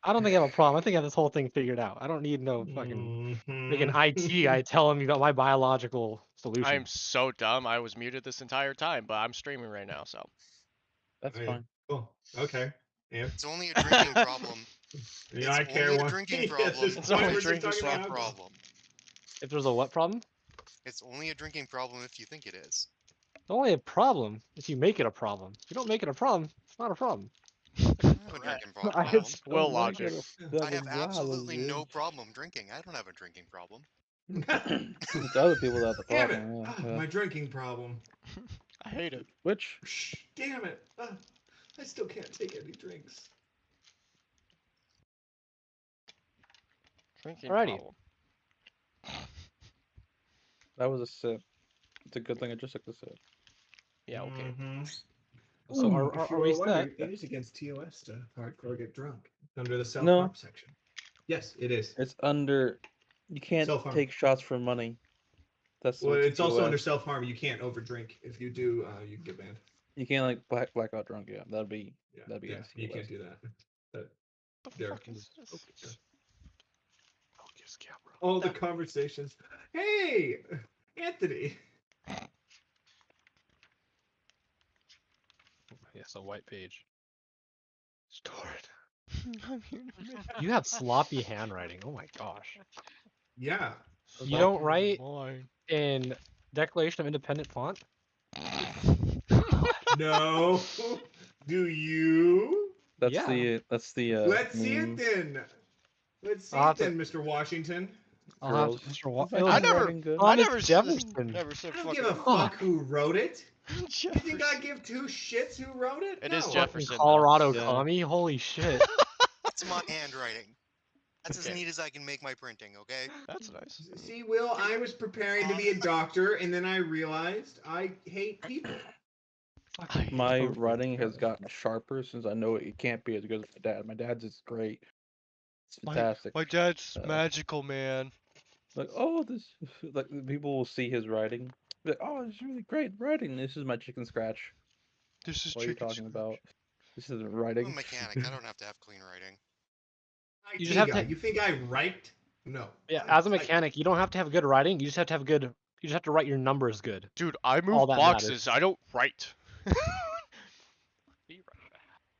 I don't think I have a problem. I think I have this whole thing figured out. I don't need no fucking freaking IT guy telling me about my biological I solution. am so dumb. I was muted this entire time, but I'm streaming right now, so. That's Oh, yeah. fine. Cool. Okay. Yeah. It's only a drinking problem. Yeah, It's I care only a one. drinking Yes, problem. there's It's one only person drinking talking It's not about a alcohol. problem. If there's a what problem? It's only a drinking problem if you think it is. It's only a problem if you make it a problem. If you don't make it a problem, it's not a problem. I don't have a drinking I problem. just Will don't make logic. it I have absolutely no biology. problem drinking. I don't have a drinking problem. It's other people that have the Damn it! problem. Ah, Yeah. my drinking problem. I hate it. Which? Shh, damn it! I still can't take any drinks. Drinking Alrighty. problem. That was a sip. It's a good thing I just took the sip. Yeah, okay. So Ooh, are if you we were wondering, set? it is against TOS to hardcore get drunk. Under the No. self-harm section. Yes, it is. It's under. You can't Self-harm. take shots for money. That's Well, what's it's also TOS. under self-harm. You can't overdrink. If you do, you can get banned. You can't like blackout drunk. Yeah, that'd be Yeah, against you TOS. can't do that. But The there. fuck is this? Focus camera. All the conversations. Hey, Anthony. Yes, a white page. Stored. You have sloppy handwriting. Oh my gosh. Yeah. You don't Sloppy write wine. in Declaration of Independent font? No. Do you? That's Yeah. the. Let's see it meme. then. Let's see I'll it have to- then, Mr. Washington. I'll have Girls. to, Mr. Wa- Is my it was I never- handwriting good? I Thomas never Jefferson. Never said I don't fucking. give a fuck who wrote it. You think I Jefferson. give two shits who wrote it? It no. is Fucking Jefferson, though. Colorado Yeah. commie? Holy shit. That's my handwriting. That's as Okay. neat as I can make my printing, okay? That's nice. See, Will, I was preparing to be a doctor, and then I realized I hate people. My writing has gotten sharper since I know it can't be as good as my dad. My dad's is great. It's fantastic. My dad's Uh, magical, man. Like, oh, this, like people will see his writing. Like, oh, it's really great writing. This is my chicken scratch. This is What are you chicken talking scratch. about? This isn't I'm a writing. mechanic. I don't have to have clean writing. IT You just have guy, to- you think I write? No. Yeah, as a mechanic, you don't have to have good writing. You just have to have good. You just have to write your numbers good. Dude, I All move that boxes. matters. I don't write.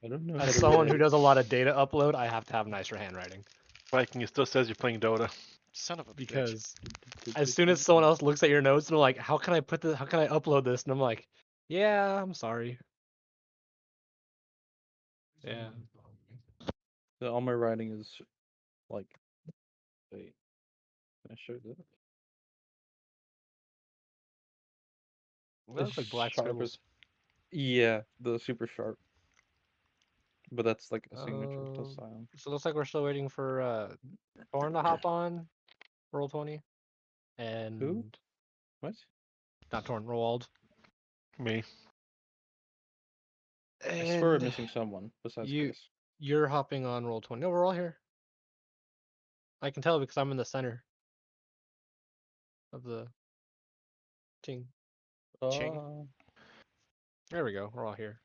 I don't know. As how to someone who write. does a lot of data upload, I have to have nicer handwriting. Viking, it still says you're playing Dota. Son of a bitch. Because as soon as someone else looks at your notes, they're like, "How can I put this? How can I upload this?" And I'm like, "Yeah, I'm sorry." Yeah. All my writing is like. Wait, can I show that? That looks like black Sharp scribbles. as- Yeah, the super sharp. But that's like a signature. That's silent. So it looks like we're still waiting for Thorn to hop on, roll 20, and What? not Torn, Roald. Me. I swear we're And missing someone besides you- Chris. you're hopping on roll 20. No, we're all here. I can tell because I'm in the center of the team. Ching. There we go. We're all here.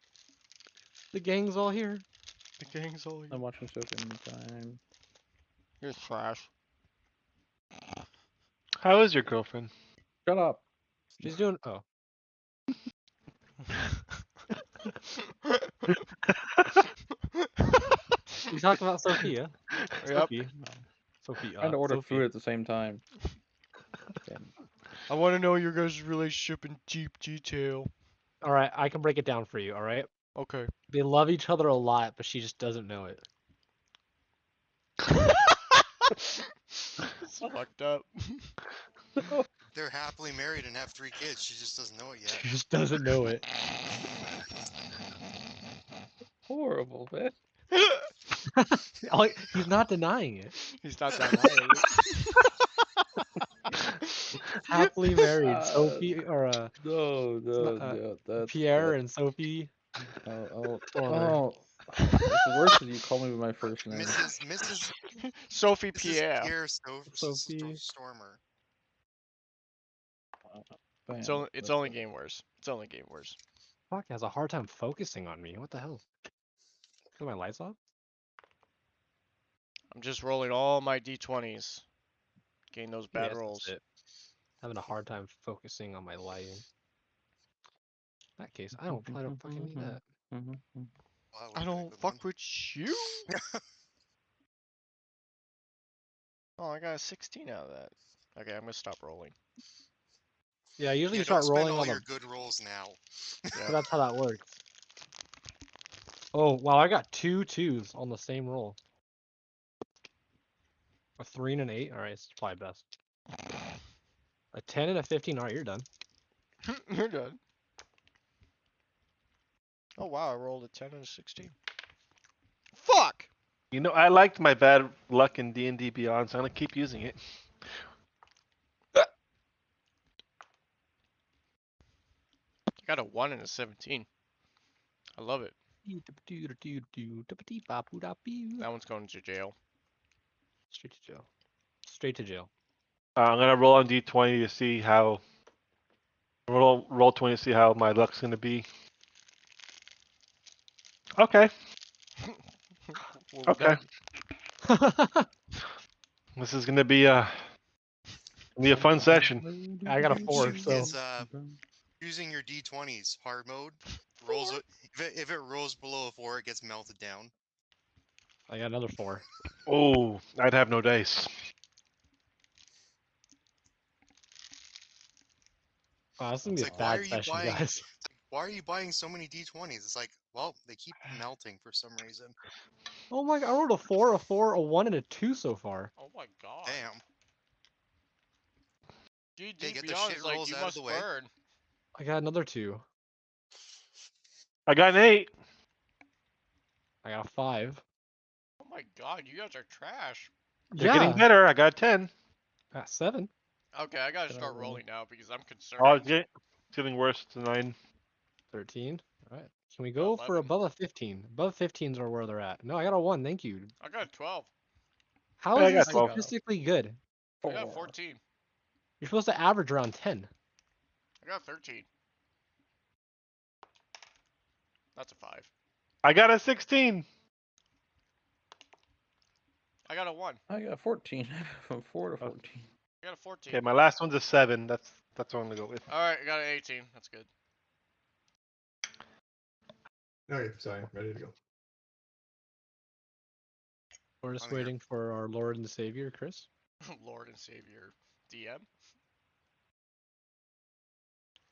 The gang's all here. The gang's all I'm watching Sophie in the time. You're trash. How is your girlfriend? Shut up. She's doing. Oh. You talking about Sophia? Yep. Sophie. Sophie. Trying to order Sophie. food at the same time. Okay. I want to know your guys' relationship in deep detail. All right, I can break it down for you. All right. Okay. They love each other a lot, but she just doesn't know it. It's fucked up. They're happily married and have 3 kids. She just doesn't know it yet. She just doesn't know it. Horrible, man. He's not denying it. He's not that lying. Happily married, Sophie or No, that's Pierre and Sophie. Oh, it's worse than you call me by my first name. Mrs. Sophie Mrs. Pierre. Pierre Sophie. Stormer. It's only game worse. It's only game worse. Fuck, has a hard time focusing on me. What the hell? Are my lights off? I'm just rolling all my d20s. Gain those bad Yes, rolls. that's it. Having a hard time focusing on my lighting. In that case, I don't fucking need that. Well, that I would've been a don't good fuck one. with you. Oh, I got a 16 out of that. Okay, I'm gonna stop rolling. Yeah, usually Yeah, you don't start spend rolling all on your the. good rolls now. So that's how that works. Oh wow, I got 2 2s on the same roll. A 3 and an 8. All right, it's probably best. A 10 and a 15. All right, you're done. You're done. Oh wow, I rolled a 10 and a 16. Fuck! You know, I liked my bad luck in D&D Beyond, so I'm gonna keep using it. I got a 1 and a 17. I love it. That one's going to jail. Straight to jail. Straight to jail. I'm gonna roll on D20 to see how. Roll 20 to see how my luck's gonna be. Okay. Well, Okay. This is gonna be a fun session. I got a 4, so Is using your d20s hard mode. Rolls it, if it rolls below a 4, it gets melted down. I got another 4. Oh, I'd have no dice. Wow, this is gonna It's be a like, why are bad you session, buying? guys. Why are you buying so many d20s? It's like, well, they keep melting for some reason. Oh my god, I rolled a 4, a 4, a 1, and a 2 so far. oh my god. Damn. D&D Okay, get the Beyond shit is like, rolls you out of must the way. burn. I got another 2. I got an 8. I got a 5. Oh my god, you guys are trash. They're getting Yeah, better. I got 10. I got 7. Okay, I gotta Can I start roll? rolling now because I'm Oh, concerned. it's getting worse to 9. 13. Alright. Can we Got go for 11. above a 15? Above 15s are where they're at. No, I got a 1, thank you. I got a 12. How Hey, I is this got 12. statistically good? I got 14. You're supposed to average around 10. I got 13. That's a 5. I got a 16. I got a 1. I got 14. From 4 to Oh. 14. I got a 14. Okay, my last one's a 7. That's what I'm gonna go with. Alright, I got an 18. That's good. Okay, sorry, ready to go. We're just I'm here. waiting for our Lord and Savior, Chris. Lord and Savior DM.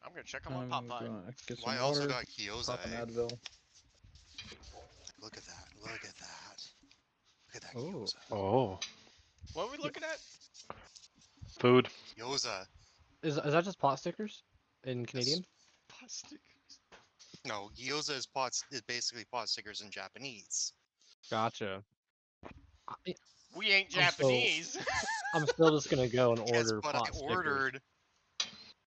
I'm gonna check on my I'm pop five. gonna get Well, some I also water, got Kyoza. pop an Advil. Look at that. Look at that. Look at that Oh. Kyoza. Oh, What are we looking at? food. Kyoza. Is that just pot stickers in Canadian? Pot stickers. No, gyoza is basically pot stickers in Japanese. Gotcha. We ain't I'm so- Japanese. I'm still just gonna go and Yes, order but pot I stickers. ordered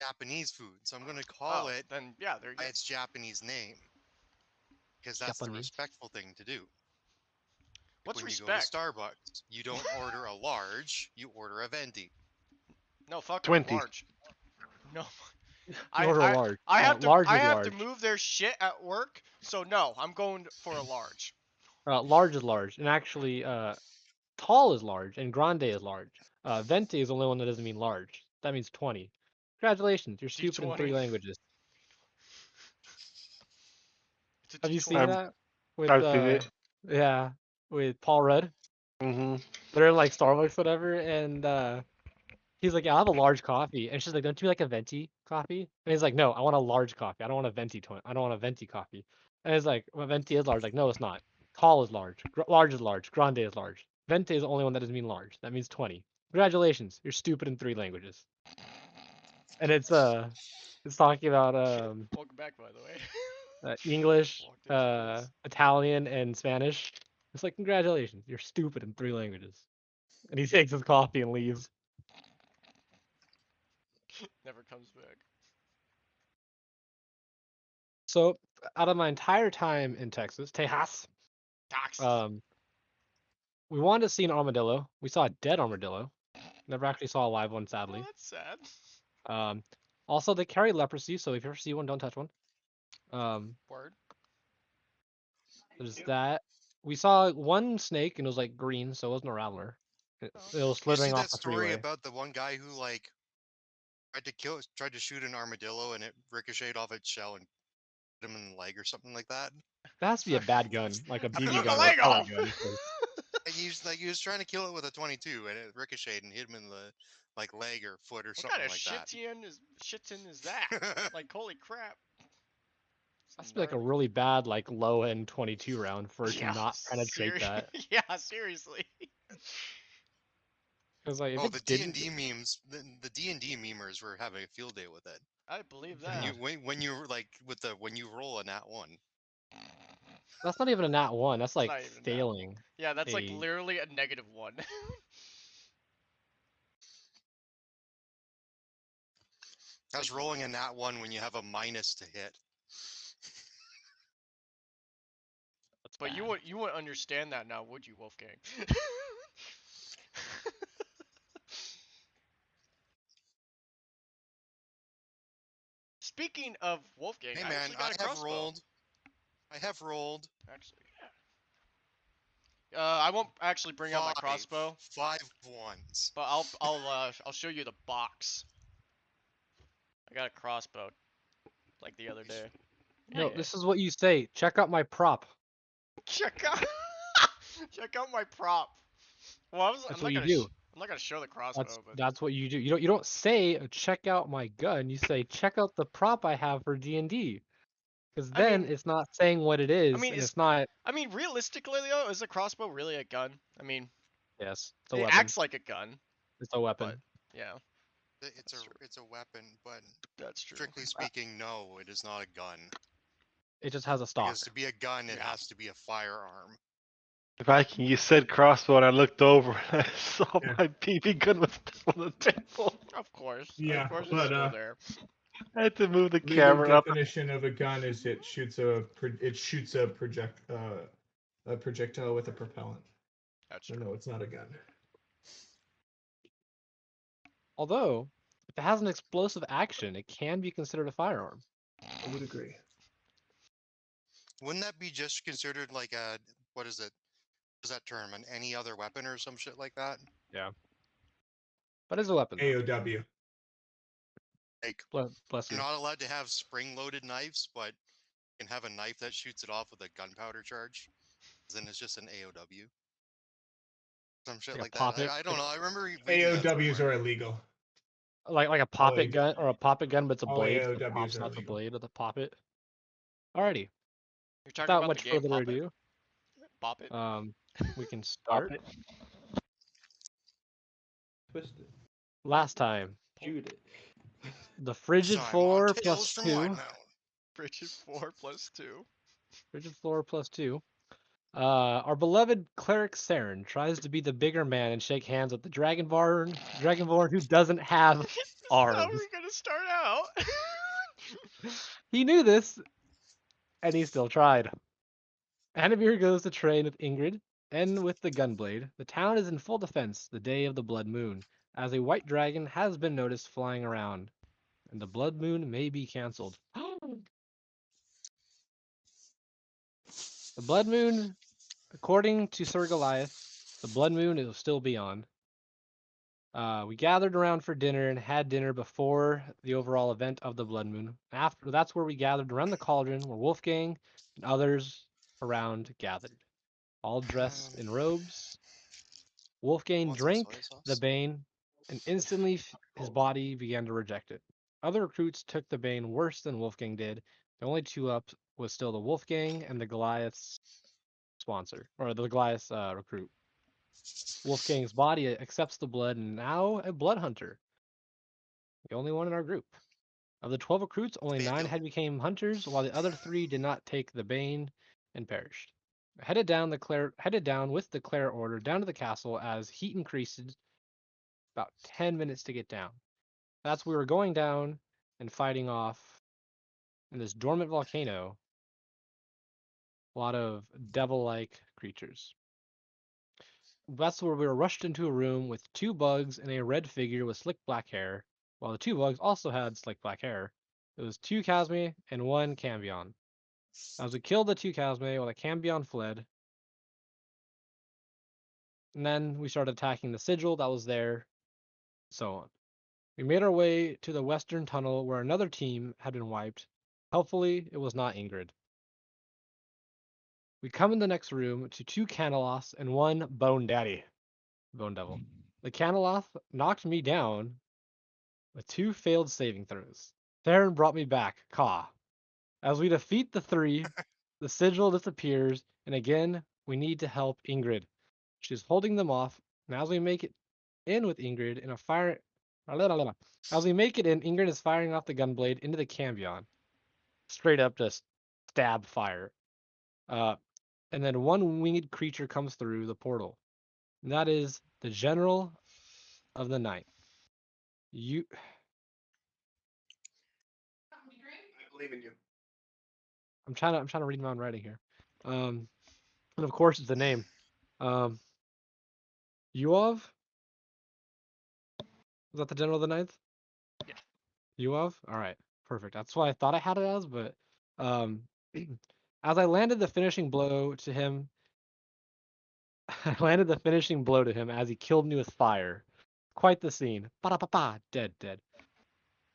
Japanese food, so I'm gonna call it Then yeah, there you by go. its Japanese name. Because that's the Japanese. respectful thing to do. What's When respect? you go to Starbucks, you don't order a large, you order a venti. No, fuck 20. large. No. You order a large. I have to large I is have large. to move their shit at work, so no, I'm going for a large. Large is large, and actually, tall is large, and grande is large. Venti is the only one that doesn't mean large. That means 20. Congratulations, you're stupid in 3 D20. languages. It's a Have you D20. seen that with I've seen it. yeah, with Paul Rudd? Mm-hmm. They're in like Starbucks, whatever, and he's like, yeah, I'll have a large coffee, and she's like, don't you like a venti coffee? And he's like, no, I want a large coffee. I don't want a venti I don't want a venti coffee. And it's like, well, venti is large. Like, no, it's not. Tall is large. Large is large. Grande is large. Venti is the only one that doesn't mean large. That means 20. Congratulations, you're stupid in 3 languages. And it's talking about Welcome back, by the way. English, Walked into this. Italian, and Spanish. It's like, congratulations, you're stupid in 3 languages. And he takes his coffee and leaves. Never comes back. So, out of my entire time in Texas, Tax. we wanted to see an armadillo. We saw a dead armadillo. Never actually saw a live one, Oh, sadly. that's sad. Also, they carry leprosy, so if you ever see one, don't touch one. Word. There's that. we saw one snake and it was like green, so it wasn't a rattler. It was You slithering see off that the story freeway. about the one guy who like tried to shoot an armadillo and it ricocheted off its shell and hit him in the leg or something like that? That has to be a bad gun, like a I blew BB my gun or a leg pellet off. gun. 'cause Like he was trying to kill it with a 22 and it ricocheted and hit him in the like leg or foot or What something kind of like that. shit-tin is that? Like, holy crap. That's Some like a gnarly- really bad, like low end 22 round for it to Yeah, not penetrate that. yeah, seriously. Because like if Oh, it the didn't, D&D memes, the D&D memers were having a field day with it. I believe Yeah. that. When you like when you roll a nat 1. that's not even a nat one. That's like not even that. failing. Yeah, that's like a- literally a -1. That's rolling a nat 1 when you have a minus to hit. That's But bad. you wouldn't understand that now, would you, Wolfgang? Speaking of Wolfgang, Hey I man, actually got a crossbow. I have rolled Actually, I won't actually bring out my 5 crossbow, 1s. but I'll show you the box. I got a crossbow, like the other day. No, Yeah. this is what you say. Check out my prop. Check out, check out my prop. Well, That's what you do. I'm not gonna show the crossbow, but That's what you do. You don't say check out my gun. You say check out the prop I have for D&D. Because I then mean, it's not saying what it is, mean, and is it's not. realistically though, is a crossbow really a gun? I mean, Yes, it's a it weapon. acts like a gun, It's a weapon. but yeah, It's a weapon, but that's true. strictly speaking, no, it is not a gun. It just has a stock. Because to be a gun, it Yeah. has to be a firearm. Viking, you said crossbow, and I looked over and I saw Yeah. my BB gun was still on the table. Of course, Yeah, of course, it's but, still there. I had to move the Legal camera up. definition of a gun is it shoots a projectile with a propellant. That's So true. no, it's not a gun. Although, if it has an explosive action, it can be considered a firearm. I would agree. Wouldn't that be just considered like a what is it? What is that term? An any other weapon or some shit like that? But it's a weapon. Though. AOW. Like Bless you. you're not allowed to have spring-loaded knives, but you can have a knife that shoots it off with a gunpowder charge. Then it's just an AOW. Some shit Like a like that. pop-it? I don't know. I remember reading that AOWs somewhere. are illegal. Like a poppet gun or a poppet gun, but it's a all blade. So the AOWs pop's are not the illegal. blade of the poppet. Alrighty. You're talking Without about the much game further Pop It? ado, Pop It? we can start. Twist it. Last time, Shoot it. the frigid Time on floor Tales plus from 2. WildeMount. Frigid 4 plus 2. Frigid floor plus 2. Our beloved cleric Saren tries to be the bigger man and shake hands with the Dragonborn who doesn't have This is arms. how we're gonna start out. He knew this, and he still tried. Anamir goes to train with Ingrid and with the Gunblade. The town is in full defense the day of the blood moon, as a white dragon has been noticed flying around, and the blood moon may be cancelled. The blood moon, according to Sir Goliath, the blood moon will still be on. We gathered around for dinner and had dinner before the overall event of the blood moon. After that's where we gathered around the cauldron where Wolfgang and others around gathered, all dressed in robes. Wolfgang Want some soy drank sauce? the bane, and instantly his body began to reject it. Other recruits took the bane worse than Wolfgang did. The only two up was still the Wolfgang and the Goliath's sponsor, or the Goliath's recruit. Wolfgang's body accepts the blood and now a blood hunter. The only one in our group. Of the 12 recruits, only 9 Bandil. had become hunters, while the other 3 did not take the bane and perished. Headed down with the Clare order down to the castle as heat increases. About 10 minutes to get down. That's we were going down and fighting off in this dormant volcano a lot of devil-like creatures. That's where we were rushed into a room with 2 bugs and a red figure with slick black hair, while the 2 bugs also had slick black hair. It was 2 Casme and 1 Cambion. As we killed the 2 Casme while the Cambion fled, And then we started attacking the sigil that was there, so on. We made our way to the western tunnel where another team had been wiped. Helpfully, it was not Ingrid. We come in the next room to 2 Caneloths and 1 Bone Daddy. Bone Devil. The Caneloth knocked me down with 2 failed saving throws. Theron brought me back. Caw. As we defeat the 3, the sigil disappears, and again, we need to help Ingrid. She's holding them off, and as we make it in with Ingrid in a fire... As we make it in, Ingrid is firing off the gunblade into the Cambion. Straight up just stab fire. And then 1 winged creature comes through the portal. And that is the General of the Night. You... I believe in you. I'm trying to read my own writing here. And of course it's the name. Yuov? Was that the General of the Ninth? Yeah. Yuov? Alright, perfect. That's what I thought I had it as, but as I landed the finishing blow to him, I landed the finishing blow to him as he killed me with fire. Quite the scene. Ba-da-ba-ba, dead, dead.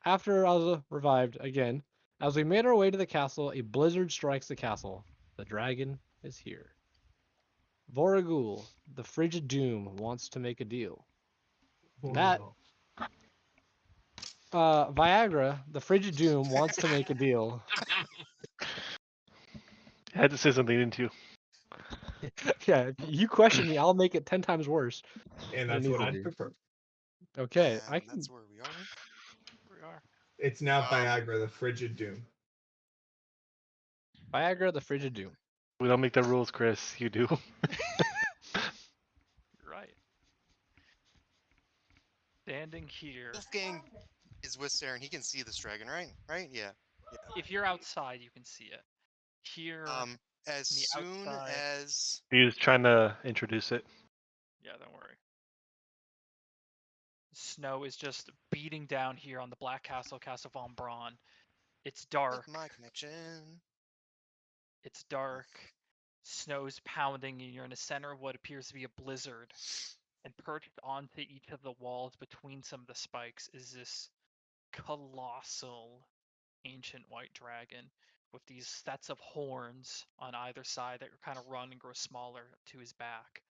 After I was revived again, as we made our way to the castle, a blizzard strikes the castle. The dragon is here. Voragul, the frigid doom, wants to make a deal. That Viagra, the frigid doom, wants to make a deal. I had to say something, didn't you? Yeah, if you question me, I'll make it 10 times worse. And than it that's needs what to I'd be. prefer. Okay, I And can. that's where we are. We are. It's now Viagra, the frigid doom. Viagra, the frigid doom. We don't make the rules, Chris. You do. You're right. Standing here. Wolfgang is with Saren. He can see this dragon, right? Right? Yeah. If you're outside, you can see it. Here, As the soon outside- as He was trying to introduce it. yeah, don't worry. Snow is just beating down here on the Black Castle, Castle Von Braun. It's dark. my connection. It's dark. Snow's pounding, and you're in the center of what appears to be a blizzard. And perched onto each of the walls between some of the spikes is this colossal ancient white dragon with these sets of horns on either side that kind of run and grow smaller to his back.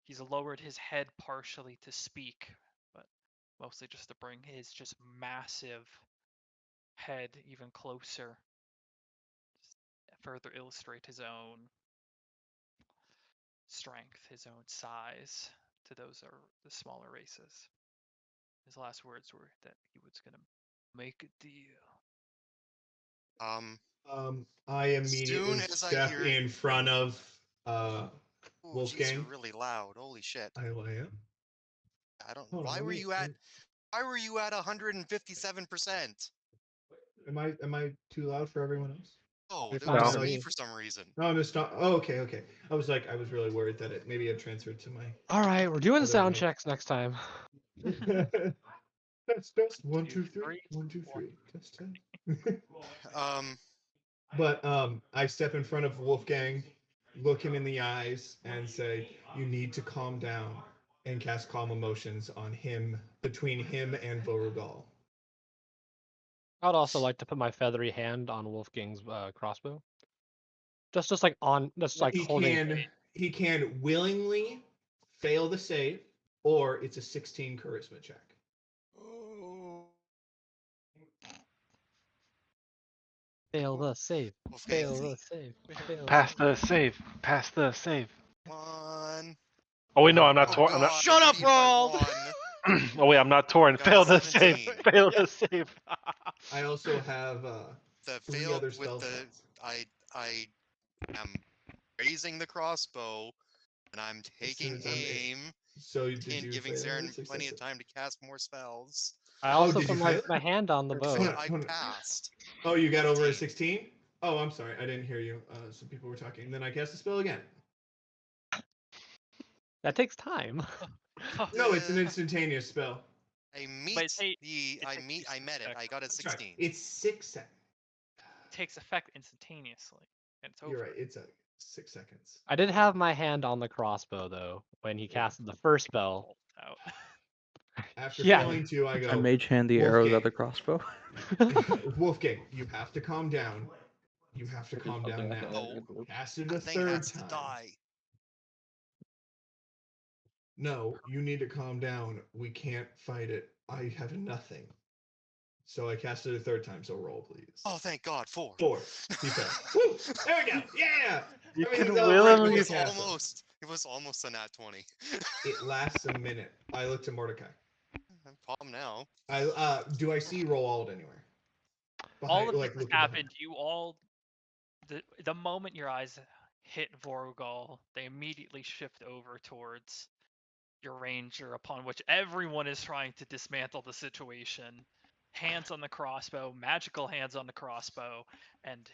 He's lowered his head partially to speak, but mostly just to bring his just massive head even closer, further illustrate his own strength, his own size to those are the smaller races. His last words were that he was gonna make a deal. I immediately as I step hear- in front of Ooh, geez, Wolfgang. you're really loud. Holy shit. I am. I don't. Hold on, Why let were me- you at? Why were you at 157%? Am I too loud for everyone else? Oh, It's that was not me me. for some reason. No, I'm just not. Oh, okay, okay. I was really worried that it maybe had transferred to my. Alright, we're doing Other sound mic. checks next time. Test 1 2 2, 3 1 2 3 test 10. But I step in front of Wolfgang, look him in the eyes, and say, "You need to calm down," and cast calm emotions on him between him and Beauregard. I would also like to put my feathery hand on Wolfgang's crossbow. Just like on, just like holding. He can willingly fail the save, or it's a 16 charisma check. Fail the save. Wolfgang, Fail the save. Fail Pass the the save. Pass the save. one. Oh wait, no, I'm not Oh, torn. I'm not. God, Shut I up, beat by Roald! one. Oh wait, I'm not torn. Got Fail the save. 17. Fail the save. I also have The 3 failed other with spell the slots. I am raising the crossbow and I'm As soon taking as I'm aim So did and you giving fail Saren it? plenty of time to cast more spells. I also did put you fail my it? hand on the Or bow. Hold on, I hold on. passed. Oh, you got over a 15. 16? Oh, I'm sorry. I didn't hear you. Some people were talking. Then I cast the spell again. That takes time. No, it's an instantaneous spell. I meet it's eight- the it's I like meet I 6 met it. seconds. I got a That's right. 16. It's 6 seconds. It takes effect instantaneously, and it's over. You're right. It's a 6 seconds. I did have my hand on the crossbow though when he Yeah. casted the first spell. Out. After Yeah. failing to, I go. I mage hand the arrows at Wolfgang. the crossbow. Wolfgang, you have to calm down. You have to Which is calm something down I now. think I could do. Cast it a That thing third has to time. die. No, you need to calm down. We can't fight it. I have nothing. So I cast it a third time. So roll, please. Oh, thank God, 4. 4. He failed. Woo! There we go. Yeah. You can Everything's all right willingly. with the castle. It was almost a nat 20. It lasts a minute. I look to Mordecai. I'm calm now. Do I see Roald anywhere? All of this has looking behind. happened. You all, the moment your eyes hit Vorugal, they immediately shift over towards your ranger, upon which everyone is trying to dismantle the situation. Hands on the crossbow, magical hands on the crossbow, and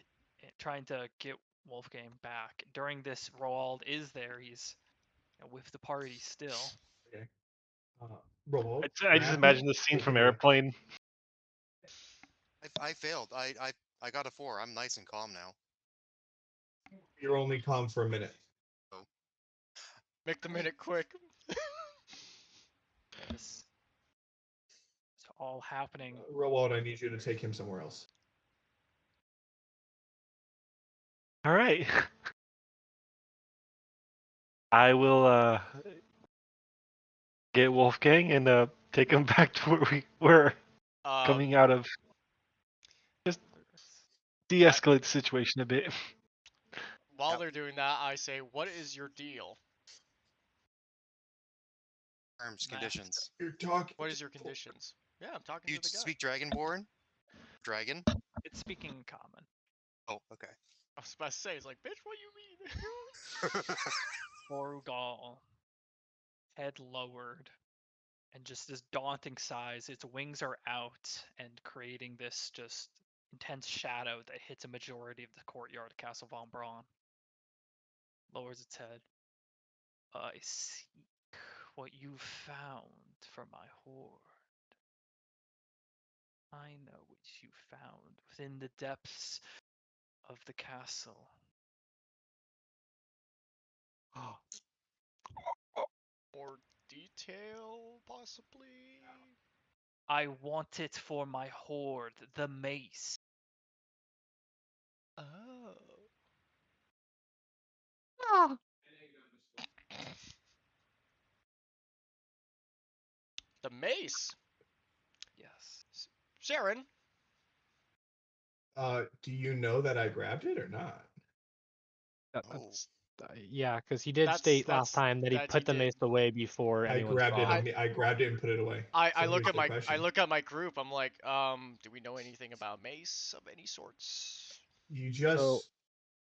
trying to get Wolfgang back. During this, Roald is there. He's with the party still. Okay. Roald. I just imagine the scene from Airplane. I failed. I got a 4. I'm nice and calm now. You're only calm for a minute. Make the minute quick. This is all happening. Roald, I need you to take him somewhere else. All right. I will get Wolfgang and take him back to where we were coming out of. Just de-escalate the situation a bit. While they're doing that, I say, what is your deal? Terms, conditions. You're talking. What is your conditions? Yeah, I'm talking You to the guy. speak Dragonborn? Dragon? It's speaking in common. Oh, okay. I was about to say, it's like, bitch, what you mean? Vorugal, head lowered, and just this daunting size. Its wings are out and creating this just intense shadow that hits a majority of the courtyard of Castle Von Braun. Lowers its head. I seek what you found for my horde. I know what you found within the depths of the castle. More detail, possibly? I want it for my horde, the mace. Oh. The mace? Yes. Sharon? Do you know that I grabbed it or not? That's, yeah, because he did That's- state last that's- time that he that put he the did. mace away before I anyone grabbed saw it. him. I grabbed it and put it away. I So look here's at the my question. I look at my group. I'm like, do we know anything about mace of any sorts? You just. So-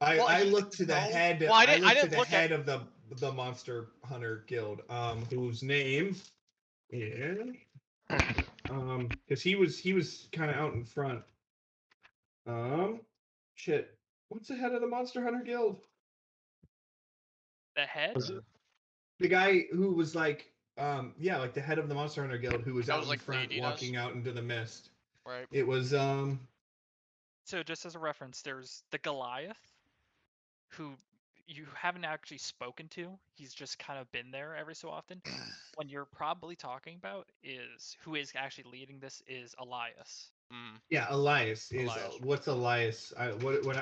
I looked to the head. Well, I I didn't looked to the look at- head of the Monster Hunter Guild, whose name is because he was kind of out in front. Shit. What's the head of the Monster Hunter Guild? The head? The guy who was like, yeah, like the head of the Monster Hunter Guild, who was That out was, in like, front, leading us? walking out into the mist. Right. It was So just as a reference, there's the Goliath, who you haven't actually spoken to. He's just kind of been there every so often. One you're probably talking about is who is actually leading this is Elias. Yeah, Elias is. Elias. What's Elias?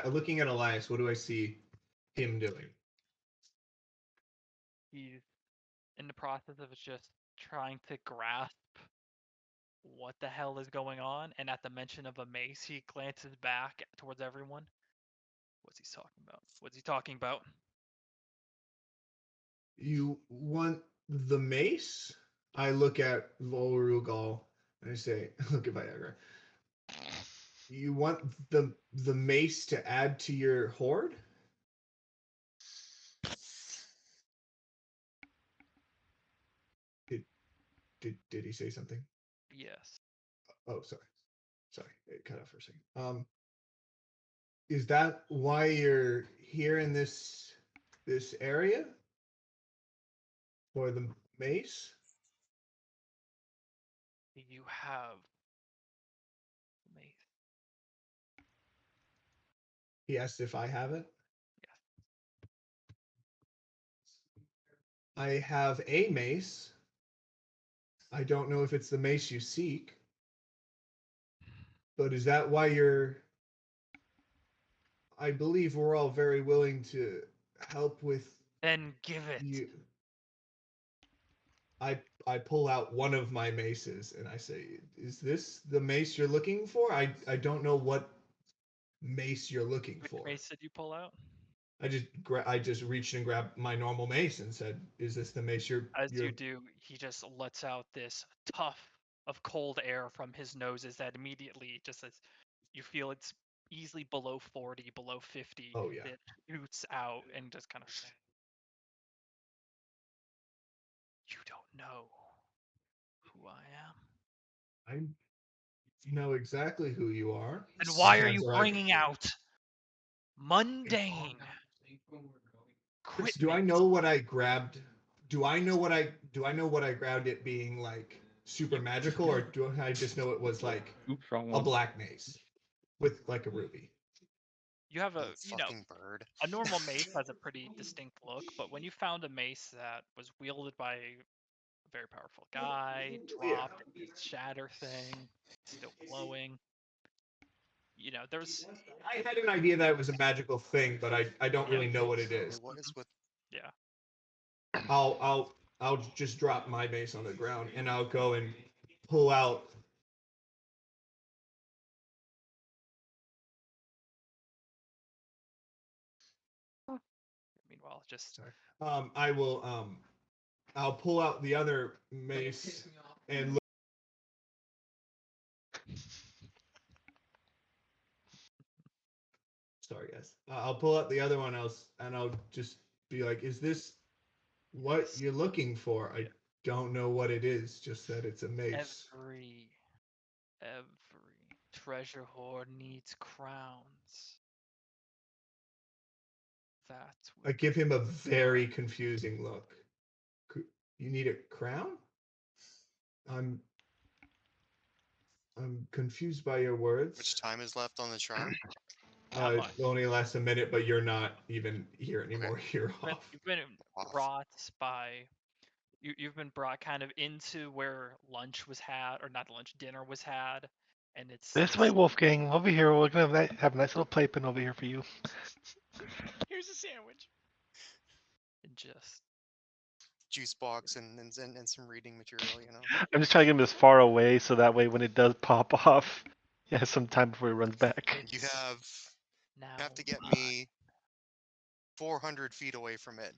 Looking at Elias, what do I see him doing? He's in the process of just trying to grasp what the hell is going on, and at the mention of a mace, he glances back towards everyone. What's he talking about? What's he talking about? You want the mace? I look at Volrugal and I say, look at Viagra. You want the mace to add to your horde? Did he say something? Yes. Oh, sorry, it cut out for a second. Is that why you're here in this area for the mace? You have mace. He asked if I have it. Yes. I have a mace. I don't know if it's the mace you seek. But is that why you're... I believe we're all very willing to help with Then give it. you. I pull out one of my maces and I say, "Is this the mace you're looking for? I don't know what mace you're looking Which for." mace did you pull out? I just reached and grabbed my normal mace and said, "Is this the mace you're?" As you do, he just lets out this tuff of cold air from his noses that immediately, just as you feel it's easily below 40, below 50, Oh yeah. it shoots out and just kind of. You don't know who I am. I know exactly who you are. And My why are hands you like- bringing out mundane Chris, do I equipment? know what I grabbed? Do I know what I grabbed? It being like super magical, or do I just know it was like Oops, wrong a one. black mace with like a ruby? You have You a, you know, fucking bird. a normal mace has a pretty distinct look, but when you found a mace that was wielded by a very powerful guy, Yeah. dropped its shatter thing, still glowing, you know, there's, I had an idea that it was a magical thing, but I don't really know what it It is. was with yeah. I'll just drop my mace on the ground and I'll go and pull out. Meanwhile, just Sorry. I will I'll pull out the other mace and look. Sorry, guys. I'll pull out the other one else and I'll just be like, "Is this what you're looking for?" I don't know what it is. Just that it's a mace. every treasure hoard needs crowns. That's I what give him a very confusing look. You need a crown? I'm confused by your words. which time is left on the charm. Not much. It only lasts a minute, but you're not even here anymore. You're off. You've been Off. brought by you've been brought kind of into where lunch was had, or not lunch, dinner was had, and it's This way, Wolfgang. Over here. We're gonna have a nice little playpen over here for you. Here's a sandwich. just Juice box and some reading material, you know. I'm just trying to get him as far away so that way when it does pop off, he has some time before he runs back. You it's now have to get mine. me 400 feet away from it.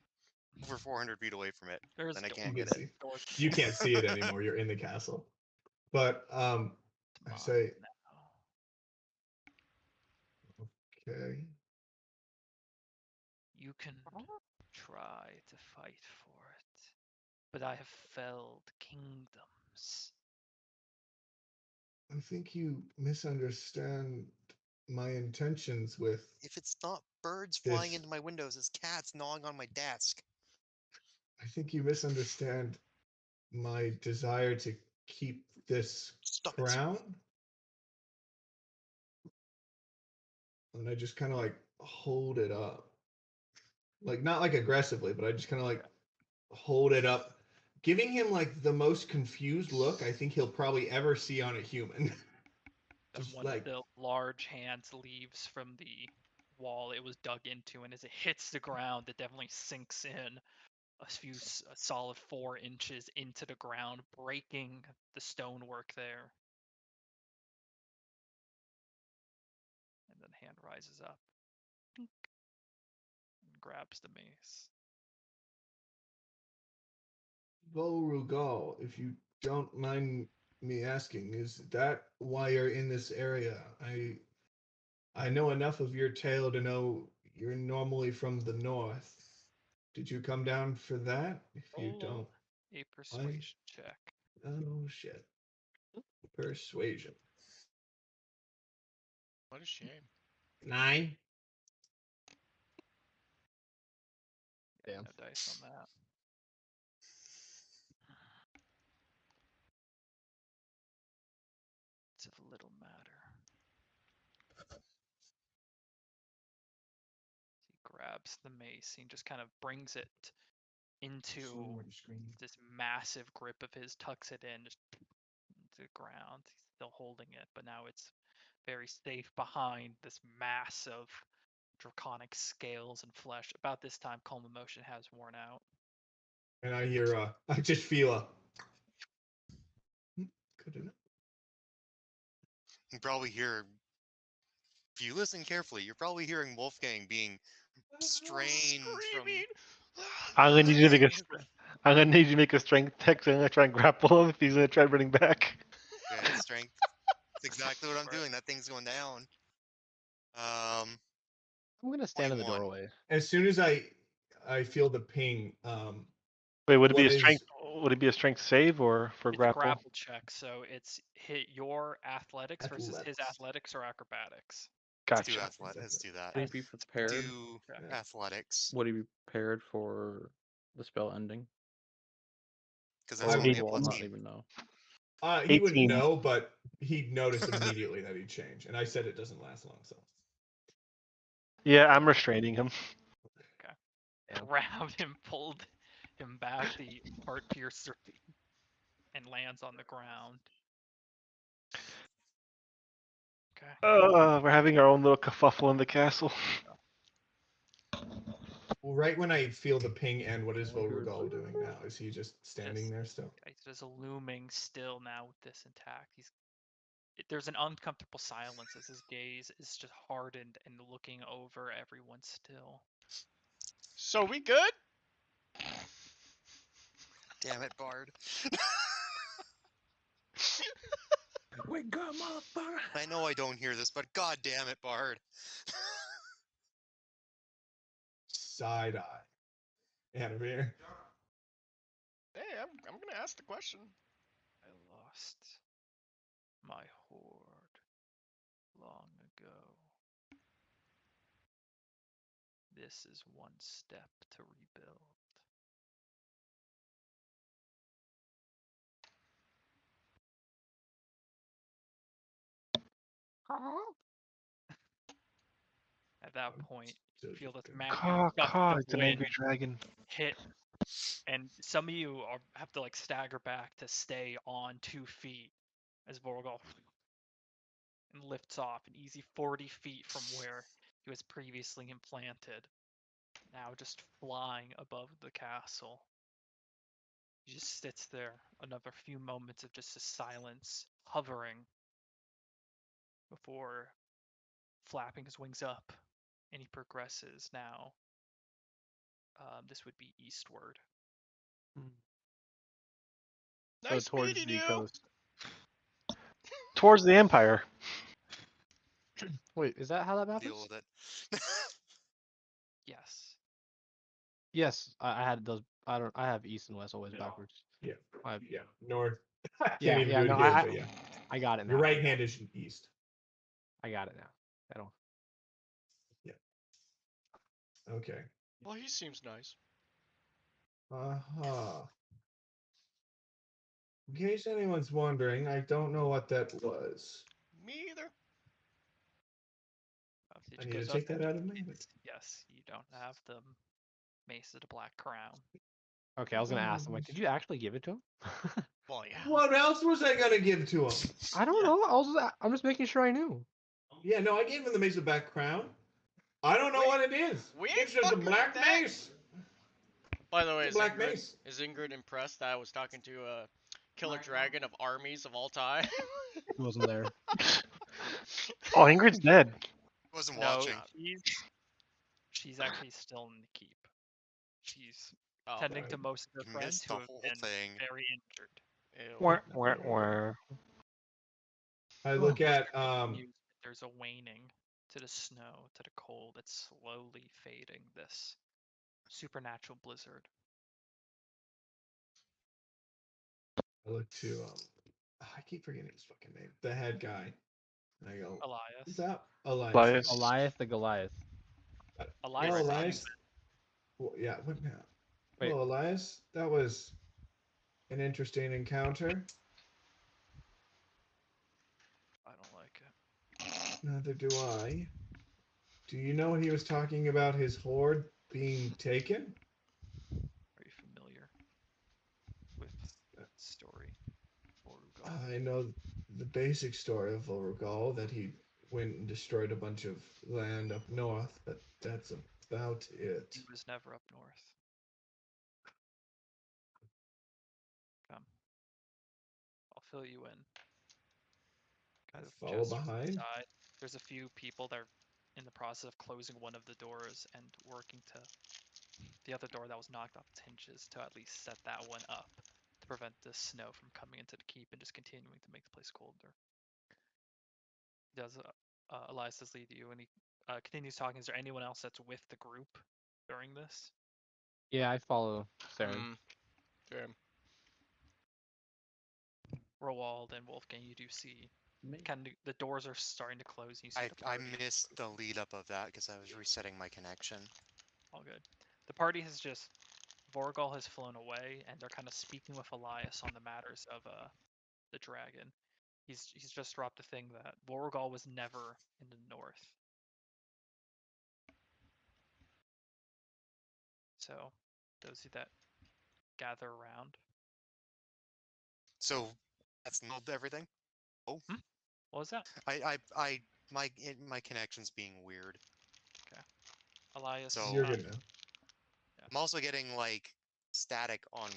Over 400 feet away from it. There's Then I doors can't You get can it. see. doors to You the can't see it anymore. You're in the castle. But I mine say, now. okay. You can try to fight for it, but I have felled kingdoms. I think you misunderstand my intentions with If it's not birds flying this. into my windows, it's cats gnawing on my desk. I think you misunderstand my desire to keep this Stop it. crown. And I just kind of like hold it up. Like, not like aggressively, but I just kind of like hold it up, giving him like the most confused look I think he'll probably ever see on a human. And Just one like, of the large hands leaves from the wall it was dug into, and as it hits the ground, it definitely sinks in a solid 4 inches into the ground, breaking the stonework there. And then hand rises up and grabs the mace. Volrugal, if you don't mind me asking, is that why you're in this area? I know enough of your tale to know you're normally from the north. Did you come down for that? If you Roll don't, a persuasion check. oh shit. Persuasion. What a shame. 9. Damn. No dice on that. It's of little matter. He grabs the mace and just kind of brings it into this massive grip of his, tucks it in, just to the ground. He's still holding it, but now it's very safe behind this mass of draconic scales and flesh. About this time, calm emotion has worn out. And I hear, I just feel a. Good enough. You probably hear, if you listen carefully, you're probably hearing Wolfgang being strained from. I'm gonna need you to make I'm gonna need you to make a strength check. So I'm gonna try and grapple him if he's gonna try running back. Okay, strength. That's exactly what I'm doing. That thing's going down. I'm gonna stand in the 21. doorway. As soon as I feel the ping, Wait, would it be what a is- strength? Would it be a strength save or for It's a grapple? grapple check, so it's hit your athletics versus his athletics or acrobatics. Let's do Gotcha. athletics. Let's do that. Would he be prepared? Do Okay. athletics. Would he be prepared for the spell ending? Because Or that's I only mean, a will plus not 8. even know. He wouldn't 18. know, but he'd notice immediately that he'd change. And I said it doesn't last long, so. Yeah, I'm restraining him. Damn. Grabbed him, pulled him back, the heart piercer, and lands on the ground. Okay. We're having our own little kerfuffle in the castle. Well, right when I feel the ping end, what is Beauregard doing now? Is he just standing there still? He's just looming still now with this intact. There's an uncomfortable silence as his gaze is just hardened and looking over everyone still. So we good? Damn it, Bard. Wake up, motherfucker! I know I don't hear this, but god damn it, Bard. Side eye. Anamir. Hey, I'm gonna ask the question. I lost my horde long ago. This is one step to rebuild. At that point, you feel this massive gust of It's an angry wind dragon. hit, and some of you have to like stagger back to stay on 2 feet as Vorgal and lifts off an easy 40 feet from where he was previously implanted, now just flying above the castle. He just sits there, another few moments of just a silence, hovering, before flapping his wings up, and he progresses now. This would be eastward. Nice so towards meeting the you. coast. Towards the Empire. Wait, is that how that map Deal is? with it. Yes. Yes, I had those. I have east and west always backwards. Yeah. I have, Yeah. North. I can't yeah, even yeah. do it No, again, but yeah. I got it now. Your right hand is east. I got it now. I don't. Okay. Well, he seems nice. Uh-huh. In case anyone's wondering, I don't know what that was. Me either. I need to take that out of my inventory. Yes, you don't have the Mace of the Black Crown. Okay, I was gonna ask. I'm like, did you actually give it to him? Well, yeah. What else was I gonna give to him? I don't know. I'm just making sure I knew. Yeah, no, I gave him the Mace of Back Crown. I don't know We- what it is. we It's ain't just a fucking black with that. mace. By the way, It's a black mace. Is Ingrid impressed that I was talking to a killer dragon of armies of all time? He wasn't there. Oh, Ingrid's dead. Wasn't No, watching. she's actually still in the keep. She's Oh, tending to most of her friends Missed who the have whole been thing. very injured. ew. Wah, wah, wah. I look at There's a waning to the snow, to the cold. It's slowly fading. This supernatural blizzard. I look to I keep forgetting his fucking name. The head guy. And I go, Elias. what's up? Elias. Elias. Elias the Goliath. Elias. Hello, Elias. Well, yeah, what now? Wait. Hello, Elias. That was an interesting encounter. I don't like it. Neither do I. Do you know he was talking about his horde being taken? Are you story? Vorugal. I know the basic story of Volrugal, that he went and destroyed a bunch of land up north, but that's about it. He was never up north. Come. I'll fill you in. Kind of Follow gestures behind? inside. There's a few people that are in the process of closing one of the doors and working to the other door that was knocked off its hinges to at least set that one up to prevent the snow from coming into the keep and just continuing to make the place colder. Does Elias does lead you, and he continues talking. Is there anyone else that's with the group during this? Yeah, I follow Saren. Damn. Roald and Wolfgang, you do see kind of the doors are starting to close. And you see the I party. missed the lead up of that because I was resetting my connection. All good. The party has just Vorgal has flown away, and they're kind of speaking with Elias on the matters of the dragon. He's just dropped a thing that Vorgal was never in the north. So, those that gather around. So that's not everything. Oh, What was that? my connection's being weird. Elias. So You're good now. I'm also getting like static on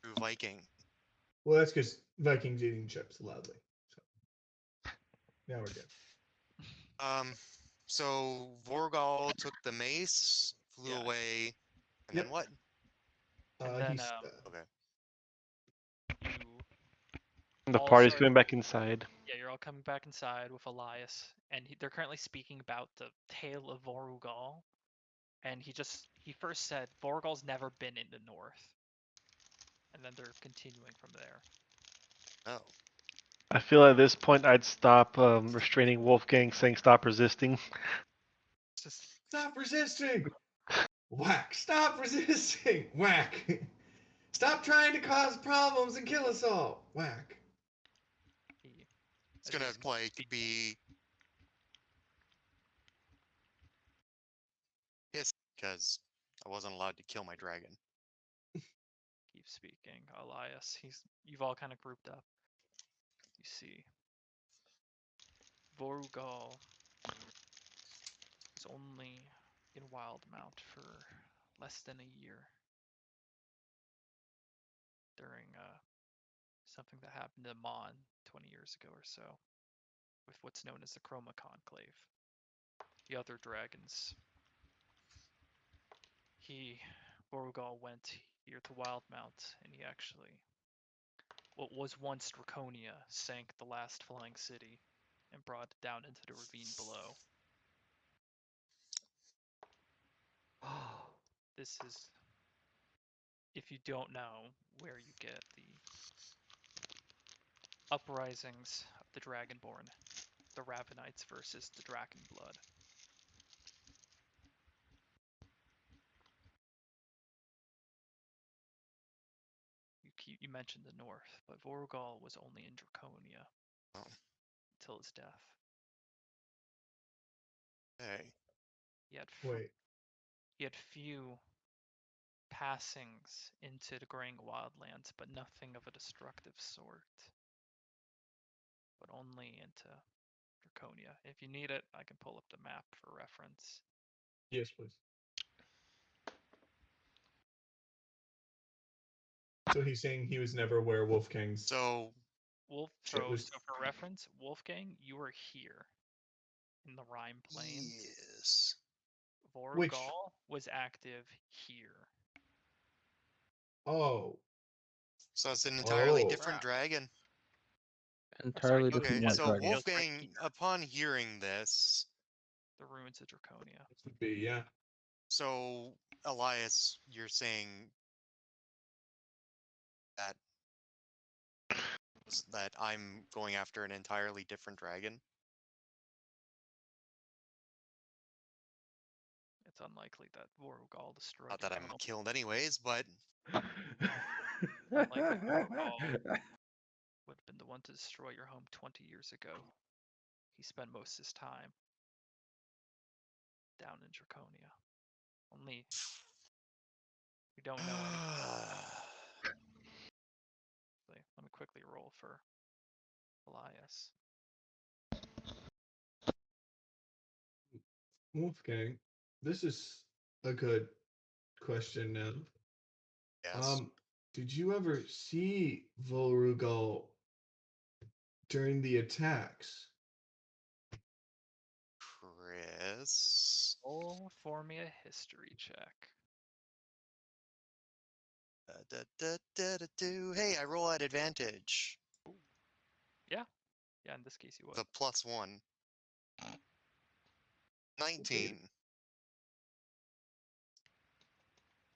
True Viking. Well, that's because Vikings eating chips loudly. So now we're good. So Vorgal took the mace, flew Yeah. away, and Yep. then what? And then Okay. you The all party's start- going back inside. Yeah, you're all coming back inside with Elias, and they're currently speaking about the tale of Vorugal. And he first said Vorugal's never been in the north, and then they're continuing from there. Oh. I feel at this point I'd stop restraining Wolfgang, saying stop resisting. Just Stop resisting! Whack! Stop resisting! Whack! Stop trying to cause problems and kill us all! Whack! It's gonna like be pissed because I wasn't allowed to kill my dragon. Keep speaking, Elias. You've all kind of grouped up. You see, Vorugal was only in WildeMount for less than a year during something that happened to Mon 20 years ago or so, with what's known as the Chroma Conclave. The other dragons. Vorugal went here to WildeMount, and he actually, what was once Draconia, sank the last flying city and brought it down into the ravine below. This is, if you don't know, where you get the uprisings of the Dragonborn, the Ravenites versus the Drakenblood. You mentioned the north, but Vorugal was only in Draconia until his death. Hey. He had few passings into the Graying Wildlands, but nothing of a destructive sort. But only into Draconia. If you need it, I can pull up the map for reference. Yes, please. So he's saying he was never where Wolfgang's. So So for reference, Wolfgang, you were here in the Rime Plains. Yes. Vorugal was active here. Oh. So it's an entirely Oh. different dragon. Entirely sorry, different Okay, so dragon. Wolfgang, upon hearing this, the ruins of Draconia. Would be, yeah. So Elias, you're saying that I'm going after an entirely different dragon? It's unlikely that Vorugal destroyed. Not that I'm killed anyways, but Unlikely Vorugal would have been the one to destroy your home 20 years ago. He spent most of his time down in Draconia. Only we don't know anything. quickly roll for Elias. Wolfgang, this is a good question now. Yes. Did you ever see Volrugal during the attacks? Chris. Roll for me a history check. Hey, I roll at advantage. Yeah, in this case you would. The +1. 19.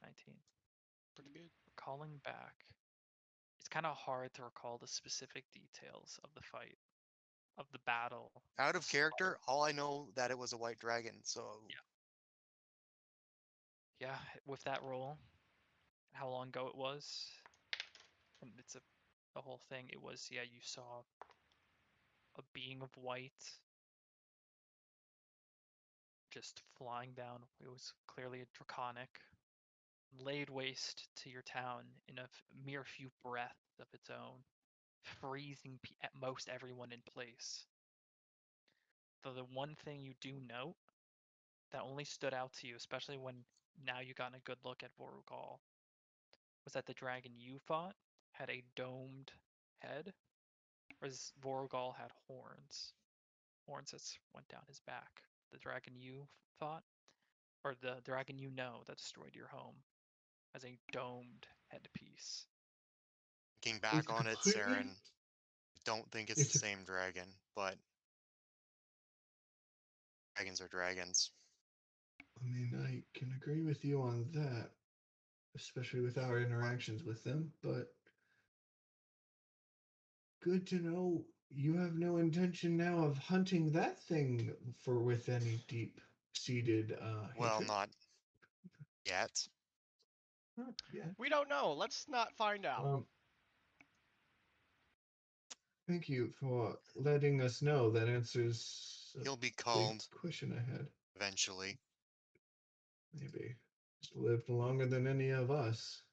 19. Pretty good. Recalling back, it's kind of hard to recall the specific details of the fight, of the battle. Out of character, all I know that it was a white dragon, so Yeah, with that roll, how long ago it was, and it's the whole thing. It was, yeah, you saw a being of white just flying down. It was clearly a draconic, laid waste to your town in a mere few breaths of its own, freezing at most everyone in place. Though the one thing you do note that only stood out to you, especially when now you got a good look at Vorugal, was that the dragon you fought had a domed head, whereas Vorugal had horns. Horns that went down his back. The dragon you fought, or the dragon you know that destroyed your home, has a domed headpiece. looking back It's on it, completely- Saren, I don't think it's the same dragon, but dragons are dragons. I mean, I can agree with you on that, especially with our interactions with them, but good to know you have no intention now of hunting that thing with any deep-seated Well, hatred. not yet. Not yet. We don't know. Let's not find out. Thank you for letting us know. That answers a He'll be big called question I had. eventually. Maybe just lived longer than any of us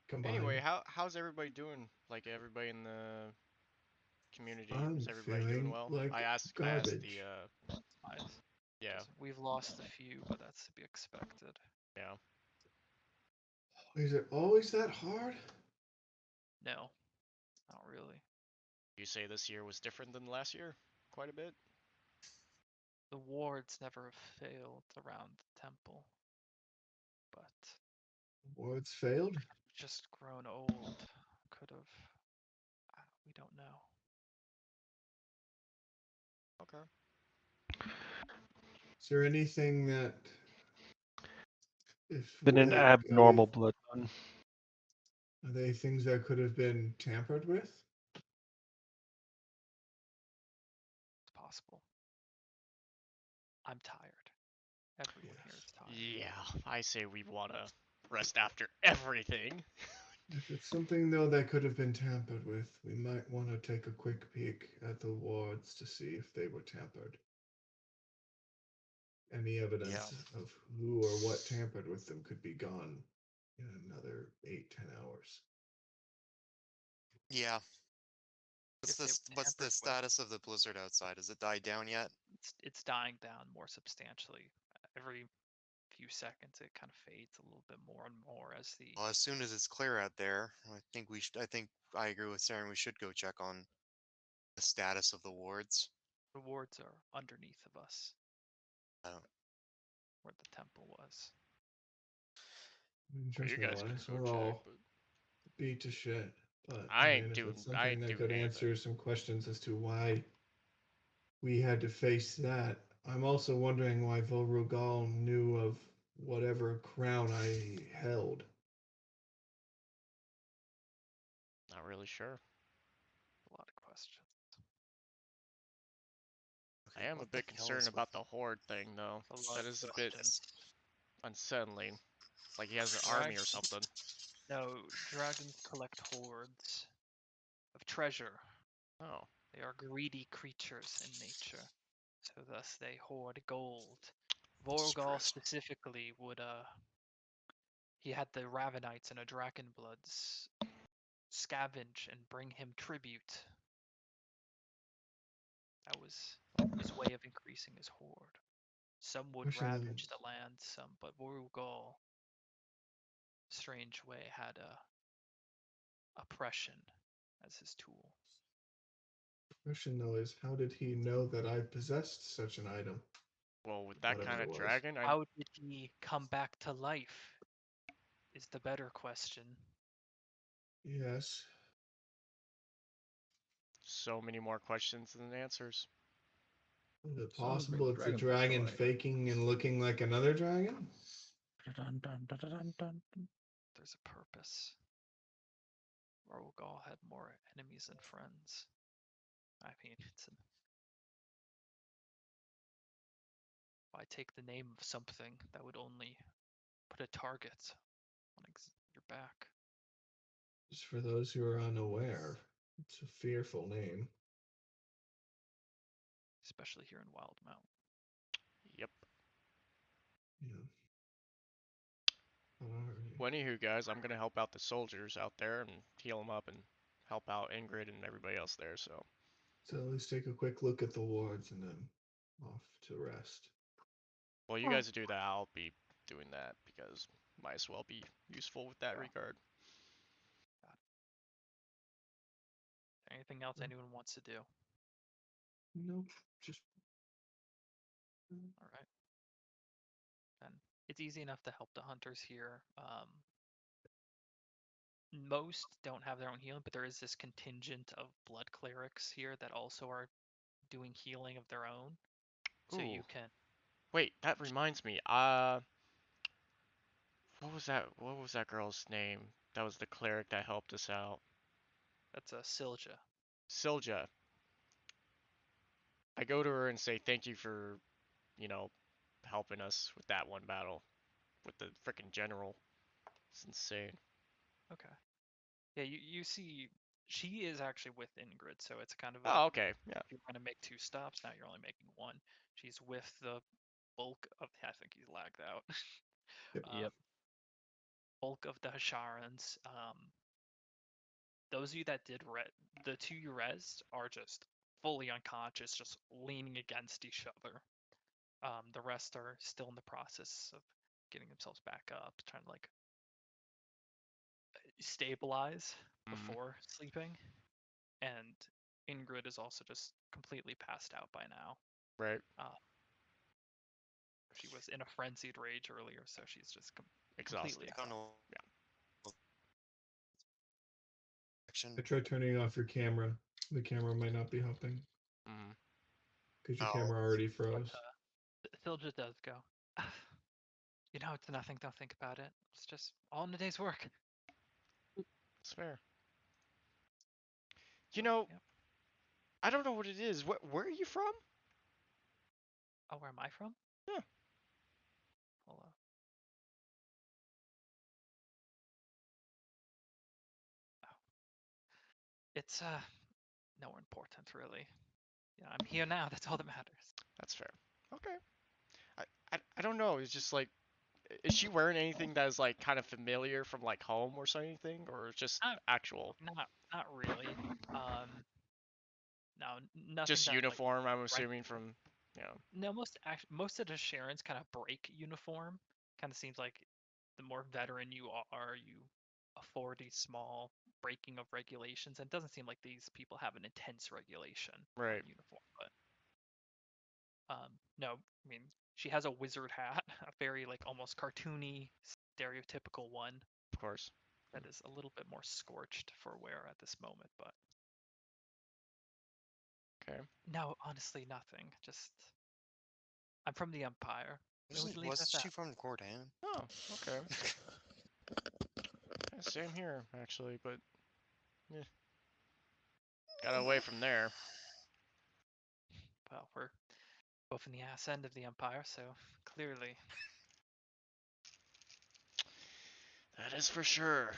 combined. Anyway, how's everybody doing? Like everybody in the community, I'm is everybody feeling doing well? like I asked garbage. the yeah. We've lost a few, but that's to be expected. Yeah. Is it always that hard? No, not really. You say this year was different than last year? Quite a bit? The wards never have failed around the temple, but Wards failed? just grown old. Could have. We don't know. Okay. Is there anything that Been an abnormal blood run. Are they things that could have been tampered with? It's possible. I'm tired. Everyone here is tired. Yeah, I say we wanna rest after everything. If it's something though that could have been tampered with, we might want to take a quick peek at the wards to see if they were tampered. Any evidence of who or what tampered with them could be gone in another 8-10 hours. Yeah. If they What's the tampered with- status of the blizzard outside? Has it died down yet? It's dying down more substantially. Every few seconds, it kind of fades a little bit more and more as the. Well, as soon as it's clear out there, I think we should. I think I agree with Saren. We should go check on the status of the wards. The wards are underneath of us. Oh. Where the temple was. Trust you me, guys can Elias, go we're check, all but beat to shit. But I ain't mean, if doing- it's I something ain't that doing could anything. answer some questions as to why we had to face that. I'm also wondering why Volrugal knew of whatever crown I held. not really sure. A lot of questions. I am a bit concerned about the horde thing, though. A lot That of is a bit questions. unsettling. Like he has an army or something. No, dragons collect hordes of treasure. Oh. They are greedy creatures in nature, so thus they hoard gold. Vorugal specifically would he had the Ravenites and a Dragonbloods scavenge and bring him tribute. That was his way of increasing his horde. Some would ravage the land, some, but Wurugal, strange way, had oppression as his tool. The question though is, how did he know that I possessed such an item? Well, with that Whatever kind it of was. dragon, How did he come back to life? Is the better question. Yes. so many more questions than answers. Is it Someone's possible bringing it's a dragon dragon back to life. faking and looking like another dragon? Dun, dun, dun, dun, dun, dun. There's a purpose. Wurugal had more enemies than friends. I mean, if I take the name of something, that would only put a target on your back. Just for those who are unaware, it's a fearful name. Especially here in WildeMount. Yep. Yeah. Alrighty. Well, anywho, guys, I'm gonna help out the soldiers out there and heal them up and help out Ingrid and everybody else there. So at least take a quick look at the wards and then off to rest. Well, you guys do that. I'll be doing that because might as well be useful with that regard. Anything else anyone wants to do? No, just. All right. Then it's easy enough to help the hunters here. Most don't have their own healing, but there is this contingent of blood clerics here that also are doing healing of their own. So you can. Wait, that reminds me. What was that? What was that girl's name? That was the cleric that helped us out. That's a Silja. Silja. I go to her and say thank you for, helping us with that one battle with the frickin' general. It's insane. Okay. Yeah, you see, she is actually with Ingrid, so it's kind of a. Oh, okay. Yeah. If you're going to make 2 stops, now you're only making 1. She's with the bulk of. I think he's lagged out. Yep. Bulk of the Hasharans. Those of you that did the 2 you rezzed are just fully unconscious, just leaning against each other. The rest are still in the process of getting themselves back up, trying to like stabilize before sleeping. And Ingrid is also just completely passed out by now. Right. She was in a frenzied rage earlier, so she's just exhausted. Completely I tried turning off your camera. The camera might not be helping. Because your camera already froze. Silja does go. It's nothing. Don't think about it. It's just all in a day's work. It's fair. I don't know what it is. Where are you from? Oh, where am I from? Yeah. Hold on. Oh. It's nowhere important really. Yeah, I'm here now. That's all that matters. That's fair. Okay. I don't know. It's just like, is she wearing anything that is like kind of familiar from like home or something, or just actual? Not really. No, nothing. Just that, uniform, like, I'm assuming from. No, most of the Sharons kind of break uniform. Kind of seems like the more veteran you are, you afford a small breaking of regulations. And it doesn't seem like these people have an intense regulation on uniform, but no, I mean she has a wizard hat, a very like almost cartoony, stereotypical one. Of course. That is a little bit more scorched for wear at this moment, but. Okay. No, honestly, nothing. Just I'm from the Empire. Wasn't she from Cordan? Oh, okay. Yeah, same here, actually, but yeah. Got away from there. Well, we're both in the ass end of the Empire, so clearly. That is for sure.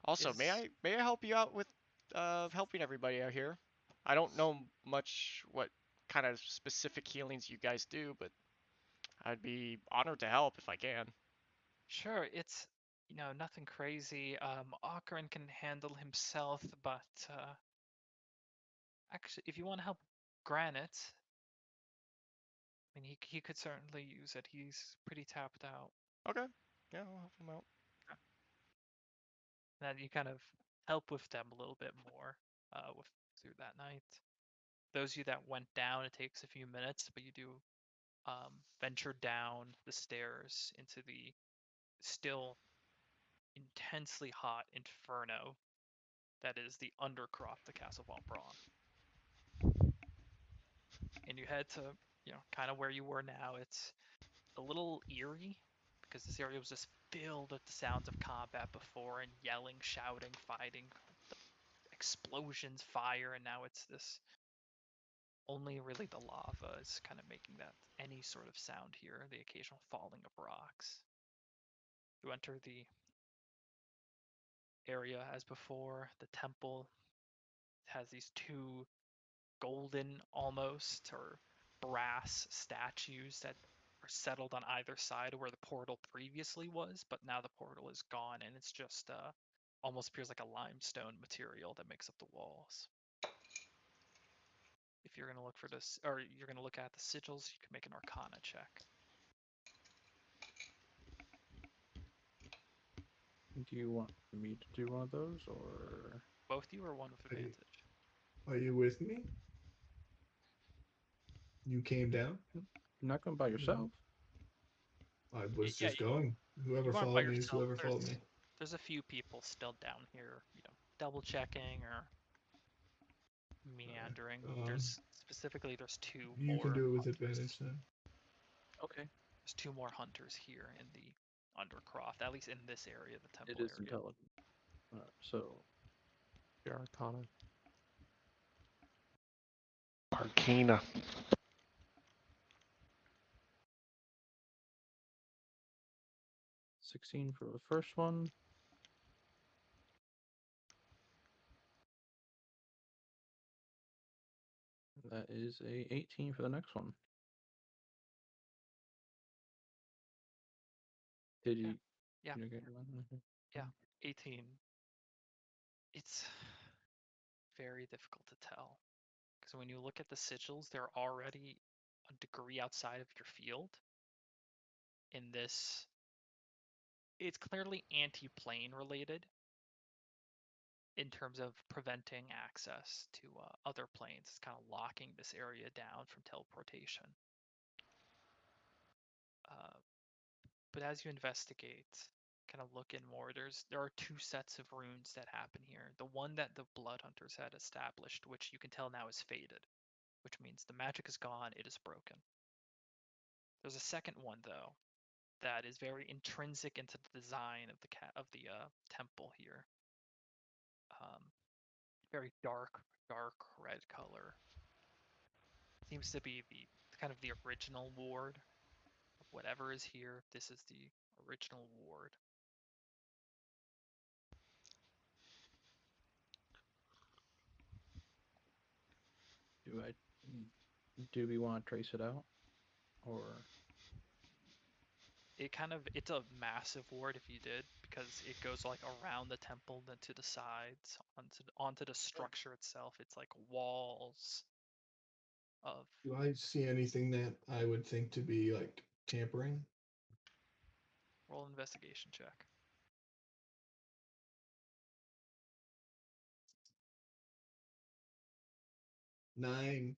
Also, may I help you out with helping everybody out here? I don't know much what kind of specific healings you guys do, but I'd be honored to help if I can. Sure, it's nothing crazy. Ocarin can handle himself, but actually, if you want to help Granite, I mean, he could certainly use it. He's pretty tapped out. Okay. Yeah, I'll help him out. Then you kind of help with them a little bit more through that night. Those of you that went down, it takes a few minutes, but you do venture down the stairs into the still intensely hot inferno that is the undercroft of Castle Von Braun. And you head to, kind of where you were now. It's a little eerie because this area was just filled with the sounds of combat before and yelling, shouting, fighting, explosions, fire, and now it's this. Only really the lava is kind of making that any sort of sound here, the occasional falling of rocks. You enter the area as before. The temple has these two golden almost or brass statues that are settled on either side of where the portal previously was, but now the portal is gone and it's just almost appears like a limestone material that makes up the walls. If you're going to look for this, or you're going to look at the sigils, you can make an Arcana check. Do you want me to do one of those, or Both you or one with advantage? Are you with me? You came down? you're not going by yourself? I was Yeah, just going. Whoever you aren't by followed me is yourself. whoever followed me. There's a few people still down here, double checking or meandering. There's two You more can do it with hunters. advantage then. Okay. There's two more hunters here in the Undercroft, at least in this area, the temple It is area. intelligent. So Your Arcana. Arcana. 16 for the first one. That is a 18 for the next one. Did you? Yeah. You get one? Okay. Yeah, 18. It's very difficult to tell because when you look at the sigils, they're already a degree outside of your field. In this, it's clearly anti-plane related in terms of preventing access to other planes. It's kind of locking this area down from teleportation. But as you investigate, kind of look in more, there are two sets of runes that happen here. The one that the Blood Hunters had established, which you can tell now is faded, which means the magic is gone, it is broken. There's a second one though that is very intrinsic into the design of the temple here. Very dark red color. Seems to be the kind of the original ward of whatever is here. This is the original ward. Do we want to trace it out, or It's a massive ward if you did, because it goes like around the temple, then to the sides, onto the structure itself. It's like walls of. Do I see anything that I would think to be like tampering? Roll an investigation check. 9.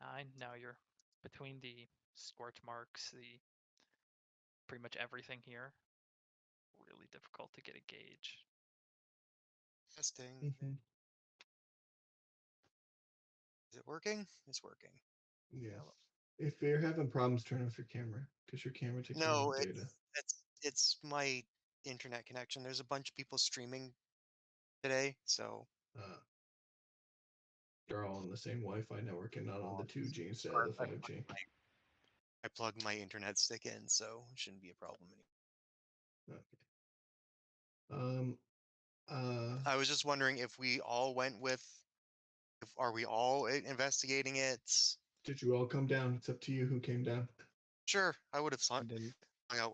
9. Now you're between the scorch marks, the pretty much everything here. Really difficult to get a gauge. Testing. Mm-hmm. Is it working? It's working. Yeah. If you're having problems, turn off your camera because your camera takes a lot No, of data. it's my internet connection. There's a bunch of people streaming today, so They're all on the same Wi-Fi network and not on the 2G instead of the 5G. I plugged my internet stick in, so it shouldn't be a problem anymore. Okay. I was just wondering if we all went with. Are we all investigating it? Did you all come down? It's up to you who came down. Sure, I would have I didn't.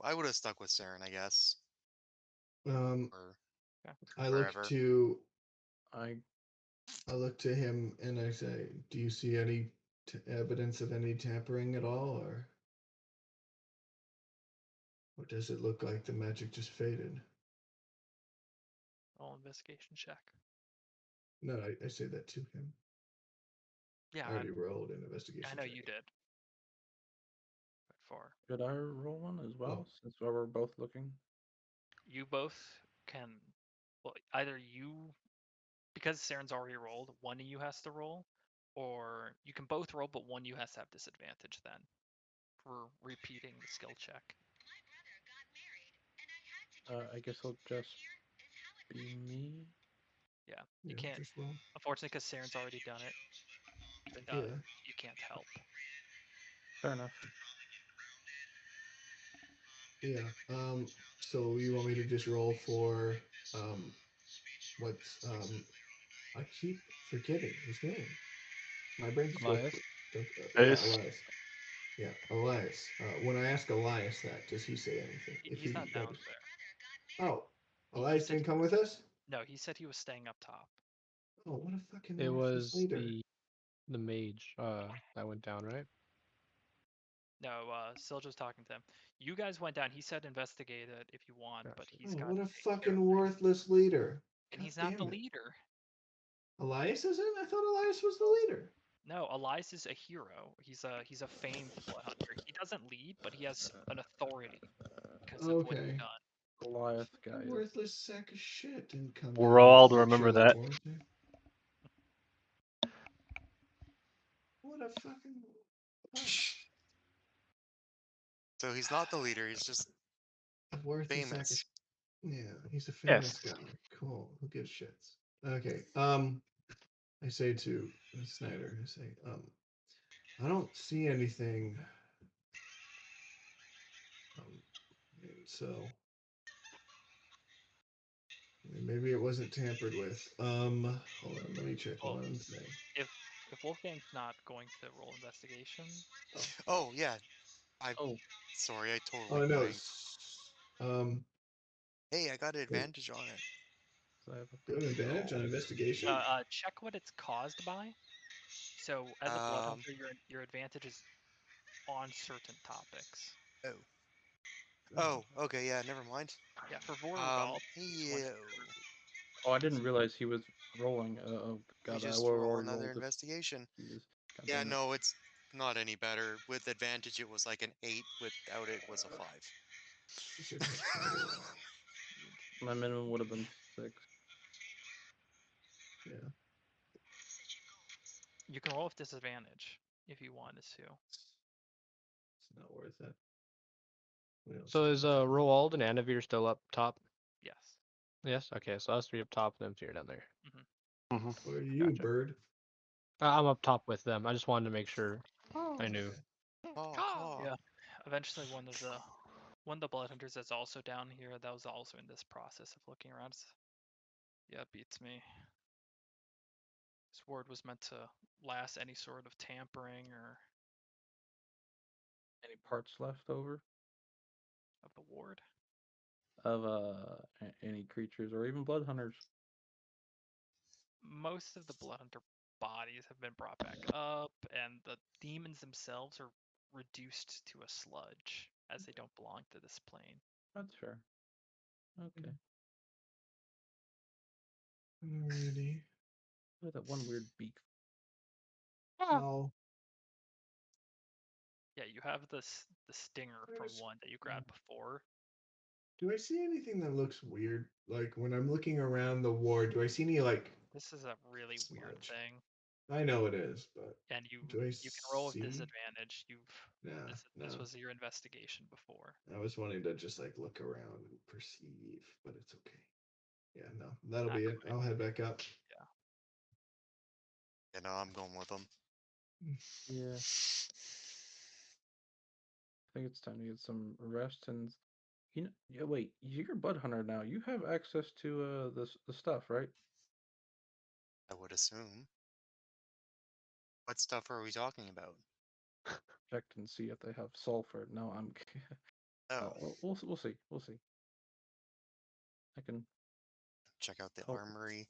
I would have stuck with Saren, I guess. or I wherever. look to him and I say, "Do you see any evidence of any tampering at all, or does it look like the magic just faded?" Roll investigation check. No, I say that to him. Yeah, I already rolled an investigation. I know check. you did. But for Should I roll one as well, Oh. since we're both looking? you both can, well, either you, because Saren's already rolled, one of you has to roll, or you can both roll, but one of you has to have disadvantage then for repeating the skill check. I guess it'll just be me. Yeah, you can't. Just roll. Unfortunately, because Saren's already done it, Yeah. you can't help. Fair enough. Yeah. So you want me to just roll for what's I keep forgetting his name. My brain just goes. Elias? Yeah, Elias. Yeah, Elias. When I ask Elias that, does he say anything? He's not down there. Oh, Elias didn't come with us? No, he said he was staying up top. Oh, what a fucking It worthless was leader. the mage that went down, right? No, Silja's talking to him. You guys went down. He said investigate it if you want, but he's got. What a fucking worthless leader. And he's not the leader. Elias isn't? I thought Elias was the leader. No, Elias is a hero. He's a famed blood hunter. He doesn't lead, but he has an authority because of what he's done. Goliath guy. Worthless sack of shit didn't come. Roald, remember that. What a fucking. So he's not the leader. He's just famous. Yeah, he's a famous guy. Cool. Who gives shits? Okay. I say to Snyder, I say, I don't see anything. So maybe it wasn't tampered with. Hold on, let me check one thing. If Wolfgang's not going to roll investigation. Oh yeah. Sorry, I totally blanked. Hey, I got an advantage on it. You have an advantage on investigation? Check what it's caused by. So as a blood hunter, your advantage is on certain topics. Oh, okay, yeah, never mind. Yeah, for Vorugald. Oh, I didn't realize he was rolling. God, we just roll another investigation. Yeah, no, it's not any better. With advantage, it was like an 8. Without it, was a 5. My minimum would have been 6. Yeah. You can roll with disadvantage if you wanted to. It's not worth it. So is Roald and Anavir still up top? Yes. Yes. Okay, so us 3 up top, them 2 are down there. Where are you, bird? I'm up top with them. I just wanted to make sure I knew. Yeah. Eventually, one of the blood hunters that's also down here that was also in this process of looking around. Yeah, beats me. This ward was meant to last any sort of tampering or any parts left over of the ward of any creatures or even blood hunters. Most of the blood hunter bodies have been brought back up, and the demons themselves are reduced to a sludge as they don't belong to this plane. That's fair. Okay. Alrighty. Look at that one weird beak. Oh. Yeah, you have the stinger from one that you grabbed before. Do I see anything that looks weird? Like when I'm looking around the ward, do I see any like? This is a really weird thing. I know it is, but and you do I can roll with see? disadvantage. This was your investigation before. I was wanting to just like look around and perceive, but it's okay. Yeah, no, that'll be it. I'll head back up. Yeah. Yeah, no, I'm going with them. Yeah. I think it's time to get some rest and yeah, wait, you're a blood hunter now. You have access to the stuff, right? I would assume. What stuff are we talking about? Check and see if they have sulfur. No, I'm. Oh. We'll see. We'll see. I can Check out the help. armory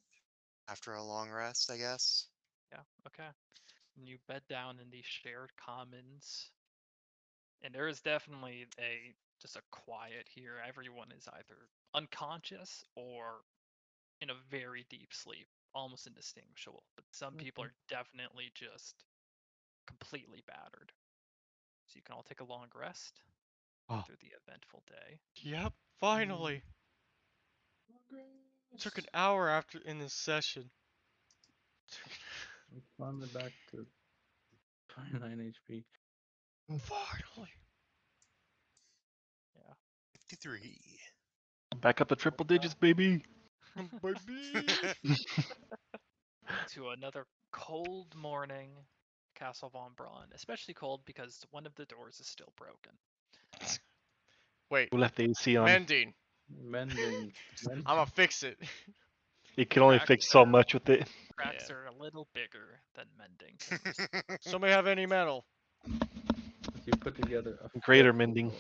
after a long rest, I guess. Yeah, okay. And you bed down in these shared commons. And there is definitely just a quiet here. Everyone is either unconscious or in a very deep sleep, almost indistinguishable. But some people are definitely just completely battered. So you can all take a long rest after the eventful day. Yep, finally. Took an hour after in this session. I'm finally back to 29 HP. Finally. Yeah. 53. Back up to triple digits, baby. Baby. To another cold morning, Castle Von Braun. Especially cold because one of the doors is still broken. Wait, We left the AC on. mending. Mending. I'm gonna fix it. You can only fix so much with it. Cracks Yeah. are a little bigger than mending can restore. Somebody have any metal? You put together a Greater fifth mending. door.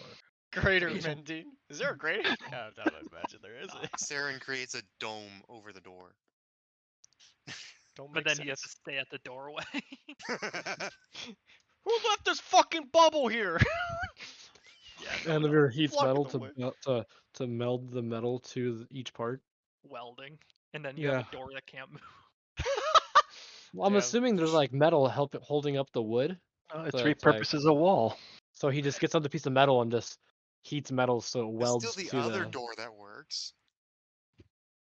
Greater Greater. mending? Is there a greater? I don't imagine there is. Saren creates a dome over the door. Don't But make then you have to sense. stay at the doorway. Who left this fucking bubble here? Yeah, And no, the mirror heats Block metal it away. to meld the metal to each part. welding, and then you have Yeah. a door that can't move. Well, I'm Yeah. assuming there's like metal holding up the wood. It So it's like, repurposes a wall. so he just gets on the piece of metal and just heats metal so it There's still welds the to other the. door that works.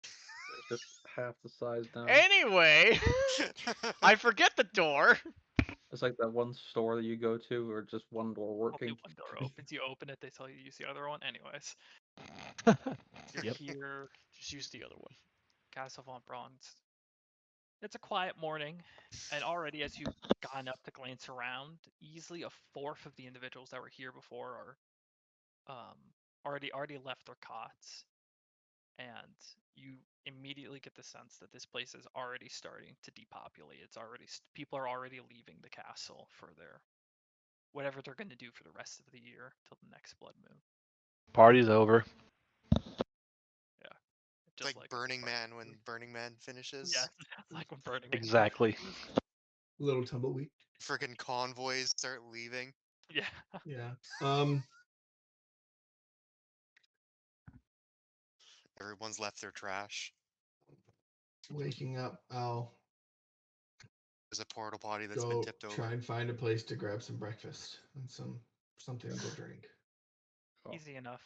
It's just half the size down. Anyway, I forget the door. It's like that one store that you go to, or just one door Only working. one door opens. You open it, they tell you to use the other one. Anyways, you're Yep. here, Just use the other one. Castle Von Bronze. It's a quiet morning, and already as you've gone up to glance around, easily a fourth of the individuals that were here before are already left their cots, and you immediately get the sense that this place is already starting to depopulate. It's already people are already leaving the castle for their whatever they're going to do for the rest of the year till the next blood moon. Party's over. Just like like Burning Man when Burning Man finishes. Yeah, like when Burning Man. Exactly. Little tumbleweed. Friggin' convoys start leaving. Yeah. Yeah. Everyone's left their trash. Waking up, I'll There's a portal potty that's been go tipped over. try and find a place to grab some breakfast and something to drink. Easy enough.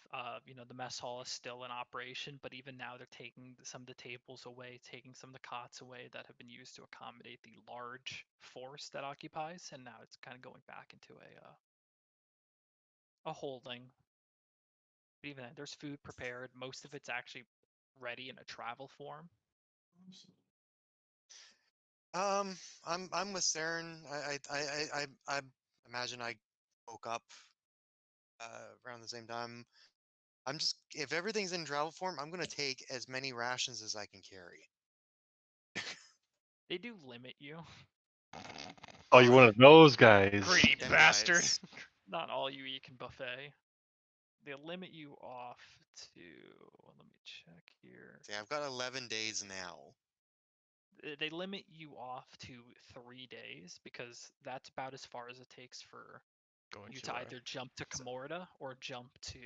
The mess hall is still in operation, but even now they're taking some of the tables away, taking some of the cots away that have been used to accommodate the large force that occupies, and now it's kind of going back into a holding. But even then, there's food prepared. Most of it's actually ready in a travel form. I'm with Saren. I imagine I woke up around the same time. I'm just, if everything's in travel form, I'm gonna take as many rations as I can carry. They do limit you. Oh, you're one of those guys. Greedy Them bastard. guys. Not all you eat can buffet. They limit you off to. Let me check here. See, I've got 11 days now. They limit you off to 3 days because that's about as far as it takes for you to either jump to Comorta or jump to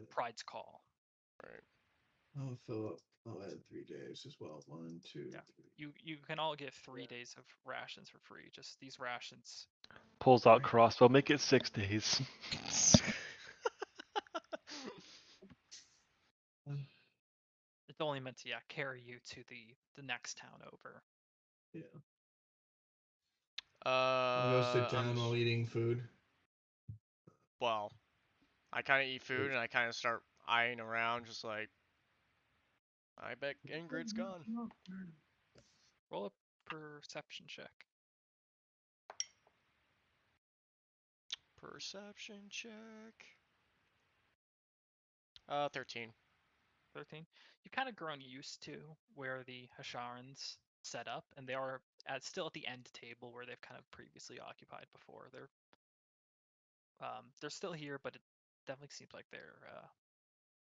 Pride's Call. Right. I'll fill up. I'll add 3 days as well. 1, 2, Yeah. 3. You can all get 3 days of rations for free. Just these rations. Pulls out crossbow. Make it 6 days. It's only meant to carry you to the next town over. Yeah. I'll I'll go sit down while eating food. Well, I kind of eat food and I kind of start eyeing around, just like, I bet Ingrid's gone. Roll a perception check. Perception check. 13. 13. You've kind of grown used to where the Hasharans set up, and they are still at the end table where they've kind of previously occupied before. They're still here, but it definitely seems like they're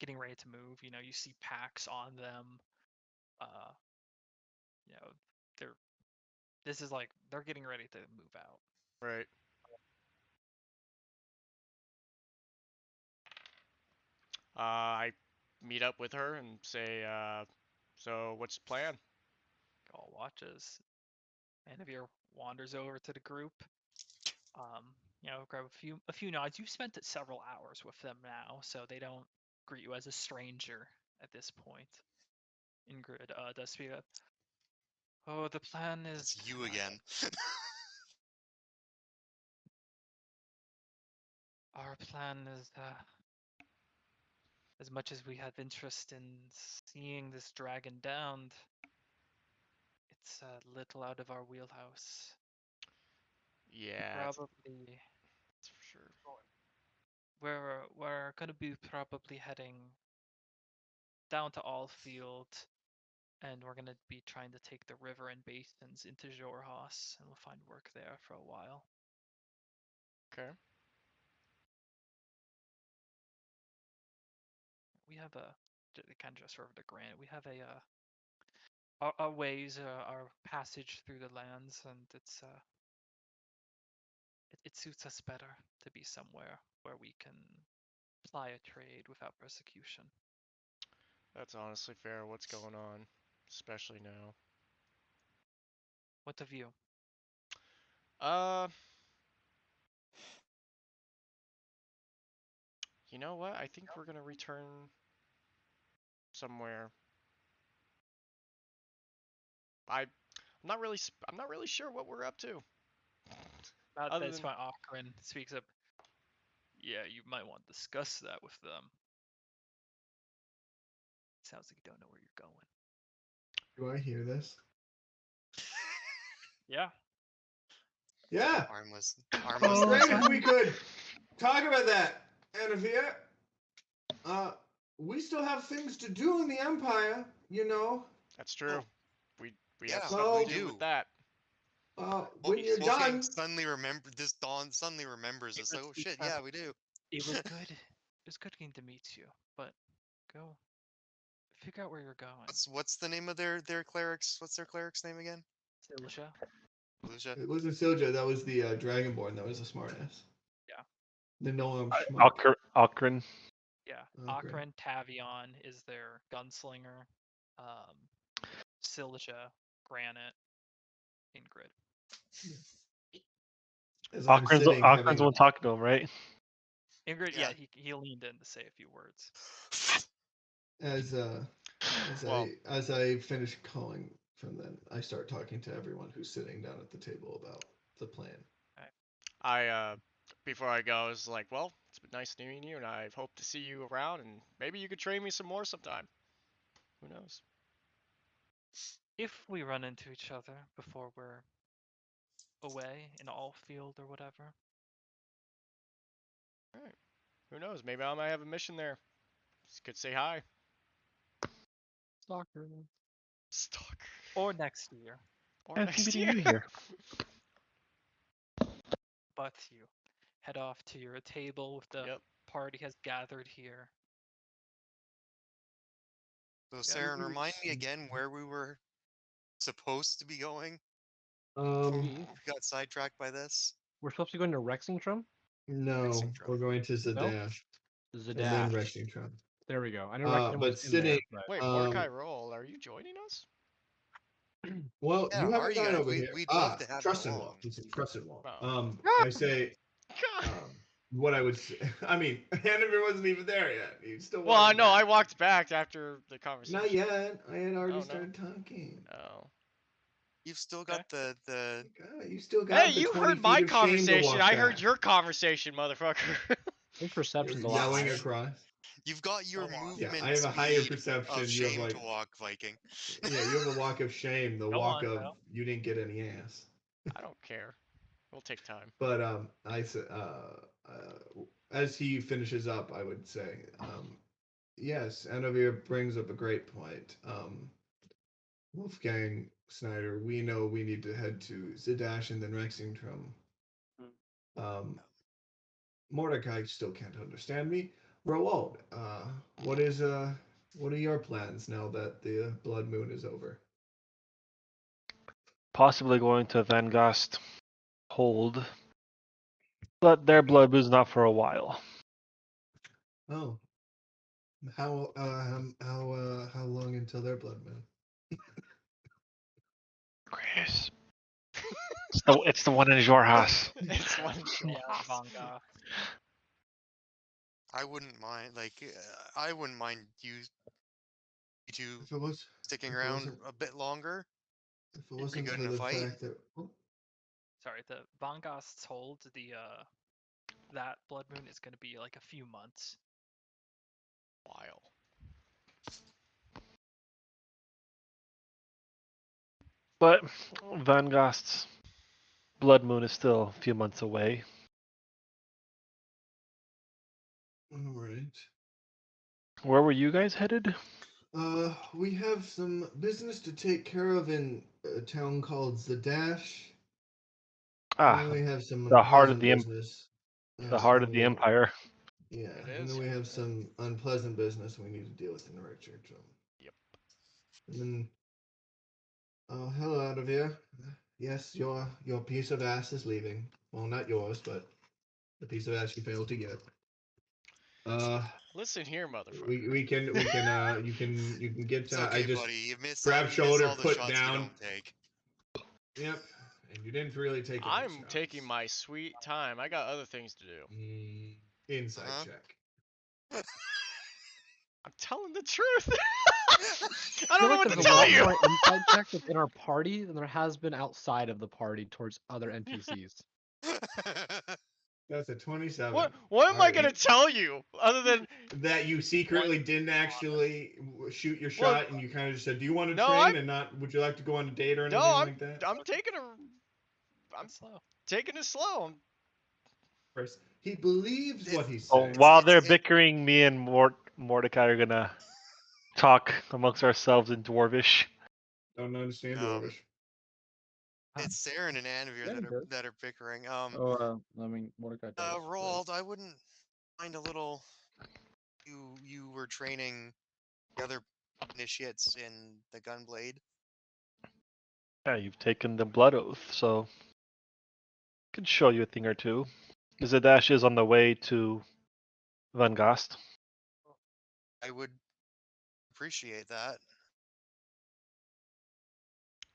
getting ready to move. You know, you see packs on them. You know, this is like they're getting ready to move out. Right. I meet up with her and say, so what's the plan? All watches. Anavir wanders over to the group. You know, grab a few nods. You've spent several hours with them now, so they don't greet you as a stranger at this point. Ingrid does speak up. Oh, the plan is. It's you again. Our plan is, as much as we have interest in seeing this dragon downed, it's a little out of our wheelhouse. Yeah, Probably. that's for sure. We're gonna be probably heading down to Allfield, and we're gonna be trying to take the river and basins into Jorhas, and we'll find work there for a while. Okay. We have kind of just sort of the grant. We have our ways, our passage through the lands, and it suits us better to be somewhere where we can ply a trade without persecution. That's honestly fair. What's going on, especially now? What of you? You know what? I think we're gonna return somewhere. I'm not really sure what we're up to. Other That's than why Akron speaks up. Yeah, you might want to discuss that with them. Sounds like you don't know where you're going. Do I hear this? Yeah. Yeah. Armless. It's great if we could talk about that, Anavir. We still have things to do in the Empire, you know. that's true. We yeah, have so- stuff to we do do. with that. When you're Wolfgang done, suddenly remembers us. Like, oh shit, yeah, we do. It was good. It was good getting to meet you, but go figure out where you're going. What's the name of their clerics? What's their cleric's name again? Silisha. Lucia. it wasn't Silja. That was the Dragonborn. That was a smartass. Yeah. The Noam Schmuck. Akron. Yeah. Okay. Akron Tavion is their gunslinger. Silisha, Granite, Ingrid. As I'm Akron's sitting, Akron's having, the one talking to him, right? Ingrid, Yeah. he leaned in to say a few words. as I finish calling from them, I start talking to everyone who's sitting down at the table about the plan. I before I go, I was like, well, it's been nice meeting you, and I hope to see you around, and maybe you could train me some more sometime. Who knows? If we run into each other before we're away in Allfield or whatever. All right. Who knows? Maybe I might have a mission there. Just could say hi. Stalker. Stalker. Or next year. Or Yeah, next meeting year. you here. But you head off to your table with the party has gathered here. So, Saren, remind me again where we were supposed to be going. Um, We got sidetracked by this. We're supposed to be going to Rexingtrum? No, Rexingtrum. we're going to Zadash. And then Zadash. Rexingtrum. There we go. I know Rexingtrum But was in sitting. there, but Wait, Mordecai Roll, are you joining us? Well, Yeah, you are haven't you gone guys? over here. We'd love to have you Trust and along. Walk. He's in Trust and Walk. Oh. I say, God. what I would say. I mean, Hanover wasn't even there yet. He's still. Well, I know. back. I walked back after the conversation. Not yet. I had already Oh, no? started talking. Oh. You've still got the You still got. Hey, the you 20 heard feet my of shame to conversation. walk I heard back. your conversation, motherfucker. your perception's a You're lot yelling higher. across. You've got your movement Yeah, I have a higher speed perception. of You have shame like, to walk, Viking. yeah, you have a walk of shame. The Go walk on, of Kyle. you didn't get any ass. I don't care. We'll take time. But I said, as he finishes up, I would say, yes, Anavir brings up a great point. Wolfgang Snyder, we know we need to head to Zadash and then Rexingtrum. Mordecai still can't understand me. Roald, what are your plans now that the blood moon is over? Possibly going to Vangast Hold, but their blood is not for a while. Oh, how long until their blood moon? Chris. It's the one in Jorhas. It's one Yeah, Jorhas. Vanga. I wouldn't mind. I wouldn't mind you two If it was sticking if it around wasn't a bit longer. if it Pretty wasn't good for in a the fight. fact that Sorry, the Vangast's hold, that blood moon is gonna be like a few months. While. But Vangast's blood moon is still a few months away. all right. Where were you guys headed? We have some business to take care of in a town called Zadash. And then Ah, we have some the heart of unpleasant the business. the heart of and the we empire. Yeah, It and is. then we have some unpleasant business we need to deal with in the right church. Yep. And then, oh, hello out of here. Yes, your piece of ass is leaving. Well, not yours, but the piece of ass you failed to get. Listen here, motherfucker. We can you can get. It's okay, I just buddy. You miss grab shoulder, all the put shots down. you don't take. Yep, and you didn't really take any I'm shots. taking my sweet time. I got other things to do. Inside Uh-huh. check. I'm telling the truth. I I don't feel know like what to there's a tell lot you. more inside check within our party than there has been outside of the party towards other NPCs. That's a 27. What am I Alright, gonna tell you other than that you secretly didn't actually shoot your Well, shot, and you kind of just said, "Do you want to no, train?" and not, "Would you like to go on a date or anything like that?" I'm taking That's slow. taking it slow. Chris, he believes what he Oh, says. while they're bickering, me and Mordecai are gonna talk amongst ourselves in Dwarvish. Don't understand Dwarvish. It's Saren and Anvir Yeah, he does. that are bickering. Mordecai does. but- Roald, I wouldn't mind a little. You were training the other initiates in the Gunblade. Yeah, you've taken the blood oath, so I can show you a thing or two. Zadash is on the way to Vangast. I would appreciate that.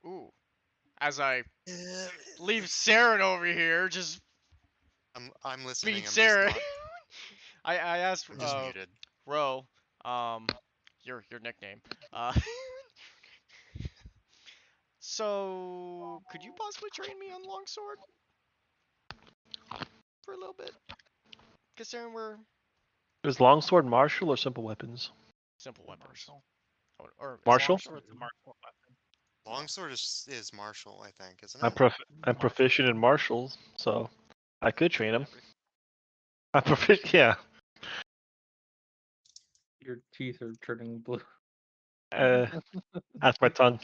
Ooh, as I Yeah, leave Saren over here, just I'm listening. beat I'm Saren. just not. I asked I'm just muted. Ro, your nickname. So could you possibly train me on longsword for a little bit? Considering we're Is longsword martial or simple weapons? simple weapons. Martial. Or Martial? Longsword's a martial weapon. Longsword is martial, I think, isn't I'm it? I'm proficient in martials, so I could train him. Everything. I'm proficient. Yeah. Your teeth are turning blue. That's my tongue.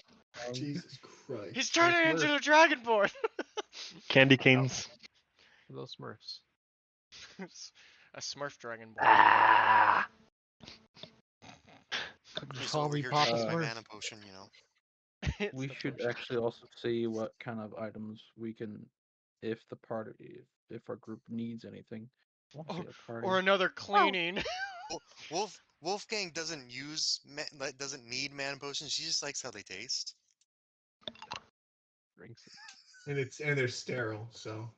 Jesus Christ. He's turning into the dragonborn. Candy canes. Those Smurfs. A Smurf dragonborn. Ah. Just Just call over me here Papa drinking my Smurf. mana potion, you know. It's We the should potion. actually also see what kind of items we can, if the party, if our group needs anything. I want to see our party. Or another cleaning. Wolfgang doesn't doesn't need mana potions. She just likes how they taste. Drinks it. And they're sterile, so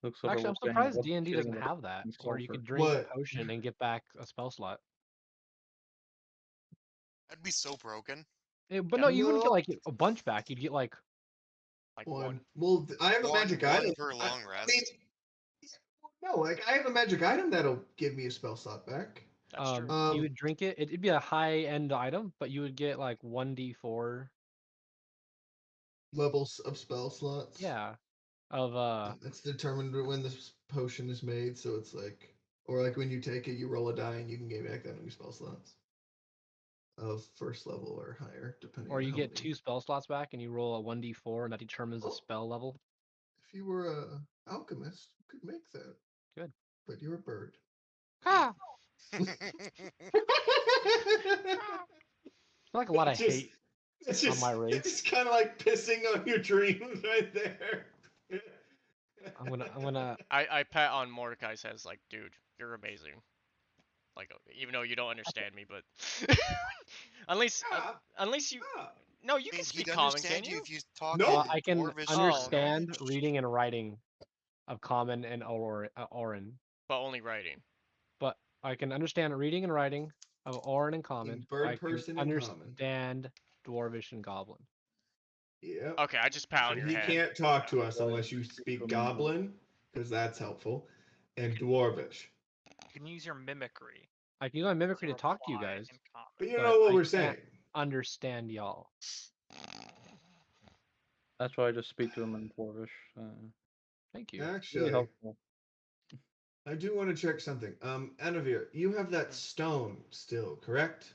Looks like Actually, I'm Wolfgang surprised loves D&D doesn't shitting have that, in where you could sulfur. drink a What? potion and get back a spell slot. That'd be so broken. But Yeah. no, you wouldn't get like a bunch back. You'd get like Like one. one. Well, I have a magic item. per long I rest. mean, no, like I have a magic item that'll give me a spell slot back. That's true. you would drink it. It'd be a high end item, but you would get like 1d4. Levels of spell slots. Yeah. Of That's determined when this potion is made, so it's like, or like when you take it, you roll a die and you can gain back that many spell slots of first level or higher, depending or on you how get many. 2 spell slots back and you roll a 1d4 and that determines the Oh. spell level. If you were a alchemist, you could make that. Good. But you're a bird. Ah, like a lot of Just- hate It's on just, my race. it's kind of like pissing on your dreams right there. I'm gonna. I pat on Mordecai's head, like, dude, you're amazing. Like, even though you don't understand me, but unless Ah, unless you, ah. no, you I can mean, speak he'd common, can understand you you? if you talk No. Well, in I can Dwarvish or understand Gnomish. reading and writing of Common and Orin, But only writing. but I can understand reading and writing of Orin and Common. Bird I can person and common. understand Dwarvish and Goblin. Yep. Okay, I just pat on And your he head. can't talk to us Right. unless you speak Goblin, because that's helpful, and Dwarvish. You can use your mimicry I can use my mimicry to talk to you reply guys, in common. But you but know what I we're can't saying. understand y'all. That's why I just speak to him in Dwarvish. Thank you. Really Actually, helpful. I do want to check something. Anavir, you have that stone still, correct?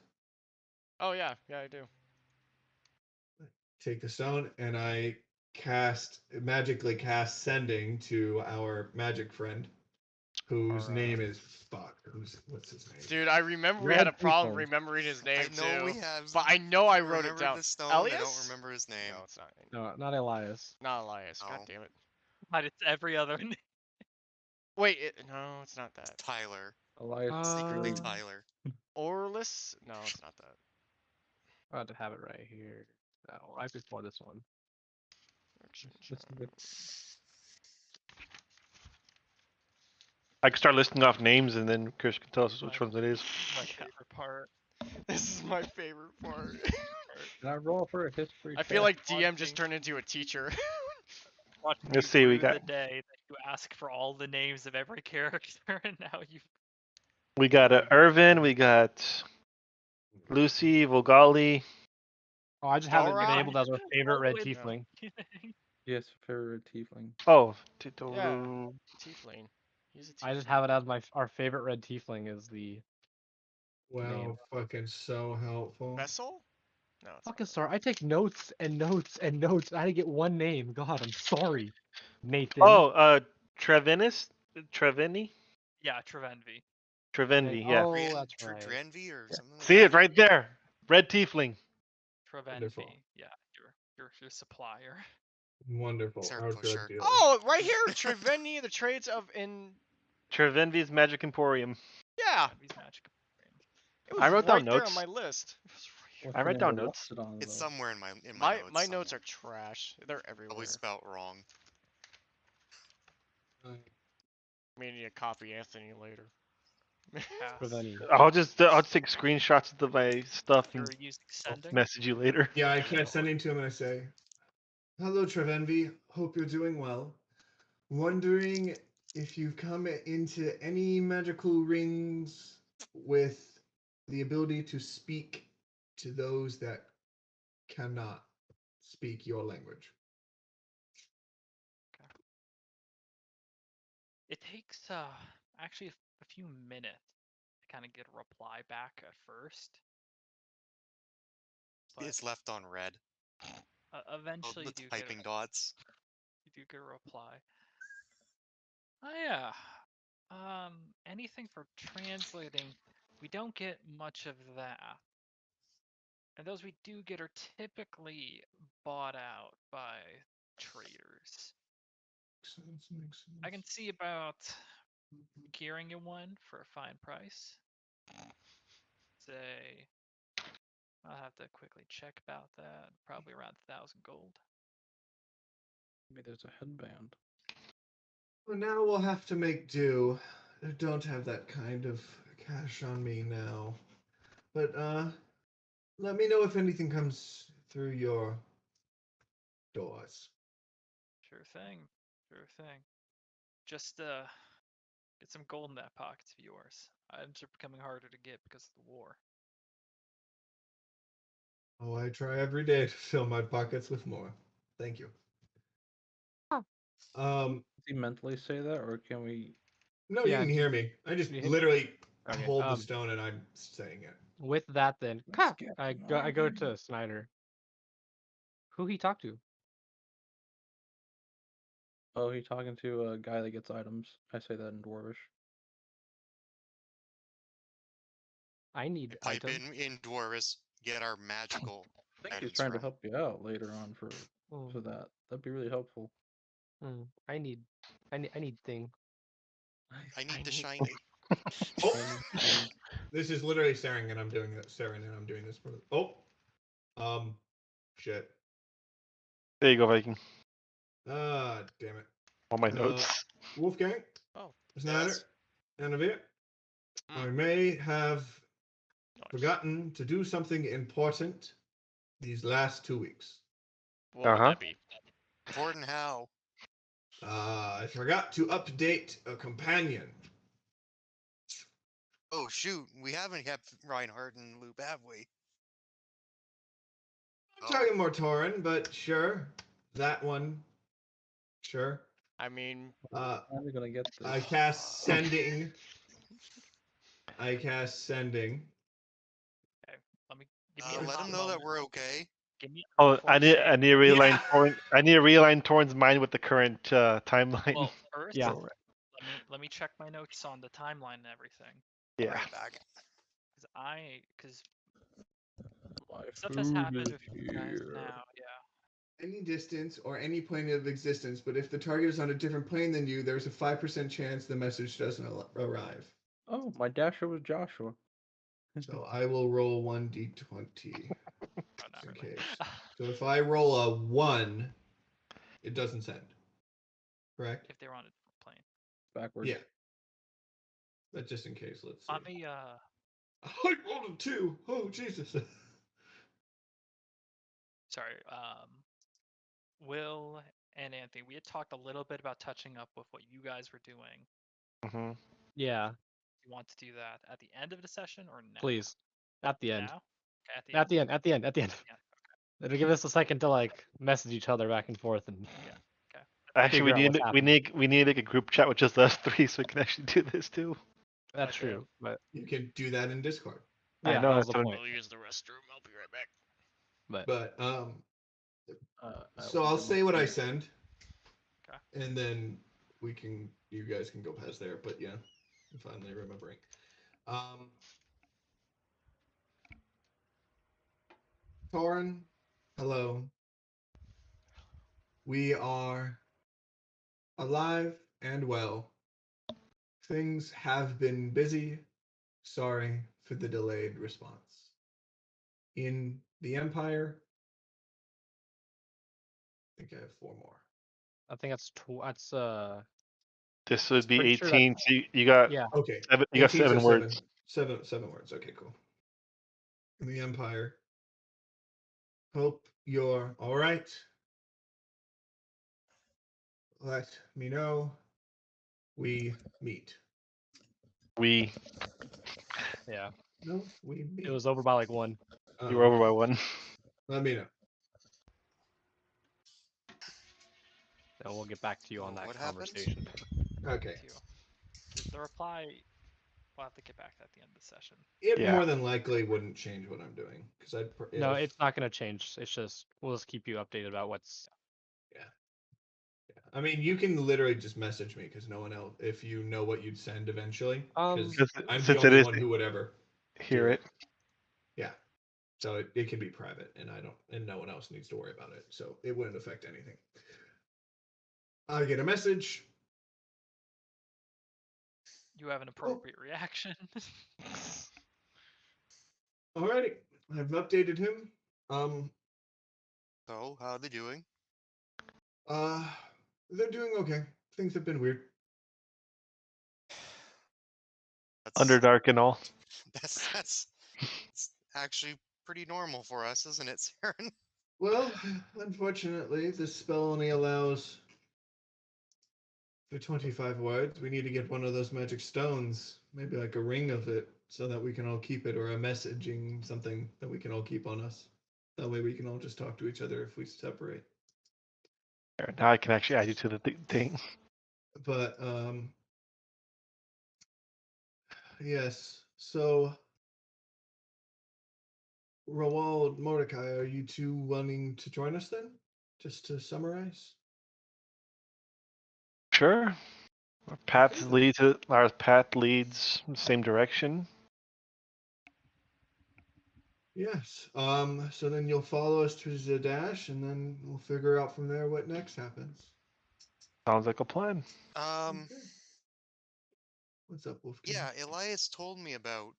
Oh yeah, yeah I do. Take the stone, and I magically cast sending to our magic friend, whose name is what's his name? Dude, I remember we Red had a problem people. remembering his name I know too. we have. But I know I I wrote it remember down. the stone. Elias? I don't remember his name. No, it's not. No, not Elias. Not Elias. God No. damn it. But it's every other name. Wait, no, it's not that. Tyler. Elias Secretly Green. Tyler. Orlis? No, it's not that. I have to have it right here. No, right before this one. This is the- I can start listing off names, and then Chris can tell us which ones it is. My favorite part. This is my favorite part. Can I roll for a history I check? feel like DM Watching- just turned into a teacher. Watching Let's you see, we brew got- the day that you ask for all the names of every character, and now you. We got Irvin, we got Lucy, Vogali. Oh, I just have it Dora? enabled as our favorite All the red way to tiefling. the beginning. Yes, favorite tiefling. Oh, Tito. Yeah. Tiefling. He's a tiefling. I just have it as our favorite red tiefling is the Wow, name. fucking so helpful. Vessel? No, it's Fucking not. sorry. I take notes and notes and notes. I had to get one name. God, I'm sorry, Nathan. Oh, Trevinis? Trevini? Yeah, Trevenvi. Trevenvi, yeah. Oh, that's right. Drenvi or something like See that. it right there. Red Tiefling. Wonderful. Trevenvi. Yeah, your supplier. Wonderful. He's our Our drug pusher. dealer. Oh, right here! Treveni, the trades of in. Trevenvi's Magic Emporium. Yeah! Trevenvi's magic. It was I wrote down right there on notes. my list. It was right What's I the read name down of notes. Loxodon, It's though? somewhere in my My notes. my notes somewhere. are trash. They're everywhere. Probably spelt wrong. We need to copy Anthony later. Pass. Treveni. I'll just take screenshots of my stuff You're and using I'll sending. message you later. Yeah, I kept sending to him and I say, "Hello, Trevenvi. Hope you're doing well. Wondering if you've come into any magical rings with the ability to speak to those that cannot speak your language." It takes actually a few minutes to kind of get a reply back at first. But It's left on red. eventually The you do typing get dots. you do get a reply. Oh yeah. Anything for translating, we don't get much of that. And those we do get are typically bought out by traders. I can see about gearing you one for a fine price. Say, I'll have to quickly check about that. Probably around 1,000 gold. Maybe there's a headband. Well, now we'll have to make do. I don't have that kind of cash on me now. But let me know if anything comes through your doors. Sure thing. Sure thing. Just get some gold in that pockets of yours. Items are becoming harder to get because of the war. Oh, I try every day to fill my pockets with more. Thank you. Huh. Um, Does he mentally say that, or can we? no, Yeah, you can hear me. I just you hear- literally Okay, hold the stone and I'm saying it. With that, then Let's ka! get I him go on. to Snyder. Who he talked to? Oh, he's talking to a guy that gets items. I say that in Dwarvish. I need Pipe items. in Dwarvis, get our magical. I think he's items trying to from. help you out later on for that. That'd be really helpful. I need thing. I need the need- shiny. Oh, this is literally Saren, and I'm doing this. Saren, and I'm doing this for. Shit. There you go, Viking. Ah, damn it. On my notes. Wolfgang. Oh, Snyder. Yes. Anavir. Mm. I may have nice. forgotten to do something important these last 2 weeks. What would that be? Important how? I forgot to update a companion. Oh shoot, we haven't kept Reinhardt in loop, have we? I'm talking more Tauren, but sure. That one. Sure. I mean, How are we gonna get this? I cast Sending. I cast Sending. Okay, let me give me a Let hot him know that moment. we're okay. Give me. Oh, before I you need say I need to anything- realign Yeah. Torn. I need to realign Torn's mind with the current timeline. Well, first, Yeah. let me check my notes on the timeline and everything, yeah. Right back. because My stuff has food happened is with you guys here. now. Yeah. Any distance or any plane of existence, but if the target is on a different plane than you, there's a 5% chance the message doesn't arrive. Oh, my dasher was Joshua. So I will roll 1d20 Oh, not in really. case. So if I roll a 1, it doesn't send. Correct? If they're on a different plane. Backwards. Yeah. But just in case, let's see. Let me. I rolled a 2. Oh, Jesus. Sorry. Will and Anthony, we had talked a little bit about touching up with what you guys were doing. hmm Yeah, You want to do that at the end of the session or now? please. At the end. Now? Okay, at the At end. the end. At the end. At the end. Yeah, It'll give us a second to like message each other back and forth and Actually, figure out what's happening. we need like a group chat with just us three, so we can actually do this too. That's Okay. true. But You can do that in Discord. I yeah, know, that was that's the what point. I'll use the restroom. I'll be right back. But So I'll say what I send. Okay. And then you guys can go past there. But yeah, I'm finally remembering. Torin, hello. We are alive and well. Things have been busy. Sorry for the delayed response. In the Empire, I think I have 4 more. I think that's this would be pretty sure 18. So you got yeah. Okay. you got 18, so 7 words. Seven words. Okay, cool. In the Empire. Hope you're all right. Let me know. We meet. We Yeah. No, we meet. It was over by like 1. you were over by 1. Let me know. So we'll get back to you on that What happened? conversation. Okay. The reply, we'll have to get back at the end of the session. It Yeah. more than likely wouldn't change what I'm doing because No, it's not gonna change. It's just we'll just keep you updated about what's Yeah. I mean, you can literally just message me because no one else. If you know what you'd send eventually, because I'm the Since it only is one who would ever hear do it. Yeah. So it can be private, and no one else needs to worry about it. So it wouldn't affect anything. I get a message. You have an appropriate reaction. Alrighty, I've updated him. So, how are they doing? They're doing okay. Things have been weird. That's Underdark and all. that's it's actually pretty normal for us, isn't it, Saren? Well, unfortunately, this spell only allows for 25 words. We need to get one of those magic stones, maybe like a ring of it, so that we can all keep it, or a messaging something that we can all keep on us. That way we can all just talk to each other if we separate. There, now I can actually add you to the thing. But yes. So Roald, Mordecai, are you two wanting to join us then? Just to summarize. Sure. Our paths leads the same direction. Yes. So then you'll follow us to Zadash, and then we'll figure out from there what next happens. Sounds like a plan. Okay. What's up, Wolfgang? Yeah, Elias told me about.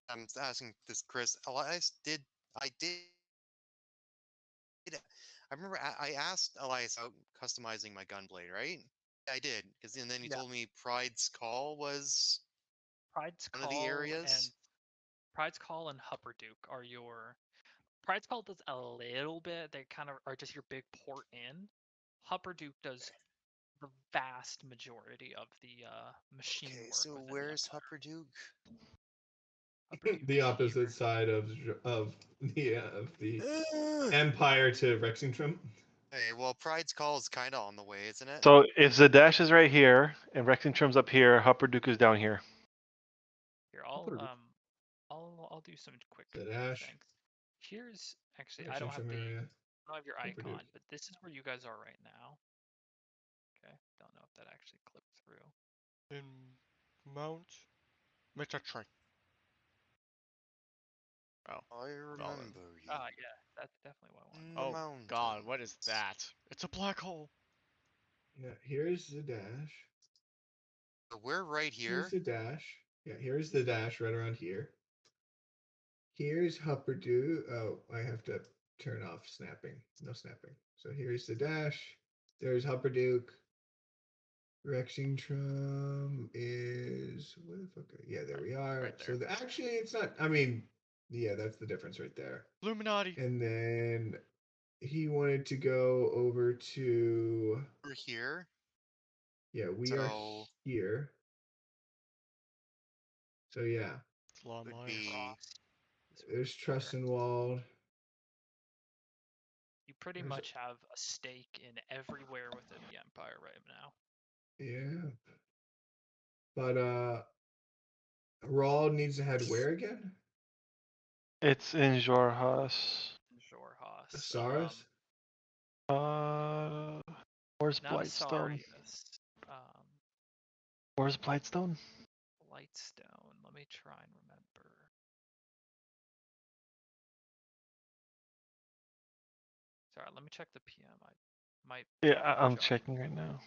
I'm asking this, Chris. Elias did. I did. I remember I asked Elias about customizing my gunblade, right? Yeah, I did, because and then he Yeah. told me Pride's Call was Pride's one of the Call areas. and Hupperduke are your. Pride's Call does a little bit. They kind of are just your big port in. Hupperduke does the vast majority of the machine Okay, work so within the where's Empire. Hupperduke? Hupperduke The is opposite here. side of the Empire to Rexingtrum. Okay, well, Pride's Call is kind of on the way, isn't it? So if Zadash is right here and Rexingtram's up here, Hupperduke is down here. Here, Hupperduke. I'll do some quick Zadash, things. Here's actually I don't have Rexingtrum area. your Hupperduke. icon, but this is where you guys are right now. Okay, don't know if that actually clipped through. In Mount Metatron. Oh. I remember you. Ah, yeah, that's definitely what I wanted. The Oh mountain. God, what is that? It's a black hole. Yeah, here's the dash. So we're right Here's here. the dash. Yeah, here's the dash right around here. Here's Hupperduke. Oh, I have to turn off snapping. No snapping. So here's the dash. There's Hupperduke. Rexingtrum is where the fuck? Yeah, there we are. Right So there. actually, it's not. I mean, yeah, that's the difference right there. Illuminati. And then he wanted to go over to. We're here. Yeah, we are So here. So yeah, It's a lot of would mine. be there's Trussenwald. You pretty There's- much have a stake in everywhere within the Empire right now. Yeah. But Raw needs to head where again? It's in Jorhas. Jorhas. Asaris? Where's Not Blightstone? Asarius. Where's Blightstone? Lightstone. Let me try and remember. Sorry, let me check the PM. I might. Yeah, I'm jog. checking right now.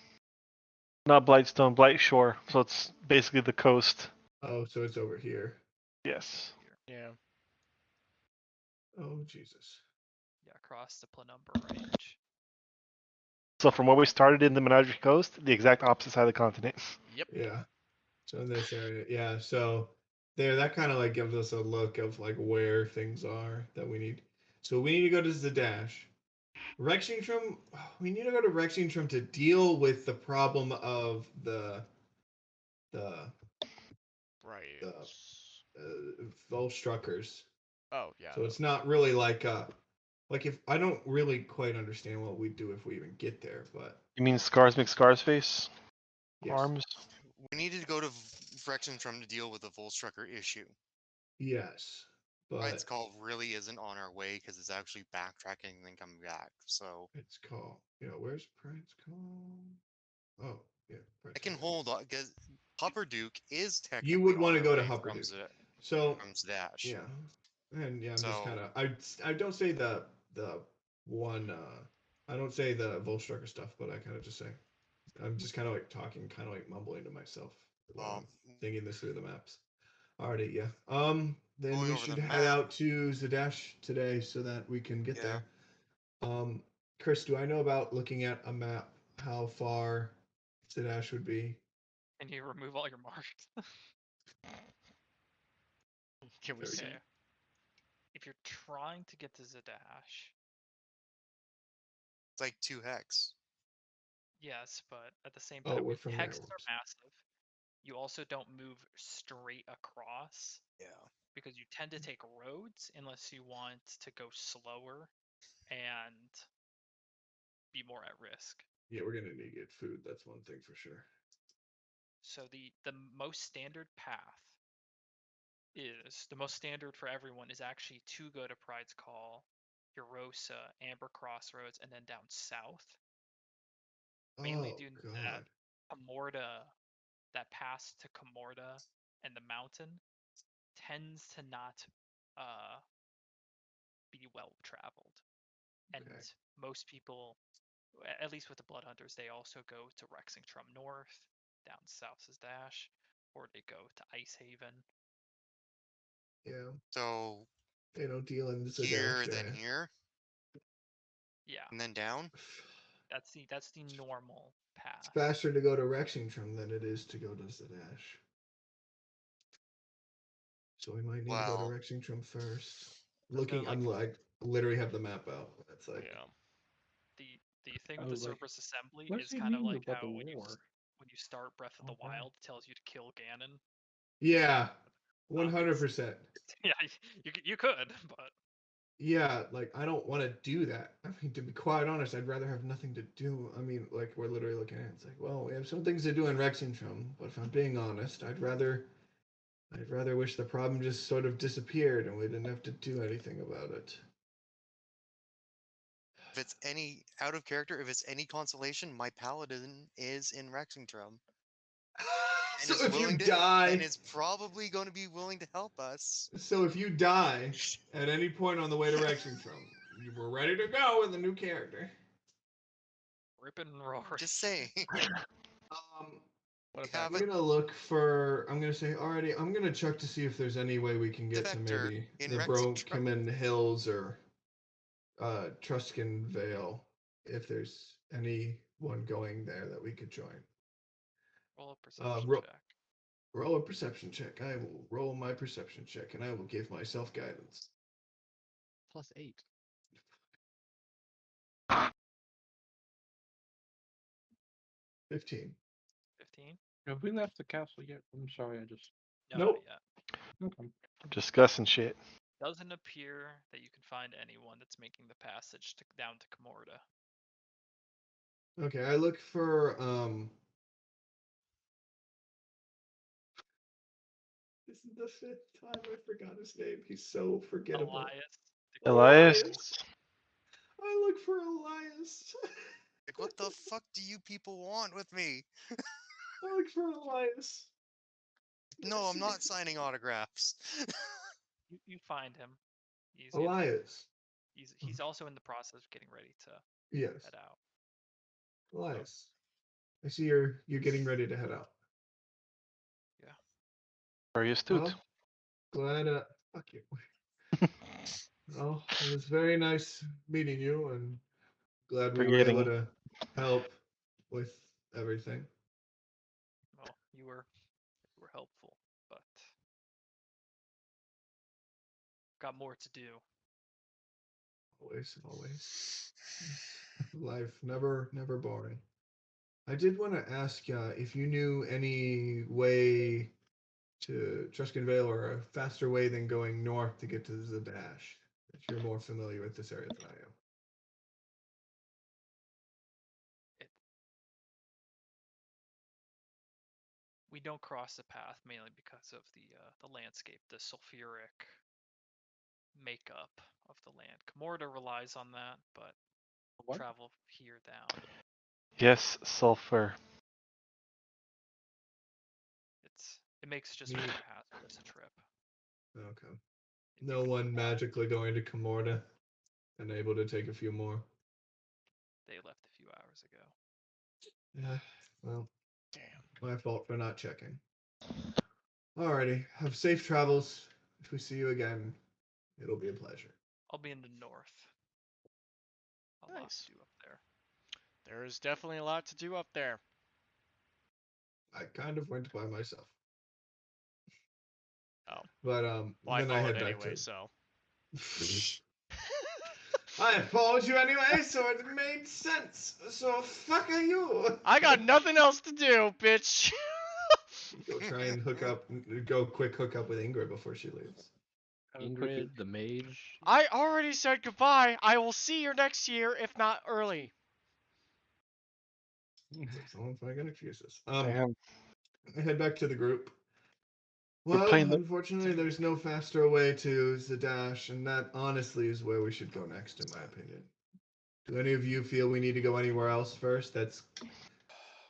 Not Blightstone, Blightshore. So it's basically the coast. Oh, so it's over here. Yes. Yeah. Oh Jesus. Yeah, across the Planumber Range. So from where we started in the Menagerie Coast, the exact opposite side of the continent. Yep. Yeah. So in this area, yeah. So there, that kind of like gives us a look of like where things are that we need. So we need to go to Zadash. Rexingtrum, we need to go to Rexingtrum to deal with the problem of the Right. Volstruckers. Oh yeah. So it's not really like if I don't really quite understand what we do if we even get there, but You mean Scars McScars face? yes. Arms? we needed to go to Vrexentrum to deal with the Volstrucker issue. Yes. Pride's But Call really isn't on our way because it's actually backtracking and then coming back. So it's called, where's Pride's Call? Oh, yeah, I Pride's can Call. hold on because Hupperduke is technically You would on want to our go to way Hupperduke. from So Zdash. yeah. And yeah, I'm just kind So of I don't say the one I don't say the Volstrucker stuff, but I kind of just say I'm just kind of like talking, kind of like mumbling to myself while I'm thinking this through the maps. Alrighty, yeah. Then going we over the should head map. out to Zadash today so that we can get Yeah. there. Chris, do I know about looking at a map how far Zadash would be? Can you remove all your marks? Can we There we see? Okay. If you're trying to get to Zadash, It's like 2 hex. yes, but at the same Oh, time, we're from there. hexes are massive. You also don't move straight across Yeah. because you tend to take roads unless you want to go slower and be more at risk. Yeah, we're gonna need to get food. That's one thing for sure. So the most standard path is the most standard for everyone is actually to go to Pride's Call, Eurosa, Amber Crossroads, and then down south. Mainly Oh due to that God. Comorta, that pass to Comorta and the mountain tends to not be well traveled. And Okay. most people, at least with the Blood Hunters, they also go to Rexingtrum North, down south is Dash, or they go to Ice Haven. Yeah. So deal in the here, dash. then here, Yeah, and then down. that's the normal It's path. faster to go to Rexingtrum than it is to go to Zadash. So we might need to go to Well, Rexingtrum first. Looking, I'm like literally have the map out. It's like Yeah. The thing with Oh, the like, Cerberus Assembly what is does he kind of mean like about how the when you war? start Breath of the Okay. Wild, it tells you to kill Ganon. yeah, 100%. Yeah, you could, but Yeah, like I don't want to do that. I mean, to be quite honest, I'd rather have nothing to do. I mean, like we're literally looking at it, it's like, well, we have some things to do in Rexingtrum, but if I'm being honest, I'd rather wish the problem just sort of disappeared and we didn't have to do anything about it. if it's any out of character, if it's any consolation, my paladin is in Rexingtrum and So is if you willing to, die, and is probably going to be willing to help us. so if you die at any point on the way to Rexingtrum, you were ready to go with a new character. ripping and roaring. Just saying. What have about I'm gonna look for. I'm gonna say already. I'm gonna check to see if there's any way we can get to Defector maybe in the Rexingtrum. Brokeman Hills or Truscan Vale. If there's anyone going there that we could join. Roll a perception ro- check. Roll a perception check. I will roll my perception check, and I will give myself guidance. +8. 15. 15? Have we left the castle yet? I'm sorry, I just. No, Nope. not yet. Okay. Discussing shit. Doesn't appear that you can find anyone that's making the passage down to Comorda. Okay, I look for This is the 5th time I forgot his name. He's so forgettable. Elias? I look for Elias. Like, what the fuck do you people want with me? I look for Elias. No, I'm not signing autographs. You find him. Elias. He's also in the process of getting ready to Yes. head out. Elias. I see you're getting ready to head out. Yeah. Very astute. Well, glad fuck you. Well, it was very nice meeting you and glad we were able to help with everything. Well, you were helpful, but got more to do. Always. Life never boring. I did want to ask if you knew any way to Truscan Vale or a faster way than going north to get to Zadash. If you're more familiar with this area than I am. We don't cross the path mainly because of the landscape, the sulfuric makeup of the land. Comorda relies on that, but What? travel here down. Yes, sulfur. It makes just more hazardous a trip. Okay. No one magically going to Comorda and able to take a few more. They left a few hours ago. Yeah, well, Damn. my fault for not checking. Alrighty, have safe travels. If we see you again, it'll be a pleasure. I'll be in the north. A lot Nice. to do up there. There's definitely a lot to do up there. I kind of went by myself. Oh. But Well, then I I followed head back anyway, to. so. I followed you anyway, so it made sense. So fuck are you? I got nothing else to do, bitch. Go try and hook up with Ingrid before she leaves. Ingrid, the mage. I already said goodbye. I will see you next year, if not early. Someone's making excuses. Damn. I head back to the group. We're Well, playing the- unfortunately, there's no faster way to Zadash, and that honestly is where we should go next, in my opinion. Do any of you feel we need to go anywhere else first? That's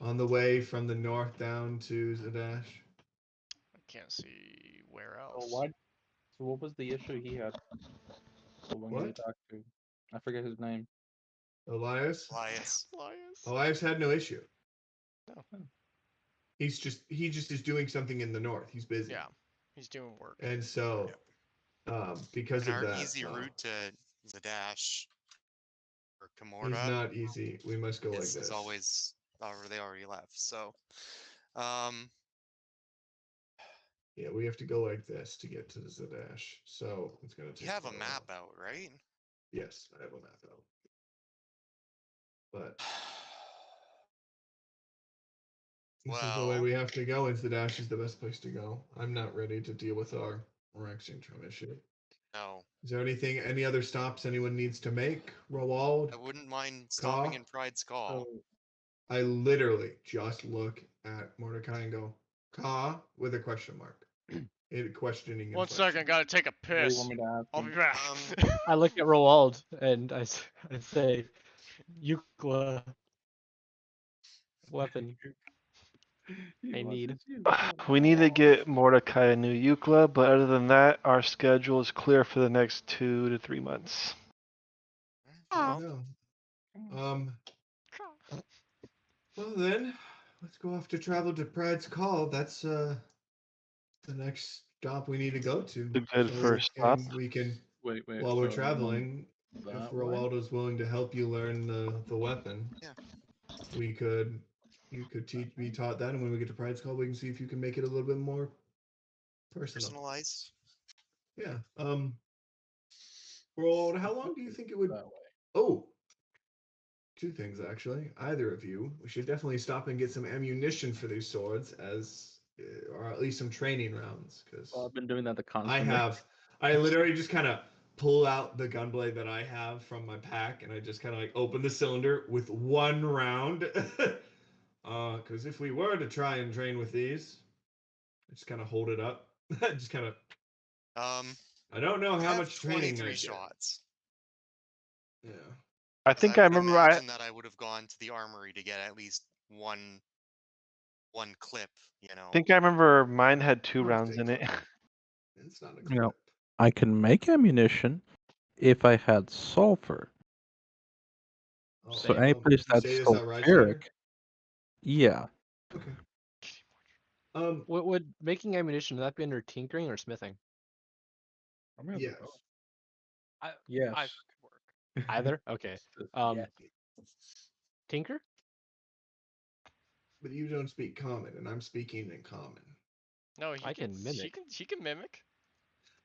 on the way from the north down to Zadash. I can't see where Oh, else. why? So what was the issue he had? The one you What? talked to. I forget his name. Elias? Elias. Elias had no issue. No. He just is doing something in the north. He's busy. Yeah, he's doing work. And so, because And of our that, easy route to Zadash or he's Kamorda not easy. We must go like is this. always, they already left. So, Yeah, we have to go like this to get to the Zadash. So it's gonna take. you have a quite map while. out, right? Yes, I have a map out. But this is the way Well, we have to go, and Zadash is the best place to go. I'm not ready to deal with our Rexingtron issue. no. Is there any other stops anyone needs to make? Roald? I wouldn't mind stopping in Pride's Call. I literally just look at Mordecai and go, Ka, with a question mark. Questioning. One second, gotta take a What do you piss. want me to ask I'll him? be back. I look at Roald and I say, Eucla. Weapon. He I wants need. his use. We need to get Mordecai a new Eucla, but other than that, our schedule is clear for the next 2 to 3 months. Oh, no. Well then, let's go off to travel to Pride's Call. That's the next stop we need to go to. A good first stop. We can, Wait. while we're so traveling, if that way? Roaldo's willing to help you learn the weapon, Yeah. you could be taught that, and when we get to Pride's Call, we can see if you can make it a little bit more Personalized. Yeah. Roald, how long do you think it would? That way. Oh, two things actually. Either of you, we should definitely stop and get some ammunition for these swords, or at least some training rounds, because Well, I've been doing that constantly. I literally just kind of pull out the gunblade that I have from my pack, and I just kind of like open the cylinder with one round. Because if we were to try and train with these, I just kind of hold it up. Just kind of. I don't know how much training 23 I get. shots. Yeah. I think I would remember imagine that I would have gone to the armory to get at least one clip, you know. I think I remember mine had 2 rounds Birthday in it. clip. It's not a clip. You know, I can make ammunition if I had sulfur. Oh, So well, any place you that's say this outright, sulfuric, yeah. Okay. Would making ammunition, would that be under tinkering or smithing? Yes. Yes. Either could work. Either? Okay. Yes. Tinker? But you don't speak common, and I'm speaking in common. No, I can mimic. He can mimic.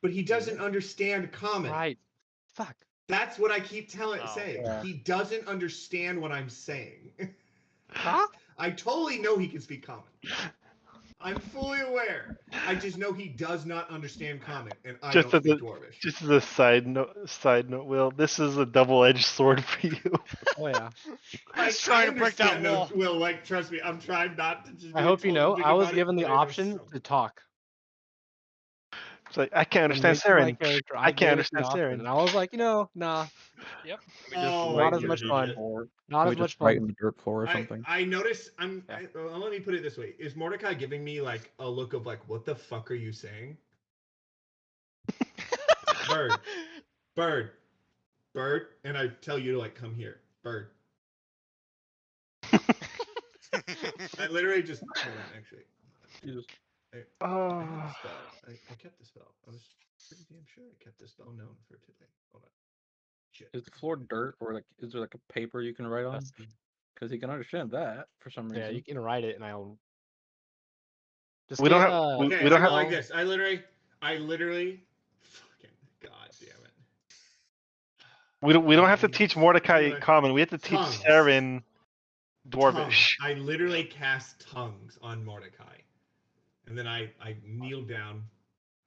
But he doesn't understand common. Right. Fuck. That's what I keep saying. Yeah. He doesn't understand what I'm saying. Huh? I totally know he can speak common. I'm fully aware. I just know he does not understand common, and I Just don't as speak a- Dwarvish. Just as a side note, Will, this is a double-edged sword for you. Oh yeah. He's trying to break that understand wall. Will, like, trust me, I'm trying not to just I be hope you total know, dick I was about it, given the but I know option some. to talk. It's like, I can't When understand making my Saren. character, I can't gave it the understand option, Saren. and I was like, nah. Yep. Not as much fun. Not Can as we much just write fun. in the dirt floor or something? I notice Yeah. let me put it this way. Is Mordecai giving me like a look of like, what the fuck are you saying? Bird, and I tell you to like come here. Bird. I literally just hold on, actually. You just I had the spell. I kept the spell. I was pretty damn sure I kept the spell known for today. Hold on. Shit. is the floor dirt or like is there like a paper you can write on? Because he can understand that for some reason. Yeah, you can write it, and I'll. Just We don't get, have- Okay, we don't I have- go like this. I literally fucking god damn it. We don't have to teach Mordecai common. We have to teach Tongues. Saren Dwarvish. I literally cast tongues on Mordecai. And then I kneel down.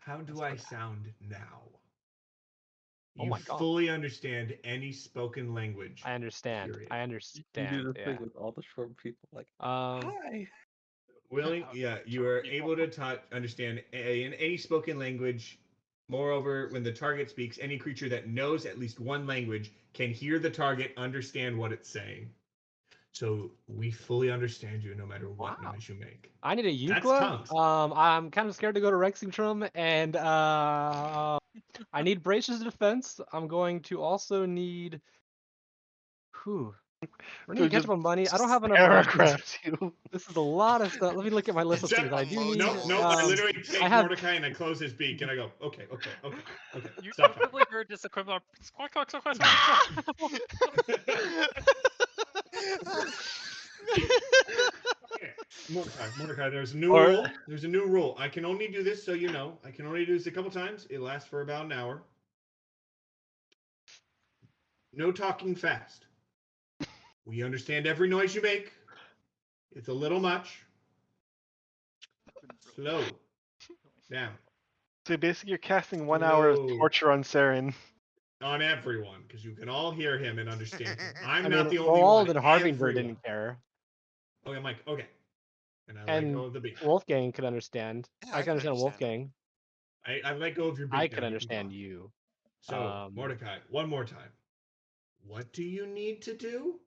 How do I sound now? Oh You my God. fully understand any spoken language. I understand. period. I You understand. do this Yeah. thing with all the short people like Hi. Willing, yeah, you are able to understand in any spoken language. Moreover, when the target speaks, any creature that knows at least one language can hear the target understand what it's saying. So we fully understand you no matter what noise you make. I need a That's Eucla. tongues. I'm kind of scared to go to Rexingtrum, and I need braces of defense. I'm going to also need. Whew. We're gonna Dude, catch just up on money. I don't have enough braces. paragraphs you. This is a lot of stuff. Let me look at my list of It's things that I do need. unloadable. No, I Yes. literally take I have- Mordecai and I close his beak and I go, okay. You Stop probably heard this equivalent. Squawk, squawk, squawk, squawk, squawk. Okay. Mordecai, there's a new Or- rule. There's a new rule. I can only do this so you know. I can only do this a couple times. It lasts for about an hour. No talking fast. We understand every noise you make. It's a little much. Slow. Down. So basically, you're casting 1 hour of Slow. torture on Saren. On everyone, because you can all hear him and understand him. I I'm mean, not the only Wald one. and Harbinger Everyone. didn't care, Okay, Mike. Okay. And I let and go of the beak. Wolfgang could understand. Yeah, I can understand him. Wolfgang. I let go of your beak. I now. can You understand go. you. So, Mordecai, one more time. What do you need to do?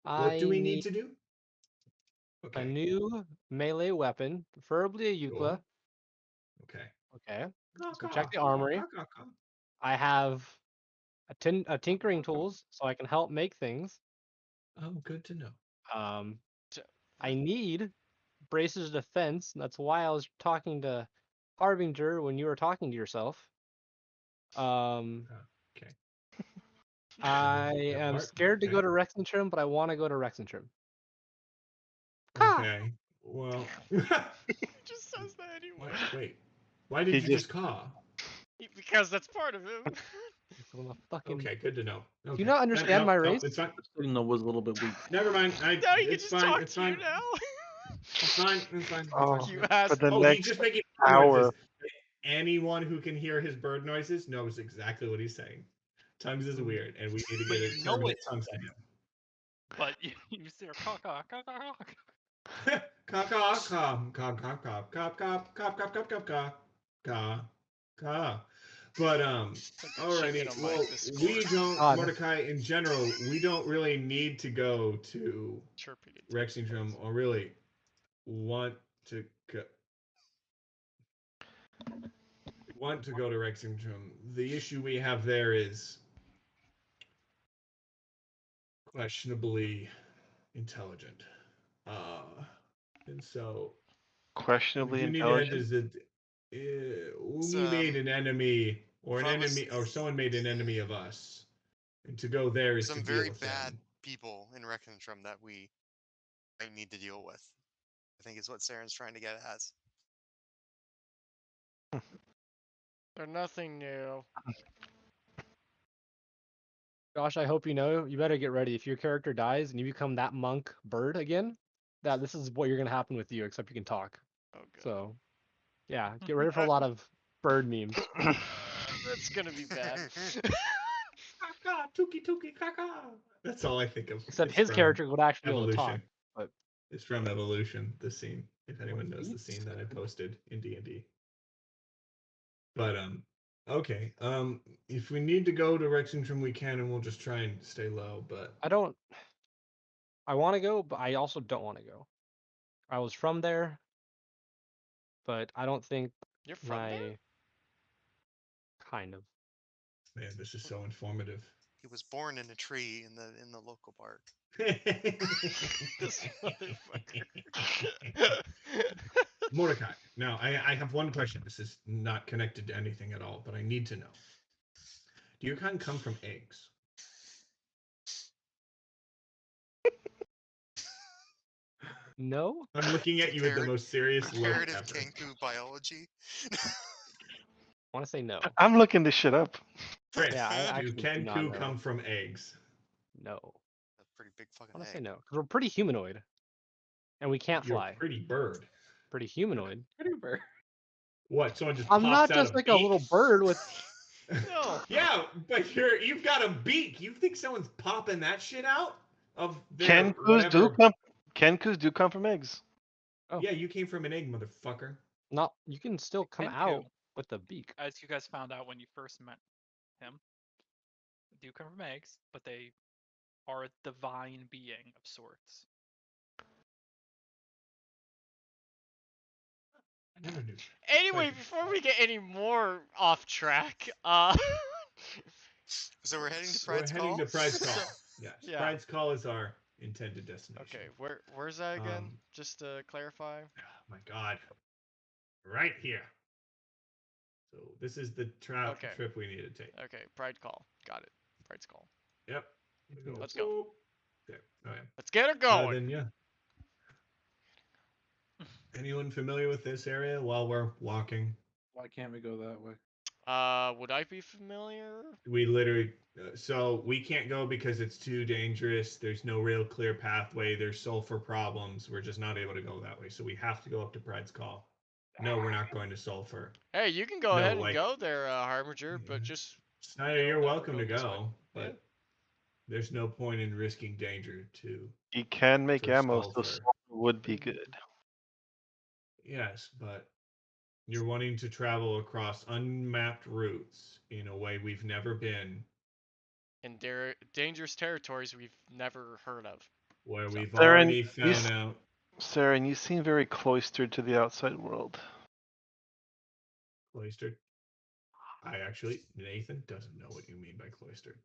I What do we need need to do? a new melee weapon, preferably a Cool. Eucla. Okay. Okay. Caw, So caw, check the caw, armory. caw, caw, caw. I have a tinkering tools, so I can help make things. Oh, good to know. I need braces of defense. And that's why I was talking to Harbinger when you were talking to yourself. Okay. I Yeah, am Bart, scared to okay. go to Rexentrim, but I want to go to Rexentrim. Okay. Well, just says that anyway. wait. Why did He you just just- caw? Because that's part of him. So I'm a fucking... Okay, good to know. Okay. Do you not understand my race? It's fine. The signal was a little bit weak. Never mind. Now he can It's just fine. talk It's to you fine. now. It's fine. It's fine. It's Oh, fine. You for asked. the Oh, he's next just making hour. noises. Anyone who can hear his bird noises knows exactly what he's saying. Tongues is weird, and we need to But get you a know permanent tongue sign. But you see her caw, caw, caw, caw, caw. Caw caw caw caw caw caw caw caw caw caw caw caw caw caw caw. But Like the chicken alrighty. on my Well, Discord. we don't God. Mordecai in general. We don't really need to go to Chirping it. Rexingtrum or really want to go. Want to go to Rexingtrum. The issue we have there is questionably intelligent. And so Questionably you need to head to intelligent. we made an enemy, or an Promise- enemy, or someone made an enemy of us, and to go there is Some to deal very with bad them. people in Reckontrum that we might need to deal with. I think is what Saren's trying to get at. They're nothing new. Josh, I hope you know, you better get ready. If your character dies and you become that monk bird again, that this is what you're gonna happen with you, except you can talk. Oh, good. So, yeah, get ready for a lot of bird memes. That's gonna be bad. Caca, tuki tuki caca. That's all I think of. Except It's his from character would actually be able to talk. Evolution. But It's from Evolution, the scene. If anyone knows the Beats? scene that I posted in D&D. But okay. If we need to go to Rexingtrum, we can, and we'll just try and stay low. But I want to go, but I also don't want to go. I was from there, but I don't think You're from there? kind of. man, this is so informative. He was born in a tree in the local park. This motherfucker. Mordecai. Now, I have one question. This is not connected to anything at all, but I need to know. Do your kind come from eggs? No? I'm looking at you with the most serious look Comparative ever. Kenku biology. I want to say no. I'm looking this shit up. Chris, Yeah, I do actually do not Kenku know. come from eggs? No. A pretty big I fucking want to say egg. no, because we're pretty humanoid, and we can't You're fly. a pretty bird. Pretty humanoid. Pretty bird. What? Someone just I'm pops not out just a like beak? a little bird with. No. Yeah, but you've got a beak. You think someone's popping that shit out of their whatever? Kenkus do come from eggs. Oh. Yeah, you came from an egg, motherfucker. Not. You can still come Kenku, out with the beak. as you guys found out when you first met him, do come from eggs, but they are a divine being of sorts. I never knew. Anyway, Thank you. before we get any more off track, So we're heading to We're Pride's heading Call. to Pride's Call. Yes, yeah. Pride's Call is our intended destination. Okay, where's that again? Um, Just to clarify. Oh my God, right here. So this is the Okay. trip we need to take. Okay, Pride Call. Got it. Pride's Call. Yep. Let's go. Okay. Okay. Let's get her going. Then yeah. Anyone familiar with this area while we're walking? Why can't we go that way? Would I be familiar? We literally, so we can't go because it's too dangerous. There's no real clear pathway. There's sulfur problems. We're just not able to go that way. So we have to go up to Pride's Call. No, we're not going to sulfur. Hey, you can go No, ahead and like- go there, Harbinger, but just Snyder, know you're that we're welcome to going this way. go, but Yeah. there's no point in risking danger to. You can make For ammo, so sulfur. sulfur would be good. Yes, but you're wanting to travel across unmapped routes in a way we've never been, in dangerous territories we've never heard of. where So- we've Saren, already found out. Saren, you seem very cloistered to the outside world. Cloistered. Nathan doesn't know what you mean by cloistered.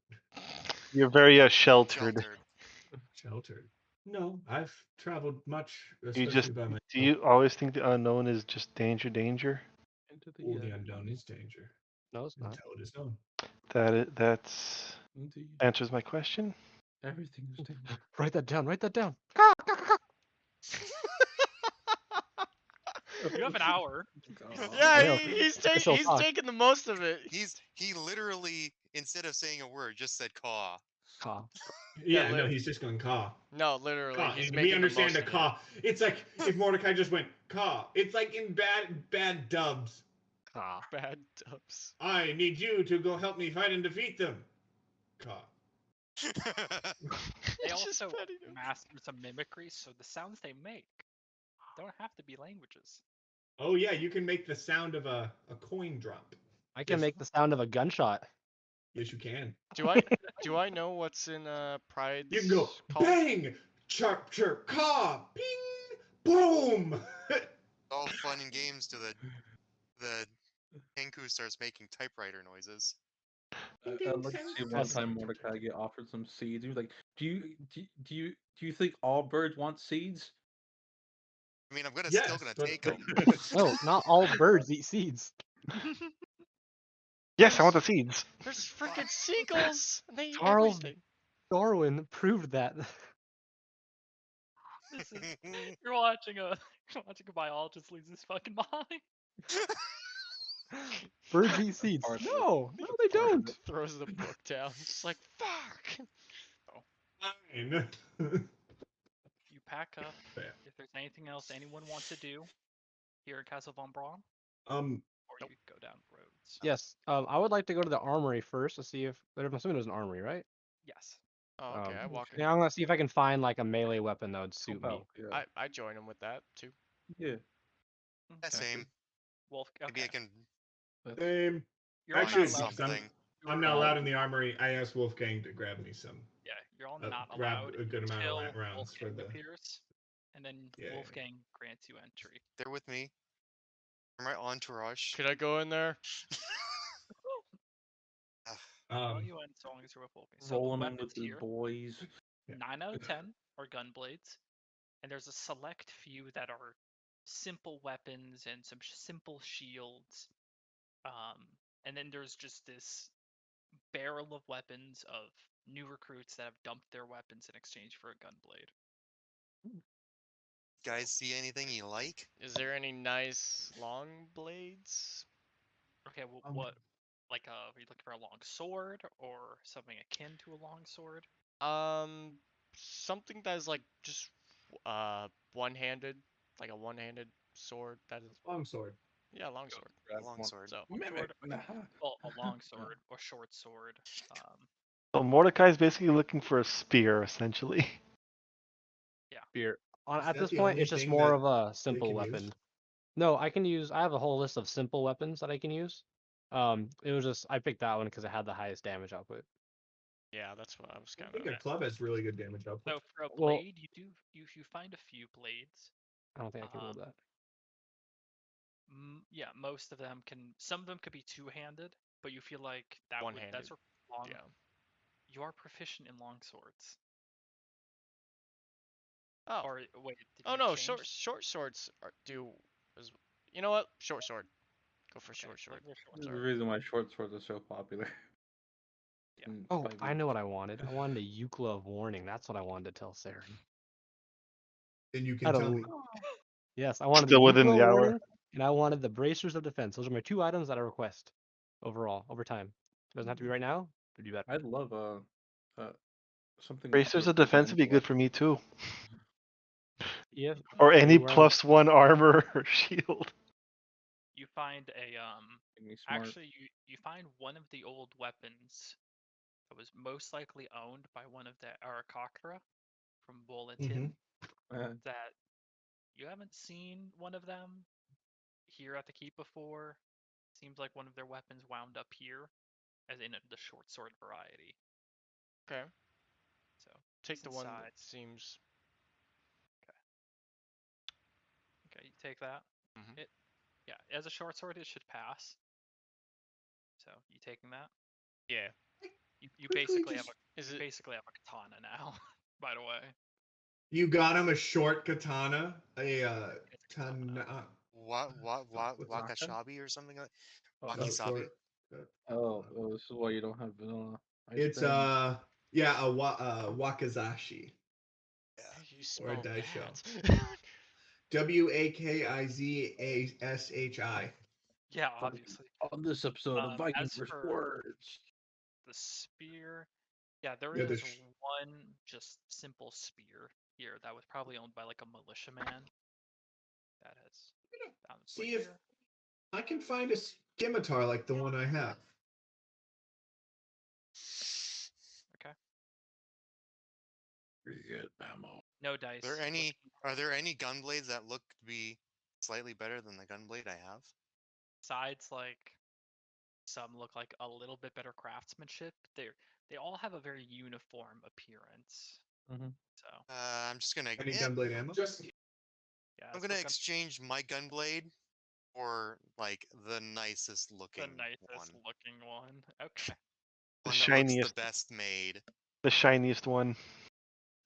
You're very sheltered. Sheltered. Sheltered. No, I've traveled much, You especially just by myself. do you always think the unknown is just danger, danger? Into All the unknown is danger No, it's not. until it is known. That's Indeed. answers my question. Everything is danger. Write that down. Write that down. You have an hour. Yeah, I know. he's Official talk. taking the most of it. He literally, instead of saying a word, just said caw. Caw. Yeah, Yeah, no, he's just going caw. No, literally, Caw. he's And making we understand the a most caw. It's like if Mordecai just went caw. It's like in bad dubs. Caw. of it. Bad dubs. I need you to go help me fight and defeat them. Caw. They Just also petting him. master some mimicry, so the sounds they make don't have to be languages. Oh yeah, you can make the sound of a coin drop. I can Yes. make the sound of a gunshot. Yes, you can. Do I know what's in Pride's You can go Call? bang, chirp, chirp, caw, ping, boom. All fun and games to the Kenku starts making typewriter noises. I'd like to see one That's- time Mordecai get offered some seeds. He was like, "Do you think all birds want seeds?" I mean, I'm gonna Yes, still gonna but- take them. No, not all birds eat seeds. Yes, I want the seeds. There's freaking seagulls. And they eat Charles- everything. Darwin proved that. This is, you're watching a biologist lose his fucking mind. Birds eat seeds. Part of it. No, they don't. Throws the book down. Just like fuck. Fine. You pack up. Yeah. If there's anything else anyone wants to do here at Castle Von Braun, or you could go down roads. Yes. I would like to go to the armory first to see if I'm assuming there's an armory, right? Yes. Oh, okay, I walk. Yeah, I'm gonna see if I can find like a melee weapon that would suit me. Oh, yeah. I join him with that too. Yeah. Yeah, same. Wolf. Maybe Okay. I can Same. You're all Actually, not allowed. something. I'm not allowed in the armory. I asked Wolfgang to grab me some. Yeah, you're all Uh, not grab allowed a good amount of until rounds for Wolfgang the- appears, and then Yeah, yeah. Wolfgang grants you entry. They're with me. They're my entourage. Could I go in there? Well, you in so long as you're with Wolfgang. So the Rolling in weapons with the here, boys. Yeah. 9 out of 10 are gun blades, and there's a select few that are simple weapons and some simple shields. And then there's just this barrel of weapons of new recruits that have dumped their weapons in exchange for a gun blade. Guys, see anything you like? Is there any nice long blades? Okay, well, Um, what? Like, are you looking for a long sword or something akin to a long sword? Something that is like just one-handed, like a one-handed sword. That is, Longsword. yeah, long sword. Grab Long one. sword. So Mimic. Nah. Well, a long sword or short sword. So Mordecai's basically looking for a spear, essentially. Spear. Is At that this the point, only it's just thing more that of a simple can use? weapon. No, I can use. I have a whole list of simple weapons that I can use. It was just I picked that one because it had the highest damage output. yeah, that's what I was I kind think of. a club has really good damage output. So for a Well- blade, you find a few blades. I don't think I can build that. Yeah, most of them can. Some of them could be two-handed, but you feel like that's One-handed. long. Yeah. You are proficient in long swords. Oh. Or wait, did Oh you no, change? short swords do. You know what? Short sword. Go for short sword. They're short There's a sword. reason why short swords are so popular. Yeah. Oh, I know what I wanted. I wanted a Euclid of Warning. That's what I wanted to tell Saren. Then you I can tell me. Yes, I wanted Still the within Euclid the of hour. Warning, and I wanted the Bracers of Defense. Those are my 2 items that I request overall, over time. It doesn't have to be right now, but do better. I'd love something. Bracers of defense would be good for me too. Yeah. Or Are any you wearing- +1 armor or shield. You find a Make me smart. Actually, you find one of the old weapons that was most likely owned by one of the Arakocra from Bolatin. That you haven't seen one of them here at the keep before. Seems like one of their weapons wound up here, as in the short sword variety. Okay. So Take it's the one inside. that seems. Okay, you take that. Mhm. Yeah, as a short sword, it should pass. So you taking that? Yeah. You Quickly basically just- have a Is it? basically have a katana now. By the way, You got him a short katana, a it's a katana. Wakashabi or something like Oh, no, Wakisabi. short. oh, this is why you don't have vanilla ice It's cream. a wakizashi You or a spelled daisho. that. Wakizashi. Yeah, obviously. On this episode of Viking As vs. for Words. the spear, yeah, there Yeah, is the one just simple spear here that was probably owned by like a militiaman. That has found its way See if here. I can find a scimitar like the one I have. Okay. Get ammo. No dice. Are there any gunblades that look to be slightly better than the gunblade I have? Besides, like some look like a little bit better craftsmanship. They all have a very uniform appearance. So I'm just gonna. Any gunblade ammo? yeah, I'm gonna exchange my gunblade for like the nicest looking the nicest one. looking one. Okay. The One that looks shiniest. the best made. The shiniest one.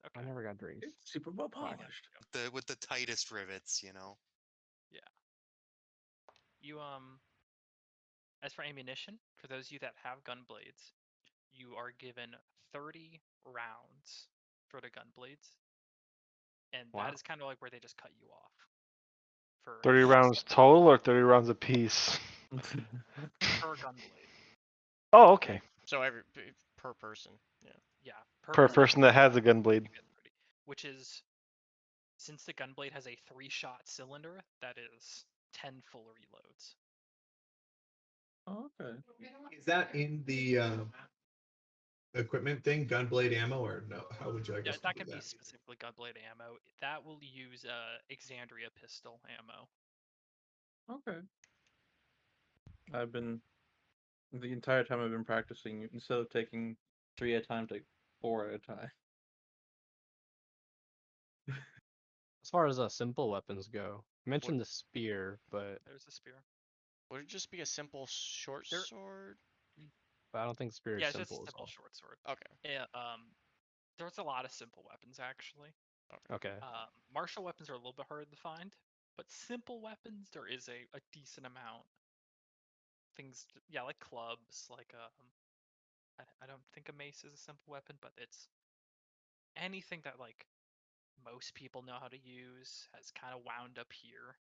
I Okay. never got drinks. It's super well polished. With the tightest rivets, you know. Yeah. You as for ammunition, for those of you that have gun blades, you are given 30 rounds for the gun blades. And Wow. that is kind of like where they just cut you off. For 30 rounds total or 30 rounds apiece? per gun blade. Oh, okay. So per person. Yeah. Yeah. Per person that has a gun blade. You get 30, which is, since the gun blade has a 3-shot cylinder, that is 10 full reloads. Oh, okay. Is that in the equipment thing, gunblade ammo, or no? How would you like Yeah, us to that do can be that? specifically gunblade ammo. That will use Exandria pistol ammo. Okay. The entire time I've been practicing, instead of taking 3 at a time, take 4 at a time. As far as simple weapons go, I mentioned the spear, but There's a spear. Would it just be a simple short sword? I don't think spear is Yeah, it's just a simple as simple well. short sword. Okay. Yeah, there's a lot of simple weapons actually. Okay. Martial weapons are a little bit harder to find, but simple weapons there is a decent amount. Things, yeah, like clubs, like I don't think a mace is a simple weapon, but it's anything that like most people know how to use has kind of wound up here,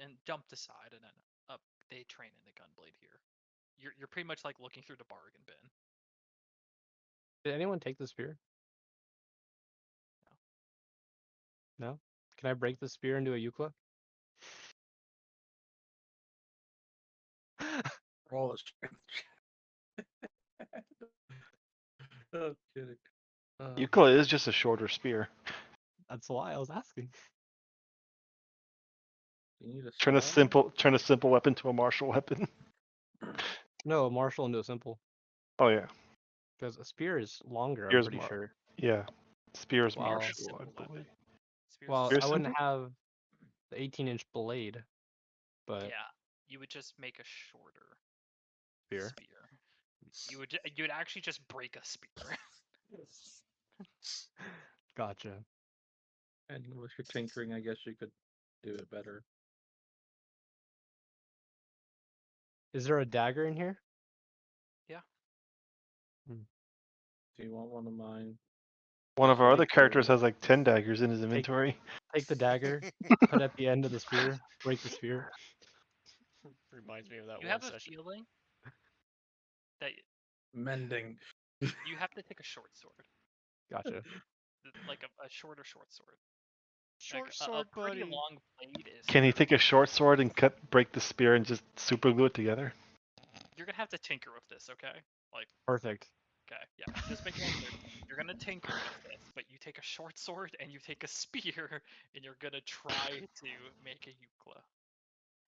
and dumped aside, and then up they train in the gunblade here. You're pretty much like looking through the bargain bin. Did anyone take the spear? No? Can I break the spear into a Euclid? Roll a strength. Oh, kidding. Euclid is just a shorter spear. That's why I was asking. You need a Turn a small simple weapon to a martial weapon. No, a martial into a simple. Oh yeah. Because a spear is longer, I'm Spear's pretty sure. Yeah. Spear's Well, martial, I simple weapon. believe. Spear's Well, Spear's I wouldn't simple? have the 18-inch blade, but Yeah, you would just make a shorter spear. You would actually just break a spear. Gotcha. And with your tinkering, I guess you could do it better. Is there a dagger in here? Yeah. Hmm. Do you want one of mine? One of our other Like, characters has like 10 daggers in his inventory. Take the dagger, put it at the end of the spear, break the spear. Reminds me of that You one have a session. feeling that Mending. you have to take a short sword, Gotcha. like a shorter short sword. Short Like, sword, a pretty buddy. long blade is. Can he fairly- take a short sword and break the spear and just super glue it together? You're gonna have to tinker with this, okay? Like, Perfect. okay, yeah. Just make sure you're gonna tinker with this, but you take a short sword and you take a spear, and you're gonna try to make a eucla.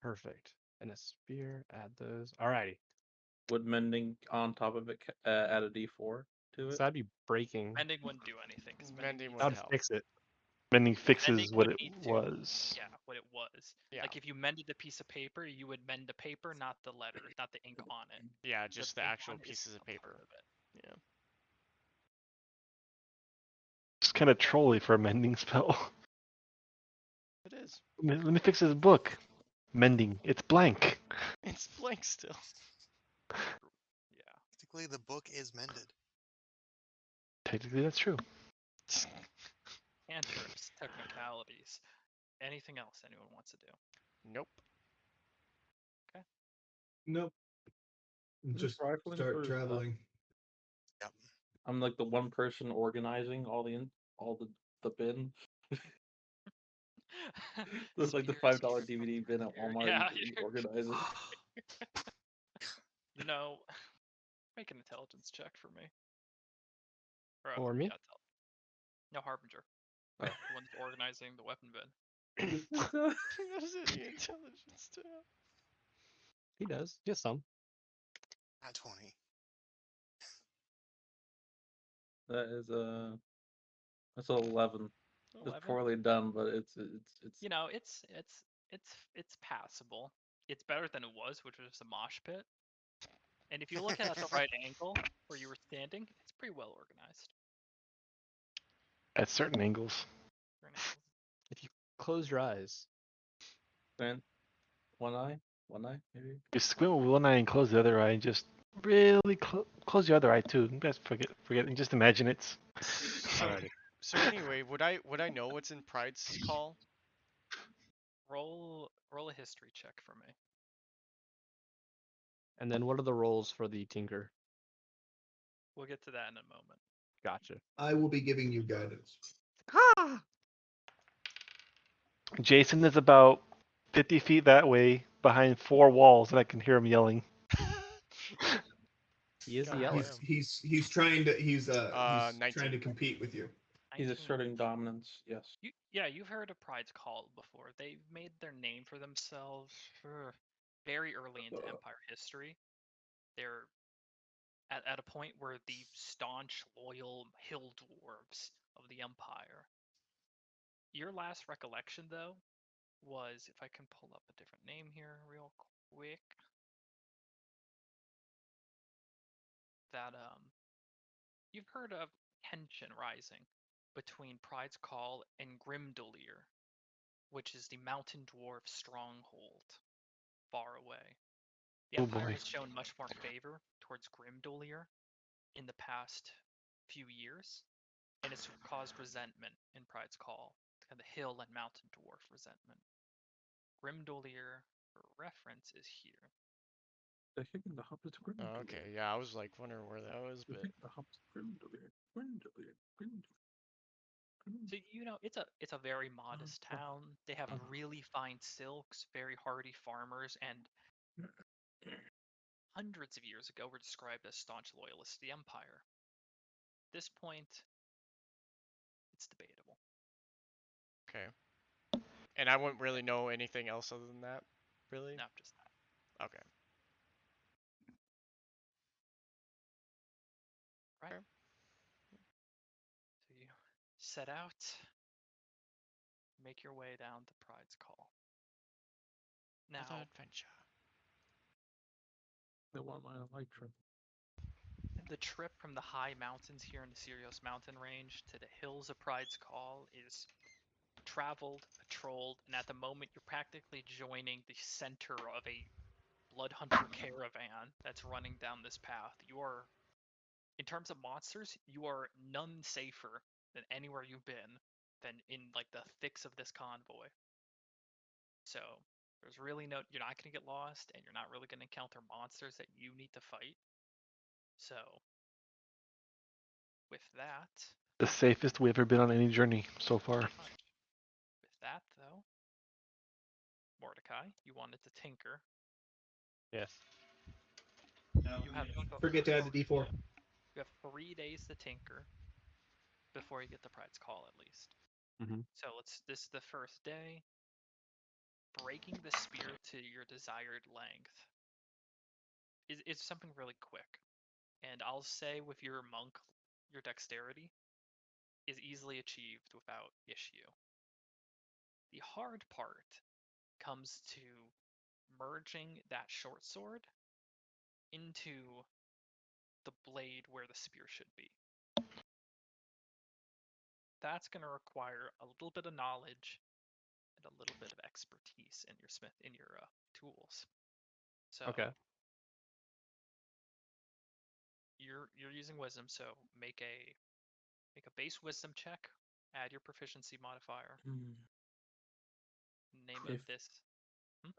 Perfect. And a spear, add those. Alrighty. Would mending on top of it add a D4 to So it? that'd be breaking. Mending wouldn't do anything because Mending That would would help. fix it. Mending fixes Mending what would it need to- was. Yeah, what it was. Yeah. Like if you mended a piece of paper, you would mend the paper, not the letters, not the ink on it. Yeah, just the ink actual on is pieces of a part paper. of it. Yeah. It's kind of trolly for a mending spell. It is. Let me fix his book. Mending. It's blank. It's blank still. Yeah. Technically, the book is mended. Technically, that's true. Cantrips, technicalities. Anything else anyone wants to do? Nope. Nope. Just rifling start for, traveling. Yep. I'm like the one person organizing all the bin. Looks like the Spears. $5 DVD bin at Spear- Walmart. Yeah, You organize it. You know, make an intelligence check for me. Or, For me? Yeah, no, Harbinger. Oh. The one's organizing the weapon bin. What is any intelligence to have? He does. Just some. At 20. That is that's 11. It's 11? poorly done, but it's You know, it's passable. It's better than it was, which was a mosh pit. And if you look at the right angle where you were standing, it's pretty well organized. At certain angles. If you close your eyes. man. One eye, maybe. You squint with one eye and close the other eye, and just really close your other eye too. Just forget, and just imagine it's. Alrighty. So anyway, would I know what's in Pride's call? Roll a history check for me. And then what are the rolls for the tinker? We'll get to that in a moment. Gotcha. I will be giving you guidance. Jason is about 50 feet that way behind 4 walls, and I can hear him yelling. He is God yelling. damn. He's trying to he's trying 19. to compete with you. He's 19. asserting dominance. Yes. You've heard of Pride's Call before. They've made their name for themselves very early into Empire history. They're at a point where the staunch, loyal hill dwarves of the Empire. Your last recollection, though, was, if I can pull up a different name here real quick, that you've heard of tension rising between Pride's Call and Grimdaleer, which is the mountain dwarf stronghold far away. The Oh Empire boy. has shown much more favor towards Grimdaleer in the past few years, and it's caused resentment in Pride's Call, kind of the hill and mountain dwarf resentment. Grimdaleer, for reference, is here. The hick and the hop is Oh, okay, yeah, I was like wondering where that was, The but hick and the hop is Grimdaleer. So it's a very modest town. They have really fine silks, very hardy farmers, and hundreds of years ago were described as staunch loyalists to the Empire. At this point, it's debatable. okay. And I wouldn't really know anything else other than that, really? Not just that. Okay. Right. Okay. So you set out, make your way down to Pride's Call. Now, Another adventure. They want my light trip. the trip from the high mountains here in the Sirius mountain range to the hills of Pride's Call is traveled, patrolled, and at the moment you're practically joining the center of a blood hunter caravan that's running down this path. You are, in terms of monsters, you are none safer than anywhere you've been than in like the thicks of this convoy. So there's really no, you're not going to get lost, and you're not really going to encounter monsters that you need to fight. So with that, The safest we've ever been on any journey so far. pretty much. With that though, Mordecai, you wanted to tinker. Yes. You have Forget to add the D4. You have 3 days to tinker before you get the Pride's Call, at least. Mm-hmm. So this is the first day. Breaking the spear to your desired length is something really quick. And I'll say with your monk, your dexterity is easily achieved without issue. The hard part comes to merging that short sword into the blade where the spear should be. That's going to require a little bit of knowledge and a little bit of expertise in your tools. So Okay. you're using wisdom, so make a base wisdom check, add your proficiency modifier. Name of If this.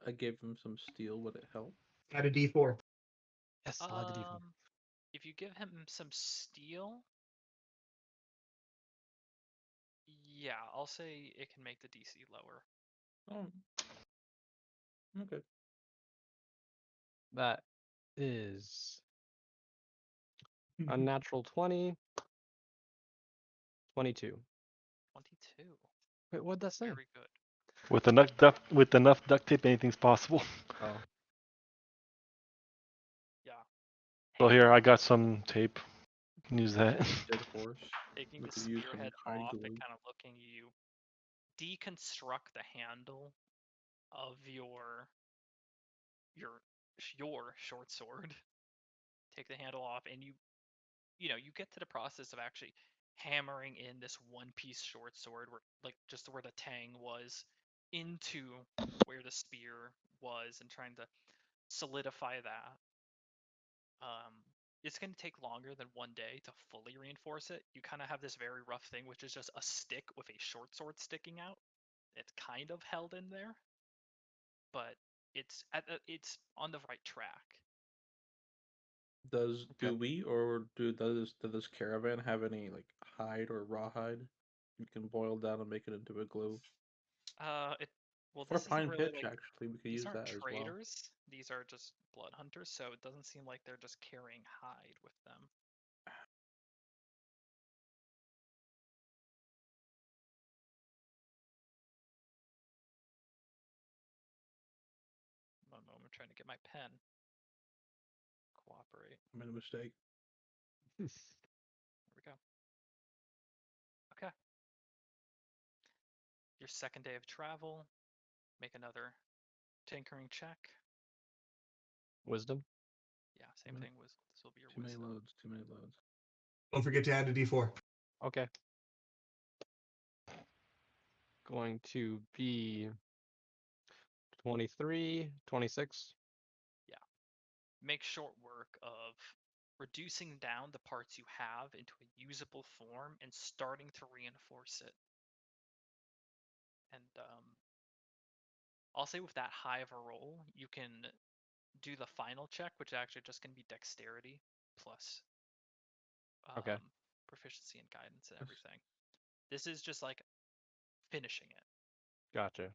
I gave him some steel, would it help? Add a D4. Yes, I'll add the D4. If you give him some steel, yeah, I'll say it can make the DC lower. Oh. Okay. That is unnatural 20. 22. 22. Wait, what'd that say? Very good. With enough duct tape, anything's possible. Oh. Yeah. So here, I got some tape. You can use that. Dead horse. Taking We the could use some spearhead high off glue. and kind of looking, you deconstruct the handle of your short sword. Take the handle off, and you get to the process of actually hammering in this one-piece short sword, where just where the tang was, into where the spear was, and trying to solidify that. It's going to take longer than 1 day to fully reinforce it. You kind of have this very rough thing, which is just a stick with a short sword sticking out. It's kind of held in there, but it's on the right track. Do Okay. we or does this caravan have any like hide or rawhide you can boil down and make it into a glue? Well, Or this isn't pine really pitch, actually, we could these use aren't that as well. traders. These are just blood hunters, so it doesn't seem like they're just carrying hide with them. One moment, I'm trying to get my pen. Cooperate. I made a mistake. There we go. Okay. Your second day of travel. Make another tinkering check. Wisdom. Yeah, same thing. This will be your Too many wisdom. loads. Too many loads. Don't forget to add a D4. Okay. Going to be 23, 26. Yeah. Make short work of reducing down the parts you have into a usable form and starting to reinforce it. And I'll say with that high of a roll, you can do the final check, which is actually just going to be dexterity plus Okay. proficiency and guidance and everything. This is just like finishing it. Gotcha.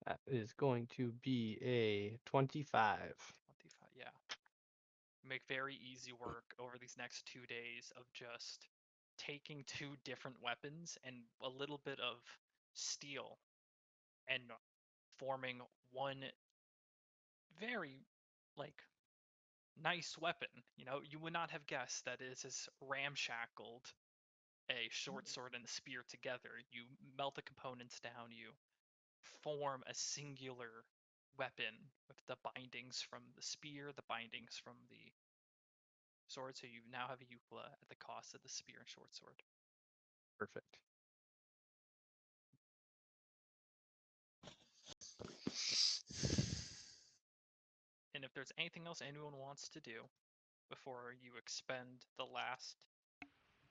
That is going to be a 25. 25, yeah. Make very easy work over these next 2 days of just taking 2 different weapons and a little bit of steel and forming one very, like, nice weapon. You know, you would not have guessed that it is ramshackled a short sword and a spear together. You melt the components down, you form a singular weapon with the bindings from the spear, the bindings from the sword, so you now have a Eucla at the cost of the spear and short sword. Perfect. And if there's anything else anyone wants to do before you expend the last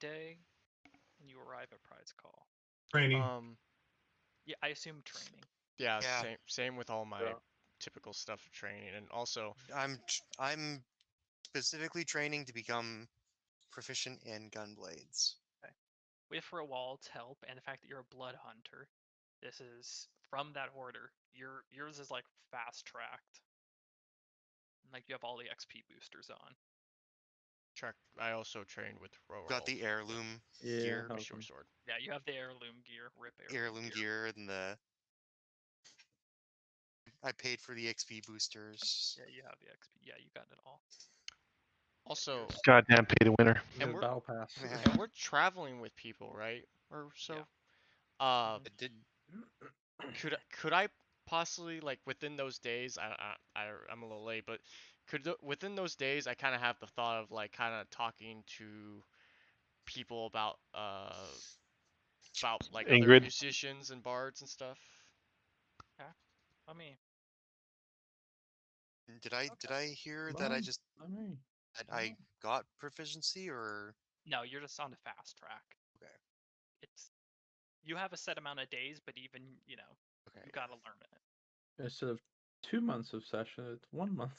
day and you arrive at Pride's Call. Training. Yeah, I assume training. Yeah, Yeah. same with all my Yeah. typical stuff of training, and also I'm specifically training to become proficient in gun blades. With Rawald's help and the fact that you're a blood hunter, this is from that order. Yours is like fast tracked. Like you have all the XP boosters on. I also trained with Roll. Got the heirloom Yeah, gear, how- short sword. Yeah, you have the heirloom gear, rip heirloom gear, and the. I paid for the XP boosters. Yeah, you have the XP. Yeah, you got it all. Also, Goddamn pay to winner. Yeah, And we're- battle pass. and we're traveling with people, right? Or so. Yeah. It did. Could I possibly, like, within those days? I'm a little late, but within those days I kind of have the thought of like kind of talking to people about like other Ingrid. musicians and bards and stuff. I mean, Did I hear that I just I mean, that I got proficiency or no, you're just on the fast track. Okay. It's you have a set amount of days, but even you okay? gotta learn it. instead of 2 months of session, it's 1 month.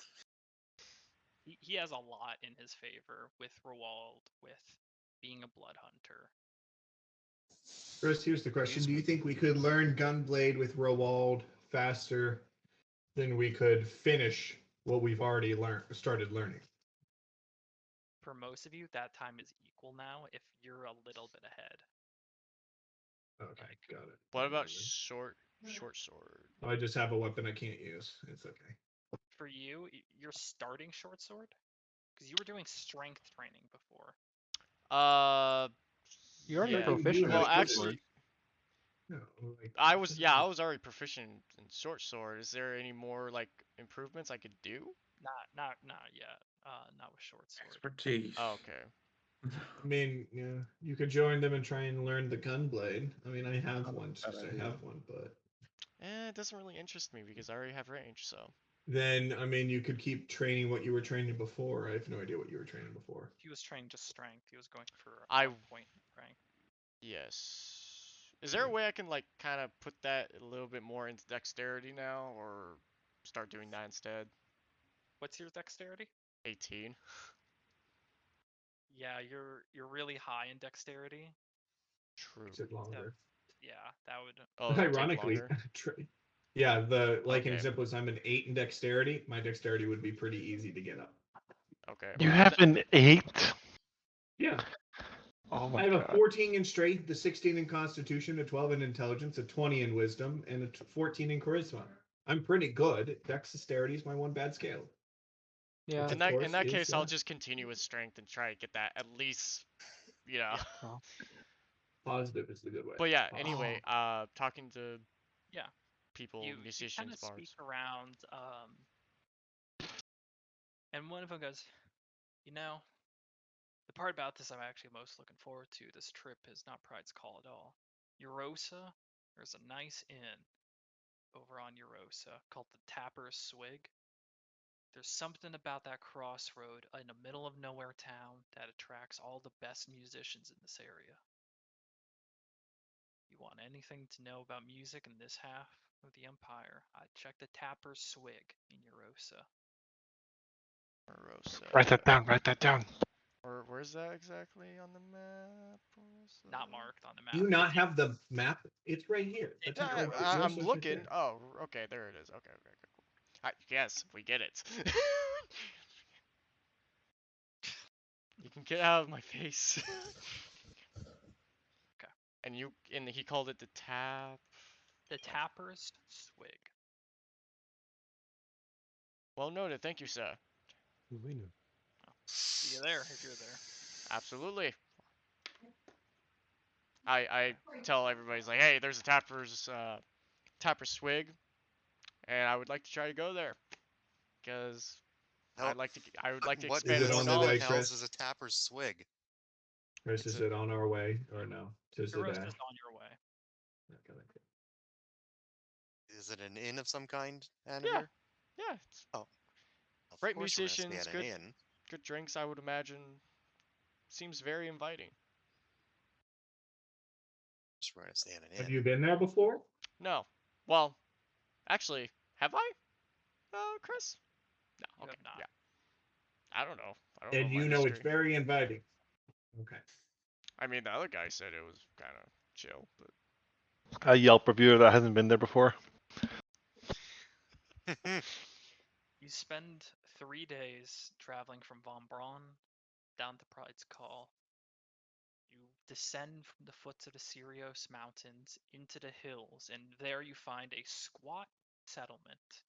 He has a lot in his favor with Rawald, with being a blood hunter. Chris, here's the question: Please. do you think we could learn Gunblade with Rowald faster than we could finish what we've already started learning? For most of you, that time is equal now. If you're a little bit ahead. Okay, Like, got it. What about Then. short sword? I just have a weapon I can't use. It's okay. For you, you're starting short sword because you were doing strength training before. You're already yeah. proficient. Well, in actually, No, like, I was already proficient in short sword. Is there any more like improvements I could do? Not yet. Not with short sword. Expertise. Oh, okay. I mean, yeah, you could join them and try and learn the Gunblade. I mean, I have Not a one bad since I idea. have one, but It doesn't really interest me because I already have range. So then I mean, you could keep training what you were training before. I have no idea what you were training before. He was training just strength. He was going for I- a point rank. yes. Is there a way I can like kind of put that a little bit more into dexterity now, or start doing that instead? What's your dexterity? 18. Yeah, you're really high in dexterity. True. Makes it longer. Yeah, that would. Oh, it'll take Ironically, longer? yeah, the like Okay. in Zipless, I'm an 8 in dexterity. My dexterity would be pretty easy to get up. Okay. You have an 8? Yeah, Oh I my have a god. 14 in strength, a 16 in constitution, a 12 in intelligence, a 20 in wisdom, and a 14 in charisma. I'm pretty good. Dexterity is my one bad scale. Yeah. Which, In of that course, case, is, I'll just continue with strength and try to get that at least, you know. Yeah. positive is the good way. But yeah, anyway, talking to Yeah. people, You musicians, kind of speak bards. around, and one of them goes, the part about this I'm actually most looking forward to this trip is not Pride's Call at all. Eurosa, there's a nice inn over on Eurosa called the Tapper's Swig. There's something about that crossroad in the middle of nowhere town that attracts all the best musicians in this area. You want anything to know about music in this half of the Empire, I'd check the Tapper's Swig in Eurosa. Write that down, write that down. Or where's that exactly on the map? Not marked on the map. Do you not have the map? It's right here. It- That's Yeah, right. I'm Yours is right looking. there. Oh, okay, there it is. Okay, cool. Yes, we get it. You can get out of my face. Okay. And he called it the tap. The Tapper's Swig. Well noted. Thank you, sir. We knew. See you there if you're there. Absolutely. I tell everybody, like, hey, there's a Tapper's Swig, and I would like to try to go there, because I would like to What expand it more on the what way, knowledge. the hell's Chris? is a tapper's swig? Chris, It's is a it on our way or no? Just a Kuros dash. is on your way. Okay, okay. Is it an inn of some kind, yeah, Anavir? yeah. It's Oh, of great course we're gonna stay musicians, at an good inn. good drinks. I would imagine. Seems very inviting. Of course we're gonna stay at an Have inn. you been there before? No, well, actually, have I? Chris? No. You Okay. have not. Yeah. I don't know. I don't know And my you know it's history. very inviting. Okay. I mean, the other guy said it was kind of chill, but A Yelp reviewer that hasn't been there before. You spend 3 days traveling from Von Braun down to Pride's Call. You descend from the foots of the Sirios Mountains into the hills, and there you find a squat settlement.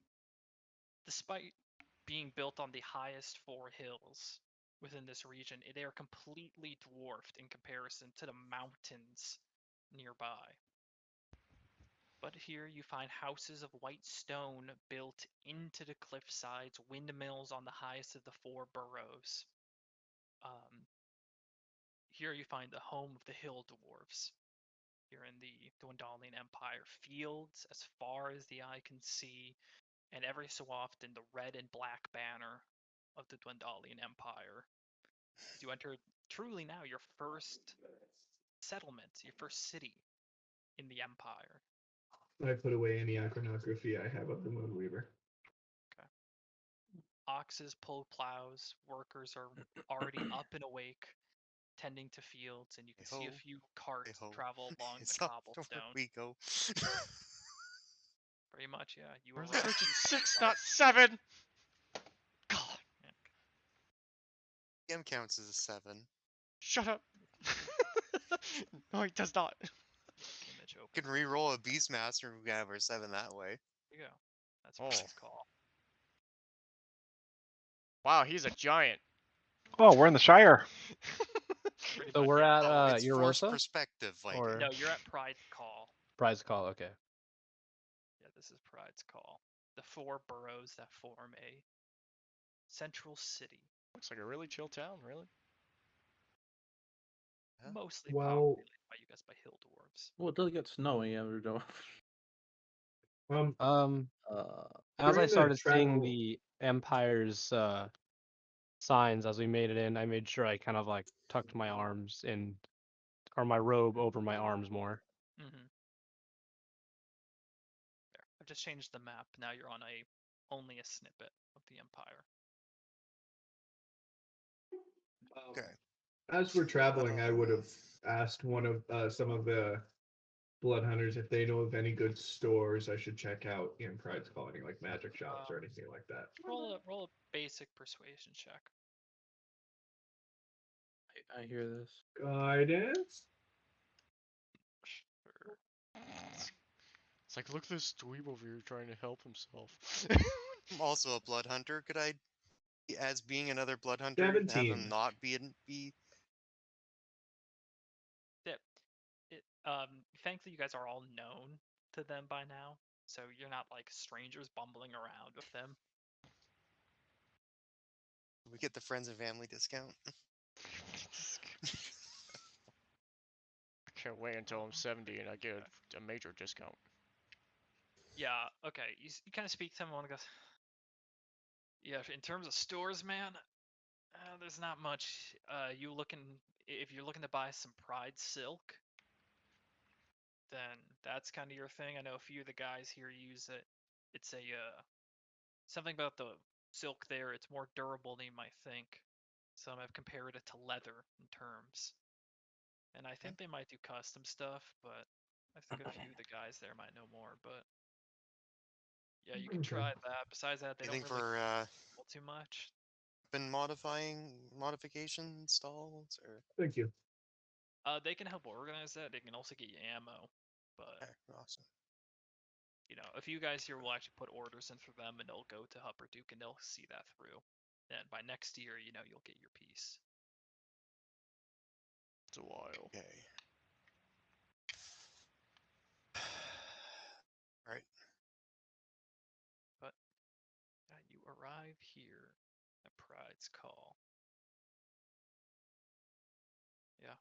Despite being built on the highest 4 hills within this region, they are completely dwarfed in comparison to the mountains nearby. But here you find houses of white stone built into the cliff sides, windmills on the highest of the 4 boroughs. Here you find the home of the hill dwarves. Here in the Dwendalian Empire, fields as far as the eye can see, and every so often the red and black banner of the Dwendalian Empire. You enter truly now your first settlement, your first city in the Empire. I put away any iconography I have of the Moonweaver. Okay. Oxes pull plows, workers are already up and awake, tending to fields, and you can see a Hey-ho, few carts hey-ho. travel along the It's up where cobblestone. we go. Pretty much, yeah. You where's arrive. the frigid 6, not 7? God, DM counts as a 7. shut up. No, he does not. Image We open. can re-roll a Beastmaster and we can have our 7 that way. There you go. That's Oh. Pride's Call. Wow, he's a giant. Oh, we're in the Shire. Pretty So much, we're yeah. at Oh, it's forced Eurosa perspective, like or No, you're at Pride's Call. Prize Call. Okay. Yeah, this is Pride's Call. The 4 boroughs that form a central city, Looks like a really chill town, really. Huh? mostly Well, populated by you guys by hill dwarves. Well, it does get snowy every day. Um, Uh, as I during the started seeing travel, the Empire's signs as we made it in, I made sure I kind of like tucked my arms in, or my robe over my arms more. Mm-hmm. There. I've just changed the map. Now you're on only a snippet of the Empire. okay. as we're traveling, I would have asked one of some of the blood hunters if they know of any good stores I should check out in Pride's Colony, like magic shops or anything like that. Roll a basic persuasion check. I hear this. Guidance. Sure. It's like, look at this dweeb over here trying to help himself. I'm also a blood hunter. Could I, as being another blood hunter, have 17. him not be? Thankfully you guys are all known to them by now, so you're not like strangers bumbling around with them. We get the friends and family discount. I can't wait until I'm 70 and I get a major discount. Yeah, okay. You kind of speak to him and goes, yeah, in terms of stores, man, there's not much. If you're looking to buy some Pride silk, then that's kind of your thing. I know a few of the guys here use it. It's something about the silk there. It's more durable than you might think. Some have compared it to leather in terms. And I think they might do custom stuff, but I think a few of the guys there might know more. But yeah, you can Okay. try that. Besides that, they don't Anything really for sell too much. been modification installs or? Thank you. They can help organize that. They can also get you ammo. But Okay, awesome. you know, a few guys here will actually put orders in for them, and they'll go to Hupper Duke and they'll see that through. Then by next year, you'll get your piece. It's a while. Okay. Right. But you arrive here at Pride's Call. Yeah.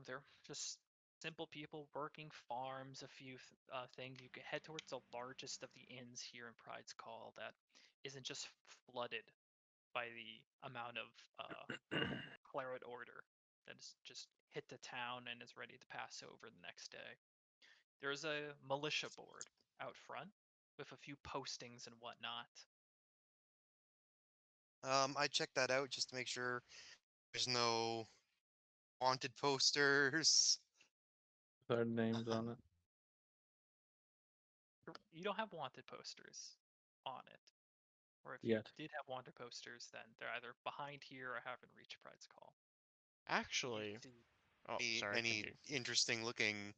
They're just simple people working farms, a few things. You can head towards the largest of the inns here in Pride's Call that isn't just flooded by the amount of claret order that has just hit the town and is ready to pass over the next day. There's a militia board out front with a few postings and whatnot. I checked that out just to make sure there's no wanted posters. Their names on it. You don't have wanted posters on it. Or if Yet. you did have wanted posters, then they're either behind here or haven't reached Pride's Call. Actually, oh, sorry. Any continue. interesting looking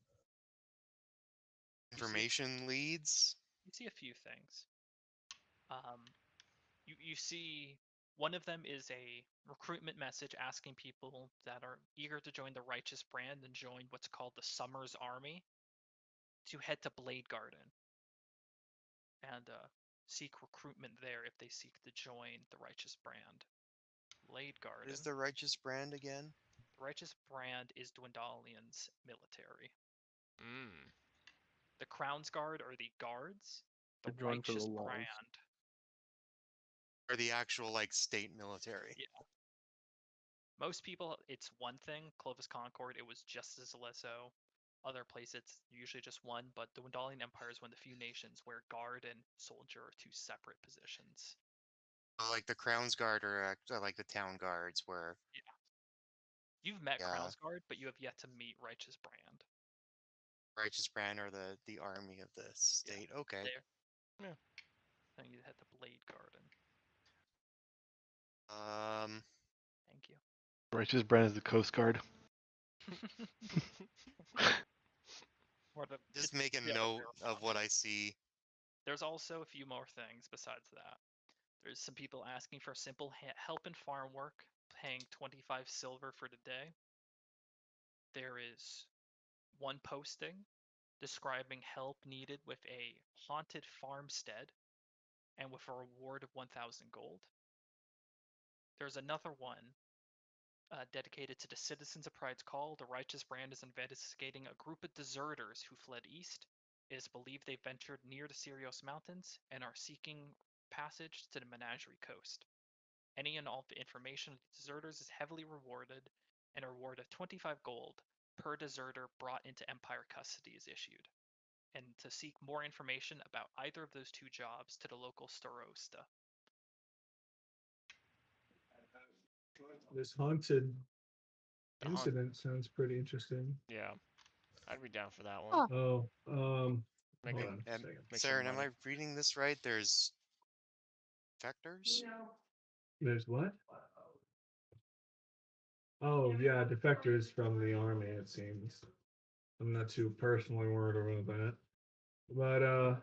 information leads? You see a few things. You see one of them is a recruitment message asking people that are eager to join the Righteous Brand and join what's called the Summer's Army to head to Blade Garden and seek recruitment there if they seek to join the Righteous Brand. Blade Garden. What is the Righteous Brand again? The Righteous Brand is Dwendalian's military. Mm. The Crown's Guard are the guards. The They're joined for the Righteous laws. Brand. Or the actual state military? Yeah. Most people, it's one thing. Clovis Concord, it was just as so. Other places, it's usually just one. But the Wendalian Empire is one of the few nations where guard and soldier are two separate positions. Like the Crown's Guard or like the Town Guards, where You've met Crown's Guard, but you have yet to meet Righteous Brand. Righteous Brand or the army of the state. Yeah, Okay. Yeah. Then you head to Blade Garden. Thank you. Righteous Brand is the Coast Guard. Just make a note of what I see. There's also a few more things besides that. There's some people asking for simple help in farm work, paying 25 silver for the day. There is one posting describing help needed with a haunted farmstead and with a reward of 1,000 gold. There's another one dedicated to the citizens of Pride's Call. The Righteous Brand is investigating a group of deserters who fled east. It is believed they ventured near the Sirios Mountains and are seeking passage to the Menagerie Coast. Any and all information of the deserters is heavily rewarded, and a reward of 25 gold per deserter brought into Empire custody is issued. And to seek more information about either of those two jobs to the local starosta. This haunted incident sounds pretty interesting. Yeah, I'd be down for that one. Oh, Make hold it, on a second. Saren, am I reading this right? There's defectors? There's what? Oh yeah, defectors from the army. It seems. I'm not too personally worried about that, but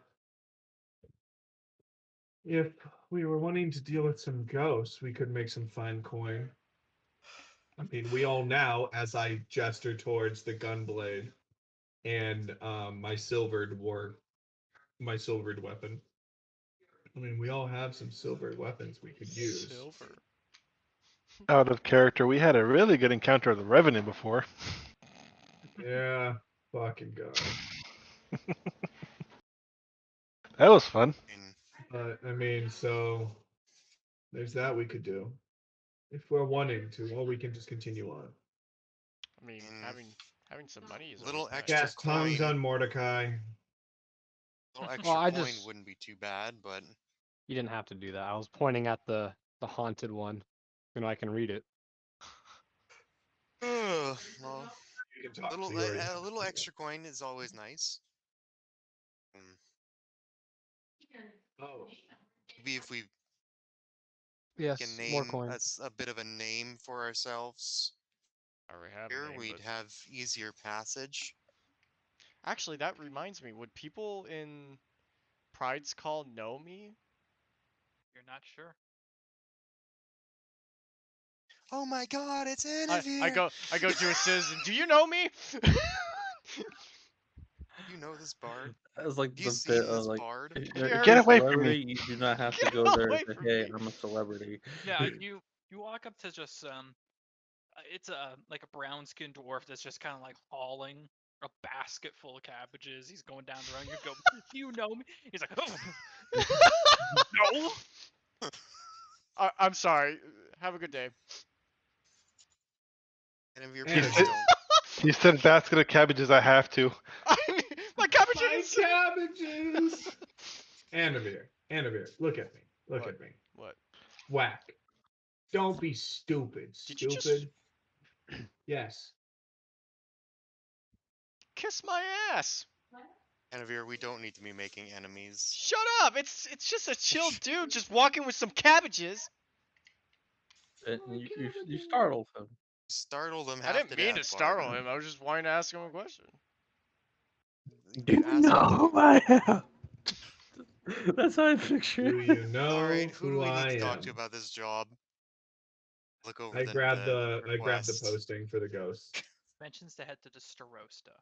if we were wanting to deal with some ghosts, we could make some fine coin. I mean, we all now, as I gesture towards the gunblade and my silvered weapon. I mean, we all have some silvered weapons we could use. Silver. Out of character, we had a really good encounter of the Revenant before. Yeah, fucking god. That was fun. But I mean, so there's that we could do. If we're wanting to, or we can just continue on. I mean, having some money is little always nice. extra Cast tongues coin. on Mordecai. A little Well, extra coin wouldn't be too bad, but You didn't have to do that. I was pointing at the haunted one. I can read it. well, You can talk little to yours. a little extra coin is always nice. Oh, Maybe if we Yes, can more name coins. a bit of a name for ourselves I already have here, a name, we'd but... have easier passage. Actually, that reminds me. Would people in Pride's Call know me? You're not sure. Oh my God, it's I Anavir! go to a citizen. Do you know me? You know this bard? That was like Have you the bit seen of this like, bard? if You if heard you're a Get of away from me! celebrity, you do not have to Get go there and away say, from "Hey, me. I'm a celebrity." Yeah, you walk up to just it's like a brown skinned dwarf that's just kind of like hauling a basket full of cabbages. He's going down the road. You go, do you know me? He's like, oh, no. I'm sorry. Have a good day. Anavir, He Anavir. please said, don't. he said basket of cabbages. I have to. My cabbage My is. cabbages. Anavir, look at me. Look What? at me. What? Whack. Don't be stupid. Did you just Stupid. Yes. kiss my ass? Anavir, we don't need to be making enemies. Shut up! It's just a chill dude just walking with some cabbages. And you startled him. Startle them I half didn't to mean death, to bard. startle him. I was just wanting to ask him a question. Do you asked know him who I am? That's how I picture Do it. you know Alright, who do we need I to talk to am? about this job? Look over I grabbed the request. posting for the ghost. Mentions to head to the Starosta.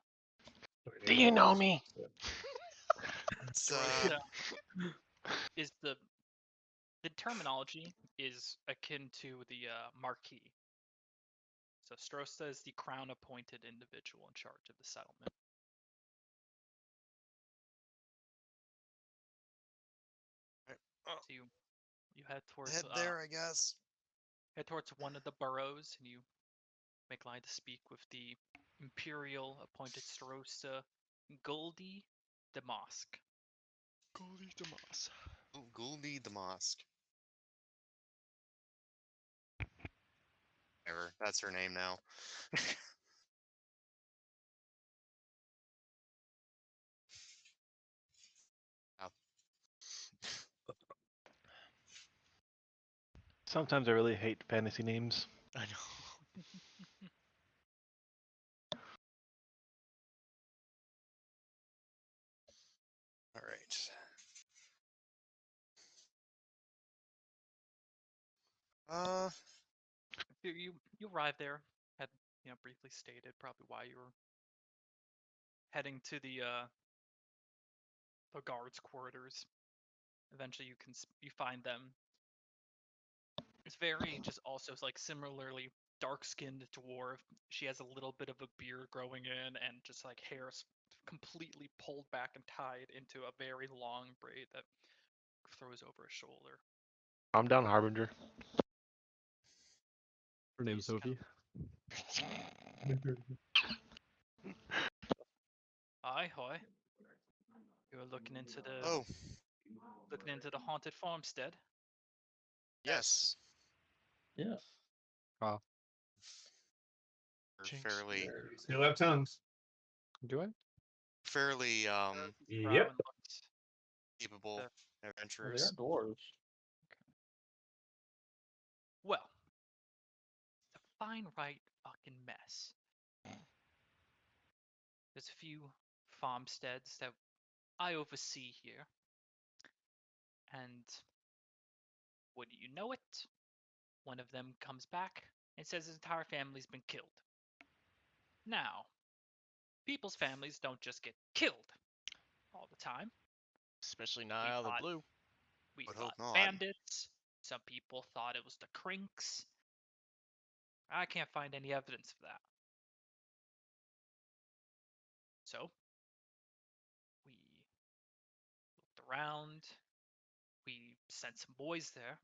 Do you know me? It's, Starosta is the terminology is akin to the Marquis. So Starosta is the crown-appointed individual in charge of the settlement. oh, So you head towards head there, I guess. one of the boroughs, and you make line to speak with the imperial appointed Starosta Goldie Damask. Goldie Damas. Gouldy the Mosque. Whatever, that's her name now. Oh. Sometimes I really hate fantasy names. I know. Alright. You arrive there. Had briefly stated probably why you were heading to the guards' quarters. Eventually, you find them. It's very just also like similarly dark-skinned dwarf. She has a little bit of a beard growing in, and just like hair completely pulled back and tied into a very long braid that throws over her shoulder. I'm down, Harbinger. Her name's She's kind Sophie. Hi, hi. You were looking into Oh, the haunted farmstead. yes. Yeah. Wow. We're Jinx. fairly, Still have tongues. Do I? fairly, Yep. capable The- Well, adventurers. they are dwarves. Well, it's a fine right fucking mess. There's a few farmsteads that I oversee here. And wouldn't you know it, one of them comes back and says his entire family's been killed. Now, people's families don't just get killed all the time. Especially not We out of the thought blue. we Would thought hope not. bandits. Some people thought it was the Crinks. I can't find any evidence of that. So, we looked around. We sent some boys there.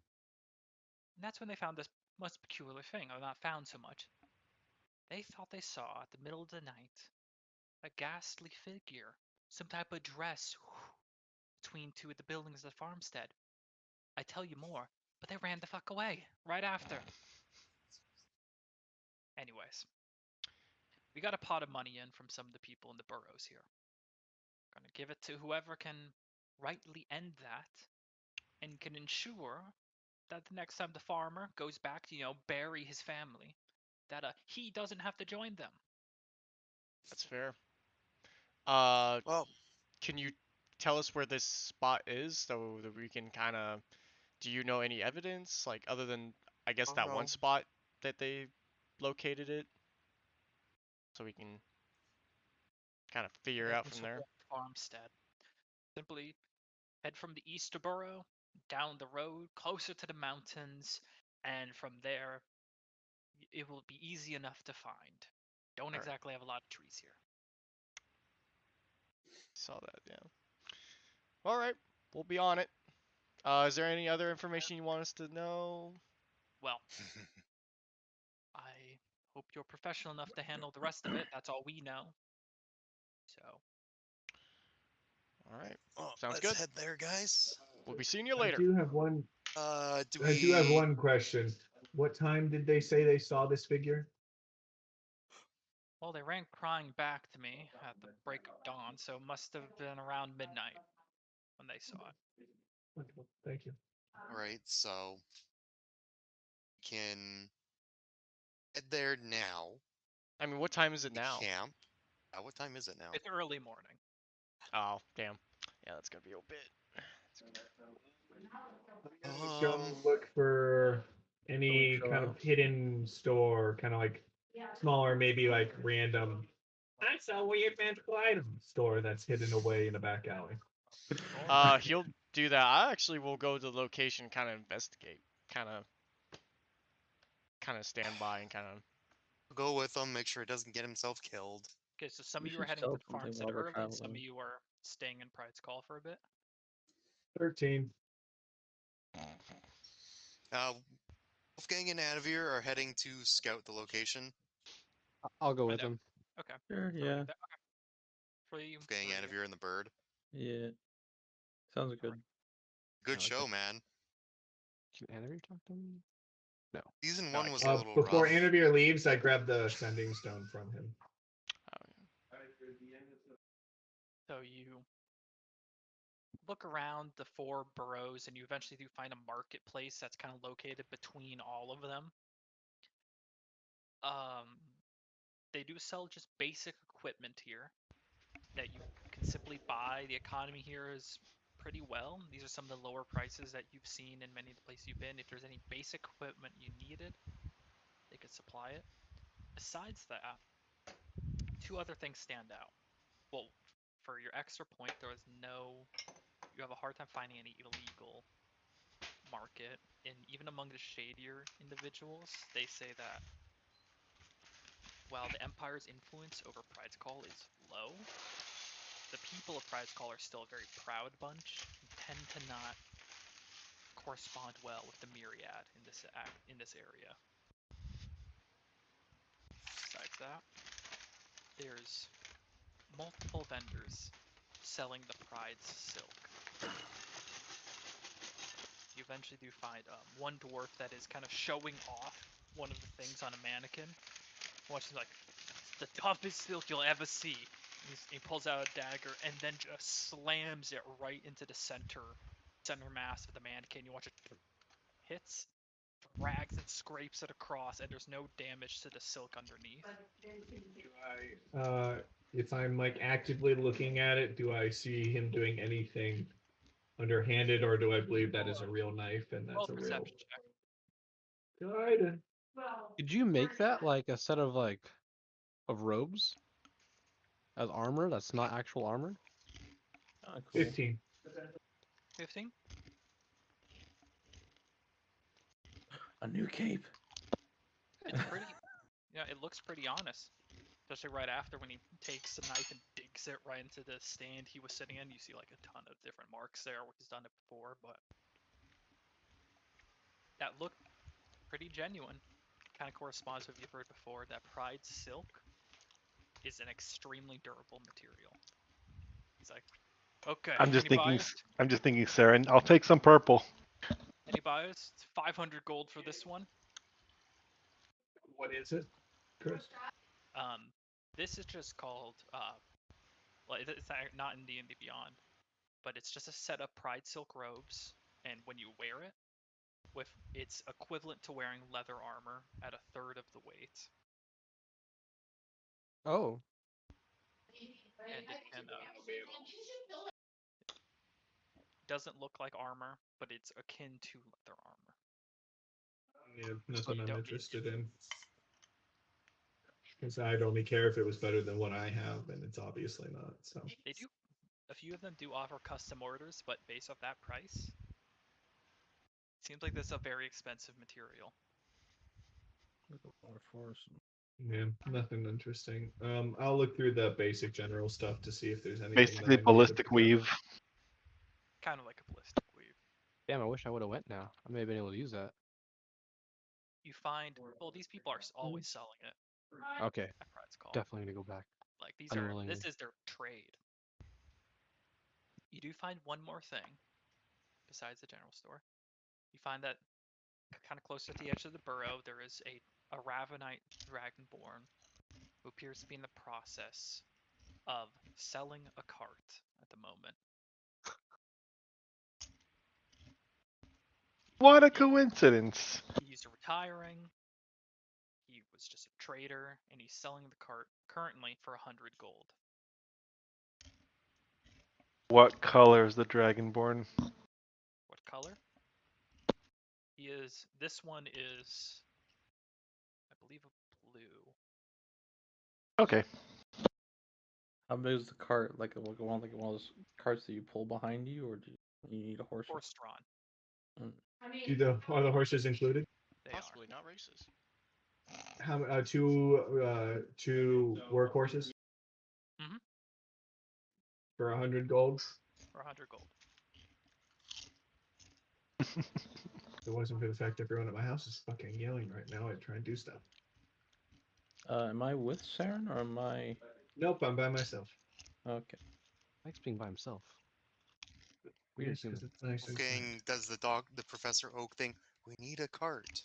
And that's when they found this most peculiar thing. Or not found so much. They thought they saw, at the middle of the night, a ghastly figure. Some type of dress between two of the buildings of the farmstead. I tell you more, but they ran the fuck away right after. Anyways, we got a pot of money in from some of the people in the boroughs here. Gonna give it to whoever can rightly end that and can ensure that the next time the farmer goes back to, bury his family, that he doesn't have to join them. That's fair. Well, Can you tell us where this spot is so that we can kind of? Do you know any evidence, like other than I guess oh that one no. spot that they located it, so we can kind of figure Head out from into there. Wolf Farmstead. Simply head from the east of Borough, down the road, closer to the mountains, and from there, it will be easy enough to find. Don't Alright. exactly have a lot of trees here. Saw that, yeah. All right, we'll be on it. Is there any other information you want us to know? Well, I hope you're professional enough to handle the rest of it. That's all we know. So, All right, Well, sounds let's good. head there, guys. We'll be seeing you I later. do have one. Do I do have we? one question. What time did they say they saw this figure? well, they ran crying back to me at the break of dawn, so it must have been around midnight when they saw it. Wonderful. Thank you. All right, so we can head there now. I mean, what time is it now? Camp. What time is it now? It's early morning. Oh, damn. Yeah, that's gonna be a bit. Go look for any show kind of up. hidden store, kind of like smaller, maybe like random. I sell weird magical items store that's hidden away in a back alley. He'll do that. I actually will go to the location, kind of investigate, kind of stand by and kind of. Go with him. Make sure he doesn't get himself killed. Okay, so some We of you are should heading sell to the something farmstead while we're early, some of traveling. you are staying in Pride's Call for a bit. 13. Wolfgang and Anavir are heading to scout the location. I'll go I with know. him. Okay. Sure, three yeah. of them. Okay. For you, Wolfgang, three. Anavir, and the bird. Yeah. Sounds good. Good like show, that. man. Can Anna talk to me? No. Season No, I 1 was a can't. little Before rough. Anavir leaves, I grab the sending stone from him. So you look around the 4 boroughs and you eventually do find a marketplace that's kind of located between all of them. They do sell just basic equipment here that you can simply buy. The economy here is pretty well. These are some of the lower prices that you've seen in many of the places you've been. If there's any basic equipment you needed, they could supply it. Besides that, 2 other things stand out. Well, for your extra point, you have a hard time finding any illegal market, and even among the shadier individuals, they say that while the Empire's influence over Pride's Call is low, the people of Pride's Call are still a very proud bunch and tend to not correspond well with the myriad in this area. Besides that, there's multiple vendors selling the Pride's silk. You eventually do find one dwarf that is kind of showing off one of the things on a mannequin. Watching like, it's the toughest silk you'll ever see. He pulls out a dagger and then just slams it right into the center mass of the mannequin. You watch it hits, drags and scrapes it across, and there's no damage to the silk underneath. If I'm like actively looking at it, do I see him doing anything underhanded, or do I believe that is a real knife and Roll that's a real perception check. guide? Did you make that like a set of robes as armor that's not actual armor? Ah, cool. 15. 15. A new cape. It's pretty. Yeah, it looks pretty honest. Especially right after when he takes the knife and digs it right into the stand he was sitting in. You see like a ton of different marks there where he's done it before, but that looked pretty genuine. Kind of corresponds with what you've heard before. That Pride silk is an extremely durable material. He's like, okay, I'm just any thinking. buyers? I'm just thinking, Saren. I'll take some purple. Any buyers? It's 500 gold for this one. What is it, Chris? This is just called it's not in D&D Beyond, but it's just a set of Pride silk robes, and when you wear it, it's equivalent to wearing leather armor at a third of the weight. Oh. And it can doesn't look like armor, but it's akin to leather armor. Yeah, nothing I'm don't need interested in. Because I'd only care if it was better than what I have, and it's obviously not. So They do. A few of them do offer custom orders, but based off that price, seems like this is a very expensive material. yeah, nothing interesting. I'll look through the basic general stuff to see if there's anything Basically, that I need to ballistic pick up. weave. Kind of like a ballistic weave. Damn, I wish I would have went now. I may have been able to use that. You find, well, these people are always selling it. Okay, At price call. definitely gonna go back. Like these Unwillingly. this is their trade. You do find one more thing besides the general store. You find that kind of close to the edge of the burrow, there is a Ravenite Dragonborn who appears to be in the process of selling a cart at the moment. What a coincidence! He's retiring. He was just a trader, and he's selling the cart currently for 100 gold. What color is the Dragonborn? What color? This one is, I believe, a blue. Okay. How big is the cart? Like one of those carts that you pull behind you, or do you need a horse? Horse drawn. Are the horses included? They Possibly not races. How two work horses? Mhm. For 100 gold. For 100 gold. If it wasn't for the fact everyone at my house is fucking yelling right now, I'd try and do stuff. Am I with Saren or am I? Nope, I'm by myself. Okay. Likes being by himself. Weird Yes, human. because it's nice and quiet. Oaking does the Professor Oak thing. We need a cart.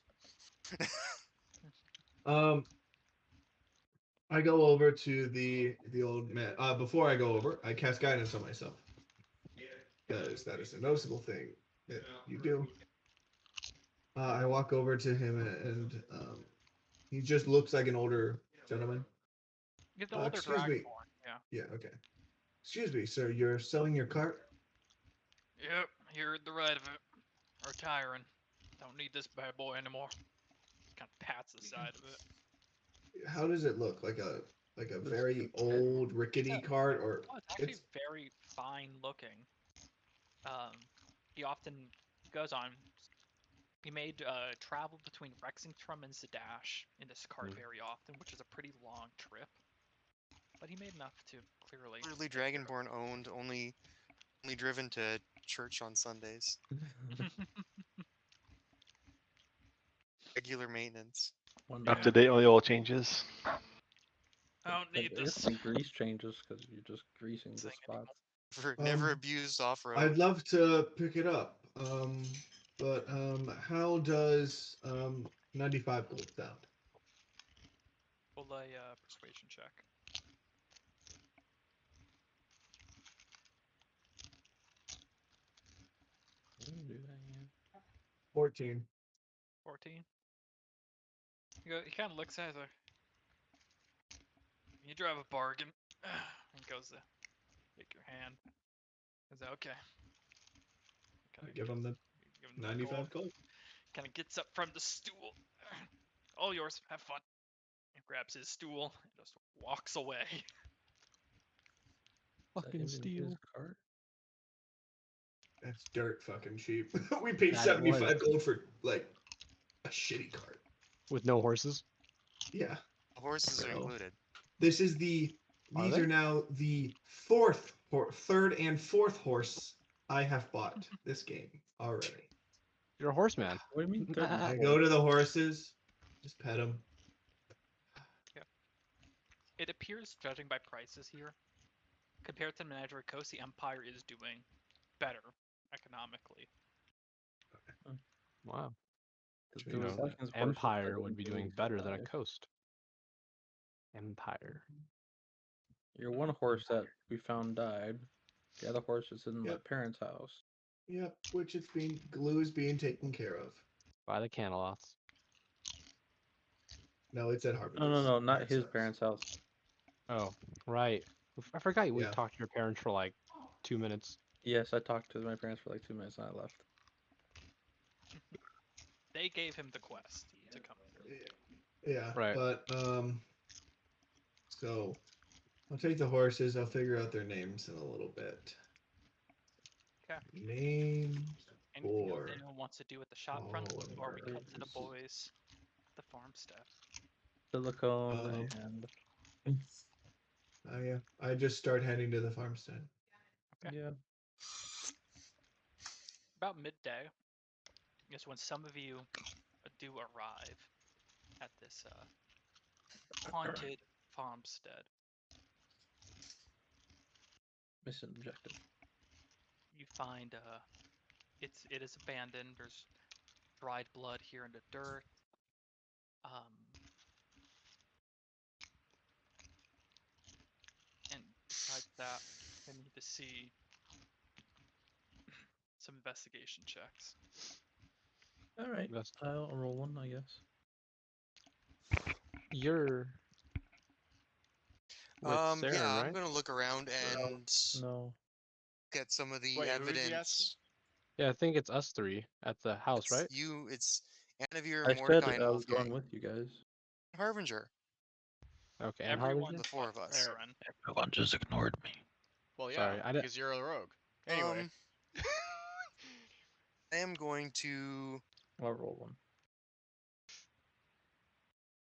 I go over to the old man. Before I go over, I cast guidance on myself because that is a noticeable thing that you do. I walk over to him and he just looks like an older gentleman. Get the older Excuse me. Dragonborn. Yeah. Yeah. Okay. Excuse me, sir. You're selling your cart? Yep, you heard the right of it. Retiring. Don't need this bad boy anymore. Kind of pats the side of it. How does it look? Like a very old rickety cart, or Oh, it's actually very fine looking. He often goes on. He made travel between Rexingtrum and Zadash in this cart very often, which is a pretty long trip. But he made enough to clearly. Clearly, Dragonborn owned, only driven to church on Sundays. Regular maintenance. Up to date on the oil changes. I don't need I guess this. the grease changes because you're just greasing the thing spots. Never abused off-road. I'd love to pick it up. But how does 95 gold sound? Pull a persuasion check. Do that again. 14. 14. He kind of looks at it. You drive a bargain. And goes to take your hand. Is that okay? I give him the 95 gold. Kind of gets up from the stool. All yours. Have fun. He grabs his stool and just walks away. Fucking steal. Cart? That's dirt fucking cheap. We paid That 75 gold for like a shitty cart. With no horses? Yeah. The horses are Well, included. This is these they? are now the third and fourth horse I have bought this game already. You're a horseman. What do you mean? Third and I fourth? go to the horses, just pet them. It appears, judging by prices here, compared to Menagerie Coast, the Empire is doing better economically. Wow. The You know, second horse is Empire like would be doing better than a 135. coast. Empire. Your one horse that we found died. The other horse is in my Yep. parents' house. Yep, which glue is being taken care of. By the Caneloths. No, it's at Harvard. No, not his parents' house. Oh, right. I forgot we Yeah. talked to your parents for like 2 minutes. Yes, I talked to my parents for like 2 minutes and I left. They gave him the quest to come through. Yeah, Right. but so I'll take the horses. I'll figure out their names in a little bit. Okay. Names Anything else for anyone wants to do at the shop front before we cut to the followers. boys at the farmstead? Silicone Um, and yeah, I just start heading to the farmstead. Okay. yeah. About midday is when some of you do arrive at this haunted farmstead. Mission objective. You find it is abandoned. There's dried blood here in the dirt. And besides that, I need to see some investigation checks. All right. That's- I'll roll one, I guess. You're with Saren, Yeah, right? I'm gonna look around and No. get some of the Wait, who is he asking? evidence. Yeah, I think it's us three at the house, right? It's Anavir, I said Mordecai, and I was going Wolfgang. with you guys. Harbinger. Okay. And Everyone Harbinger? The four of but us. Saren. Everyone just ignored me. Well, yeah, Sorry, I didn't. because you're a rogue. Anyway. I am going to. I'll roll one.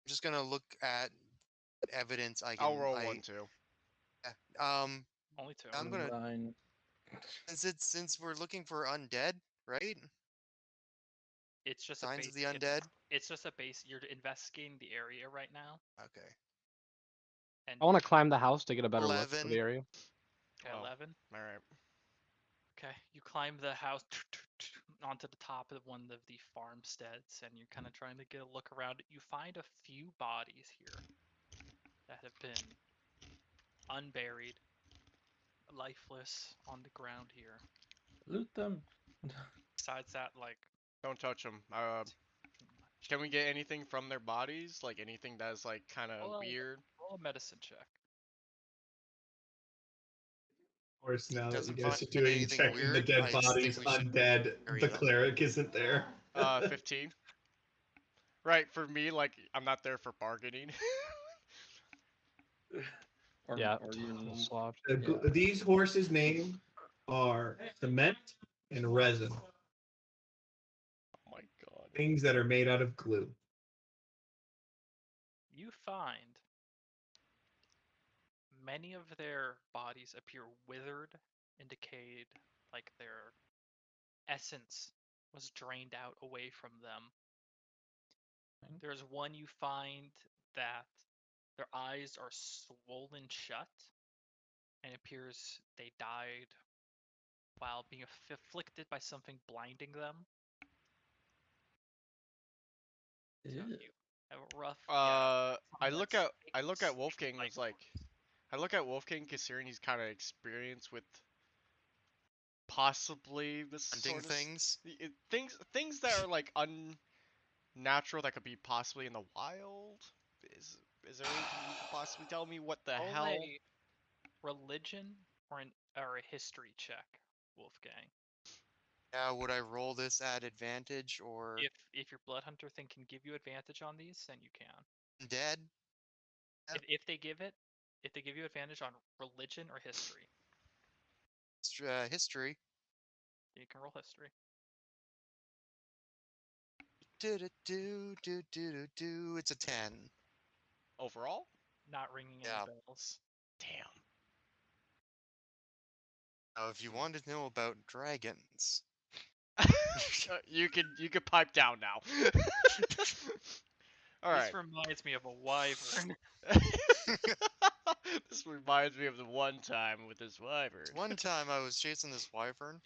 I'm just gonna look at evidence I can. I'll roll one too. Only two. I'm gonna 9. since we're looking for undead, right? It's just Signs a of base. the undead. It's just a base. You're investigating the area right now, Okay. and I want to climb the house to get a better look for 11. the area. okay, Oh. 11. All right. Okay, you climb the house onto the top of one of the farmsteads, and you're kind of trying to get a look around. You find a few bodies here that have been unburied, lifeless on the ground here. Loot them. Besides that, like, Don't touch them. too much. Can we get anything from their bodies? Like anything that's like kind of Roll a- weird? Roll a medicine check. Of course, now that you Doesn't guys find are doing anything checking the weird, dead I just think bodies, we should undead, bury the them. cleric isn't there. 15. Right, for me, like I'm not there for bargaining. Yeah, Are you? swapped. These horses' name are cement and resin, Oh my god. things that are made out of glue. You find many of their bodies appear withered and decayed, like their essence was drained out away from them. There's one you find that their eyes are swollen shut, and it appears they died while being afflicted by something blinding them. So Ew. you have a rough. I someone look that's at Wolfgang as like I look at Wolfgang considering he's kind of experienced with possibly this Hunting sort of things. things that are like unnatural that could be possibly in the wild. Is there anything you could possibly tell me? What the roll hell? a religion or a history check, Wolfgang. Yeah, would I roll this at advantage or If your blood hunter thing can give you advantage on these, then you can. dead? If they give you advantage on religion or history, History. you can roll history. It's a 10. Overall? Not ringing Yeah. any bells. Damn. Now, if you wanted to know about dragons, you could pipe down now. All right. This reminds me of a wyvern. This reminds me of the one time with this wyvern. one time I was chasing this wyvern.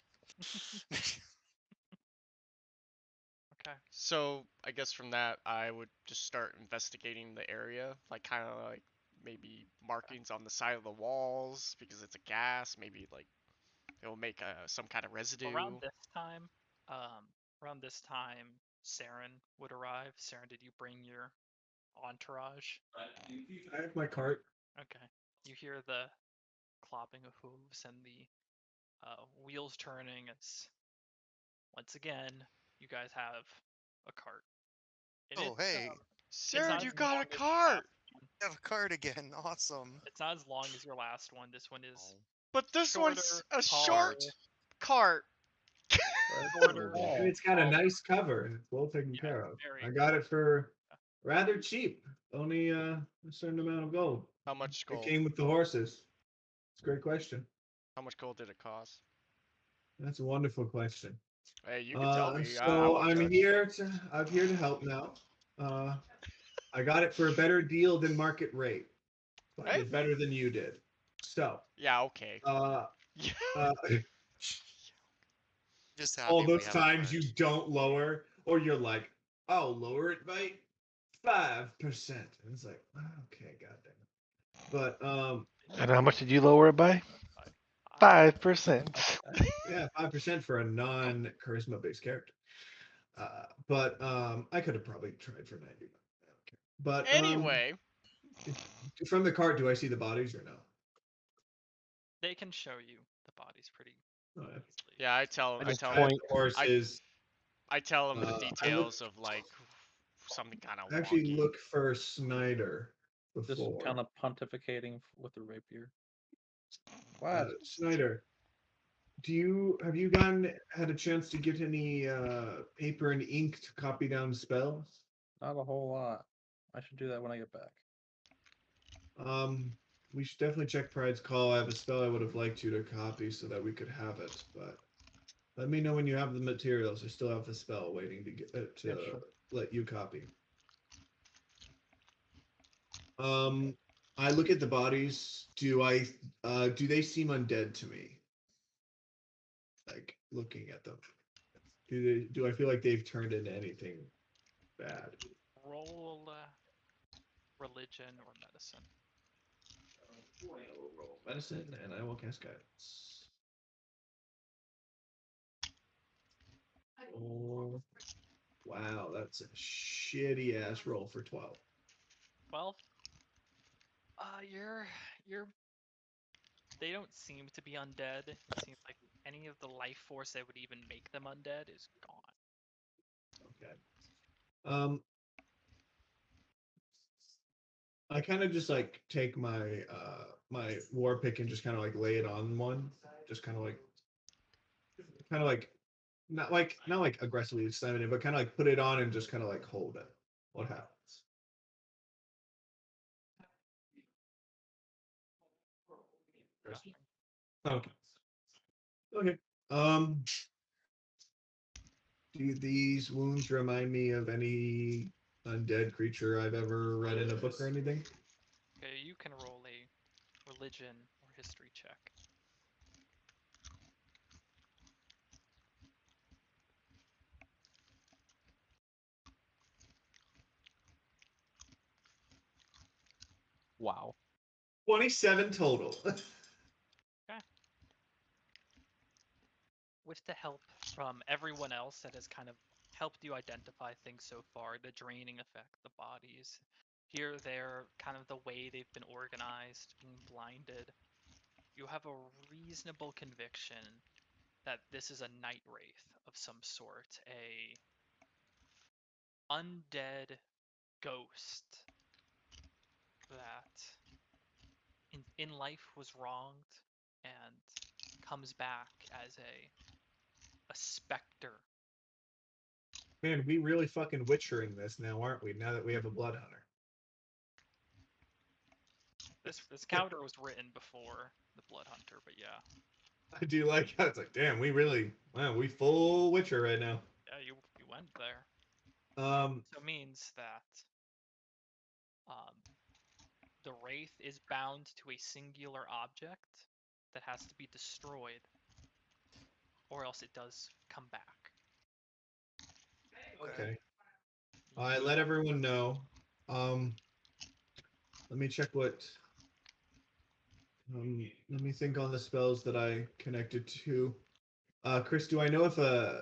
Okay. So I guess from that I would just start investigating the area, like kind of like maybe markings on the side of the walls because it's a gas. Maybe like it will make some kind of residue. Around this time, Saren would arrive. Saren, did you bring your entourage? I have my cart. Okay. You hear the clopping of hooves and the wheels turning. It's once again, you guys have a cart. And Oh, hey, Sarah, not you as got a long as your cart. last one. I have a card again. Awesome. It's not as long as your last one. This one is Oh. But this one's shorter, a taller, short cart. shorter. And it's got a taller. nice cover and it's well taken Yeah, care it's of. very I got it for rather cheap, only a certain amount of gold. How much It gold? came with the horses. It's a great question. How much gold did it cost? That's a wonderful question. Hey, you can tell me. I So won't I'm judge. here to help now. I got it for a better deal than market rate. So I Hey? did better than you did. So Yeah, okay. Yeah. uh, Just all happy we those have a times card. you don't lower, or you're like, I'll lower it by 5%. And it's like, okay, goddamn it. But And how much did you lower it by? 5%. yeah, 5% for a non-charisma based character. But I could have probably tried for 90. I don't care. But Anyway, from the cart, do I see the bodies or no? They can show you the bodies pretty Oh, yeah. easily. yeah, I tell I I just tell I have him point. the horses. I tell him the I look. details of like something kind of I actually wonky. look for Snyder Just before. kind of pontificating with the rapier. Uh, What? Snyder, have you had a chance to get any paper and ink to copy down spells? Not a whole lot. I should do that when I get back. We should definitely check Pride's Call. I have a spell I would have liked you to copy so that we could have it, but let me know when you have the materials. I still have the spell waiting to get Yeah, sure. let you copy. I look at the bodies. Do they seem undead to me? Like looking at them. Do I feel like they've turned into anything bad? Roll religion or medicine. I will roll medicine and I will cast guidance. Oh, wow, that's a shitty ass roll for 12. 12. You're. They don't seem to be undead. It seems like any of the life force that would even make them undead is gone. Okay. I kind of just like take my my war pick and just kind of like lay it on one, just kind of not like aggressively slamming it, but kind of like put it on and just kind of like hold it. What happens? Nothing. Okay. Okay. Um, do these wounds remind me of any undead creature I've ever read in a book or anything? Okay, you can roll a religion or history check. Wow. 27 total. Okay. With the help from everyone else that has kind of helped you identify things so far, the draining effect, the bodies, here, there, kind of the way they've been organized, being blinded, you have a reasonable conviction that this is a night wraith of some sort, a undead ghost that in life was wronged and comes back as a specter. Man, we really fucking witchering this now, aren't we? Now that we have a blood hunter. This counter was written before the Blood Hunter, but yeah. I do like how it's like, damn, we full witcher right now. Yeah, you went there. Um, So it means that um, the wraith is bound to a singular object that has to be destroyed, or else it does come back. okay. I let everyone know. Let me check what. Let me think on the spells that I connected to. Chris, do I know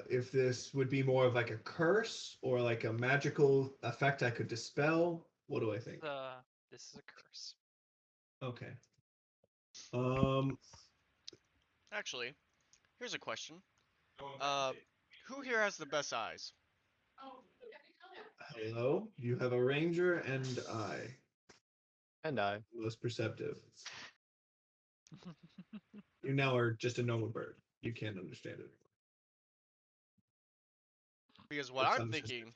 if this would be more of like a curse or like a magical effect I could dispel? What do I think? This is a curse. Okay. Um, Actually, here's a question. Who here has the best eyes? Hello? You have a ranger and I. And I. Most perceptive. You now are just a normal bird. You can't understand it. Because what It's I'm unsystematic. thinking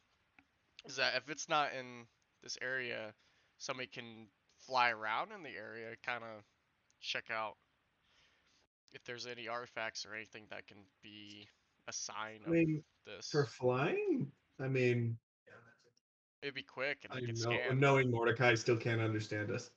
is that if it's not in this area, somebody can fly around in the area, kind of check out if there's any artifacts or anything that can be a sign I of mean, for this. flying, I mean, It'd be quick and I they could know scan. knowing Mordecai still can't understand us.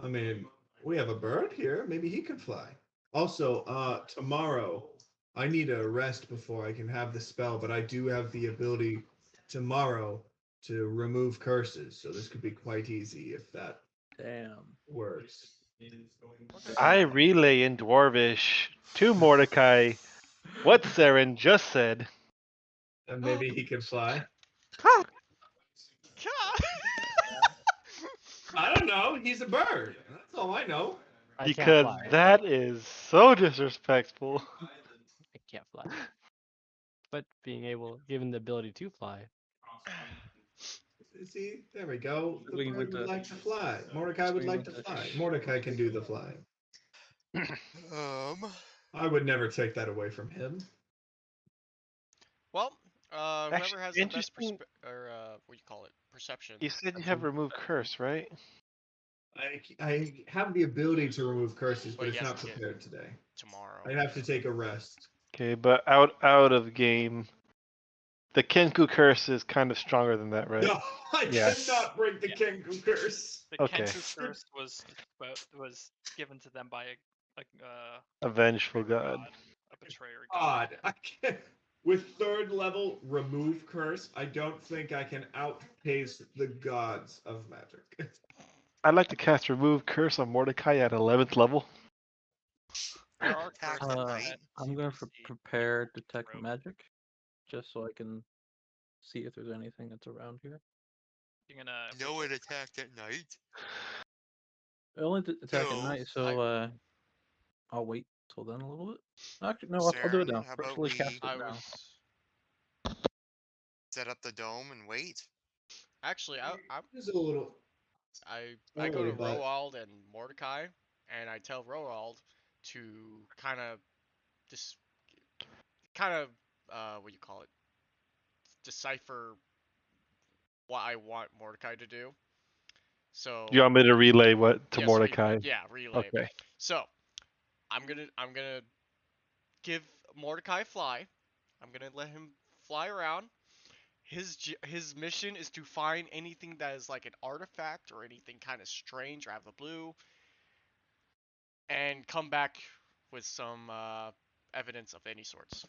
I mean, we have a bird here. Maybe he could fly. Also, tomorrow I need a rest before I can have the spell, but I do have the ability tomorrow to remove curses, so this could be quite easy if that Damn. works. I relay in Dwarvish to Mordecai what Saren just said. And maybe he can fly. I don't know. He's a bird. That's all I know. I can't Because fly. that is so disrespectful. I can't fly. But being able, given the ability to fly. See, there we go. The Swing bird with would the- like to fly. Mordecai would swing like with to the- fly. Mordecai can do the flying. Um, I would never take that away from him. Well, whoever Actually, has the best interesting. what do you call it? Perception. You said you have removed curse, right? I have the ability to remove curses, but But he it's has not to get prepared today. tomorrow. I'd have to take a rest. Okay, but out of game, the Kenku curse is kind of stronger than that, right? No, I Yeah. cannot break the Kenku curse. The Okay. Kenku curse was given to them by A vengeful god. a betrayer god. God, I can't. With third level remove curse, I don't think I can outpace the gods of magic. I'd like to cast remove curse on Mordecai at 11th level. There are Attack curses at Uh, night. I'm you gonna can see prepare detect rope. magic, just so I can see if there's anything that's around here. You're gonna No, it attacked at night. I only attack at No, night, so I'll wait till then a little bit. Actually, no, I'll do it Saren, now. how about Virtually we cast it I now. was set up the dome and wait? actually Just a little. I go to Early, but Roald and Mordecai, and I tell Roald to kind of just what do you call it? Decipher what I want Mordecai to do. So You want me to relay what to yes, Mordecai? yeah, relay. Okay. So I'm gonna give Mordecai fly. I'm gonna let him fly around. His mission is to find anything that is like an artifact or anything kind of strange or out of the blue, and come back with some evidence of any sorts.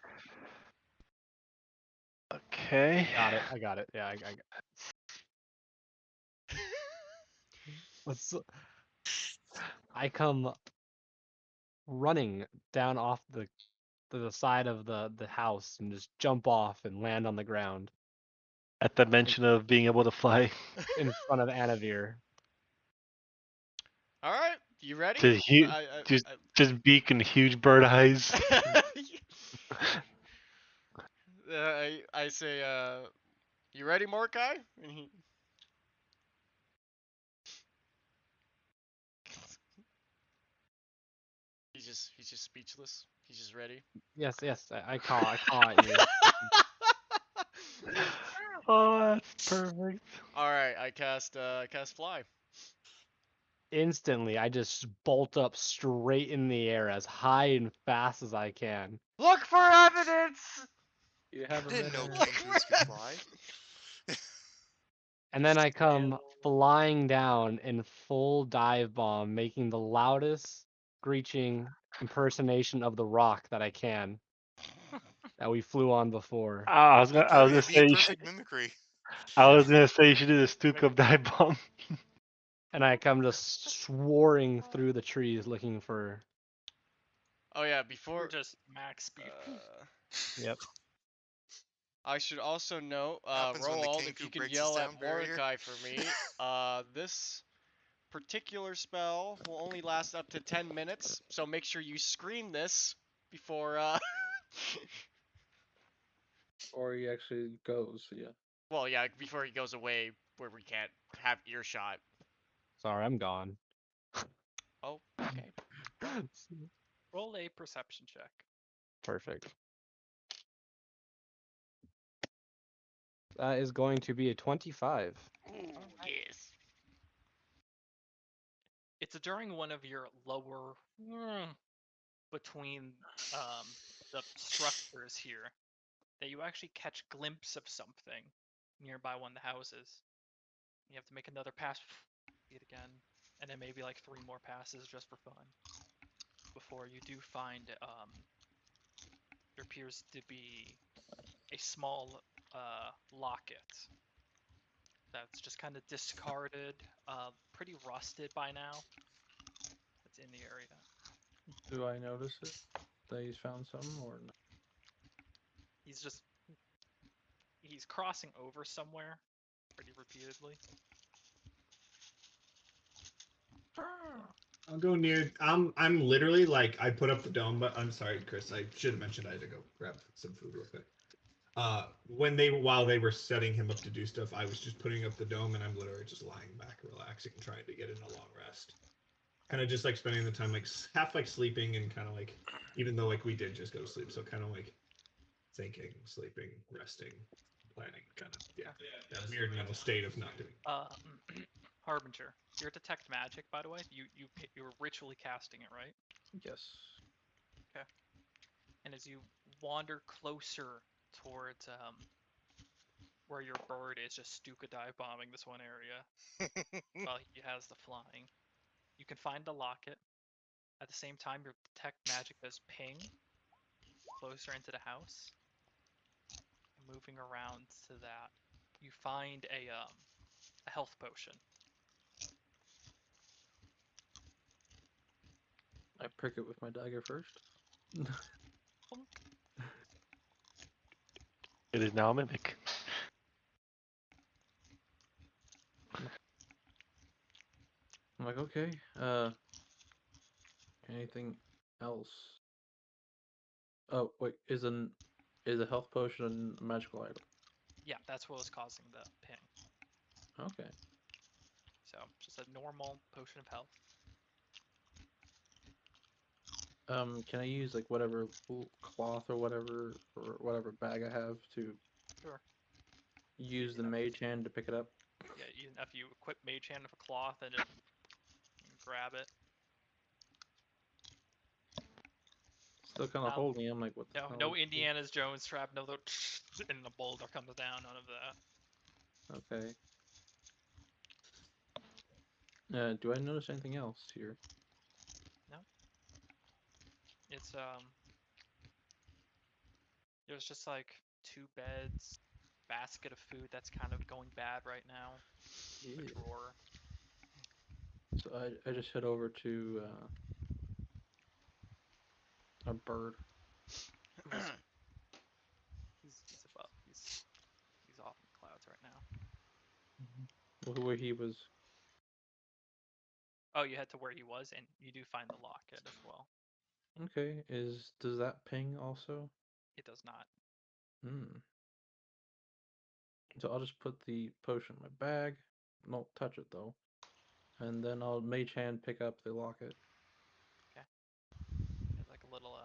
Okay. Got it. I got it. Yeah, I got it. Let's. I come running down off the side of the house and just jump off and land on the ground At the mention of being able to fly, in front of Anavir. All right, you ready? to just beak and huge bird eyes. I say, you ready, Mordecai? And he's just speechless. He's just ready. Yes, yes. I call at you. Oh, that's perfect. All right, I cast fly. Instantly, I just bolt up straight in the air as high and fast as I can. Look for evidence. You have a Didn't know minute. Kenkus could fly. And then I come flying down in full dive bomb, making the loudest screeching impersonation of the rock that I can that we flew on before. I was gonna It'd be say you should. perfect mimicry. I was gonna say you should do the Stuka dive bomb. And I come just soaring through the trees looking for. Oh yeah, You're before. just max speed. Yep. I should also note, Happens when the Roald, if you Kenku can breaks the yell at sound barrier. Mordecai for me, this particular spell will only last up to 10 minutes, so make sure you scream this before, Or he actually goes, yeah. Well, yeah, before he goes away, where we can't have earshot. Sorry, I'm gone. Oh, okay. Roll a perception check. Perfect. That is going to be a 25. Ooh, Alright. yes. It's during one of your lower between the structures here that you actually catch glimpse of something nearby one of the houses. You have to make another pass, see it again, and then maybe like 3 more passes just for fun before you do find there appears to be a small locket that's just kind of discarded, pretty rusted by now. That's in the area. Do I notice it? That he's found some or no? He's crossing over somewhere pretty repeatedly. I'll go near. I'm literally like I put up the dome, but I'm sorry, Chris. I should have mentioned I had to go grab some food real quick. While they were setting him up to do stuff, I was just putting up the dome, and I'm literally just lying back, relaxing, trying to get in a long rest. Kind of just like spending the time like half like sleeping and kind of like, even though like we did just go to sleep, so kind of like thinking, sleeping, resting, planning, kind of that weird mental state of not doing. Harbinger, your detect magic, by the way, you were ritually casting it, right? Yes. Okay. And as you wander closer towards where your bird is just Stuka dive bombing this one area while he has the flying, you can find the locket. At the same time, your detect magic does ping closer into the house. Moving around to that, you find a health potion. I prick it with my dagger first. It is now a mimic. I'm like, okay, anything else? Oh, wait, is a health potion a magical item? Yeah, that's what was causing the ping. Okay. So, just a normal potion of health. Can I use like whatever cloth or whatever bag I have to Sure. use the mage hand to pick it up? Yeah, if you equip Mage Hand with a cloth and just grab it. Still kind of holding it. I'm like, what the hell? No Indiana's Jones trap, no, and the boulder comes down, none of that. Okay. Do I notice anything else here? No. It's there's just like 2 beds, basket of food that's kind of going bad right now, a Yeah. drawer. So I just head over to a bird. He's above. He's off in the clouds right now. Where he was. Oh, you head to where he was, and you do find the locket as well. Okay. Does that ping also? It does not. So I'll just put the potion in my bag. Don't touch it though. And then I'll mage hand pick up the locket. Okay. There's like a little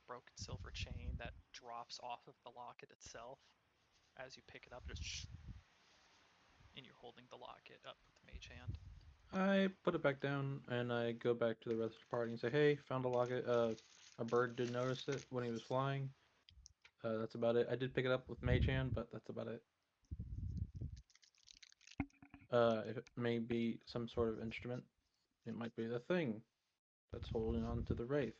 broken silver chain that drops off of the locket itself as you pick it up. Just and you're holding the locket up with the mage hand. I put it back down and I go back to the rest of the party and say, "Hey, found a locket. A bird did notice it when he was flying. That's about it. I did pick it up with mage hand, but that's about it. If it may be some sort of instrument, it might be the thing that's holding on to the wraith.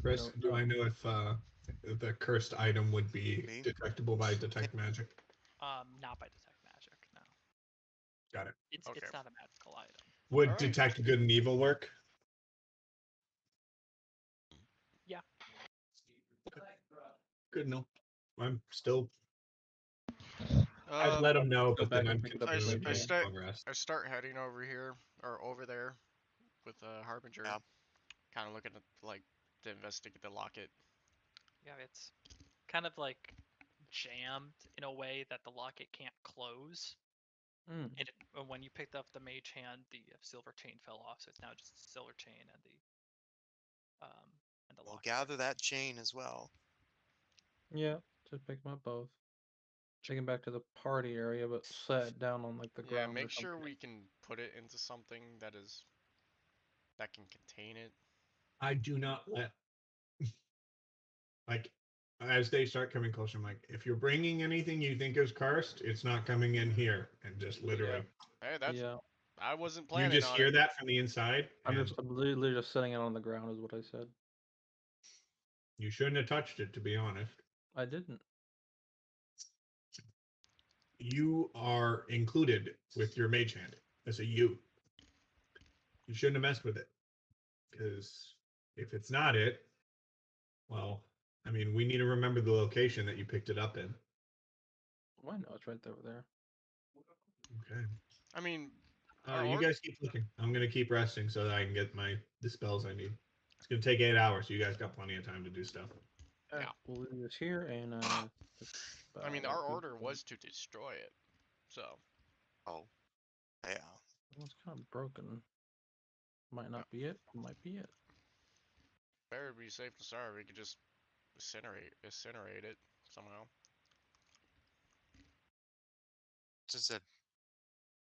Chris, do I know if the cursed item would be Me? detectable by detect magic? Not by detect magic, no. Got it. It's Okay. not a magical item. Would All right. detect good and evil work? Yeah. Good enough. I'm still. I'd let him know, Go but then back and I'm pick it up I, with s- continuing mage I hand. start long rest. I start heading over here or over there with Harbinger, Yeah. kind of looking at like to investigate the locket. Yeah, it's kind of like jammed in a way that the locket can't close. Mm. And when you picked up the mage hand, the silver chain fell off, so it's now just a silver chain and the We'll locket. gather that chain as well. Yeah, just pick them up both. Take them back to the party area, but set it down on like the Yeah, ground or make sure something. we can put it into something that can contain it. I do not let like as they start coming closer. I'm like, if you're bringing anything you think is cursed, it's not coming in here, and just literally, Hey, that's Yeah, I wasn't you planning just on hear it. that from the inside, and I'm literally just setting it on the ground, is what I said. you shouldn't have touched it. To be honest, I didn't. you are included with your mage hand as a you. You shouldn't have messed with it, because if it's not it, well, I mean, we need to remember the location that you picked it up in. Why not? It's right over there. Okay. I mean, You guys keep looking. I'm gonna keep resting so that I can get the spells I need. It's gonna take 8 hours, so you guys got plenty of time to do stuff. Alright, we'll leave this here and I mean, let our people order go. was to destroy it, so Oh, yeah. Well, it's kind of broken. Might not be it. Might be it. better be safe than sorry. We could just incinerate it somehow. Just a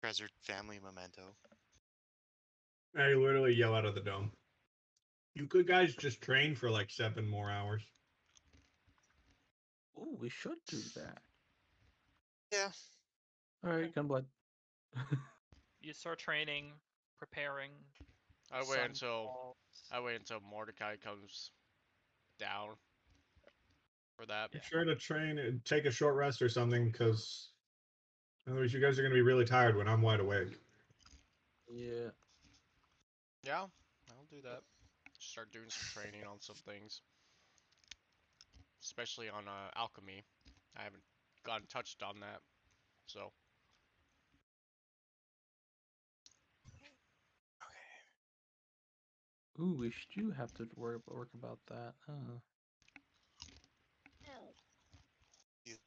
treasured family memento. I literally yell out of the dome. You could guys just train for like 7 more hours. Ooh, we should do that. Yeah. Alright, Gunblood. You start training, preparing. I wait sun until falls. Mordecai comes down for that. Be sure to train and take a short rest or something, because otherwise you guys are gonna be really tired when I'm wide awake. Yeah. Yeah, I'll do that. Start doing some training on some things, especially on alchemy. I haven't gotten touched on that, so Ooh, we do have to work about that, huh? Excuse me.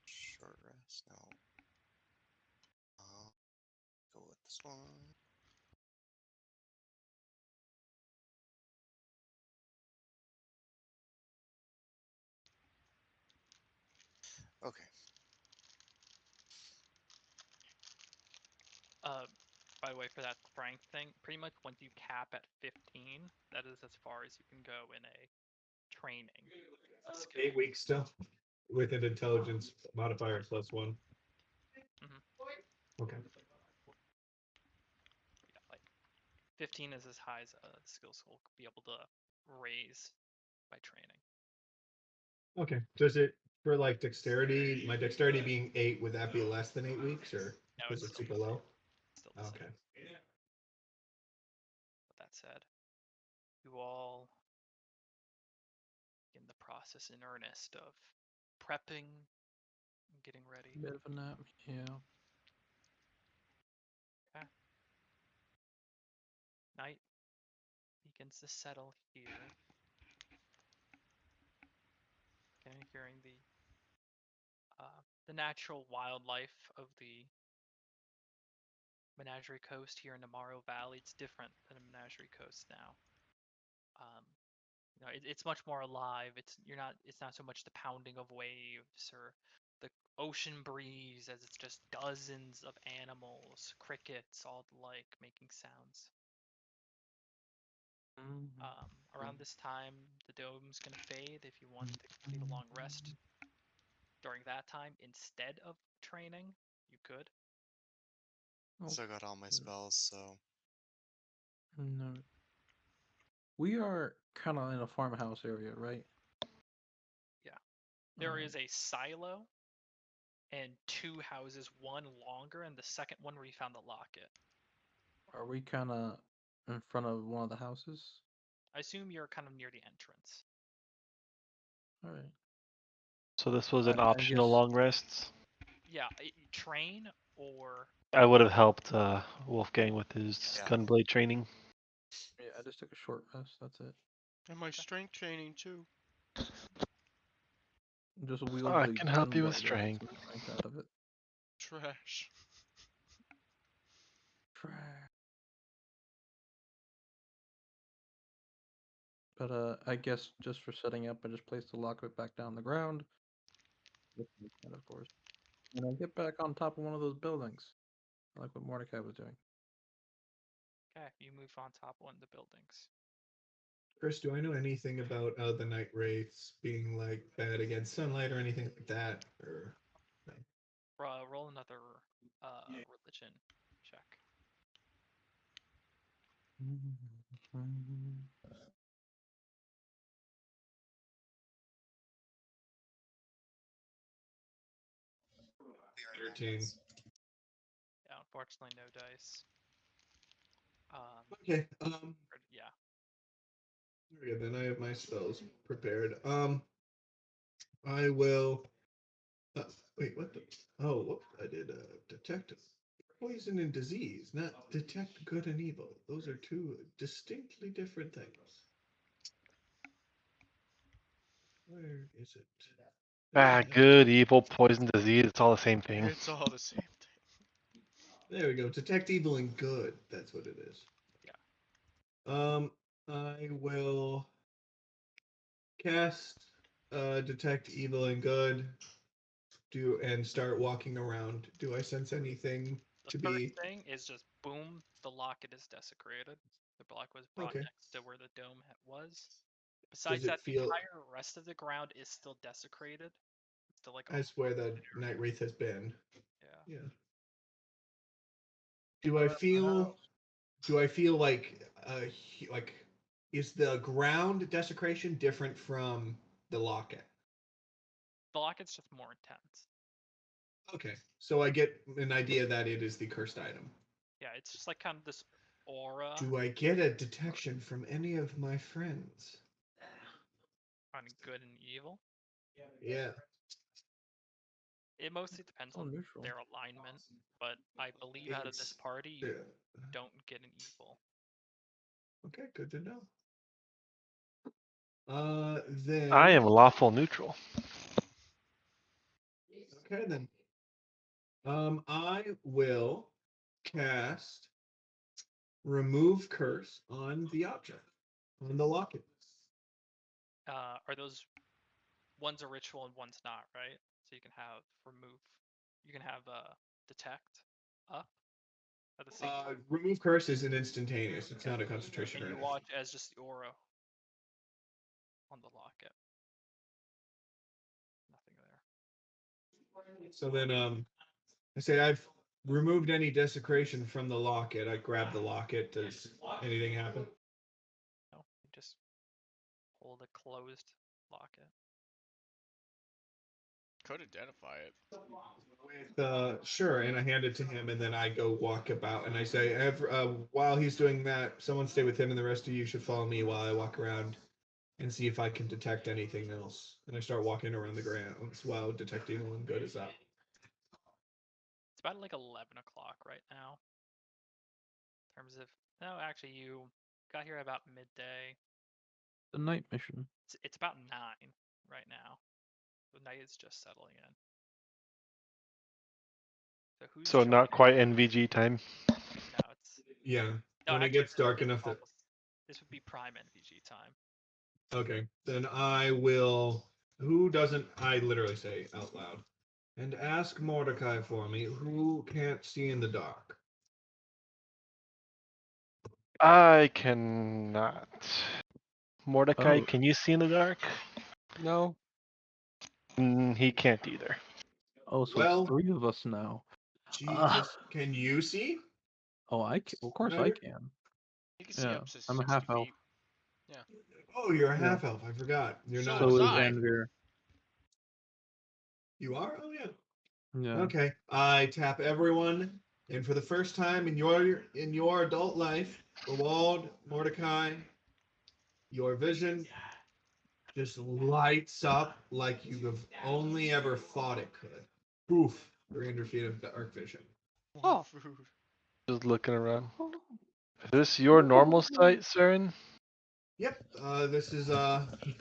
Short rest. No. Go with this one. Okay. By the way, for that strength thing, pretty much once you cap at 15, that is as far as you can go in a training. A skill. 8 weeks still, with an intelligence modifier +1. Okay. Yeah, like 15 is as high as skills will be able to raise by training. Okay. Does it for like dexterity? My dexterity being 8, would that be less than 8 weeks, or No, is it's it still super the same. low? Still the Okay. same. With that said, you all in the process in earnest of prepping and getting ready. Bit of a nap, yeah. Okay. Night begins to settle here. Kind of hearing the natural wildlife of the Menagerie Coast here in Amaro Valley. It's different than a Menagerie Coast now. It's much more alive. It's not so much the pounding of waves or the ocean breeze, as it's just dozens of animals, crickets, all the like, making sounds. Around this time, the dome's gonna fade. If you wanted to complete a long rest during that time instead of training, you could. Still got all my spells, so. No. We are kind of in a farmhouse area, right? Yeah. There Alright. is a silo and 2 houses, one longer, and the second one where you found the locket. Are we kind of in front of one of the houses? I assume you're kind of near the entrance. Alright. So this was an I optional guess- long rests. Yeah, train or I would have helped Wolfgang with his Yeah. gunblade training. Yeah, I just took a short rest. That's it. And my strength training too. Just wield I the can help you with gunblade, get strength. some strength out of it. Trash. But I guess just for setting up, I just place the locket back down the ground. With the cat, of course. And I get back on top of one of those buildings, like what Mordecai was doing. okay, you move on top of one of the buildings. Chris, do I know anything about the night wraiths being like bad against sunlight or anything like that? Or Roll another religion check. We are 13. Yeah, unfortunately, no dice. Okay. Yeah. Very good. Then I have my spells prepared. I will. Wait, what the? Oh, whoops! I did detect poison and disease, not detect good and evil. Those are two distinctly different things. Where is it? Good, evil, poison, disease. It's all the same thing. It's all the same thing. There we go. Detect evil and good. That's what it is. Yeah. I will cast detect evil and good. And start walking around. Do I sense anything The to first be thing is just boom, the locket is desecrated. The block was brought okay? next to where the dome was. Does Besides it that, the feel? entire rest of the ground is still desecrated. It's still like a That's where the haunted area. night wraith has been. Yeah. Yeah. Do I feel? Do I feel like like is the ground desecration different from the locket? The locket's just more intense. Okay, so I get an idea that it is the cursed item. Yeah, it's just like kind of this aura Do I get a detection from any of my friends? on good and evil. Yeah. It mostly depends Oh, on neutral. their alignment, but I believe out of this party, you Yeah. don't get an evil. Okay, good to know. Then I am lawful neutral. okay then. I will cast remove curse on the object, on the locket. Are those one's a ritual and one's not, right? So you can have remove, you can have detect up at the same time, Remove curse is an instantaneous. It's not a concentration and or you anything. watch as just the aura on the locket. Nothing there. So then, I say I've removed any desecration from the locket. I grab the locket. Does anything happen? No, you just hold a closed locket. Could identify it. With sure, and I hand it to him, and then I go walk about, and I say, while he's doing that, someone stay with him, and the rest of you should follow me while I walk around and see if I can detect anything else. And I start walking around the grounds while detecting one good is up. It's about like 11 o'clock right now. In terms of, no, actually, you got here about midday. The night mission. It's about 9 right now. The night is just settling in. So who's So trying? not quite NVG time. No, it's Yeah, no. when it Actually, gets dark enough that. this would be prime NVG time. Okay, then I will. Who doesn't? I literally say out loud, and ask Mordecai for me. Who can't see in the dark? I cannot. Mordecai, Oh. can you see in the dark? No. He can't either. Oh, so Well- it's 3 of us now. Jesus, can you see? Oh, of course I Snyder? can. You can see Yeah, up to I'm a 60 half elf. feet. Oh, you're a Yeah. half elf. I forgot. You're So not. So was is I. Anvir. You are. Oh yeah. Yeah. Okay. I tap everyone, and for the first time in your adult life, Wald, Mordecai, your vision just lights up like you have only ever thought it could. Poof, 300 feet of dark vision. Oh. Food. Just looking around. Is this your normal sight, Saren? Yep, this is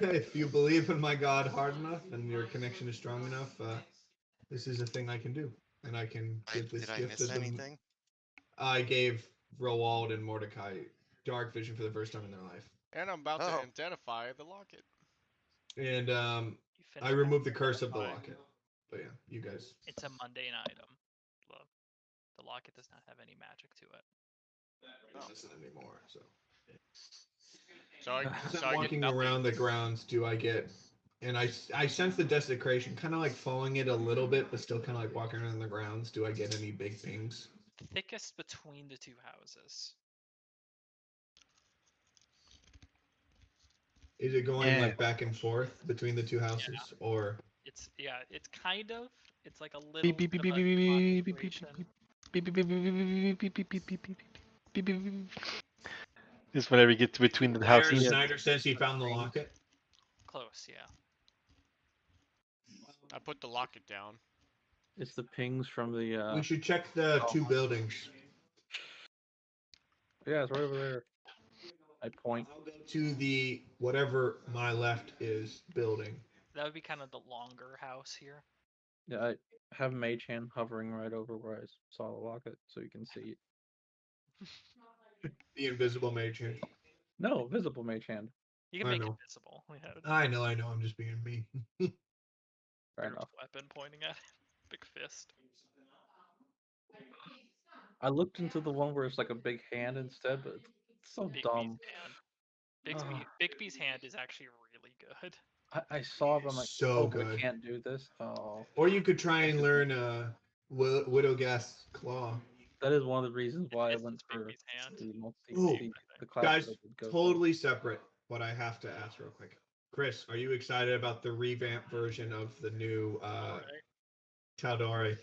if you believe in my God hard enough and your connection is strong enough, this is a thing I can do, and I can give this Did I gift miss to them. anything? I gave Roald and Mordecai dark vision for the first time in their life, And I'm about to Oh. identify the locket. and You I finish removed the that curse of the identify. locket. But yeah, you guys. It's a mundane item. The locket does not have any magic to it. Oh. It doesn't anymore. So So I as so I'm I get walking nothing. around the grounds, do I get? And I sense the desecration, kind of like following it a little bit, but still kind of like walking around the grounds. Do I get any big pings? Thickest between the two houses. Is it going Yeah. like back and forth between the two houses, or It's it's kind of. It's like a little Beep beep bit beep of beep a beep beep beep concentration. beep beep beep beep beep beep beep beep beep beep beep beep beep. Just whenever you get to between the Aaron houses. Snyder says he found the locket? Close, yeah. I put the locket down. It's the pings from the. We should check the Oh. two buildings. Yeah, it's right over there. I point. I'll go to the whatever my left is building. That would be kind of the longer house here. Yeah, I have Mage Hand hovering right over where I saw the locket, so you can see it. The invisible mage hand. No, visible Mage Hand. You can I make it know. visible. We had I know. I'm just being me. Fair there's enough. a weapon pointing at it. Big fist. I looked into the one where it's like a big hand instead, but it's so Bigby's dumb. hand. Ugh. Bigby's hand is actually really good. I saw it, but I'm like, So oh, but I good. can't do this. Oh, Or you could try and learn Widowgast's Claw. that is one of the reasons why I This went is for Bigby's hand. the multi Ooh, the class guys, that I did go for. totally separate. But I have to ask real quick. Chris, are you excited about the revamped version of the new Alright. Tal'Dorei?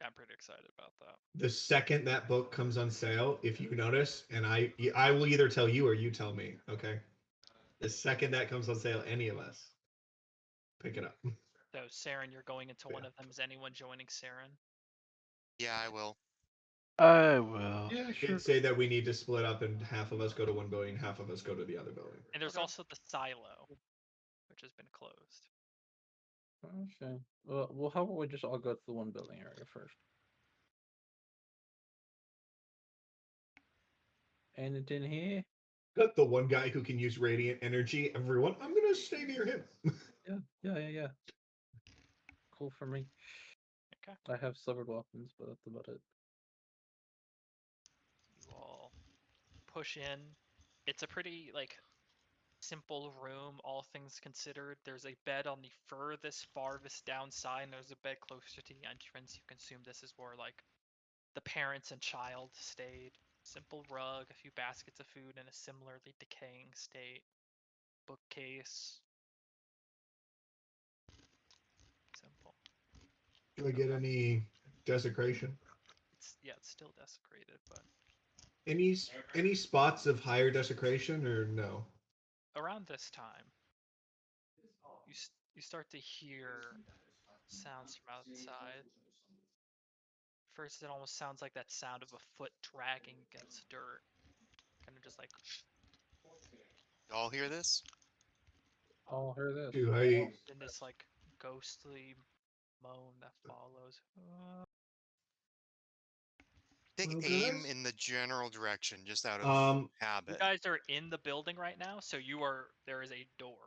Yeah, I'm pretty excited about that. The second that book comes on sale, if you notice, and I will either tell you or you tell me, okay? The second that comes on sale, any of us pick it up. So, Saren, you're going into one Yeah. of them. Is anyone joining Saren? Yeah, I will. I will. Yeah, I sure. did say that we need to split up, and half of us go to one building, half of us go to the other building. And there's also the silo, which has been closed. Okay. Well, how about we just all go to the one building area first? Anything here? Got the one guy who can use radiant energy. Everyone, I'm gonna stay near him. Yeah. Cool for me. Okay. I have severed weapons, but that's about it. You all push in. It's a pretty simple room, all things considered. There's a bed on the farthest down side, and there's a bed closer to the entrance. You can assume this is where the parents and child stayed. Simple rug, a few baskets of food in a similarly decaying state. Bookcase. Simple. Do I get any desecration? It's still desecrated, but Any spots of higher desecration or no? around this time, you start to hear sounds from outside. First, it almost sounds like that sound of a foot dragging against dirt. Kind of just like. Y'all hear this? I'll hear this. Do I? Then this ghostly moan that follows. Take Well, aim guys? in the general direction, just out of You habit. guys are in the building right now, so there is a door.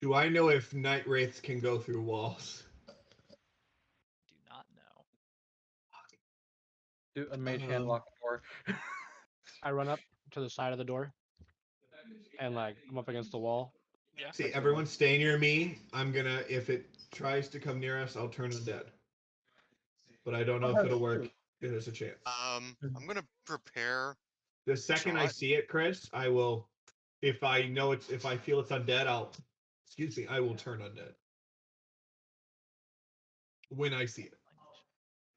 Do I know if night wraiths can go through walls? Do not know. Do a Mage Hand lock the door. I run up to the side of the door, and I'm up against the wall. Yeah. See, everyone stay near me. I'm gonna, if it tries to come near us, I'll turn undead. But I don't know if it'll work. There's a chance. I'm gonna prepare. The second I shot. see it, Chris, I will. If I feel it's undead, I will turn undead. When I see it.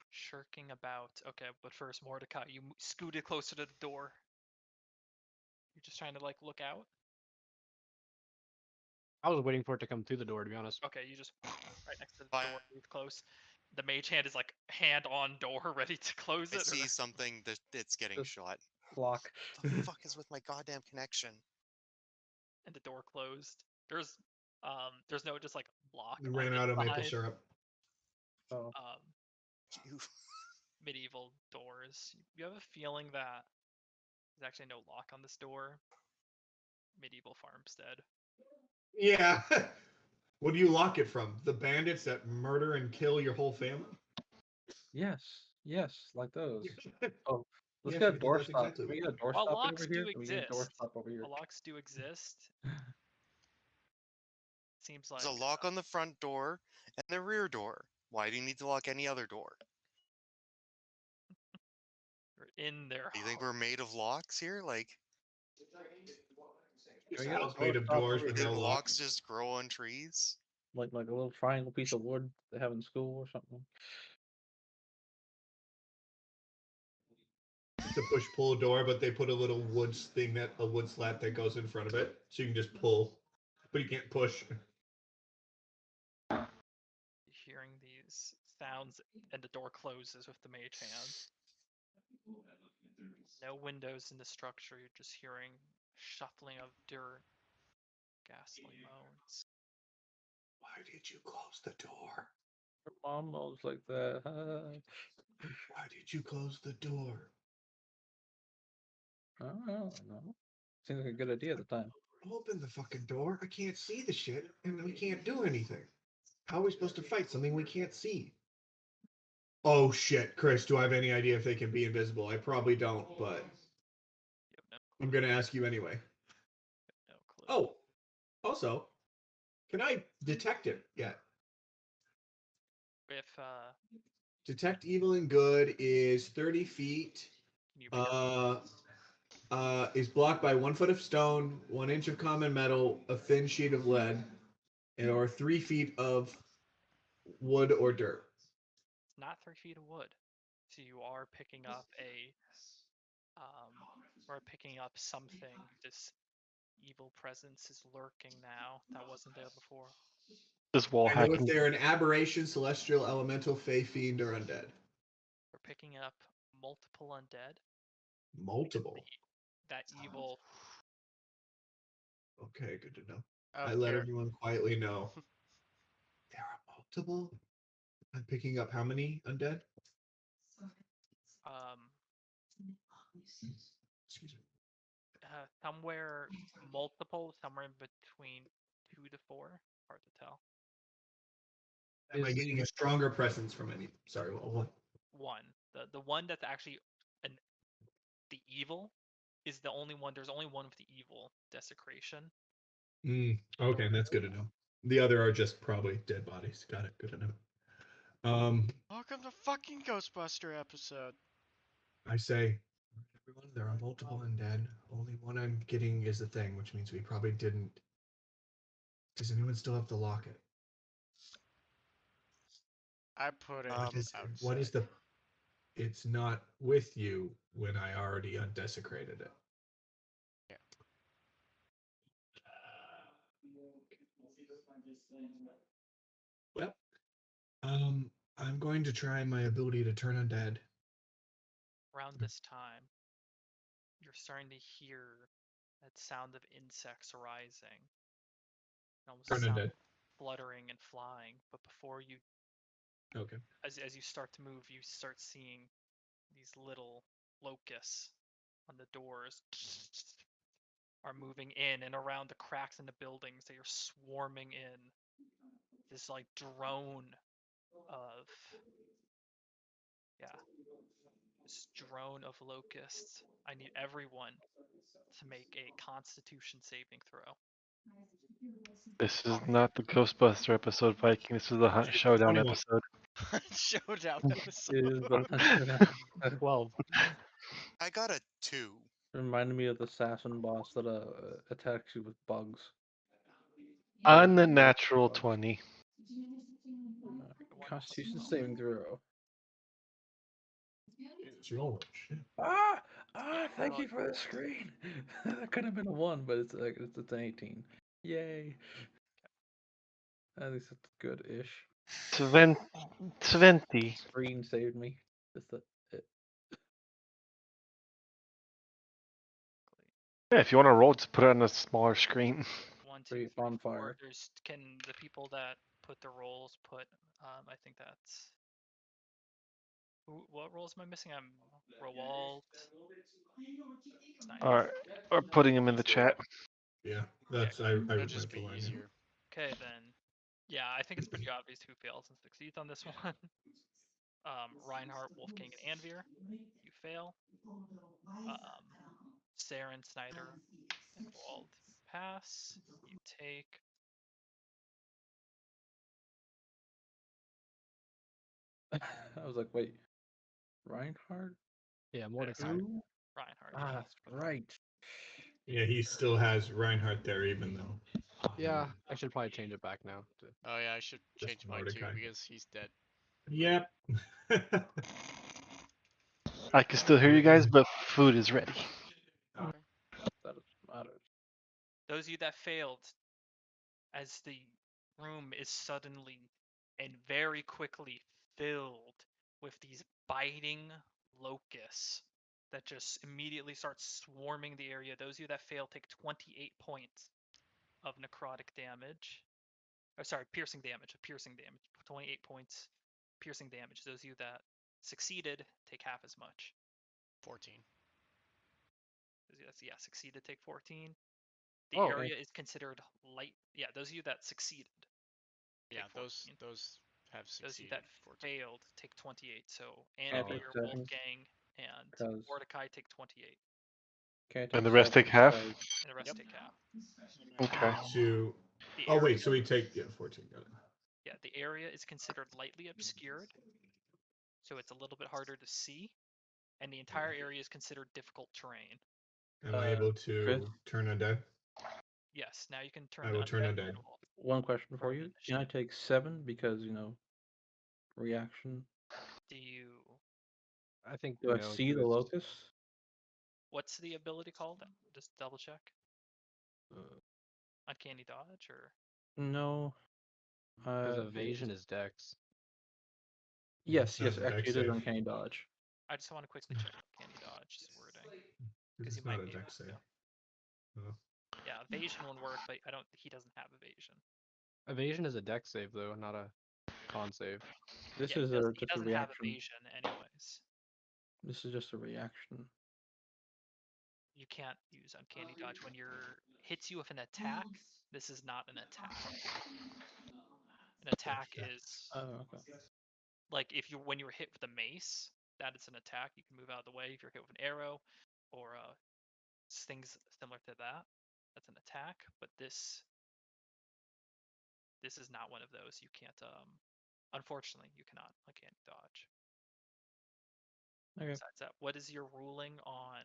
Shirking about. Okay, but first, Mordecai, you scooted closer to the door. You're just trying to look out. I was waiting for it to come through the door, to be honest. Okay, you just right next to the Fine. door, move close. The mage hand is like hand on door, ready to close I it. see something that it's getting Just- shot. Lock. The fuck is with my goddamn connection? And the door closed. There's no just like lock We on ran the out of maple side. syrup. Oh. You. Medieval doors. You have a feeling that there's actually no lock on this door. Medieval farmstead. Yeah. What do you lock it from? The bandits that murder and kill your whole family? Yes, like those. Oh, let's Yes, get a because door that's stop. exactly Can we what get a door While stop locks over here? do Can we get a door exist, stop over here? while locks do exist, seems like There's a lock on the front door and the rear door. Why do you need to lock any other door? you're in their Do you think home. we're made of locks here? Like, Can we This get a house door made of stop doors over with you here? think no lock. locks just grow on trees? Like a little triangle piece of wood they have in school or something. It's a push-pull door, but they put a little a wood slat that goes in front of it, so you can just pull, but you can't push. Hearing these sounds, and the door closes with the mage hand. No windows in the structure. You're just hearing shuffling of dirt, ghastly moans. Why did you close the door? Her mom moans like that. Why did you close the door? I don't know. Seems like a good idea at the time. Open the fucking door. I can't see the shit, and we can't do anything. How are we supposed to fight something we can't see? Oh shit, Chris, do I have any idea if they can be invisible? I probably don't, but You have I'm gonna ask you anyway. no clue. Oh, also, can I detect it yet? If Detect evil and good is 30 feet. can you make Is blocked by 1 foot of stone, 1 inch of common metal, a thin sheet of lead, or 3 feet of wood or dirt. not 3 feet of wood, so you are picking up or picking up something. This evil presence is lurking now. That wasn't there before. This wall I know if hacking. they're an aberration, celestial, elemental, fey, fiend, or undead. We're picking up multiple undead. Multiple. That evil. Okay, good to know. Oh, I let here. everyone quietly know. There are multiple. I'm picking up how many undead? Excuse me. Somewhere multiple, somewhere in between 2 to 4. Hard to tell. Am I getting a stronger presence from any? Sorry, what? One. The one that's actually the evil is the only one. There's only one with the evil desecration. Okay, that's good to know. The other are just probably dead bodies. Got it. Good to know. Welcome to fucking Ghostbuster episode. I say, everyone, there are multiple undead. Only one I'm getting is the thing, which means we probably didn't. Does anyone still have to lock it? I put it What is outside. the? It's not with you when I already undesecrated it. Yeah. Well, I'm going to try my ability to turn undead. Around this time, you're starting to hear that sound of insects rising. Almost Turn sound undead. of fluttering and flying. But before you, Okay. as you start to move, you start seeing these little locusts on the doors are moving in and around the cracks in the buildings. They are swarming in. This like drone of this drone of locusts. I need everyone to make a Constitution saving throw. This is not the Ghostbuster episode, Viking. This is the Hunt Showdown 21. episode. Showdown It is episode. the 12. I got a 2. reminded me of the assassin boss that attacks you with bugs. Unnatural 20. Constitution saving throw. It's your shit. Thank you for the screen. That could have been a 1, but it's an 18. Yay. At least it's good-ish. 20. Screen saved me. Just it. Yeah, if you want to roll, just put it on a smaller screen. 1, 2, Free 3, 4. bonfire. Can the people that put the rolls put? I think that's. What rolls am I missing? I'm Rowald. Snyder. All right, or putting him in the chat. Yeah, that's I That'd read just my be full line. easier. Okay, then. Yeah, I think it's pretty obvious who fails and succeeds on this one. Reinhardt, Wolfgang, and Anvir. You fail. Saren, Snyder, and Wald pass. You take. I was like, wait, Reinhardt? Yeah, Mordecai. Who? Reinhardt. Ah, that's right. Yeah, he still has Reinhardt there, even though. Yeah, I should probably change it back now. Oh yeah, I should Just change mine too Mordecai. because he's dead. Yep. I can still hear you guys, but food is ready. Okay. That matters. Those of you that failed, as the room is suddenly and very quickly filled with these biting locusts that just immediately start swarming the area. Those of you that fail take 28 points of necrotic damage. Oh, sorry, piercing damage. 28 points piercing damage. Those of you that succeeded take half as much. 14. Yeah, succeeded take 14. The Oh, area is considered light. Yeah, those of you that succeeded. Yeah, take 14. those have Those of you succeeded. that 14. failed take 28. So Can't take Anvir, seven, Wolfgang, and 'cause- Mordecai take 28, Can't And take the rest seven take half. because and the rest Yep. take half. Okay. To. The Oh area, wait, so we take 14. Got it. yeah, the area is considered lightly obscured, so it's a little bit harder to see, and the entire area is considered difficult terrain. Am I able to Chris? turn undead? Yes, now you can turn I the will turn undead undead. roll one question for from you. Can I initiative. take 7 because reaction? Do you? I think Do I no. see the 'Cause, locust? What's the ability called? Just double check. uh, Uncanny dodge or? No. Because It evasion is- is dex. Yes, That's yes. a dex Actually, it is save. uncanny dodge. I just want to quickly check uncanny dodge wording This because you is not might a be able dex save. to. Oh. Yeah, evasion would work, but I don't. He doesn't have evasion. Evasion is a dex save though, not a con save. This Yeah, is he just a doesn't have reaction. evasion anyways. This is just a reaction. You can't use uncanny dodge when you're hits you with an attack. This is not an attack. An attack Gotcha. is Oh, okay. like if you when you're hit with a mace, that is an attack. You can move out of the way. If you're hit with an arrow or things similar to that, that's an attack. But this is not one of those. You can't. Unfortunately, you cannot uncanny dodge. Okay. Besides that, what is your ruling on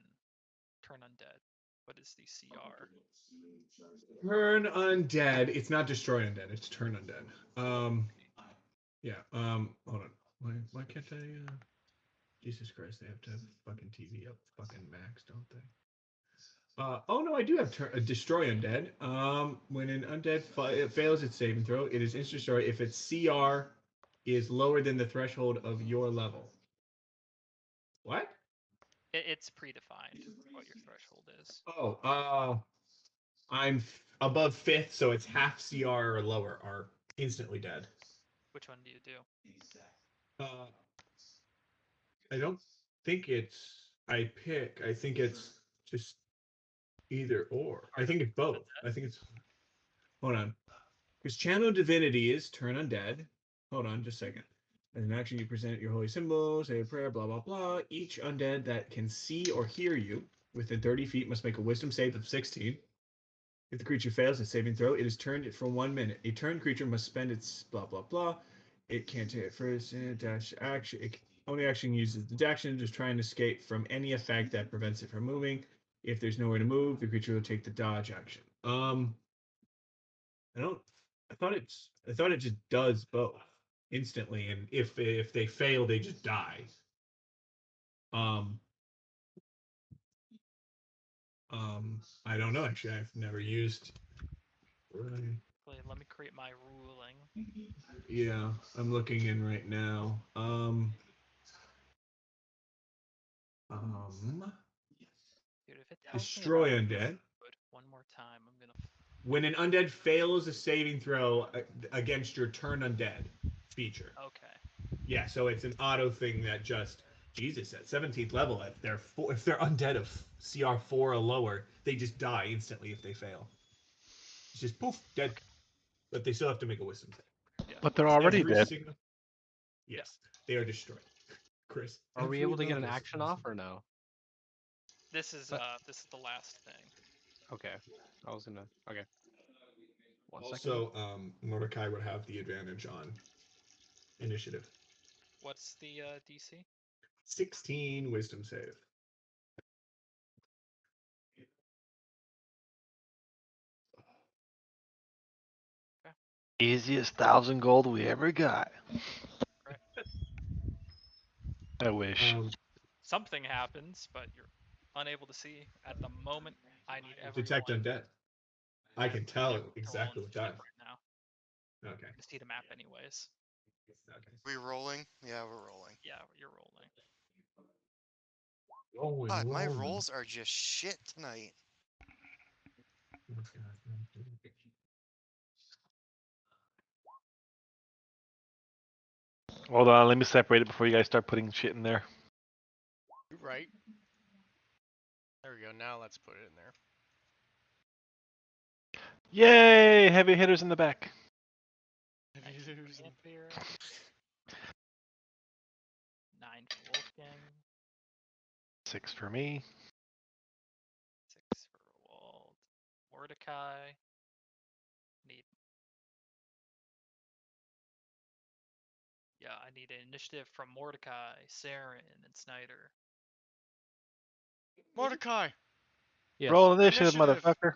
turn undead? What is the CR? Turn undead. It's not destroy undead. It's turn undead. Yeah. Hold on. Why can't I? Jesus Christ! They have to have fucking TV up fucking max, don't they? Oh no, I do have destroy undead. When an undead fails its saving throw, it is instant destroy if its CR is lower than the threshold of your level. What? It's predefined what your threshold is. Oh, I'm above fifth, so it's half CR or lower are instantly dead. Which one do you do? Uh, I don't think it's I pick. I think it's just either or. I think it's both. I think it's. Hold on. Because Channel Divinity is turn undead. Hold on, just a second. As an action, you present your holy symbol, say a prayer, blah, blah, blah. Each undead that can see or hear you within 30 feet must make a wisdom save of 16. If the creature fails its saving throw, it is turned for 1 minute. A turned creature must spend its blah, blah, blah. It can't take it first, dash action. It only action uses the action to try and escape from any effect that prevents it from moving. If there's nowhere to move, the creature will take the dodge action. I don't. I thought it just does both instantly, and if they fail, they just die. Um. I don't know. Actually, I've never used. Click Actually, let me create my ruling. Yeah, I'm looking in right now. Dude, if it tells Destroy me about undead. food one more time, I'm gonna. When an undead fails a saving throw against your turn undead feature. Okay. Yeah, so it's an auto thing that just Jesus at 17th level, if they're undead of CR4 or lower, they just die instantly if they fail. It's just poof, dead. Okay. But they still have to make a wisdom save. Yeah. But they're already Every dead. single. Yes, they are destroyed. Chris, Are we every able to one get of an us action is- off or no? This is But- the last thing. Okay. I was gonna. Okay. One second. Also, Mordecai would have the advantage on initiative. What's the DC? 16 wisdom save. Easiest 1,000 gold we ever got. Right. I wish. Something happens, but you're unable to see at the moment. I need everyone. Detect undead. I can tell exactly what that. right now. Okay. I see the map anyways. Okay. We rolling? Yeah, we're rolling. Yeah, you're rolling. God, my rolls are just shit tonight. Hold on, let me separate it before you guys start putting shit in there. You're right. There we go. Now let's put it in there. Yay! Heavy hitters in the back. Vampire. 9 for Wolfgang. 6 for me. 6 for Wald. Mordecai. Need. Yeah, I need an initiative from Mordecai, Saren, and Snyder. Mordecai! Yes. Roll initiative, Initiative. motherfucker.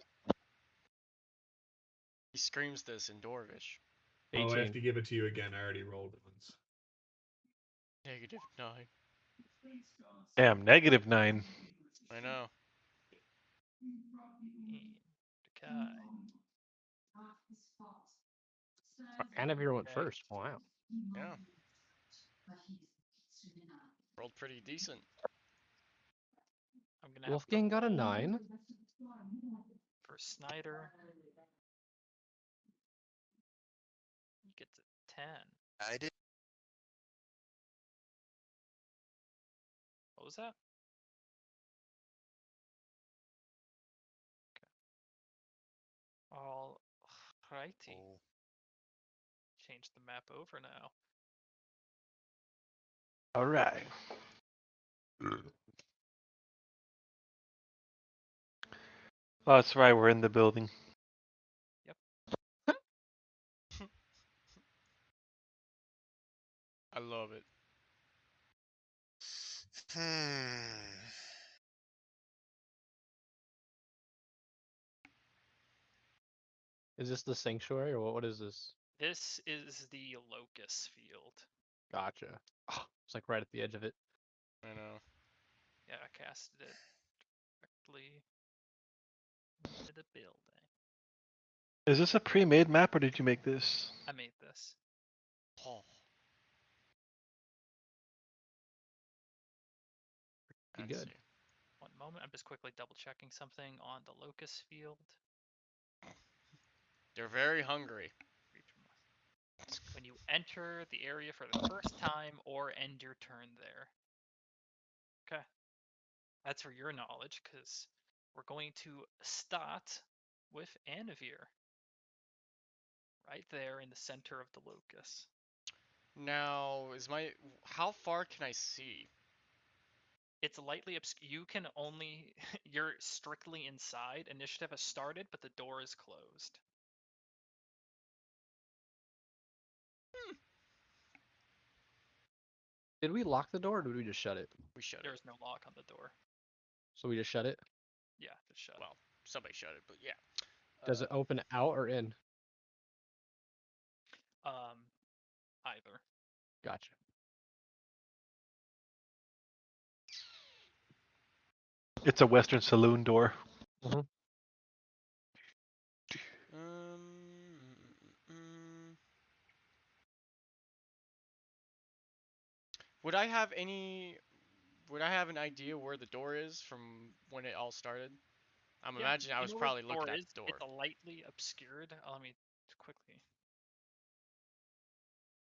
He screams this in Dwarvish. Oh, I have 18. to give it to you again. I already rolled it once. -9. Damn, -9. I know. Mordecai. Anavir went Okay. first. Wow. Yeah. Rolled pretty decent. I'm gonna have Wolfgang to got a roll 9. for Snyder. He gets a 10. I did. What was that? Okay. All righty. Oh. Change the map over now. All right. Oh, that's right. We're in the building. I love it. Is this the sanctuary or what is this? This is the Locust Field. Gotcha. Oh, it's like right at the edge of it. I know. Yeah, I casted it directly into the building. Is this a pre-made map or did you make this? I made this. Oh. Pretty Fancy. good. One moment, I'm just quickly double checking something on the Locust Field. They're very hungry. When you enter the area for the first time or end your turn there. Okay. That's for your knowledge, because we're going to start with Anavir. Right there in the center of the locus. Now, how far can I see? It's lightly obscure. You can only, you're strictly inside. Initiative has started, but the door is closed. Did we lock the door or did we just shut it? We shut it. There's no lock on the door. So we just shut it? Yeah, just shut. Well, somebody shut it, but yeah. Does it open out or in? Either. Gotcha. It's a Western saloon door. Would I have any? Would I have an idea where the door is from when it all started? I'm Yeah, imagining I you was know where probably the door looking at is? the door. It's lightly obscured. Let me quickly.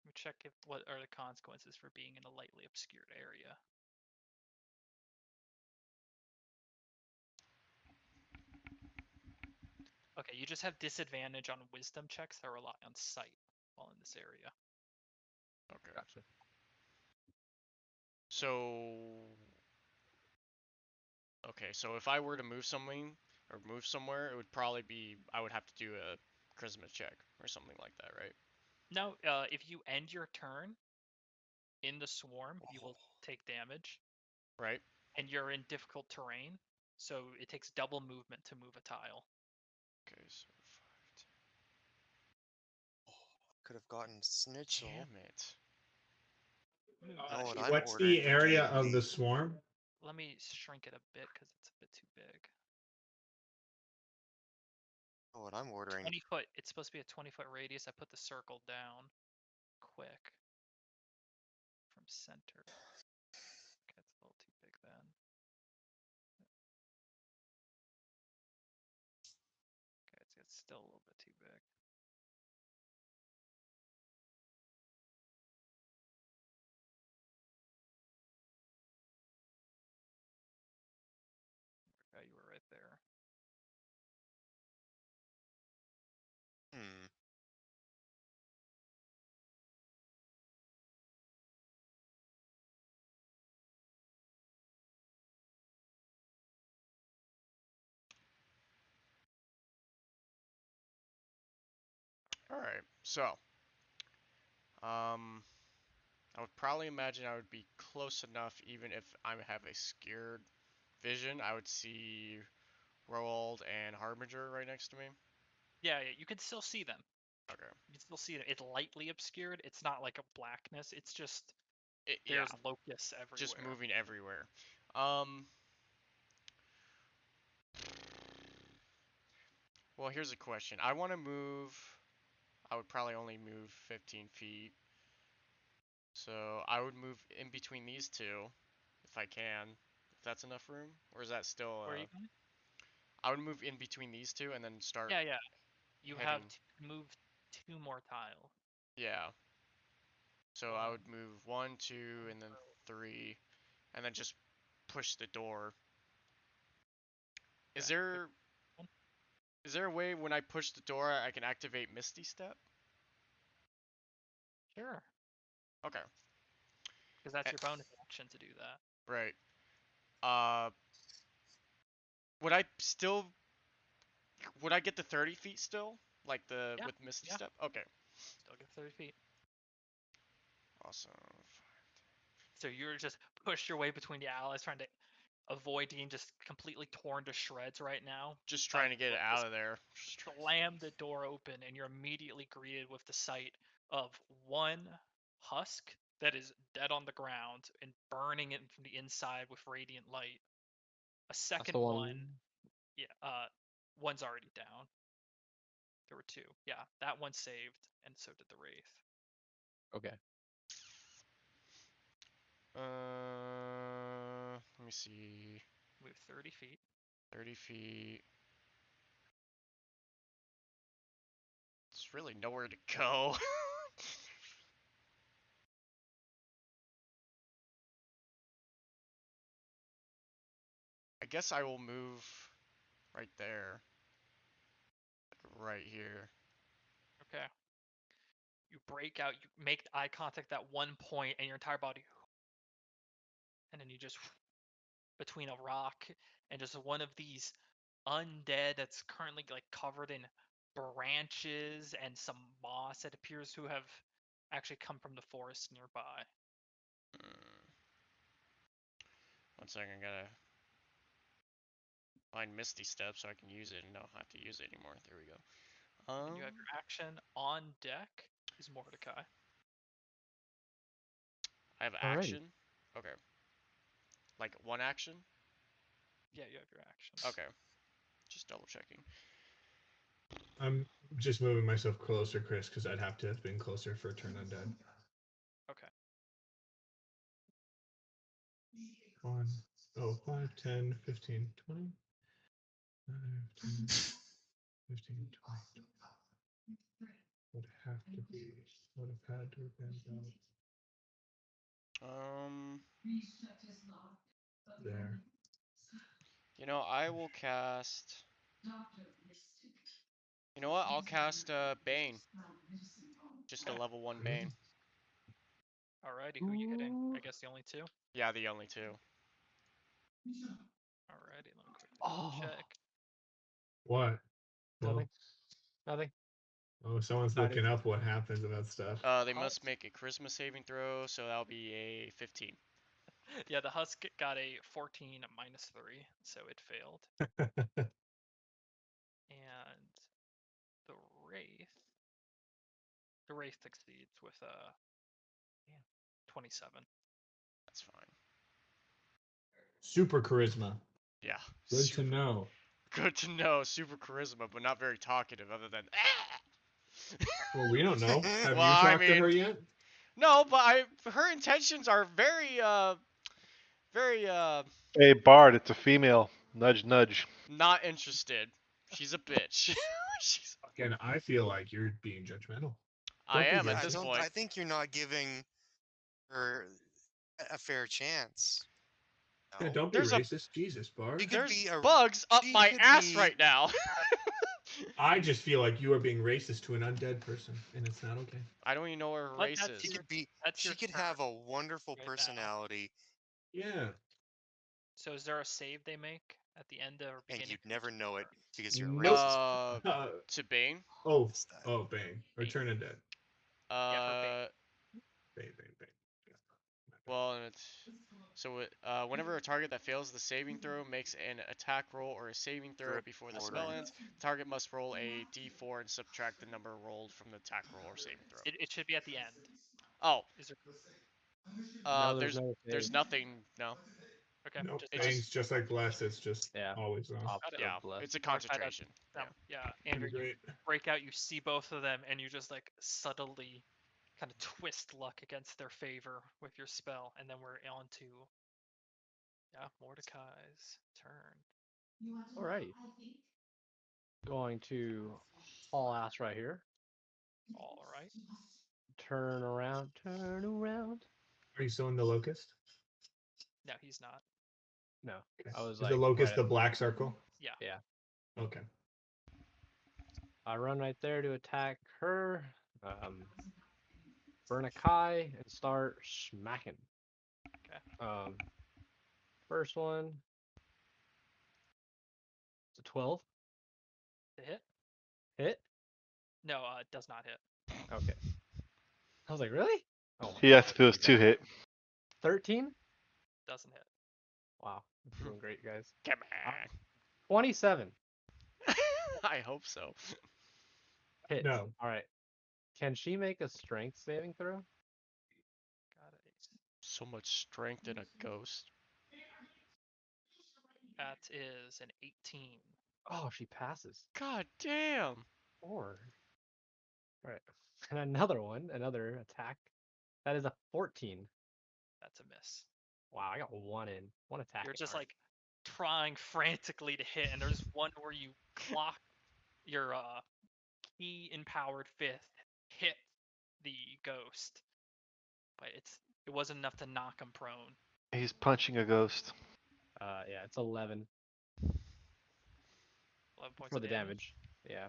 Let me check if what are the consequences for being in a lightly obscured area. Okay, you just have disadvantage on wisdom checks that rely on sight while in this area. Okay. Gotcha. So. Okay, so if I were to move something or move somewhere, it would probably be I would have to do a charisma check or something like that, right? No, if you end your turn in the swarm, you will take damage, Right. and you're in difficult terrain, so it takes double movement to move a tile. Okay, so 5, Could have gotten 10. Schnitzel. Damn it. Know what I'm What's ordering the for area of D&D? the swarm? Let me shrink it a bit because it's a bit too big. Know what I'm ordering? 20 foot. It's supposed to be a 20-foot radius. I put the circle down quick from center. Okay, it's a little too big then. Okay, it's still a little bit too big. Okay, you were right there. Hmm. All right. So, I would probably imagine I would be close enough even if I have a scared vision. I would see Roald and Harbinger right next to me. Yeah, you can still see them. Okay. You can still see it. It's lightly obscured. It's not like a blackness. It's just Yeah, there's locusts everywhere. just moving everywhere. Um. Well, here's a question. I want to move. I would probably only move 15 feet. So I would move in between these two, if I can. If that's enough room, or is that still? Where are you going? I would move in between these two and then start. Yeah. You heading. have to move 2 more tiles. Yeah. So I would move 1, 2, and then 3, and then just push the door. Is there a way when I push the door I can activate Misty Step? Sure. Okay. Because that's your bonus action to do that. Right. Would I still? Would I get the 30 feet still? Like with Misty Step? Okay. Still get 30 feet. Awesome. So you're just push your way between the allies, trying to avoid being just completely torn to shreds right now. Just trying to get it out of there. Slam the door open, and you're immediately greeted with the sight of one husk that is dead on the ground and burning it from the inside with radiant light. A second one, one's already down. There were 2. Yeah, that one saved, and so did the wraith. Okay. Let me see. Move 30 feet. 30 feet. It's really nowhere to go. I guess I will move right there. Right here. Okay. You break out, you make eye contact at one point, and your entire body, and then you just between a rock and just one of these undead that's currently like covered in branches and some moss that appears to have actually come from the forest nearby. One second, I gotta find Misty Step so I can use it and not have to use it anymore. There we go. And you have your action on deck is Mordecai. I have Alrighty. action? Okay. Like one action? Yeah, you have your action. Okay. Just double checking. I'm just moving myself closer, Chris, because I'd have to have been closer for Turn Undead. Okay. 1, 5, 10, 15, 20. 5, 10, 15, 20. Would have to be. Would have had to have been there. You know, I will cast. You know what? I'll cast Bane. Just a level 1 Bane. Alrighty, who you hitting? I guess the only two. Yeah, the only two. Alrighty, let me quickly Oh. check. What? Nothing. Nothing. Oh, someone's Excited. looking up what happens about stuff. They must make a charisma saving throw, so that'll be a 15. Yeah, the Husk got a 14 -3, so it failed. And the Wraith succeeds with 27. That's fine. Super charisma. Yeah. Good to know. Good to know. Super charisma, but not very talkative other than Well, we don't know. Have Well, you I talked to her mean- yet? No, but her intentions are very Hey, Bard, it's a female. Nudge, nudge. not interested. She's a bitch. Again, I feel like you're being judgmental. I Don't be am at I this racist. don't. point. I think you're not giving her a fair chance. Yeah, No. don't be There's a- racist. Jesus, Bard. She could There's be a. bugs up she my could ass be- right now. I just feel like you are being racist to an undead person, and it's not okay. I don't even know where her But race that's is. She could be. That's She your could turn have a wonderful right now. personality, Yeah. So is there a save they make at the end or beginning? and you'd never know it because you're a Nope. racist. To Bane. Oh, What's that? oh, bang. Return of dead. Yeah, for Bane. Bang, bang, bang. Yeah. Well, and it's so whenever a target that fails the saving throw makes an attack roll or a saving throw Grip before the order. spell ends, the target must roll a d4 and subtract the number rolled from the attack roll or saving throw. It should be at the end. Oh, Is there? No, there's no there's save. nothing. No. Okay. Nope. Just, Bang's just like bless. It's just Yeah. always on. Opposite of Yeah, bless. it's a Mordecai, that's- concentration. Yeah. yeah. Andrew, you Great. break out. You see both of them, and you just like subtly kind of twist luck against their favor with your spell, and then we're on to Mordecai's turn. Alrighty. Going to haul ass right here. All right. Turn around. Turn around. Are you still in the locust? No, he's not. No, Okay. I was Is like. the locust right the black circle? Yeah. Yeah. Okay. I run right there to attack her. Burn a Kai and start smacking. Okay. First one. It's a 12. To hit? Hit? No, it does not hit. Okay. I was like, really? Oh my He has God. to do his 2 hit. 13? Doesn't hit. Wow. I'm doing great, guys. Come 27. on. I hope so. Hit. No. All right. Can she make a strength saving throw? Got it. So much strength in a ghost. That is an 18. Oh, she passes. God damn. 4. All right. And another one, another attack. That is a 14. That's a miss. Wow, I got one in. One attack. You're in. just All right. like trying frantically to hit, and there's one where you clock your key empowered fifth, hit the ghost, but it wasn't enough to knock him prone. He's punching a ghost. Yeah, it's 11 11 points for of the damage. Yeah.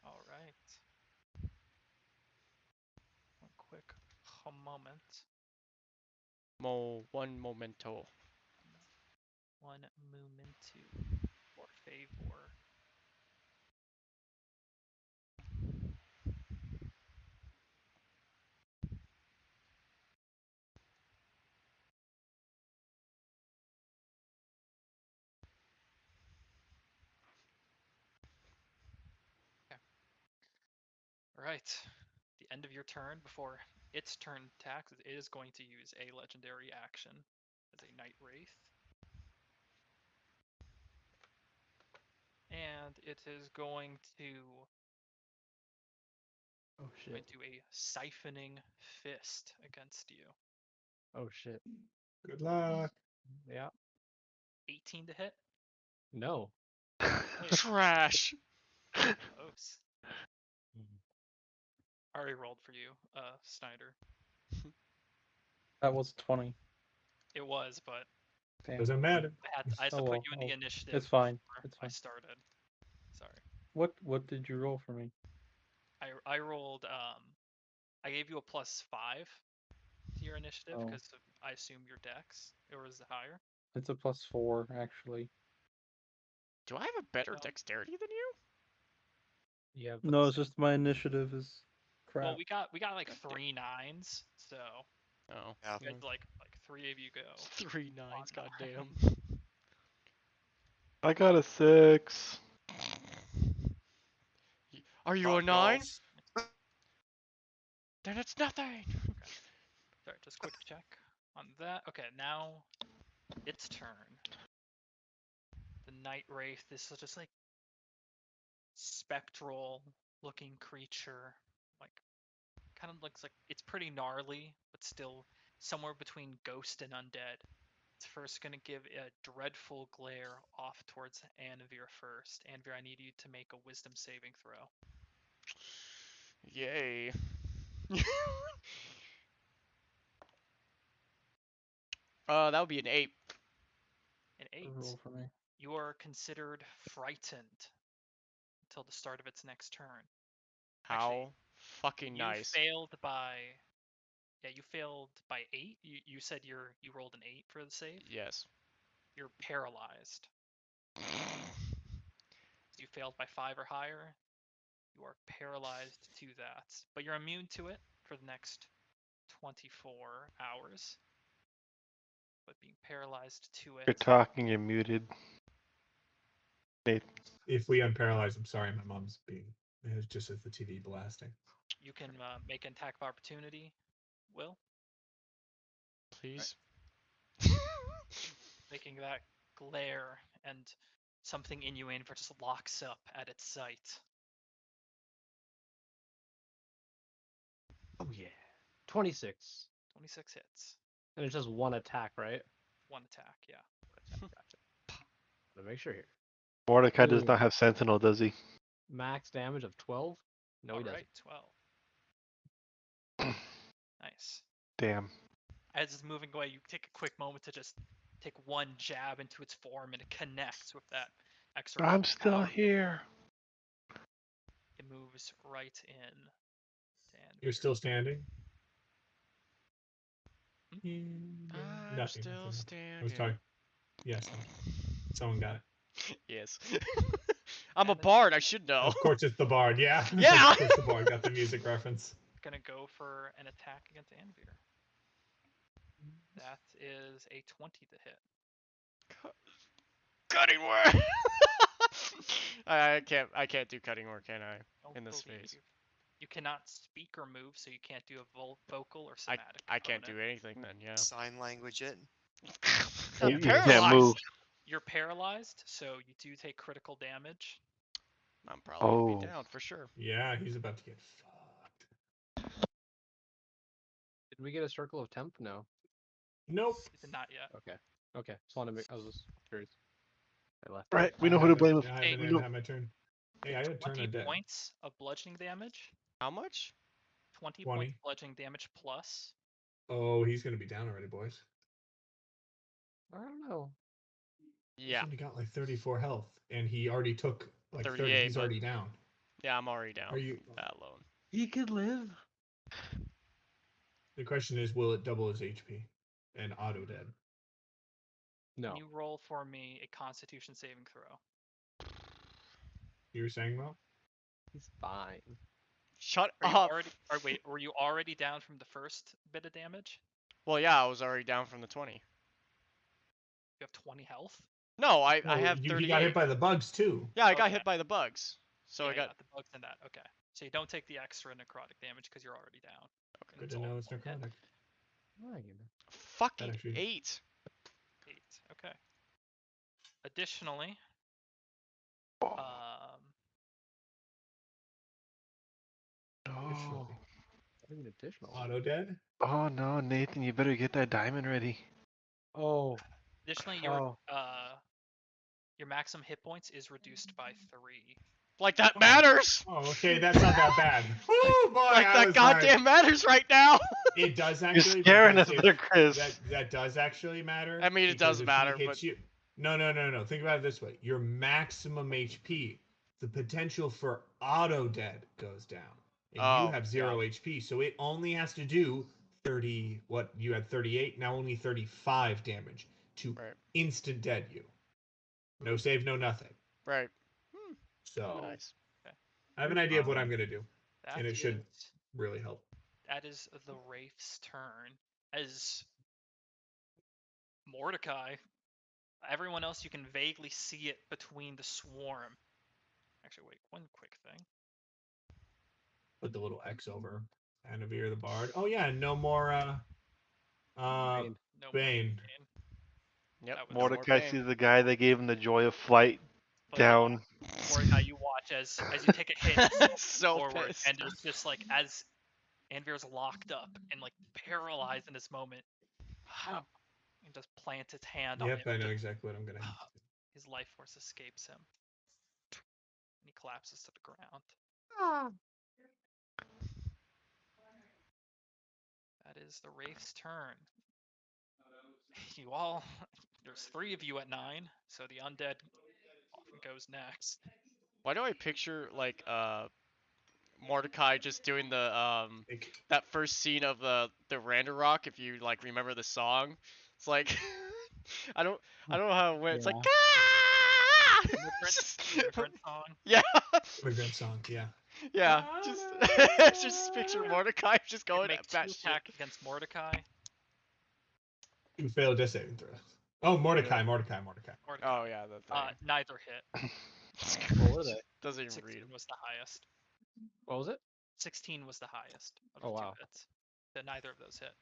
All right. One quick moment. One momento. One momento for favor. Okay. All right. The end of your turn before its turn attacks, it is going to use a legendary action as a Night Wraith. And it is going to Oh I'm shit. going to do a siphoning fist against you. Oh shit. Good luck. Yeah. 18 to hit. No. Trash. Close. Already rolled for you, Snyder. That was 20. It was, but Damn. Doesn't matter. I had to Oh, put well, you in the oh, initiative it's fine. before It's I fine. started. Sorry. What did you roll for me? I rolled I gave you a +5 to your initiative Oh. because I assume your dex or was higher. It's a +4 actually. Do I have a better So- dexterity than you? Yeah. No, it's just my initiative is crap. Well, we got like God damn. 3 9s, so Oh. Yeah. you had like 3 of you go. 3 9s, on goddamn. I got a 6. Are you a Fuck 9? golf. Then it's nothing. Sorry, just quick check on that. Okay, now its turn. The Night Wraith, this is just like spectral looking creature. Like, kind of looks like it's pretty gnarly, but still somewhere between ghost and undead. It's first going to give a dreadful glare off towards Anvir first. Anvir, I need you to make a wisdom saving throw. Yay. That would be an 8. An 8. Roll for me. You are considered frightened until the start of its next turn. Actually, How fucking you nice. failed by... Yeah, you failed by 8. You said you rolled an 8 for the save. Yes. You're paralyzed. You failed by 5 or higher. You are paralyzed to that, but you're immune to it for the next 24 hours. But being paralyzed to You're it, talking, you're muted. Nathan. If we unparalyze, I'm sorry, my mom's being. It's just as the TV blasting. you can make an attack of opportunity. Will Please. making that glare and something in you, Anvir, just locks up at its sight. Oh yeah. 26. 26 hits. And it's just one attack, right? 1 attack, yeah. Gotcha. Gotta make sure here. Mordecai does Ooh. not have Sentinel, does he? Max damage of 12? No, he Alright, 12. Nice. Damn. As it's moving away, you take a quick moment to just take one jab into its form, and it connects with that extra. I'm still power. here. It moves right in. And You're still standing? I'm Nothing. still I was standing. talking. Yes. Someone got it. Yes. I'm a And it's bard, I should know. Of course, it's the bard. Yeah. Yeah! Of course, the bard got the music reference. gonna go for an attack against Anvir. That is a 20 to hit. Cutting work! I can't do cutting work, can I? Don't In this believe phase. you cannot speak or move, so you can't do a vocal or I somatic. can't do component. anything then, yeah. Sign language it. I'm You paralyzed. can't move. You're paralyzed, so you do take critical damage. I'm probably gonna Oh. be down for sure. Yeah, he's about to get fucked. Did we get a circle of temp? No. Nope. Not yet. Okay. Okay. Just wanted to make. I was just curious. I left. Right, we know who to blame. I Hey, haven't We even know. had my turn. Hey, I had a turn 20 of dead. points of bludgeoning damage. How much? 20 20. points of bludgeoning damage plus. Oh, he's gonna be down already, boys. I don't know. He's Yeah. only got like 34 health, and he already took like 30. 38, He's but- already down. Yeah, I'm already down Are you? from that alone. He could live. The question is, will it double his HP and auto dead? No. Can you roll for me a Constitution saving throw? You were saying, well, He's fine. Shut Are you up! already? Or wait, were you already down from the first bit of damage? Well, yeah, I was already down from the 20. You have 20 health. No, I no, have he 38. got hit by the bugs too. Yeah, I got Okay. hit by the bugs. So yeah, I got. yeah, the bugs and that. Okay, so you don't take the extra necrotic damage because you're already down. Okay. Good It's to all know it's one hit. necrotic. Fucking That actually- 8. 8. Okay. Additionally, Additional. Oh. What do you mean additional? Auto dead. Oh no, Nathan, you better get that diamond ready. Oh. Additionally, Oh. your maximum hit points is reduced by 3. Like that matters. Oh, okay, that's not that bad. Woo, boy, Like I that was goddamn matters right now. It does You're actually. scaring us because there, if Chris. that does actually matter. I mean, it because does if matter, he hits but you. No. Think about it this way: your maximum HP, the potential for auto dead goes down, and you oh have 0 HP, so it only has to do 30. What you had 38, now only 35 damage to right, instant dead you. No save, no nothing. right. So Nice. Okay. I have an idea of what I'm gonna do, That and it should is- really help. That is the Wraith's turn. As Mordecai, everyone else, you can vaguely see it between the swarm. Actually, wait, one quick thing. Put the little X over Anavir the Bard. Oh yeah, no more Bane. No more Bane. Yep. That was- no more Mordecai pain. sees the guy that gave him the joy of flight But down. Mordecai, you watch as you take a hit So forward, pissed. and there's just like as Anvir's locked up and like paralyzed in this moment, and just plants its hand on Yep, him. I know just- exactly what I'm gonna. His life force escapes him, and he collapses to the ground. That is the Wraith's turn. You all, there's 3 of you at 9, so the undead often goes next. Why do I picture like Mordecai just doing the that first scene of the Randarok, if you like remember the song? It's like I don't know how it went. It's like Immigrant song. yeah. Immigrant song, yeah. Yeah, just picture Mordecai just You can going make at that 2 shit. attacks against Mordecai. You failed death saving throw. Oh, Mordecai. Mordecai. Oh yeah, that thing. Neither hit. What were they? Doesn't even 16 read 'em. was the highest. What was it? 16 was the highest of Oh, the 2 wow. hits. So neither of those hit.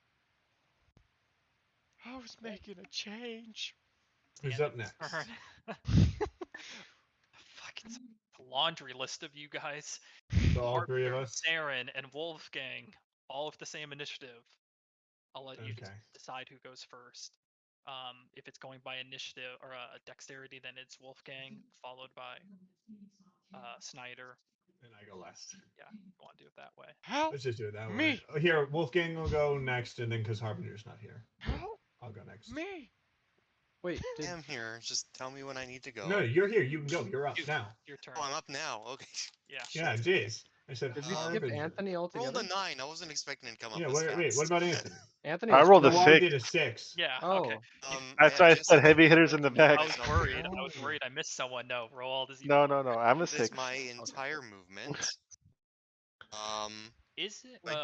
I was making a change. Who's And up next? turn. Fucking laundry list of you guys. So all 3 of Harper, us. Saren, and Wolfgang, all with the same initiative. I'll let you Okay. decide who goes first. If it's going by initiative or dexterity, then it's Wolfgang, followed by Snyder. And I go last. Yeah, you want to do it that way. Help Let's just do it that way. me. Oh, here, Wolfgang will go next, and then because Harbinger's not here, Help I'll go next. me. Wait, I am here. Just tell me when I need to go. No, you're here. You can go. You're up You- now. Your turn. Oh, I'm up now. Okay. Yeah. Yeah, jeez. I said did we skip Harbinger. Anthony Rolled altogether? a 9. I wasn't expecting to come up Yeah, as wait, fast. what about Anthony? Anthony I was rolled a fine. No, Wally 6. did a 6. Yeah. Oh. Okay. That's I why I just said had heavy to hitters in the quickly back. I was myself worried. around. I was worried. I missed someone. No, Roald is. No, I'm a This 6. is my entire movement. Is it? Like-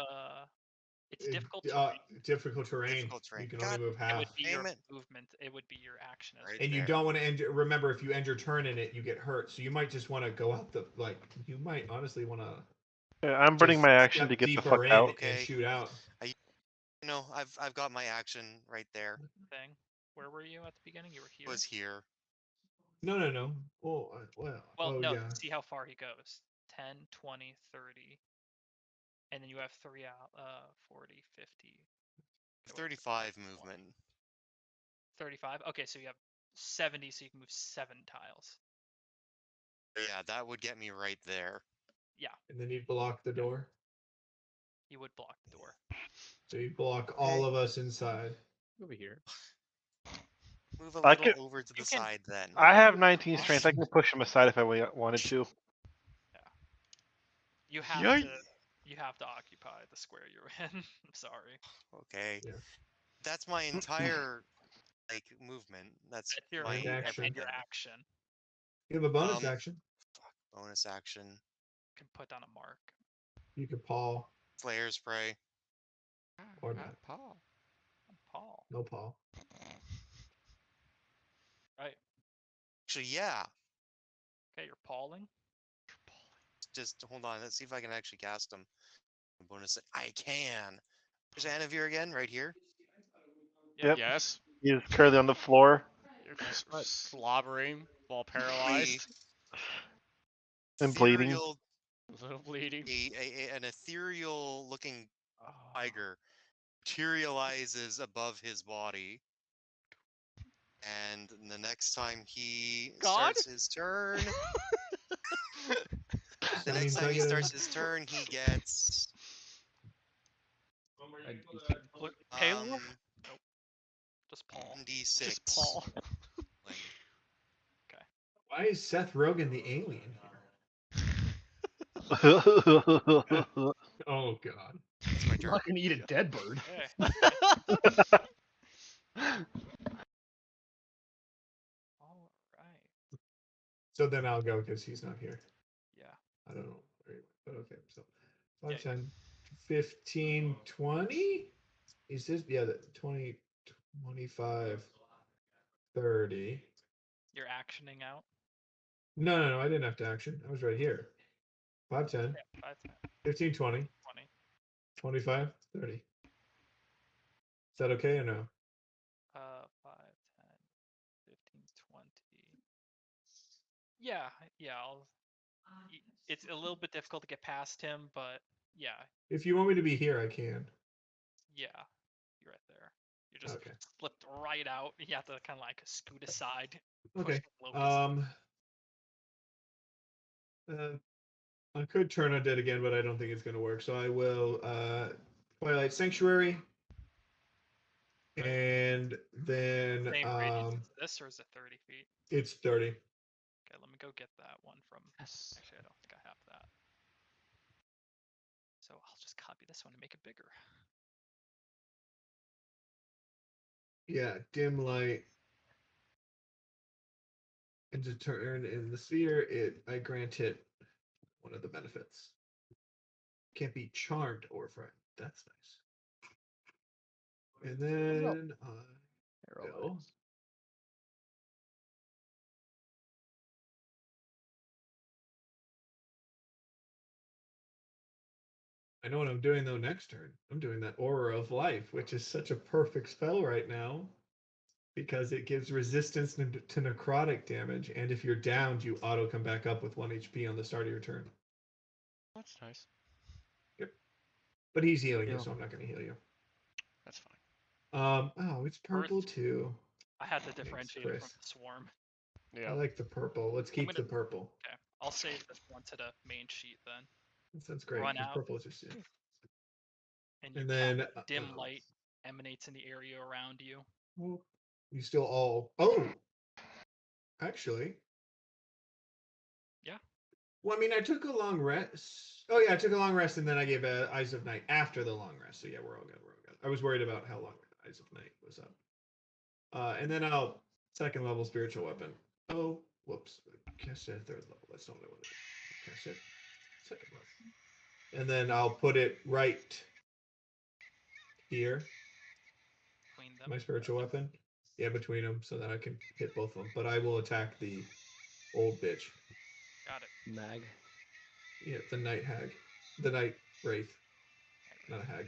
It's difficult terrain. Difficult terrain. Difficult terrain. You can God only move It half. would be your damn it. movement. It would be your action as Right. well. And you there. don't want to end. Remember, if you end your turn in it, you get hurt. So you might just want to go out the like. You might honestly want to. I'm burning my action to get the fuck out. and Okay. shoot out. No, I've got my action right there. Thing. Where were you at the beginning? You were here. Was here. No. Well, Well, oh no. yeah. See how far he goes. 10, 20, 30. And then you have 3 out. 40, 50. Okay, wait, 35 movement. 35. Okay, so you have 70, so you can move 7 tiles. Yeah, that would get me right there. And then you block the door. You would block the door. So you block all of us inside. Over here. Move a I little could- over to the you can- side then. I have 19 strength. I can push him aside if I wanted to. You have Yikes. to. You have to occupy the square you're in. I'm sorry. Okay. Yeah. That's my entire like movement. That's That's your my And action. and your everything. action. You have a bonus Um, action. Bonus action. You can put down a mark. You could Paul Flare spray. or not. Paul. Paul. No Paul. Right. Actually, yeah. Okay, you're Pauling. Just hold on. Let's see if I can actually cast them. Bonus. I can. There's Anavir again, right here. Yep. Yes. He is currently on the floor You're slobbering while paralyzed. and bleeding. Ethereal A little bleeding. An ethereal looking Oh. tiger materializes above his body. And the next time he God? starts his turn, So the that next means time I he get starts his turn, he gets A D10. Look, Taylor? um Nope. Just Paul. d6. Just Paul. Like, Why is Seth Rogen the alien here? Oh God. that's my I'm turn. not gonna eat a dead bird. Okay. All right. So then I'll go because he's not here. Yeah. I don't know. But okay. So Yeah. 5, 10, 15, 20? Is this, yeah, the 20, 25, 30. You're actioning out. No, I didn't have to action. I was right here. 5, 10, Yeah. 5, 10, 15, 20, 20. 25, 30. Is that okay or no? 5, 10, 15, 20. Yeah. Yeah. It's a little bit difficult to get past him, but yeah. If you want me to be here, I can. Yeah. You're right there. You just Okay. slipped right out. You have to kind of like scoot aside. Push Okay. the locust. I could turn undead again, but I don't think it's going to work. So I will Twilight Sanctuary, and then Same radius as this, or is it 30 feet? it's 30. Okay, let me go get that one from. Yes. Actually, I don't think I have that. So I'll just copy this one and make it bigger. Yeah, dim light. And to turn in the sphere, I grant it one of the benefits. Can't be charmed or frightened. That's nice. And then I will. I know what I'm doing though next turn. I'm doing that Aura of Life, which is such a perfect spell right now because it gives resistance to necrotic damage, and if you're downed, you auto come back up with 1 HP on the start of your turn. That's nice. Yep. But he's healing you, so I'm not going to heal you. That's fine. Oh, it's purple too. I had to Thanks, differentiate it from Chris. the swarm. Yeah. I like the purple. Let's keep the purple. Okay, I'll save this one to the main sheet then. That sounds great. Run Because out. purple is just And you and count then dim light emanates in the area around you. well, you still all. Oh, actually. Yeah. Well, I mean, I took a long rest. Oh yeah, I took a long rest, and then I gave Eyes of Night after the long rest. So yeah, we're all good. We're all good. I was worried about how long Eyes of Night was up. And then I'll second level spiritual weapon. Oh, whoops! Cast it at third level. That's not what I wanted to do. Cast it second level, and then I'll put it right here. Between them. My spiritual weapon. Yeah, between them, so that I can hit both of them. But I will attack the old bitch. Got it. Mag. Yeah, the night hag, the night wraith, not a hag.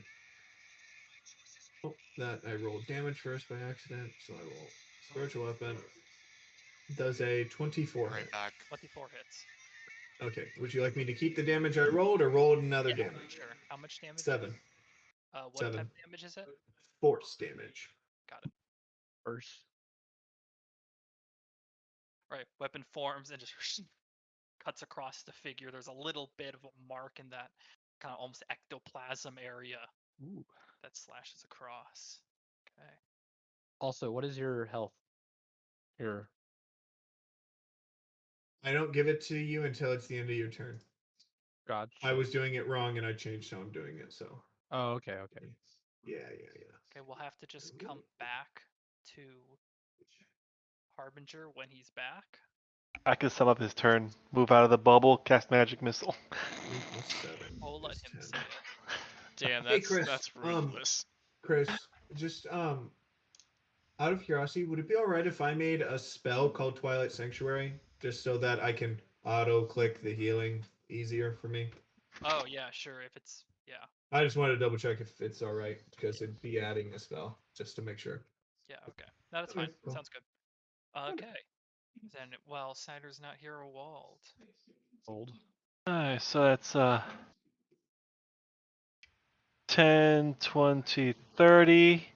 Oh, that I rolled damage first by accident, so I roll spiritual weapon. Does a 24 Right hit. back. 24 hits. Okay. Would you like me to keep the damage I rolled or roll another Yeah, damage? sure. How much damage? 7. What 7. type of damage is it? Force damage. Got it. First. Right. Weapon forms and just cuts across the figure. There's a little bit of a mark in that kind of almost ectoplasm area Ooh. that slashes across. Okay. Also, what is your health? Here. I don't give it to you until it's the end of your turn. Gotcha. I was doing it wrong and I changed how I'm doing it, so. Oh, okay. Yeah. Okay, we'll have to just come back to Harbinger when he's back. I could sum up his turn. Move out of the bubble, cast magic missile. 3 plus 7 We'll let is him 10. say it. Damn, Hey, Chris, that's ruthless. Chris, just out of curiosity, would it be all right if I made a spell called Twilight Sanctuary, just so that I can auto-click the healing easier for me? Oh yeah, sure. If it's I just wanted to double check if it's all right, because it'd be adding a spell, just to make sure. yeah, okay. No, that's Okay, fine. cool. Sounds good. Okay. Then while Snyder's not here, Wald. Old. Alright, so that's 10, 20, 30.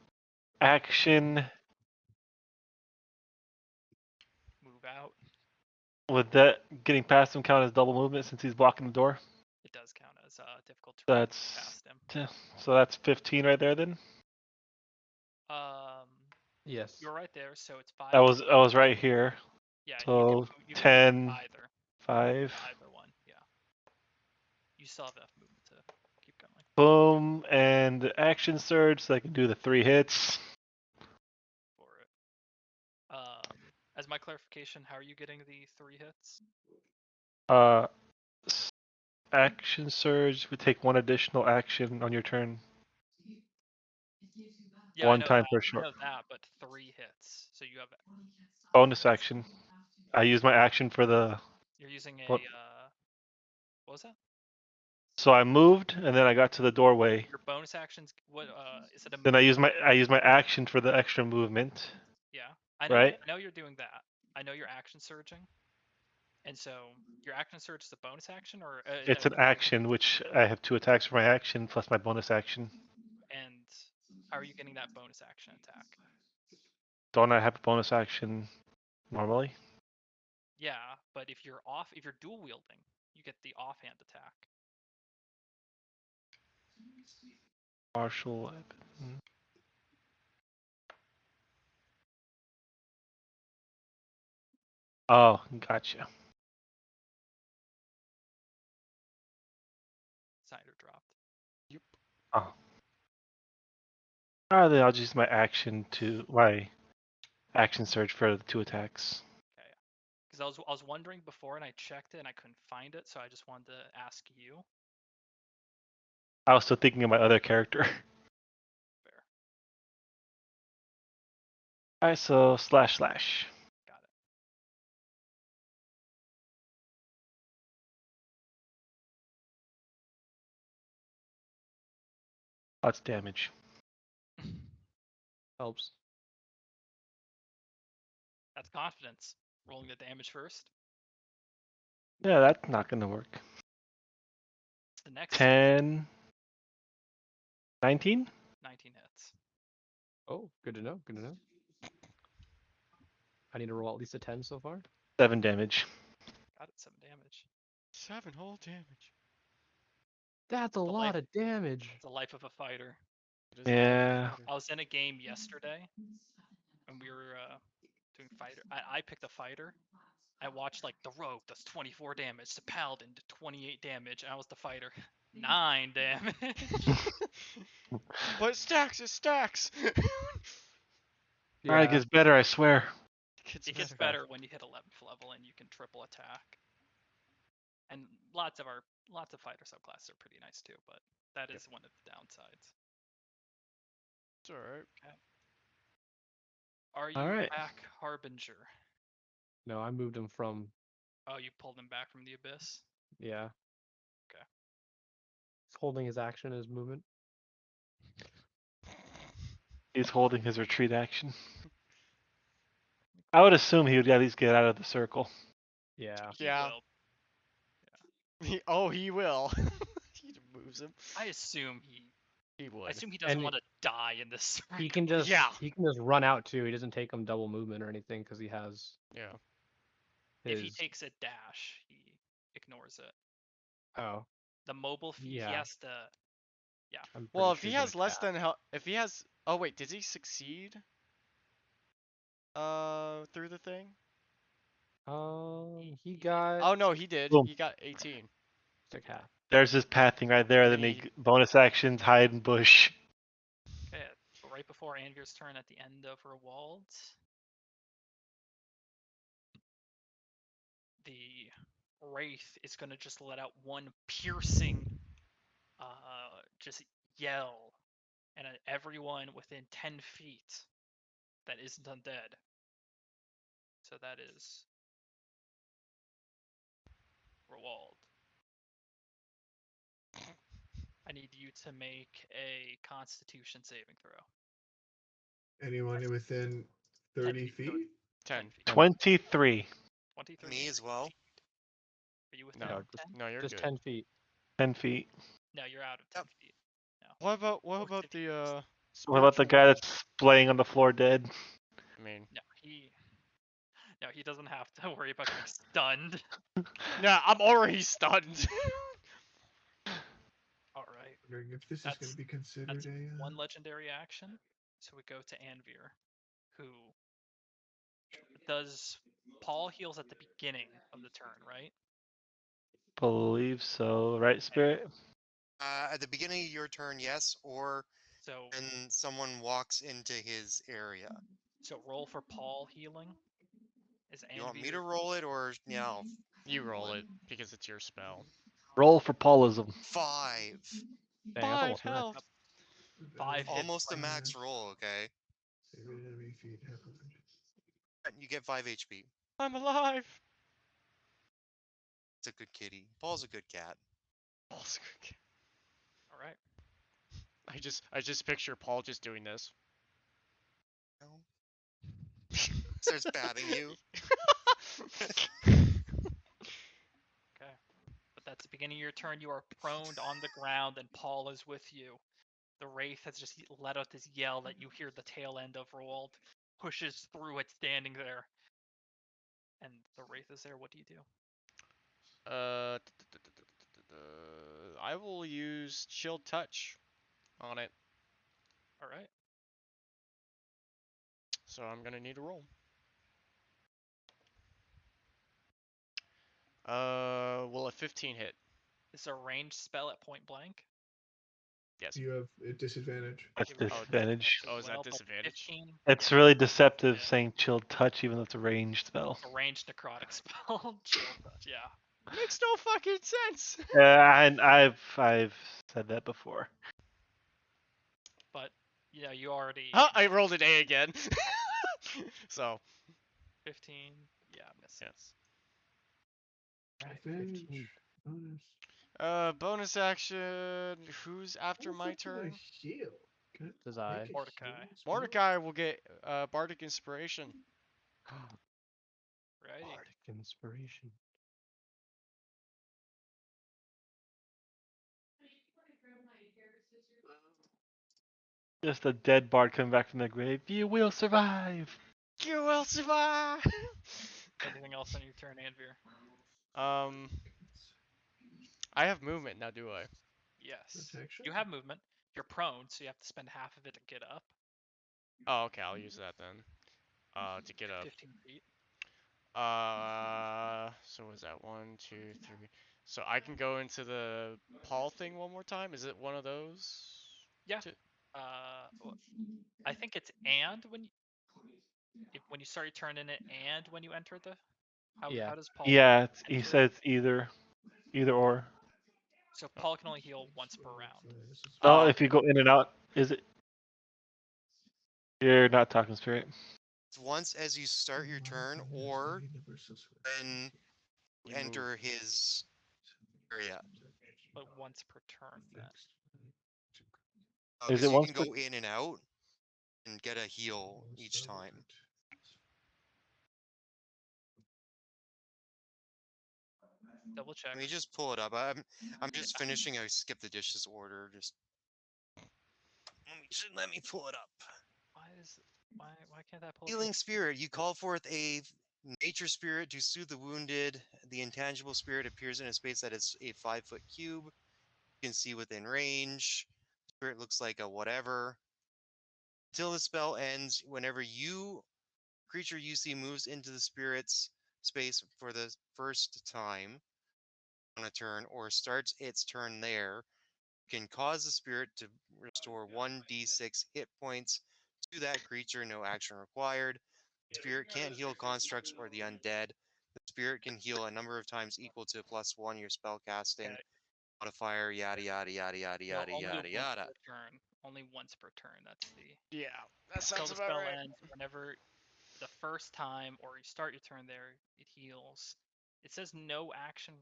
Action. Move out. Would that getting past him count as double movement since he's blocking the door? It does count as difficult terrain That's past him. so that's 15 right there then. Yes. You're right there, so it's 5. I was right here. Yeah, So you can 10, either 5. either one. Yeah. You still have enough movement to keep going. Boom, and action surge, so I can do the 3 hits. For it. As my clarification, how are you getting the 3 hits? Action surge would take 1 additional action on your turn. Yeah, One time per I short. know that, but 3 hits. So you have Bonus action. I use my action for the. You're using a What? What was that? So I moved, and then I got to the doorway. Your bonus actions. What is it? Then I use my action for the extra movement. Yeah, I Right. know you're doing that. I know you're action surging. And so your action surge is a bonus action, or It's an action, which I have 2 attacks for my action plus my bonus action. And how are you getting that bonus action attack? Don't I have a bonus action normally? Yeah, but if you're dual wielding, you get the offhand attack. Martial weapon. Oh, gotcha. Cider dropped. Yep. Oh. Alright, then I'll just use my action surge for the 2 attacks. Okay. Because I was wondering before, and I checked it, and I couldn't find it, so I just wanted to ask you. I was still thinking of my other character. Fair. Alright, so slash. Got it. Lots of damage. Helps. That's confidence. Rolling the damage first. Yeah, that's not gonna work. The next 10, 19? 19 hits. Oh, good to know. Good to know. I need to roll at least a 10 so far. 7 damage. Got it. 7 damage. 7 whole damage. That's a lot of damage. It's the life of a fighter. It is a Yeah. I was in a game yesterday, and we were doing fighter. I picked a fighter. I watched like the rogue does 24 damage, the paladin did 28 damage, and I was the fighter. 9 damage. But it stacks. Yeah. Alright, it gets better, I swear. It gets better when you hit 11th level and you can triple attack. And lots of fighter subclasses are pretty nice too, but that is one of the downsides. It's alright. Okay. Are you Alright. back, Harbinger? No, I moved him from. Oh, you pulled him back from the abyss? Yeah. Okay. He's holding his action, his movement. He's holding his retreat action. I would assume he would at least get out of the circle. Yeah. Yeah. He will. He moves him. I assume He would. I assume he doesn't And want to die in this circle. He can just Yeah. he can just run out too. He doesn't take him double movement or anything because he has. Yeah. If he his- takes a dash, he ignores it. Oh. The mobile he Yeah. has to. Yeah. I'm pretty Well, if sure he he's has gonna less cap. than if he has. Oh wait, does he succeed? Through the thing. He got. Oh no, he did. Boom. He got 18. It's like half. There's his pathing right there. Then Then he- bonus actions, hide and bush. Okay. Right before Anvir's turn at the end of Rewald, the Wraith is gonna just let out one piercing, just yell, and everyone within 10 feet that isn't undead. So that is Rewald. I need you to make a Constitution saving throw. Anyone within 10 30 feet. feet? 10. 10 feet. 23. 23. Me as well. Are you within No, just 10? no, you're just good. 10 feet. 10 feet. No, you're out of 10 Yep. feet. No. What Or about 50. the What about the spiritual guy world? that's laying on the floor dead? I mean, No, he doesn't have to worry about getting stunned. yeah, I'm already stunned. All right. Wondering if this is going That's to be considered a. one legendary action. So we go to Anvir, who does Paul heals at the beginning of the turn, right? Believe so, right, Spirit? At the beginning of your turn, yes, or So when someone walks into his area. so roll for Paul healing. Is You want me Anvir to roll it, or yeah, I'll You roll it because it's your spell. Roll for Paulism. 5. Dang, that's 5 almost max. health. 5 hit Almost a points? max roll, okay? Favorite enemy feet half of You get 5 HP. I'm alive. It's a good kitty. Paul's a good cat. All All right. I just picture Paul just doing this. No? Starts batting you. Okay. But that's the beginning of your turn. You are prone on the ground, and Paul is with you. The Wraith has just let out this yell that you hear the tail end of Roald, pushes through it standing there. And the Wraith is there. What do you do? I will use Chill Touch on it. All right. So I'm gonna need a roll. Will a 15 hit? It's a ranged spell at point blank. Yes. You have a disadvantage. That's Give it a disadvantage. as Oh, is that well, but disadvantage? 15. It's Yeah, really deceptive Yeah. saying chilled touch even though it's a ranged spell. it's a ranged necrotic spell. Chill touch. Yeah. Makes no fucking sense. And I've said that before. But you already Huh, I rolled an A again. So 15. Yeah, misses. Advantage. Bonus. bonus action. Who's after my What's after the turn? heal? Can I Does make I? a Mordecai. healing spell? Mordecai will get bardic inspiration. Righty. Bardic inspiration. Just a dead bard coming back from the grave. You will survive. You will survive. Anything else on your turn, Anvir? I have movement now, do I? Yes. Protection? You have movement. You're prone, so you have to spend half of it to get up. Oh, okay, I'll use that then. To get up. 15 feet. So was that 1, 2, 3? So I can go into the Paul thing one more time. Is it one of those? Yeah. Two- I think it's and when you start your turn in it, and when you enter the. Yeah. How does Paul? Yeah, he enter? says either or. So Paul can only heal once per round. No, Oh, if you okay. go in and out, is it? You're not talking Spirit. It's once as you start your turn, or when you You enter move. his area. But once per turn then. Is Because it you once can per? go in and out and get a heal each time. Double check. Let me just pull it up. I'm just finishing a skip the dishes order. Just let me pull it up. Why can't that pull up? Healing spirit. You call forth a nature spirit to soothe the wounded. The intangible spirit appears in a space that is a 5-foot cube. You can see within range. Spirit looks like a whatever. Until the spell ends, whenever creature you see moves into the spirit's space for the first time on a turn or starts its turn there, you can cause the spirit to restore 1d6 hit points to that creature, no action required. The spirit can't heal constructs or the undead. The spirit can heal a number of times equal to +1 your spell casting Okay. modifier, yada yada yada yada No, yada only yada once yada. per turn. Only once per turn. That's the. Yeah, that Until sounds the about spell right. ends, whenever the first time or you start your turn there, it heals. It says no action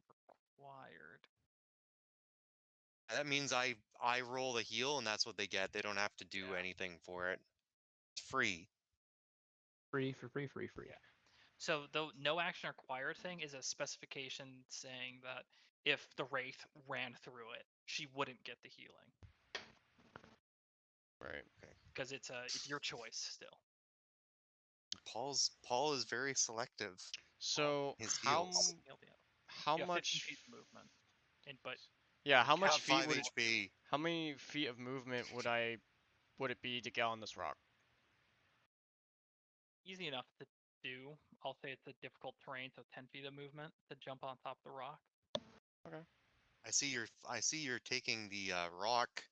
required. That means I roll the heal and that's what they get. They don't have to do anything for it. It's free. Free. Yeah. So the no action required thing is a specification saying that if the wraith ran through it, she wouldn't get the healing Right. because it's your choice still. Paul is very selective. So His how heals. how You have 15 much? feet of movement, but Yeah, how you much Have feet 5 would it? HP. How many feet of movement would it be to get on this rock? easy enough to do. I'll say it's a difficult terrain, so 10 feet of movement to jump on top of the rock. I see you're taking the rock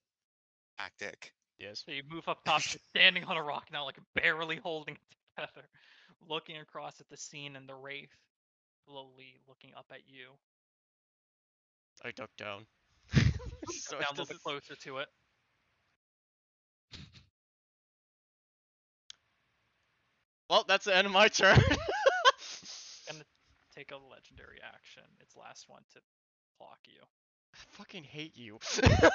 tactic. Yes. So you move up top, you're standing on a rock now, like barely holding it together, looking across at the scene and the wraith slowly looking up at you. I duck down. So Go down it a little bit doesn't. closer to it. Well, that's the end of my turn. Gonna take a legendary action. Its last one to block you. I fucking hate you. I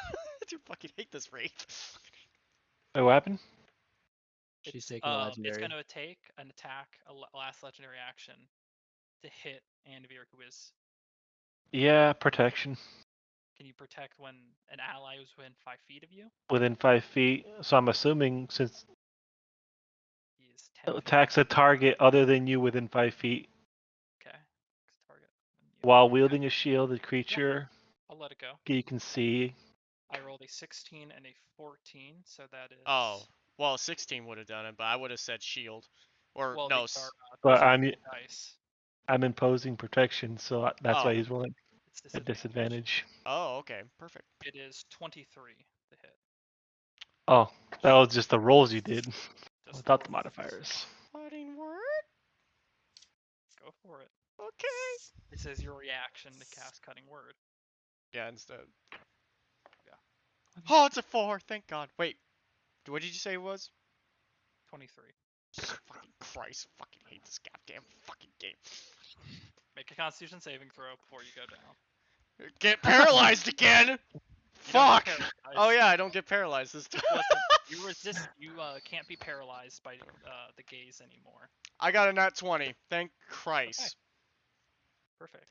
do fucking hate this wraith. Wait, what happened? She's taking a It's legendary. gonna take an attack, last legendary action, to hit Anvir, who is. Yeah, protection. Can you protect when an ally is within 5 feet of you? Within 5 feet. So I'm assuming since He is 10 feet. attacks a target other than you within 5 feet. Okay. Target. While wielding a shield, the creature I'll let it go. you can see. I rolled a 16 and a 14, so that is. Oh, well, 16 would have done it, but I would have said shield. Or Well, no. these are, But dice. I'm imposing protection, so that's why Oh. he's rolling It's at disadvantage. Oh, okay, perfect. It is 23 to hit. Oh, that was just the rolls you did Just without the rolls. modifiers. Fighting word? Go for it. Okay. It says your reaction to cast Cutting Word. Yeah, instead. Yeah. Oh, it's a 4. Thank God. Wait. What did you say it was? 23. Fucking Christ. Fucking hate this goddamn fucking game. Make a Constitution saving throw before you go down. Get paralyzed again! You don't Fuck! get Oh paralyzed. yeah, I don't get paralyzed this time. Listen, you resist. You can't be paralyzed by the gaze anymore. I got a nat 20. Thank Christ. Perfect.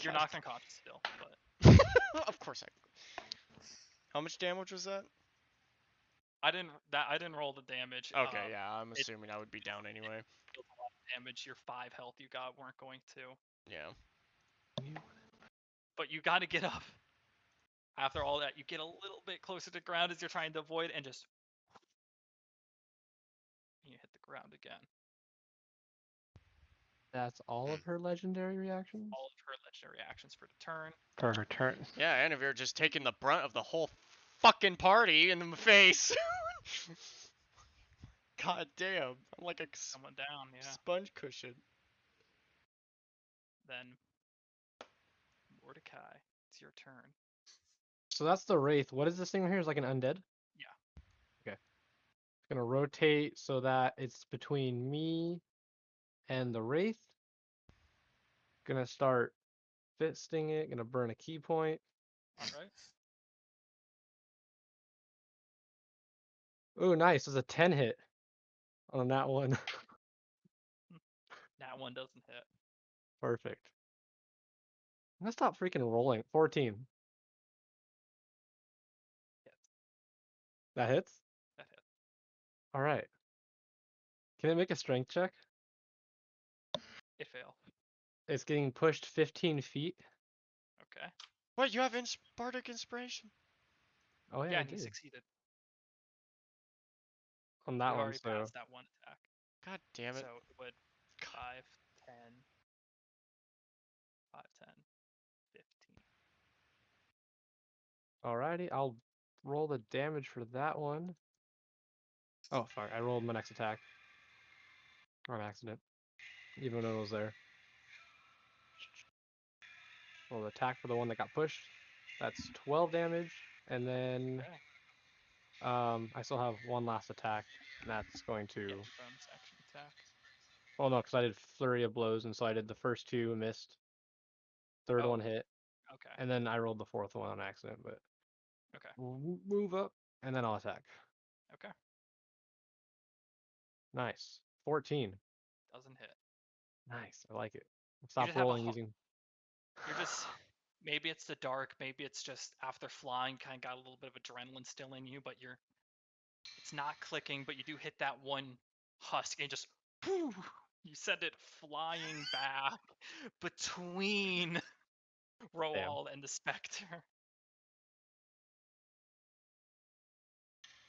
You're God. knocked unconscious still, but Of course I. How much damage was that? I didn't roll the damage. Okay, yeah, I'm assuming I would be down anyway. A lot of damage. Your 5 health you got weren't going to. Yeah. But you got to get up. After all that, you get a little bit closer to the ground as you're trying to avoid, and just you hit the ground again. That's all of her legendary reactions? All of her legendary actions for the turn. For her turn. Yeah, Anavir just taking the brunt of the whole fucking party in the face. God damn. I'm like a Someone down, yeah. sponge cushion. Then Mordecai, it's your turn. So that's the wraith. What is this thing right here? Is like an undead? Yeah. Okay. It's gonna rotate so that it's between me and the wraith. Gonna start fisting it. Gonna burn a key point. All right. Ooh, nice. There's a 10 hit on that one. That one doesn't hit. Perfect. I'm gonna stop freaking rolling. 14. Hits. That hits? That hit. All right. Can it make a strength check? It failed. It's getting pushed 15 feet. Okay. What, you have Bardic Inspiration? Oh yeah, Yeah, I and he did. succeeded. On that You one, already so passed that one attack. God damn it. So it would 5, 10, 5, 10, 15. alrighty, I'll roll the damage for that one. Oh fuck, I rolled my next attack. On accident. Even though it was there. Roll the attack for the one that got pushed. That's 12 damage. And then Okay. I still have one last attack. And that's going to Yeah, bonus action attack. well no, because I did flurry of blows, and so I did the first two, missed. Third Oh. one hit. Okay. And then I rolled the fourth one on accident, but Okay. we'll move up and then I'll attack. Okay. Nice. 14. Doesn't hit. Nice. I like it. Stop just have a rolling hu- using. You're just maybe it's the dark, maybe it's just after flying, kind of got a little bit of adrenaline still in you, but it's not clicking, but you do hit that one husk and just whew, you send it flying back between Roald and the Spectre.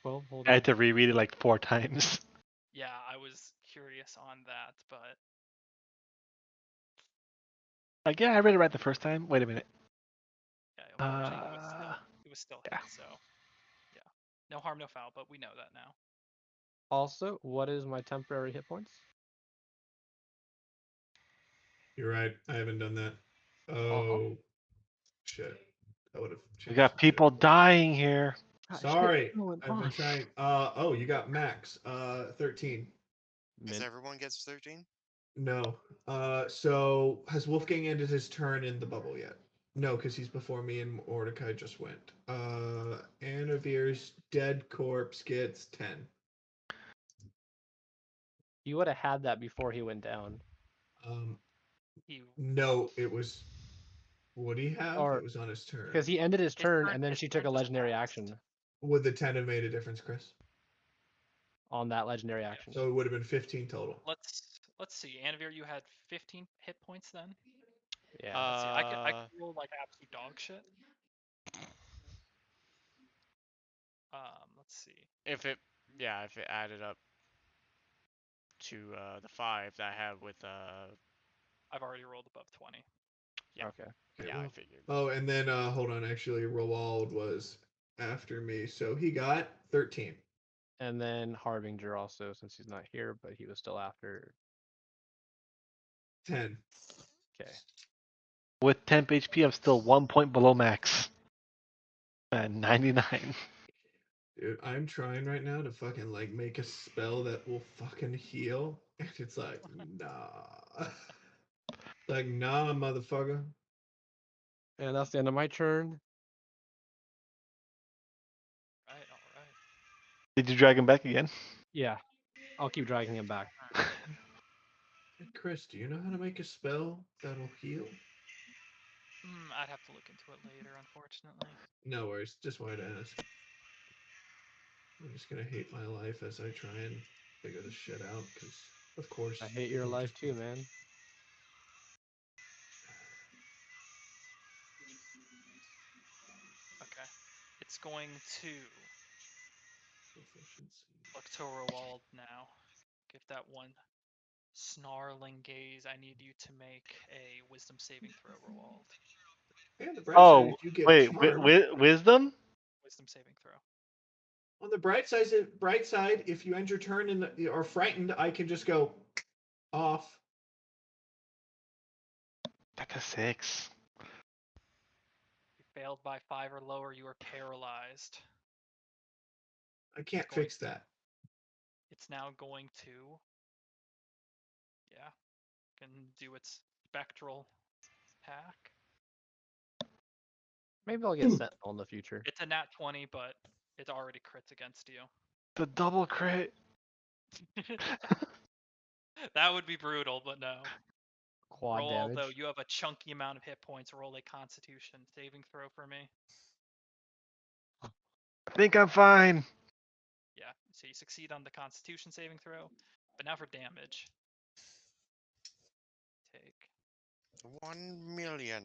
Well, hold I on. had to reread it like 4 times. Yeah, I was curious on that, but Like, yeah, I read it right the first time. Wait a minute. yeah, unfortunately it was still yeah. hit, so yeah. No harm, no foul, but we know that now. Also, what is my temporary hit points? You're right. I haven't done that. Oh shit! I would have We changed. got people dying here. Sorry, I've been trying. Oh, you got max. 13. Guess everyone gets 13. No. So has Wolfgang ended his turn in the bubble yet? No, because he's before me and Mordecai just went. Anavir's dead corpse gets 10. You would have had that before he went down. No, it was. What do you have? Or It was on his turn. because he ended his turn and then his she took a turn just legendary passed. action Would the 10 have made a difference, Chris? on that legendary action. So it would have been 15 total. Let's see. Anavir, you had 15 hit points then. Yeah. Let's see. I could roll like absolute dog shit. Let's see. If it added up to the 5 that I had with I've already rolled above 20. Yeah. Okay. Yeah, well, I figured. Oh, and then hold on. Actually, Roald was after me, so he got 13. And then Harbinger also, since he's not here, but he was still after. 10. Okay. With temp HP, I'm still 1 point below max. At 99. Dude, I'm trying right now to fucking like make a spell that will fucking heal, and it's like, nah. Like, nah, motherfucker. And that's the end of my turn. All right. Did you drag him back again? Yeah. I'll keep dragging him back. Hey, Chris, do you know how to make a spell that'll heal? I'd have to look into it later, unfortunately. No worries. Just wanted to ask. I'm just gonna hate my life as I try and figure this shit out, because of course I hate they your don't life just too, put- man. Okay. It's going to Proficiency. look to Roald now. Give that one snarling gaze. I need you to make a wisdom saving throw, Roald. And the bright side, Oh, if you get wait. charmed, Wisdom? Wisdom saving throw. on the bright side, if you end your turn and are frightened, I can just go off. That's a 6. You failed by 5 or lower, you are paralyzed. I can't fix that. It's now going to, yeah, can do its spectral attack. Maybe I'll get Sentinel in the future. It's a nat 20, but it already crits against you. The double crit. That would be brutal, but no. Quad Roll, damage. though, you have a chunky amount of hit points. Roll a Constitution saving throw for me. I think I'm fine. Yeah, so you succeed on the Constitution saving throw. But now for damage. Take 1 million.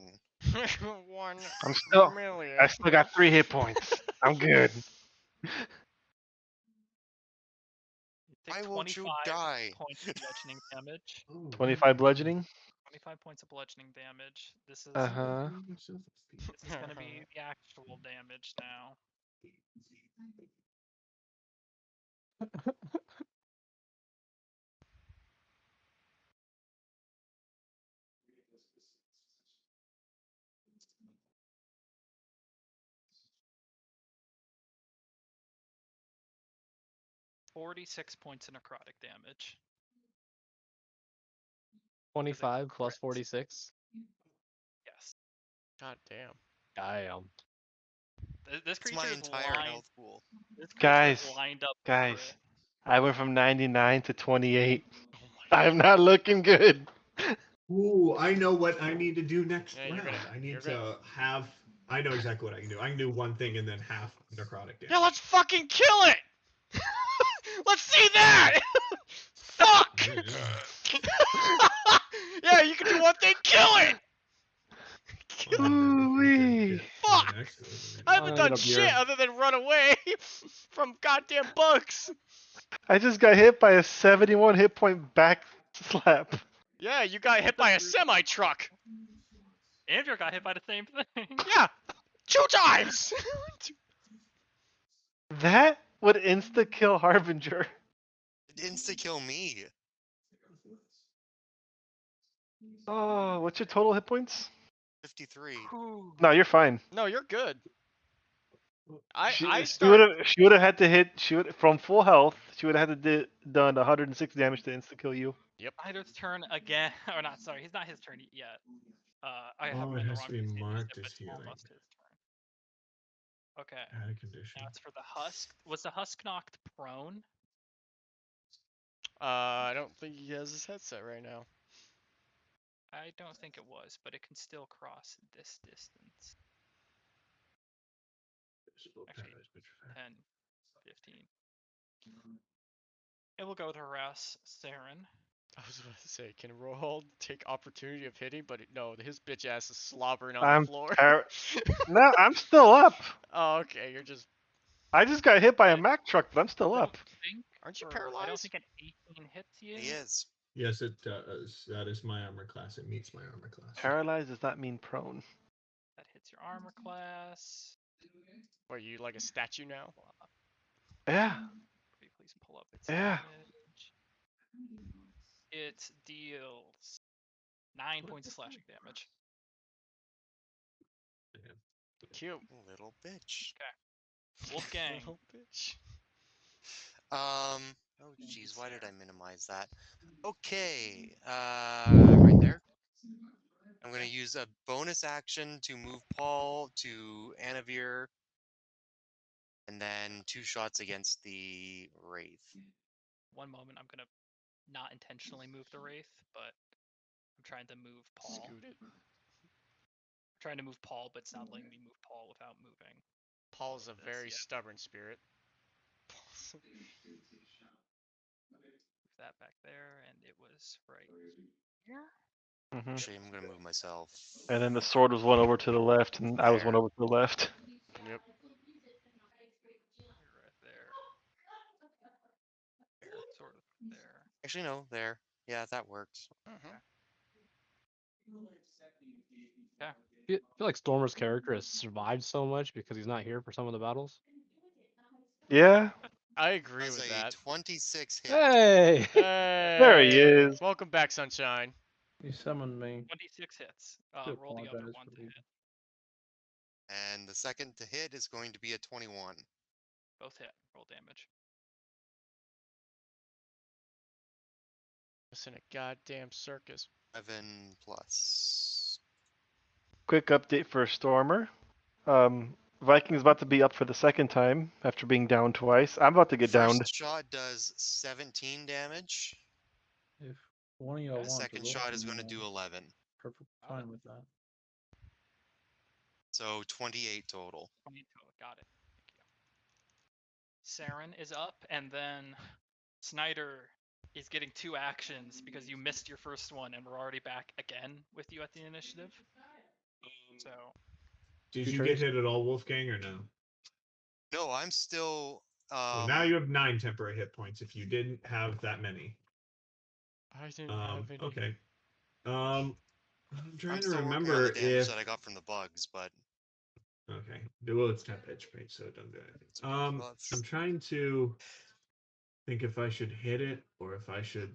1 million. I still got 3 hit points. I'm good. You take Why 25 won't you die? points of bludgeoning damage. 25 bludgeoning. 25 points of bludgeoning damage. This is Uh-huh. this is gonna be the actual damage now. $46 points of necrotic damage. 25 plus crits. 46. Yes. God damn. Damn. This It's creature my is entire lined. health pool. This creature is Guys, lined up. guys. For it. I went from 99 to 28. Oh my I'm not looking good. Ooh, I know what I need to do next Yeah, round. you're gonna- I need you're to gonna- have. I know exactly what I can do. I can do one thing and then half necrotic damage. Yeah, let's fucking kill it! Let's see that! Fuck! Yeah, you can do one thing, kill it! Well, I never Ooh-wee. get Fuck! an extra, but I I haven't Get done up shit here. other than run away from goddamn bugs. I just got hit by a 71 hit point back slap. Yeah, you got hit by a semi truck. Andrew got hit by the same thing. Yeah, 2 times. That would insta kill Harbinger. It insta kill me. Oh, what's your total hit points? 53. No, you're fine. No, you're good. She I would start. have had to hit. She would from full health. She would have had to done 106 damage to insta kill you. Snyder's turn again, or not? Sorry, he's not his turn yet. I have Oh, him it in the has wrong to be place in the marked initiative, as but it's healing. almost his turn. Okay, Add a condition. now it's for the husk. Was the husk knocked prone? I don't think he has his headset right now. I don't think it was, but it can still cross this distance. Actually, 10, 15. It will go to harass Saren. I was about to say, can Roald take opportunity of hitting, but no, his bitch ass is slobbering on I'm the floor. No, I'm still up. Oh, okay, you're just. I just got hit by a I Mack truck, but I'm still don't up. think, Aren't you I don't paralyzed? think an 18 hits you. He is. Yes, it does. That is my armor class. It meets my armor class. Paralyzed does not mean prone. That hits your armor class. What, are you like a statue now? Pull up. Yeah. Pretty please pull up its Yeah. damage. It deals 9 points of slashing damage. Cute. Little bitch. Wolfgang. Little bitch. Oh jeez, why did I minimize that? Okay, right there. I'm gonna use a bonus action to move Paul to Anavir, and then 2 shots against the Wraith. One moment, I'm gonna not intentionally move the Wraith, but I'm trying to move Paul. Scoot it. I'm trying to move Paul, but it's not letting me move Paul without moving. Paul is a very yeah. stubborn spirit. Move that back there, and it was right here. Hmm. Actually, I'm gonna move myself. And then the sword was one over to the left, and I was one There. over to the left. Yep. You're right there. Sort of there. Actually, no, there. Yeah, that works. Mm-hmm. Okay. I feel like Stormer's character has survived so much because he's not here for some of the battles. Yeah. I agree That's with a that. 26 hit. Hey! Hey, There he is. Welcome back, Sunshine. He summoned me. 26 hits. Do Roll the other apologize one for to leaving. hit. And the second to hit is going to be a 21. Both hit. Roll damage. It's in a goddamn circus. 7 plus. Quick update for Stormer. Viking's about to be up for the second time after being down twice. I'm about to get downed. First shot does 17 damage. If one of y'all wants, Second shot is going to do 11. perfect Got fine it. with that. So 28 total. 20 total. Got it. Thank you. Saren is up, and then Snyder is getting 2 actions because you missed your first one, and we're already back again with you at the initiative. So. Did Two you turns? get hit at all, Wolfgang, or no? No, I'm still. Well, now you have 9 temporary hit points. If you didn't have that many. I didn't have any. Okay. I'm trying I'm to still working on remember the damage if. that I got from the bugs, but Okay. Well, it's temp HP, so it doesn't do it's a anything. buff. I'm trying to think if I should hit it or if I should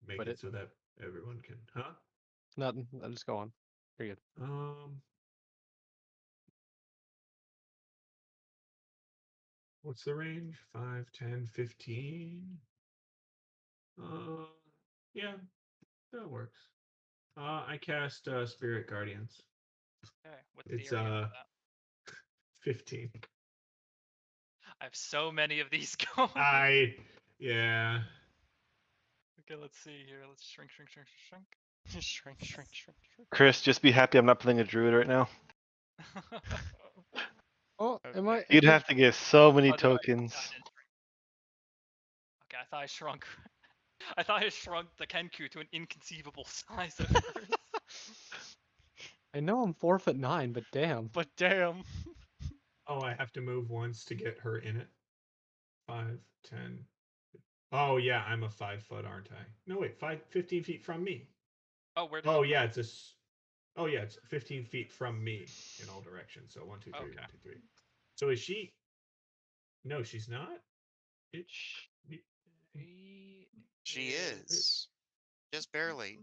make Quit it it. so that everyone can. Huh? Nothing. I'll just go on. You're good. What's the range? 5, 10, 15. Yeah, that works. I cast Spirit Guardians. Okay. What's It's the area for that? 15. I have so many of these going. Yeah. Okay, let's see here. Let's shrink. Shrink. Chris, just be happy I'm not playing a druid right now. Oh, am Okay. I? You'd have to get so many Oh, no, I tokens. didn't shrink. Okay, I thought I shrunk. I thought I shrunk the Kenku to an inconceivable size at first. I know I'm 4'9", but damn. But damn. Oh, I have to move once to get her in it. 5, 10. Oh yeah, I'm a 5 foot, aren't I? No wait, 15 feet from me. Oh, where did Oh you yeah, move? oh yeah, it's 15 feet from me in all directions. So 1, 2, 3, Okay. 1, 2, 3. So is she? No, she's not. It, She is. Just barely.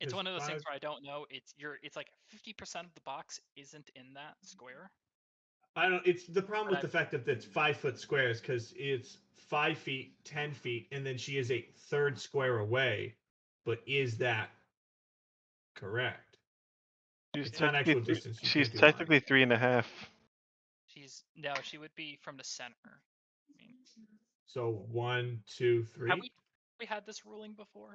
It's There's one of those things 5. where I don't know. It's like 50% of the box isn't in that square. I don't. It's the problem But with the fact that it's 5 foot squares because it's 5 feet, 10 feet, and then she is a third square away. But is that correct? She's It's not technically actual distance. You she's can't do line. technically 3.5. she would be from the center. I mean, So 1, 2, 3. have we had this ruling before?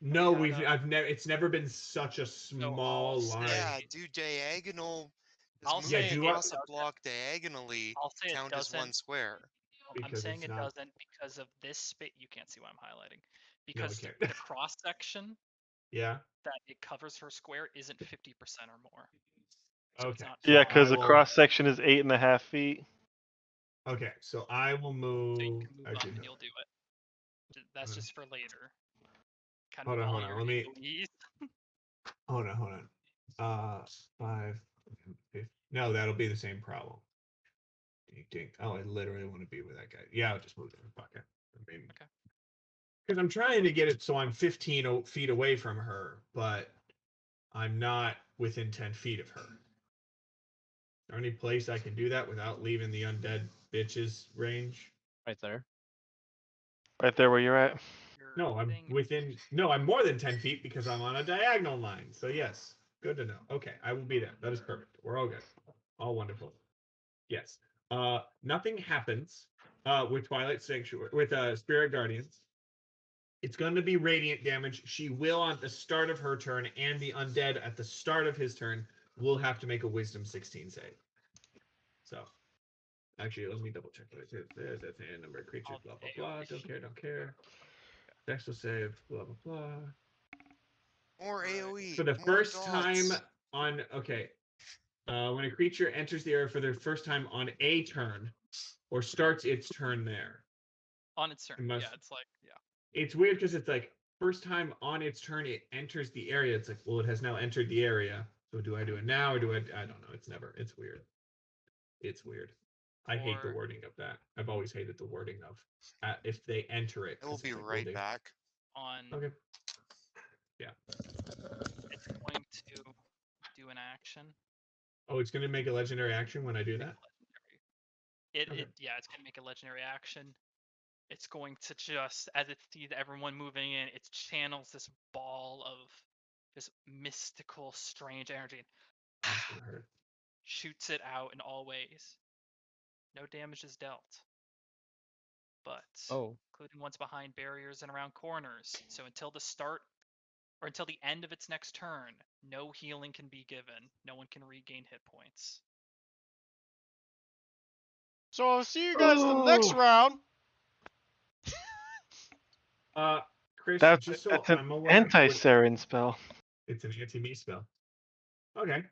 No, we had, I've never. It's never been such a I'll small line. Yeah, say- do diagonal. I'll Does say moving it across a doesn't. block diagonally I'll say it count as one doesn't. square? I'm Because saying it's it not. doesn't because of this space. You can't see what I'm highlighting. No, I Because can't. the cross section Yeah. that it covers her square isn't 50% or more. So it's Okay. not. Yeah, I because the will- cross section is 8.5 feet. Okay, so I will move. So you can move up Actually, and no. you'll do it. That's just for later. Kind Hold of on, all hold on. your Let me. AoEs. Hold on. 5. 15. No, that'll be the same problem. Ding, ding. Oh, I literally want to be with that guy. Yeah, I'll just move it. Fuck it. I mean, Okay. because I'm trying to get it so I'm 15 feet away from her, but I'm not within 10 feet of her. Is there any place I can do that without leaving the undead bitches range? Right there. Right there where you're at. Your No, I'm thing- within. No, I'm more than 10 feet because I'm on a diagonal line. So yes, good to know. Okay, I will be there. That is perfect. We're all good. All wonderful. Yes. Nothing happens with Twilight Sanctuary with Spirit Guardians. It's going to be radiant damage. She will at the start of her turn, and the undead at the start of his turn will have to make a Wisdom 16 save. So, actually, let me double check what it says. That's a number of creatures. Blah blah blah. Don't care. Dex will save. Blah blah blah. More AoE. For the more first dots. time on when a creature enters the area for the first time on a turn, or starts its turn there. on its turn. It must- Yeah, it's like It's weird because it's like first time on its turn it enters the area. It's like, well, it has now entered the area. So do I do it now or do I don't know. It's never. It's weird. It's weird. I hate the Or- wording of that. I've always hated the wording of if they enter it. It will 'cause be it's like, right well, back. on. Okay. It's going to do an action. Oh, it's gonna make a legendary action when I do that. Legendary. Okay. It's gonna make a legendary action. It's going to just, as it sees everyone moving in, it channels this ball of this mystical, strange energy, That's gonna hurt. shoots it out in all ways. No damage is dealt, but Oh. including ones behind barriers and around corners. So until the start or until the end of its next turn, no healing can be given. No one can regain hit points. So I'll see you guys the next Oh. round. Chris, That's just so an I'm aware, anti-Saren spell. it's an anti-me spell. Okay,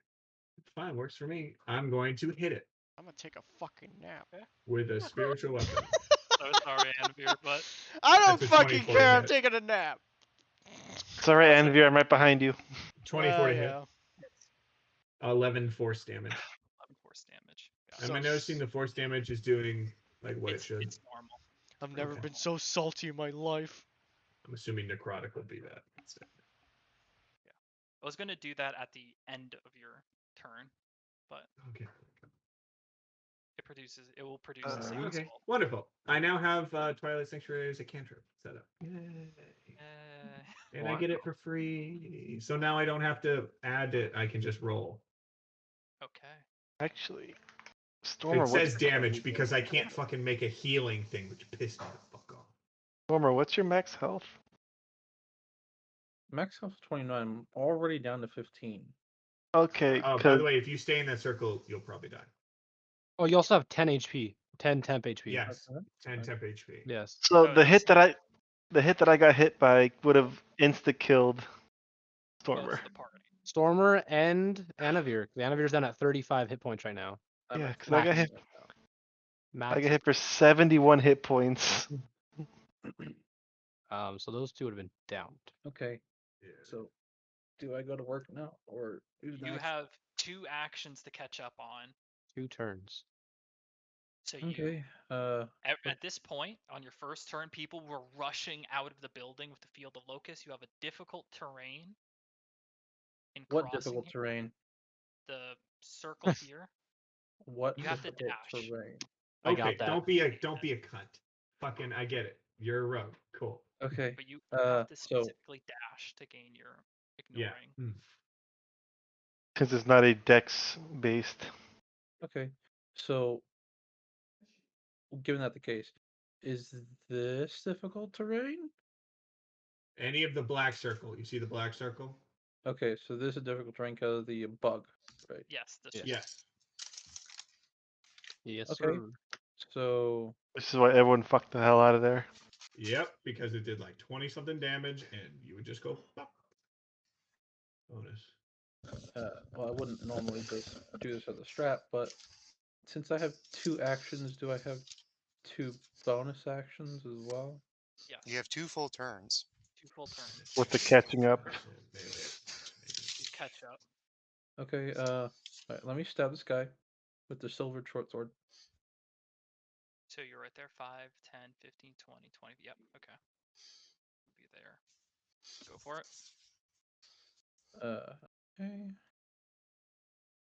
fine, works for me. I'm going to hit it I'm gonna take a fucking nap. with a spiritual weapon. So sorry, Anvir, but I don't That's a fucking 24 to care. I'm hit. taking a nap. It's alright, Anvir, I'm right behind you. 24 to hit. Yeah. 11 force damage. 11 force damage. Got Am So I noticing the force damage is doing like what it should? It's normal. I've never Okay. been so salty in my life. I'm assuming necrotic will be that. instead. I was gonna do that at the end of your turn, but Okay. it will produce the same Okay. result. Wonderful. I now have Twilight Sanctuary as a cantrip set up. Yay. And I get it for free. So now I don't have to add it. I can just roll. Okay. Actually, It Stormer, says damage because I can't fucking make a healing thing, which pissed me the fuck off. Stormer, what's your max health? Max health 29. I'm already down to 15. Okay, By the because way, if you stay in that circle, you'll probably die. Oh, you also have 10 HP, 10 temp HP. Yes, Okay. 10 temp HP. Yes. so Oh, the that's hit that I got hit by would have insta killed Stormer. both the party. Stormer and Anavir. The Anavir's down at 35 hit points right now. I'm Yeah, at 'cause I got 15 hit. right now. Max. I got hit for 71 hit points. So those two would have been downed. Okay, Yeah. so do I go to work now, or who's You next? have 2 actions to catch up on. 2 turns. So you Okay. at this point on your first turn, people were rushing out of the building with the field of locust. You have a difficult terrain in What crossing difficult here. terrain? The circle here. What You have to difficult dash. terrain? I got Okay, that. don't be a cunt. Fucking, I get it. You're a rogue. Cool. Okay. But you have to So specifically dash to gain your Yeah. ignoring. Mm. Because it's not a dex based. okay. So given that the case, is this difficult terrain? Any of the black circle. You see the black circle? Okay, so this is difficult terrain because of the bug, right? Yes, this Yes. is Yes. Yes, Okay. sir. So This is why everyone fucked the hell out of there. Yep, because it did like 20 something damage, and you would just go pop. Bonus. well, I wouldn't normally just do this as a strat, but since I have 2 actions, do I have 2 bonus actions as well? yes. You have 2 full turns. 2 full turns. With the catching up. Just catch up. Okay, alright, let me stab this guy with the silver short sword. So you're right there. 5, 10, 15, 20, 20. Yep, okay. Be there. Go for it. Okay.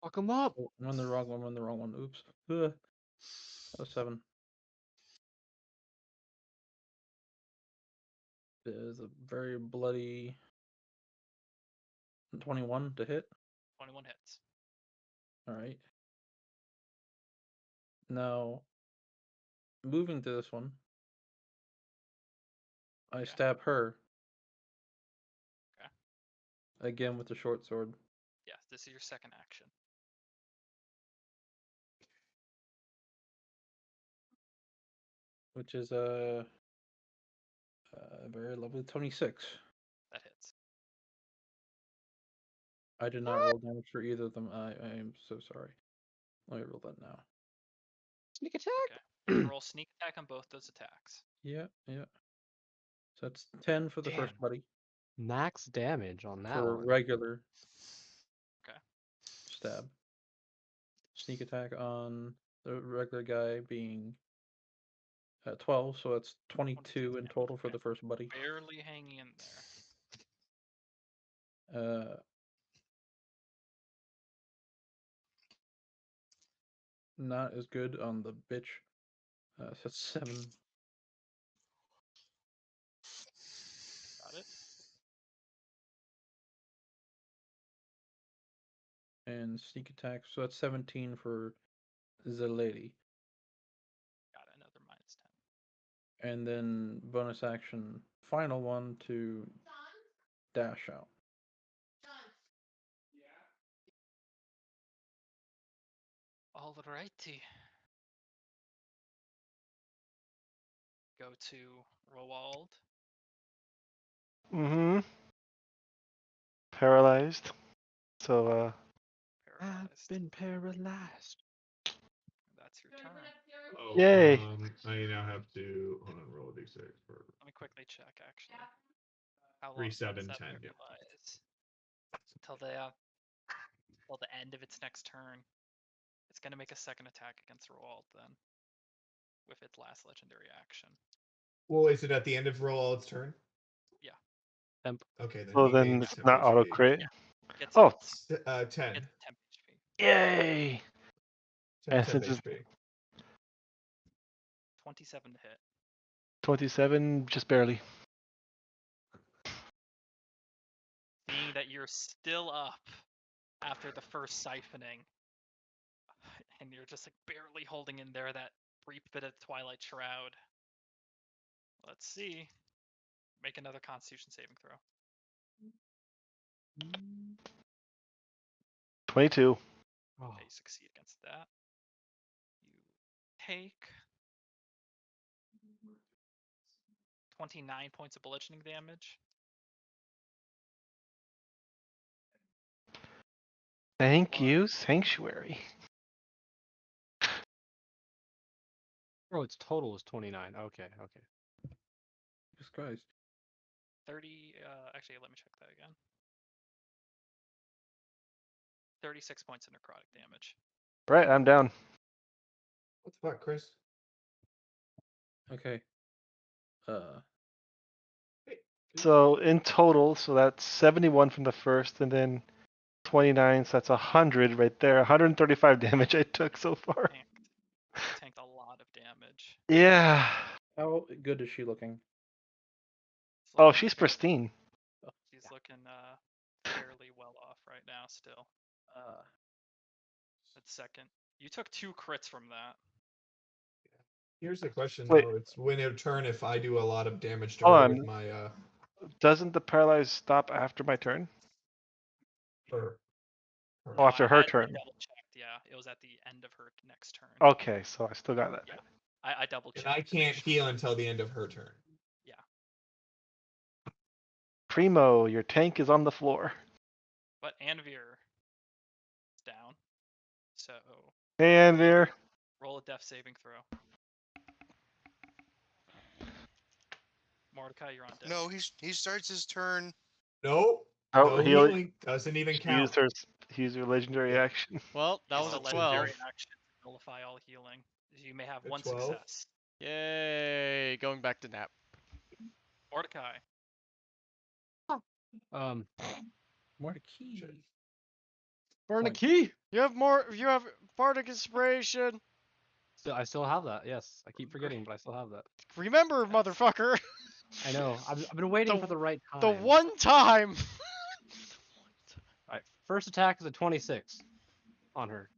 Fuck him up. Oh, I'm on the wrong one, I'm on the wrong one. Oops. That was 7. There's a very bloody 21 to hit. 21 hits. Alright. Now, moving to this one, I Okay. stab her. Okay. Again with the short sword. Yes, this is your second action. Which is a very lovely 26. That hits. I did not roll damage for either of them. I am so sorry. Let me roll that now. Sneak attack. Okay. You can roll sneak attack on both those attacks. Yeah. So that's 10 for the first Damn. buddy. Max damage on that For a one. regular Okay. stab. Sneak attack on the regular guy being 12, so that's 22 in damage, total for okay. the first buddy. Barely hanging in there. Not as good on the bitch. So that's 7. Got it. And sneak attack, so that's 17 for the lady. Got it. Another -10. And then bonus action, final one to dash out. Alrighty. Go to Roald. Mm-hmm. Paralyzed. So I've Paralyzed. been paralyzed. That's your turn. Oh, Yay. I now have to hold on, roll a d6 for Let me quickly check actually. How 3, long 7, does that 10. Yeah. paralyze? Till the end of its next turn. It's gonna make a second attack against Roald then. With its last legendary action. Well, is it at the end of Roald's turn? Yeah. Temp. Okay, then well he then gains it's 10 not auto HP. crit. Gets Oh, 10. gets 10 HP. yay! 10 And temp since it's HP. 27 to hit. 27, just barely. Seeing that you're still up after the first siphoning. And you're just like barely holding in there that brief bit of Twilight Shroud. Let's see. Make another Constitution saving throw. 22. Oh, Okay, you succeed against that. You take 29 points of bludgeoning damage. Thank Or- you, Sanctuary. oh, its total is 29. Okay, okay. Jesus Christ. 30. Actually, let me check that again. 36 points of necrotic damage. Right, I'm down. What the fuck, Chris? Okay. So in total, so that's 71 from the first, and then 29, so that's 100 right there. 135 damage I took so far. Tanked a lot of damage. Yeah. How good is she looking? Oh, she's pristine. She's looking fairly well off right now still. That's second. You took 2 crits from that. Here's the question Wait. though. It's when it turn if I do a lot of damage to Hold her on. with my Doesn't the paralyze stop after my turn? her. Oh, after her I turn. double checked. Yeah, it was at the end of her next turn. Okay, so I still got that. Yeah, I double And checked. I can't heal until the end of her turn. Yeah. Primo, your tank is on the floor. But Anvir is down. So Hey, Anvir. roll a death saving throw. Mordecai, you're on deck. No, he starts his turn. Nope. Oh, No he healing. Doesn't even used count. her legendary Yeah. action. Well, that Use was the a legendary 12. action to nullify all healing. You may have A 1 12? success. Yay! Going back to nap. Mordecai. More key. Shit. burn a Point. key. You have more. You have bardic inspiration. I still have that. Yes, I keep forgetting, but I still have that. Remember, Yes. motherfucker. I know. I've been waiting for the right time. The one time. Alright, first attack is a 26 on her.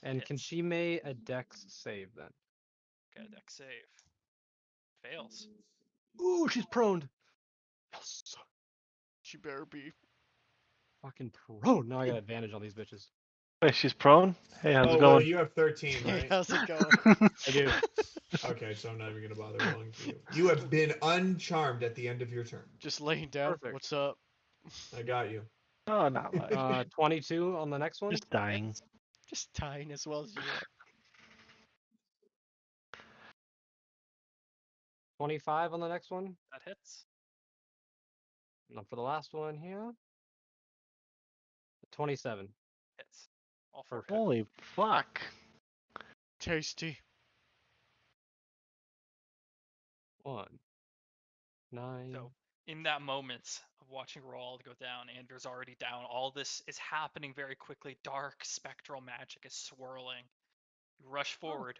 And can Hits. she make a dex save then? Okay, deck save. Fails. Ooh, she's prone. Yes. She better be. Fucking prone. Now I got advantage on these bitches. Wait, she's prone? Hey, how's Oh, it Will, going? you have 13, Hey, right? how's it going? I do. Okay, so I'm not even gonna bother rolling for you. You have been uncharmed at the end of your turn. Just laying down. Perfect. What's up? I got you. Oh, not much. 22 on the next one. Just dying. Just dying as well as you are. 25 on the next one. That hits. And for the last one here. 27. Hits. All 4 Perfect. Holy fuck. Tasty. 1. 9. So in that moment of watching Roald go down, Anvir's already down. All this is happening very quickly. Dark spectral magic is swirling. You rush forward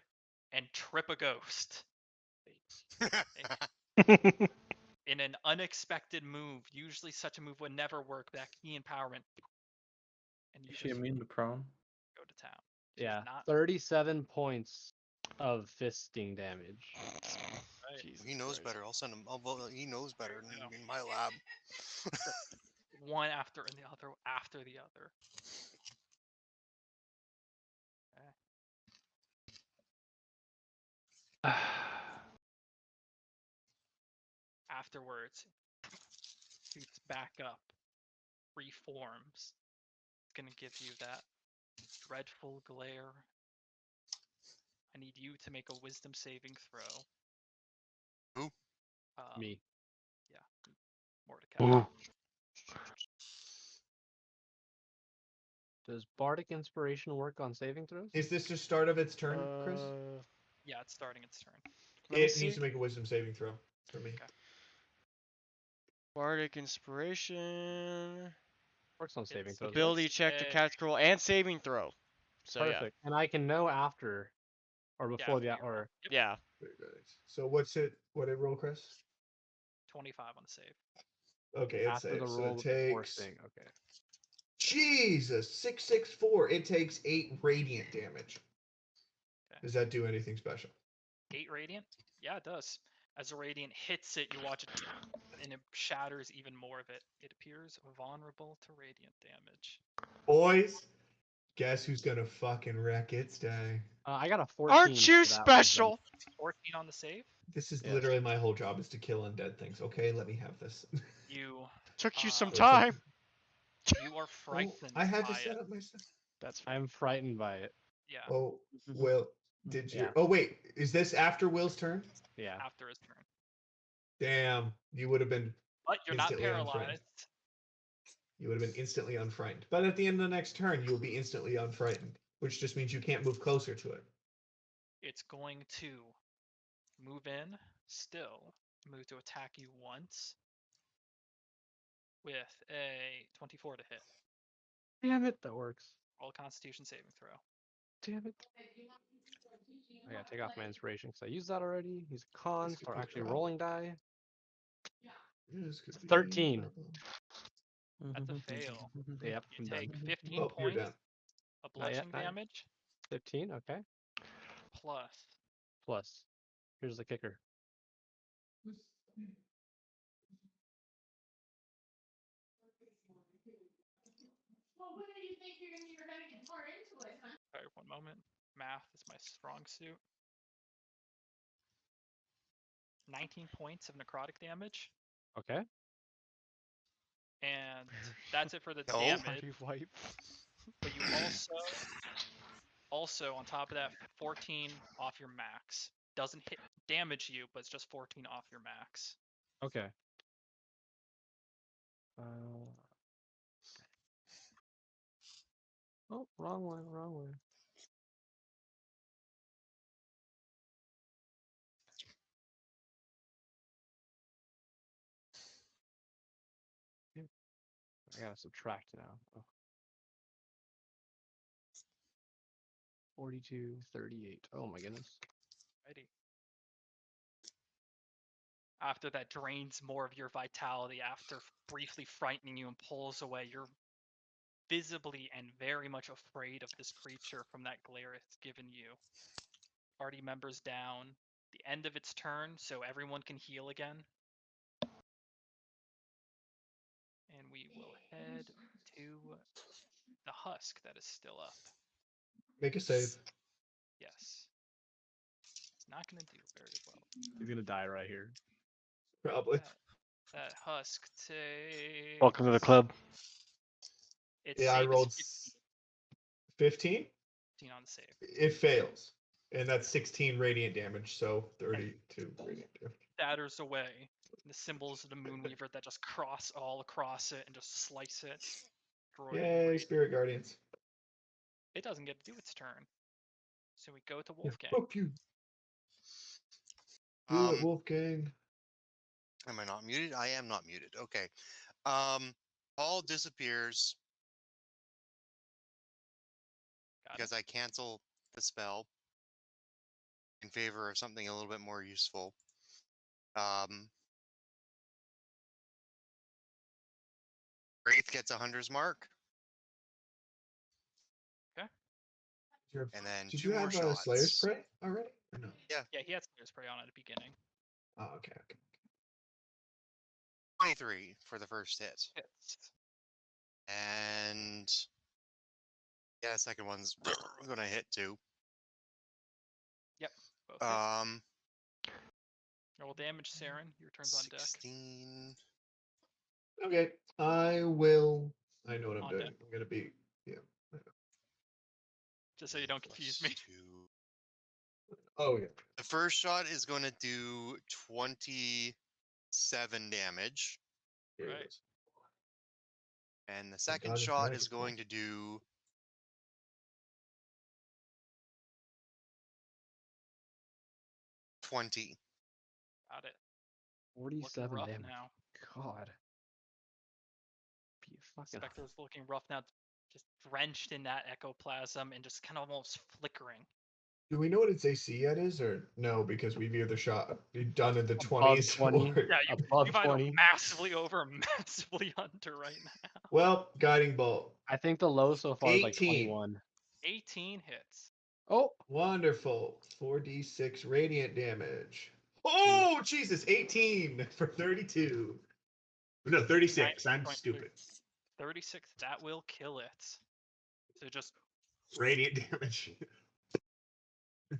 and trip a ghost. In an unexpected move. Usually such a move would never work. That key empowerment. And you Is she just immune to prone? go to town. She's Yeah, not 37 points of fisting damage. right. Jesus He knows Christ. better. I'll send him. He knows better There you go. in my lab. One after the other after the other. Afterwards, shoots back up, reforms. It's gonna give you that dreadful glare. I need you to make a wisdom saving throw. Who? Me. Yeah, Mordecai. Ooh. Does Bardic Inspiration work on saving throws? Is this the start of its turn, Chris? Yeah, it's starting its turn. Let me It see. needs to make a wisdom saving throw for me. Okay. Bardic inspiration. Works on saving It's throws. yours. Ability check to Yay. cast roll and saving throw. So Perfect. And I can know after or before after the you roll. or Yep, yeah. Very good. So what's it? What did it roll, Chris? 25 on the save. Okay, it after the saves. So roll it before takes. thing. Okay. Jesus, 664. It takes 8 radiant damage. Okay. Does that do anything special? 8 radiant? Yeah, it does. As a radiant hits it, you watch it and it shatters even more of it. It appears vulnerable to radiant damage. Boys, guess who's gonna fucking wreck its day? I got a 14. Aren't you for that one, special? 14 on the save. This is Yes. literally my whole job is to kill undead things. Okay, let me have this. You Took you some Uh, time. you are Well, frightened I had to by set it. up my stuff. That's fair. I'm frightened by it. Yeah, Oh, Will, did you? Yeah. Oh wait, is this after Will's turn? Yeah. after his turn. Damn, you would have been But you're not instantly unfrightened. paralyzed. You would have been instantly unfrightened. But at the end of the next turn, you will be instantly unfrightened, which just means you can't move closer to it. It's going to move in still. Move to attack you once with a 24 to hit. Damn it, that works. Roll a Constitution saving throw. Damn it. I gotta take off my inspiration because I used that already. Use con, This could start be a actually problem. rolling die. This could be a 13. problem. That's a fail. Yep, You I'm take done. 15 Oh, you're points done. of Not yet, bludgeoning not yet. damage 15, okay. plus Plus. Here's the kicker. Sorry, one moment. Math is my strong suit. 19 points of necrotic damage, Okay. and that's it for the No. damage. Party wipe. But you also on top of that, 14 off your max. Doesn't hit damage you, but it's just 14 off your max. Okay. Oh, wrong way, wrong way. I gotta subtract now. Oh. 42, 38. Oh my goodness. Righty. After that drains more of your vitality, after briefly frightening you and pulls away, you're visibly and very much afraid of this creature from that glare it's given you. Party members down. The end of its turn, so everyone can heal again. And we will head to the husk that is still up. Make a save. Yes. It's not going to do very well. He's gonna die right here. Probably. That husk takes... Welcome to the club. Its Yeah, I save is rolled 15. 15 on the save. It fails, and that's 16 radiant damage, so 32 radiant damage. Shatters away. The symbols of the Moonweaver that just cross all across it and just slice it. Destroy the Yay, radiant. Spirit Guardians. It doesn't get to do its turn. So we go to Yeah, Wolfgang. fuck you. Do it, Wolfgang. Am I not muted? I am not muted. Okay. All disappears Got because I cancel the spell in favor of something a little bit more useful. Wraith gets a hunter's mark, and then Did two you more have shots. Slayer's Prey already? Or no? Yeah, he had Slayer's Prey on at the beginning. Oh, okay, okay. 23 for the first hit. Hits. And yeah, the second one's gonna hit too. Yep. Both hit. Roll damage, Saren. Your turn's on deck. 16. Okay, I will. I know what I'm On doing. deck. I'm gonna be. Yeah. Just so you don't confuse me. Oh yeah. The first shot is going to do 27 damage, Here it Right. is. and the second God, it's shot magic, is going to do 20. Got it. 47 Looking rough damage. now. God. Be fucking. Spectre's looking rough now, just drenched in that ectoplasm and just kind of almost flickering. Do we know what its AC yet is, or no? Because we've either shot done in the Above 20s 20. or Yeah, Above you've either 20. massively over or massively under right now. well, guiding bolt. I think the low so far is like 18. 21. 18 hits. Oh, Wonderful. 4d6 radiant damage. Oh, Jesus. 18 for 32. No, 36. I'm 90.3. stupid. 36. That will kill it. So just Radiant damage.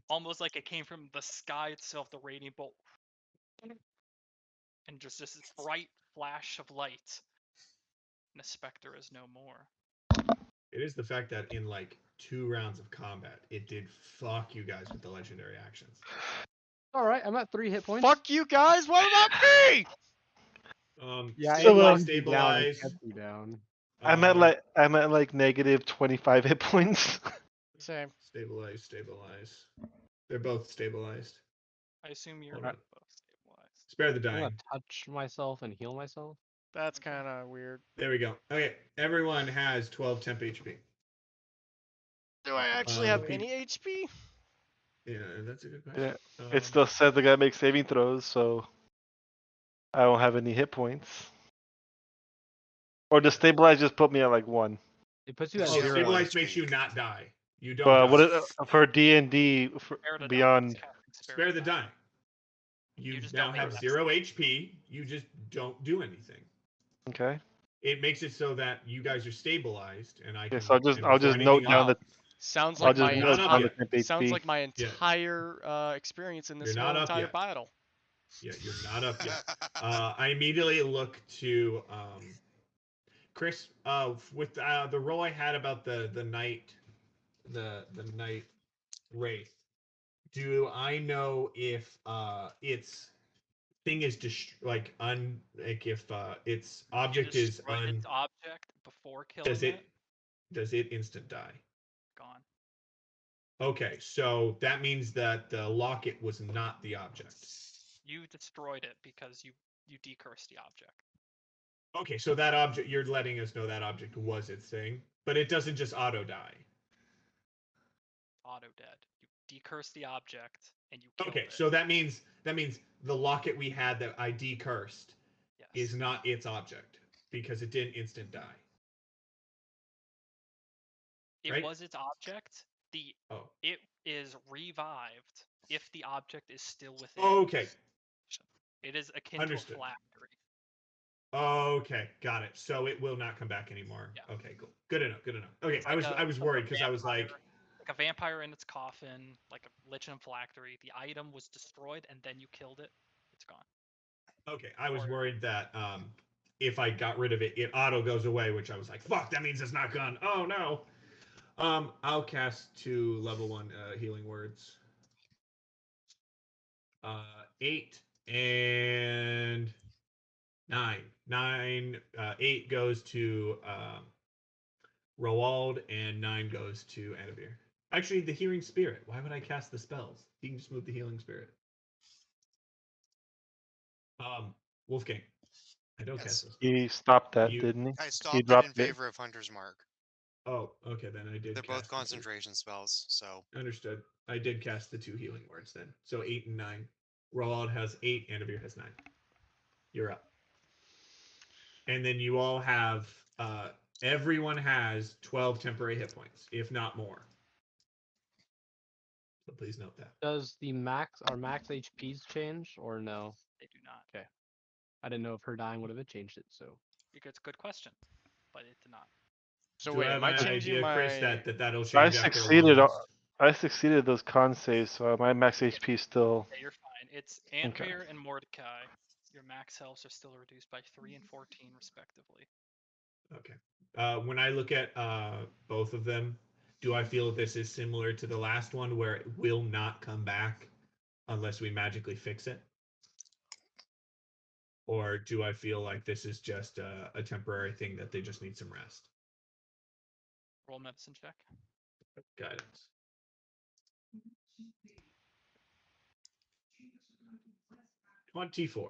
almost like it came from the sky itself, the radiant bolt, and just this bright flash of light. And the specter is no more. It is the fact that in like 2 rounds of combat, it did fuck you guys with the legendary actions. All right, I'm at 3 hit points. Fuck you guys. What about me? Yeah, it Stabilize, numbed you down and stabilize. kept you down. I'm at like negative 25 hit points. Same. Stabilize, stabilize. They're both stabilized. I assume you're Hold both on. stabilized. Spare the I'm dying. gonna touch myself and heal myself. That's kind of weird. There we go. Okay, everyone has 12 temp HP. Do I actually have Peter- any HP? Yeah, that's a good question. Yeah, it still says the guy makes saving throws, so I don't have any hit points. Or does stabilize just put me at like 1? It puts you at Oh, 0. Stabilize HP. makes you not die. You don't But die. what for DnD Spare the beyond? dying, it's casting Spare the dying. dying. You just now don't make have dex 0 HP. You just don't do anything. Okay. It makes it so that you guys are stabilized, and I can. Okay, so and I'll before just note anything down else- the. Sounds I'll like just my note down entire the sounds temp like my Yeah. entire experience in this You're whole not up entire yet. battle. Yeah, you're not up yet. I immediately look to Chris with the role I had about the night wraith. Do I know if its thing is like if its object You is destroyed its object before does killing it instant die? Gone. Okay, so that means that the locket was not the object. You destroyed it because you decursed the object. Okay, so that object, you're letting us know that object was its thing, but it doesn't just auto die. Auto dead. You decursed the object and you killed Okay, it. so that means the locket we had that I decursed Yes. is not its object because it didn't instant die. It right? was its object. It is revived if the object is still within. Okay. It is akin Understood. to a phylactery. Okay, got it. So it will not come back anymore. Yeah. Okay, cool. Good enough. Good enough. Okay, It's I was worried because I was like, a vampire in its coffin, like a lich and phylactery. The item was destroyed and then you killed it. It's gone. okay, I was worried that if I got rid of it, it auto goes away, which I was like, fuck, that means it's not gone. Oh no. I'll cast 2 level 1 healing words. 8 and 9. 8 goes to Roald, and 9 goes to Anavir. Actually, the healing spirit. Why would I cast the spells? You can just move the healing spirit. Wolfgang. I don't cast those. He stopped that, didn't he? I He stopped it dropped in favor of Hunter's Mark. Oh, okay, then I did. They're both cast the 2. concentration spells, so. Understood. I did cast the 2 healing words then. So 8 and 9. Roald has 8, Anavir has 9. You're up. And then you all have everyone has 12 temporary hit points, if not more. So please note that. Does our max HPs change or no? They do not. Okay. I didn't know if her dying would have changed it, so. It's a good question, but it did not. So Do wait, I am I have an changing idea, my? Chris, that'll change I after a succeeded. long rest? I succeeded those con saves, so my max HP is still. Yeah, you're fine. It's Anvir and Mordecai. Your max healths are still reduced by 3 and 14 respectively. Okay. When I look at both of them, do I feel this is similar to the last one where it will not come back unless we magically fix it? Or do I feel like this is just a temporary thing that they just need some rest? Roll medicine check. Guidance. $24.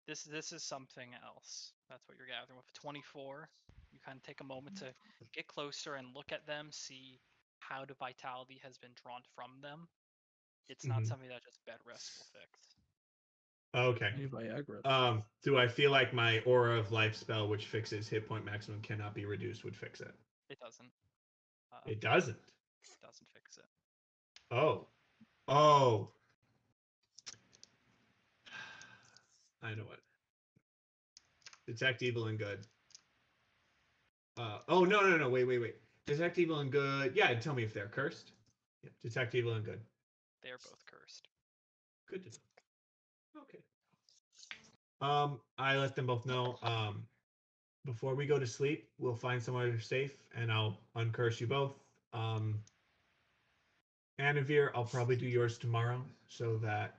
This is something else. That's what you're gathering with 24. You kind of take a moment to get closer and look at them, see how the vitality has been drawn from them. It's not something that just bed rest will fix. Okay. Viagra. Do I feel like my Aura of Life spell, which fixes hit point maximum cannot be reduced, would fix it? It doesn't. It doesn't. Doesn't fix it. Oh. I know it. Detect evil and good. Oh no. Wait. Detect evil and good. Yeah, tell me if they're cursed. Yeah, detect evil and good. They are both cursed. Good to know. Okay. I let them both know. Before we go to sleep, we'll find somewhere safe, and I'll uncurse you both. Anavir, I'll probably do yours tomorrow, so that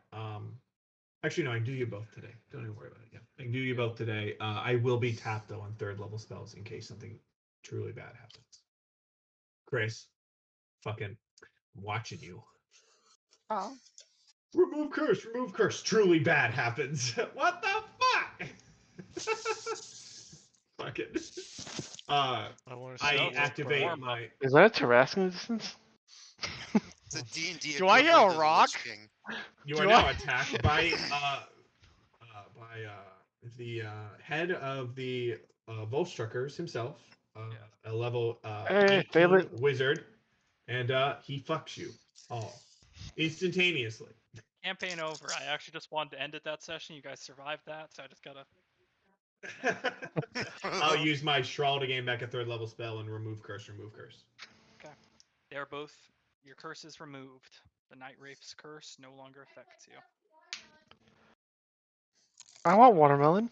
actually no, I can do you both today. Don't even worry about it. Yeah, I can do you both today. I will be tapped though on 3rd level spells in case something truly bad happens. Chris, fucking I'm watching you. Oh. Remove curse. Truly bad happens. What the fuck? Fucking. I want to I see. activate warm up. my. Is that a Tarrascan distance? It's a D&D Do I hear equivalent a of rock? Lich King. You Do are now I- attacked by the head of the Volstruckers himself, a level Hey, 18 favorite. wizard, and he fucks you all instantaneously. Campaign over. I actually just wanted to end it that session. You guys survived that, so I just gotta. I'll use my Shrawl to gain back a 3rd level spell and remove curse. Okay. They are both. Your curse is removed. The Night Wraith's curse no longer affects you. I want watermelon.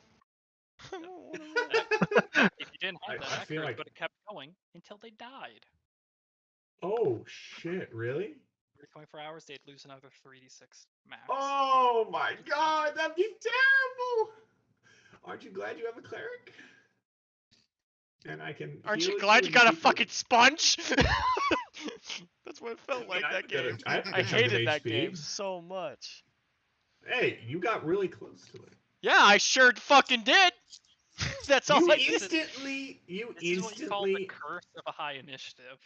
If you didn't have that, I that feel curse like. would have kept going until they died. Oh shit! Really? Every 24 hours, they'd lose another 3d6 max. Oh my god, that'd be terrible! Aren't you glad you have a cleric? And I can. Aren't you heal glad you and got a keep fucking sponge? That's what it I felt mean, like I have that a good- game. I have a I good chunk of hated that HP. game so much. Hey, you got really close to it. Yeah, I sure fucking did. That's all You I This is- did. instantly. You This is what you call the instantly. curse of a high initiative.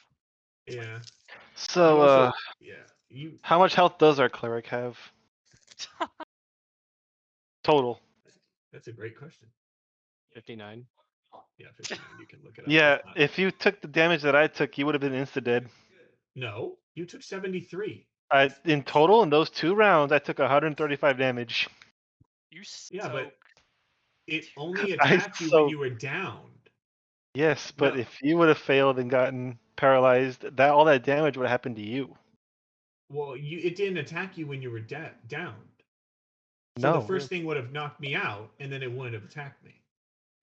Yeah. So, You also, yeah. You. how much health does our cleric have total? That's a great question. 59. Yeah, 59. You can look it up. Yeah, It's not- if you took the damage that I took, you would have been insta dead. No, you took 73. In total, in those 2 rounds, I took 135 damage. You Yeah, soak. but it only I attacked you when soaked. you were downed. Yes, but No. if you would have failed and gotten paralyzed, all that damage would have happened to you. Well, it didn't attack you when you were downed. So No. the first thing would have knocked me out, and then it wouldn't have attacked me.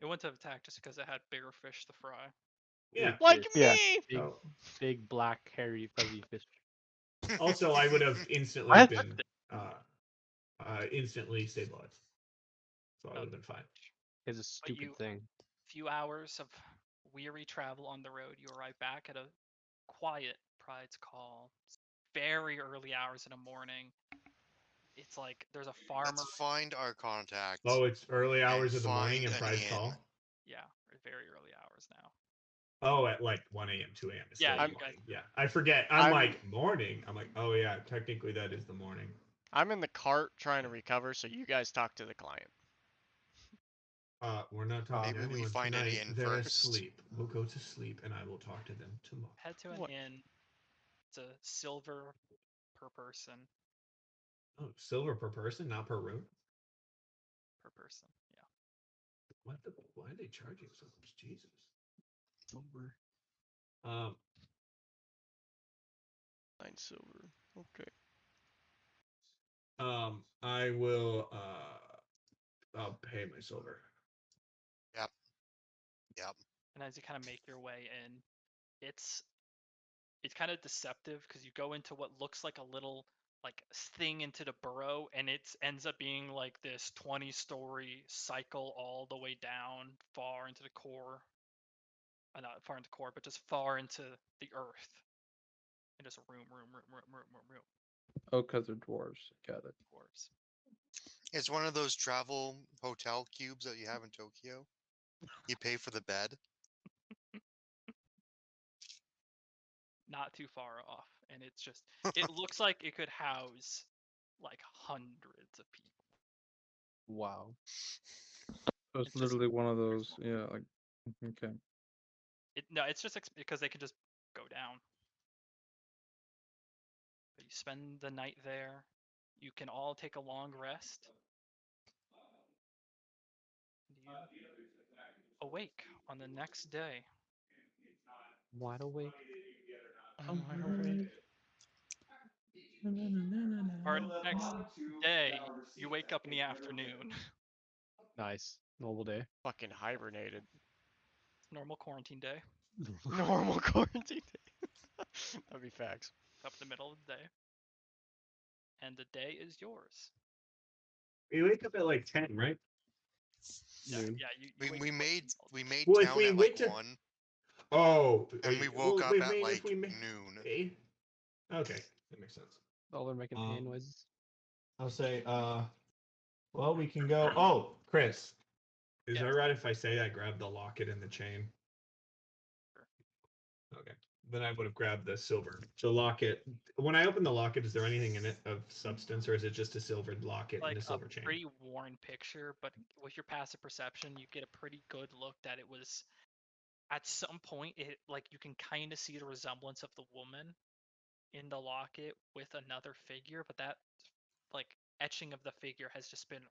It wouldn't have attacked just because it had bigger fish to fry. Yeah. Like Fish. Yeah. me. Big, Oh. big black hairy fuzzy fish. Also, I would have instantly What? been instantly stabilized. So I would have been fine. It's a stupid thing. Few hours of weary travel on the road, you arrive back at a quiet Pride's Call. It's very early hours in the morning. It's like there's a farmer. Let's find our contact. Oh, it's early and hours of the morning find and an prize inn. call. Yeah, very early hours now. Oh, at like 1 a.m., 2 a.m. It's Yeah, still you morning. guys- Yeah, I forget. I'm like morning. I'm like, oh yeah, technically that is the morning. I'm in the cart trying to recover, so you guys talk to the client. We're not talking to Maybe we anyone find an tonight. inn They're first. asleep. We'll go to sleep, and I will talk to them tomorrow. Head to an What? inn. It's a silver per person. Oh, silver per person, not per room. Per person, yeah. Why are they charging so much? Jesus. Silver. 9 silver. Okay. I will. I'll pay my silver. Yep. And as you kind of make your way in, it's kind of deceptive because you go into what looks like a little like thing into the burrow, and it ends up being like this 20-story cycle all the way down far into the core. Not far into the core, but just far into the earth. And just room. Oh, because they're dwarves. Got it. Dwarves. It's one of those travel hotel cubes that you have in Tokyo. You pay for the bed. Not too far off, and it's just it looks like it could house like hundreds of people. Wow. So it's It's just- literally one of those. Yeah, like okay. It's just because they can just go down. But you spend the night there. You can all take a long rest. awake on the next day. Wide awake. I'm wide awake. Or next day, you wake up in the afternoon. Nice. Normal day. Fucking hibernated. Normal quarantine day. Normal quarantine day. That'd be facts. Up in the middle of the day. And the day is yours. We wake up at like 10, right? Yeah, Noon. yeah. You wake We up made like- we made Well, if town we at wait like to- 1, Oh, and we woke up wait, at if like we noon. Okay, that makes sense. Oh, they're making hand Um, noises. I'll say, well, we can go. Oh, Chris, is Yeah. it alright if I say I grabbed the locket and the chain? Sure. Okay, then I would have grabbed the silver. So locket. When I open the locket, is there anything in it of substance, or is it just a silvered locket and Like a a silver chain? pretty worn picture, but with your passive perception, you get a pretty good look that it was. At some point, it like you can kind of see the resemblance of the woman in the locket with another figure, but that like etching of the figure has just been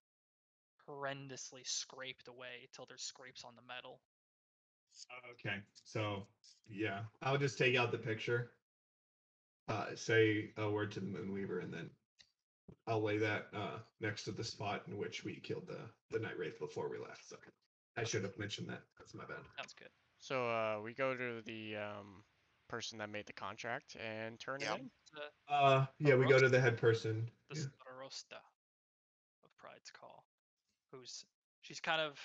horrendously scraped away till there's scrapes on the metal. Okay, so yeah, I'll just take out the picture, say a word to the Moonweaver, and then I'll lay that next to the spot in which we killed the Night Wraith before we left. So I should have mentioned that. That's my bad. Sounds good. So we go to the person that made the contract and turn Yeah. it in. Yeah, we go to the Rosta. head person. The Yeah. Starosta of Pride's Call, she's kind of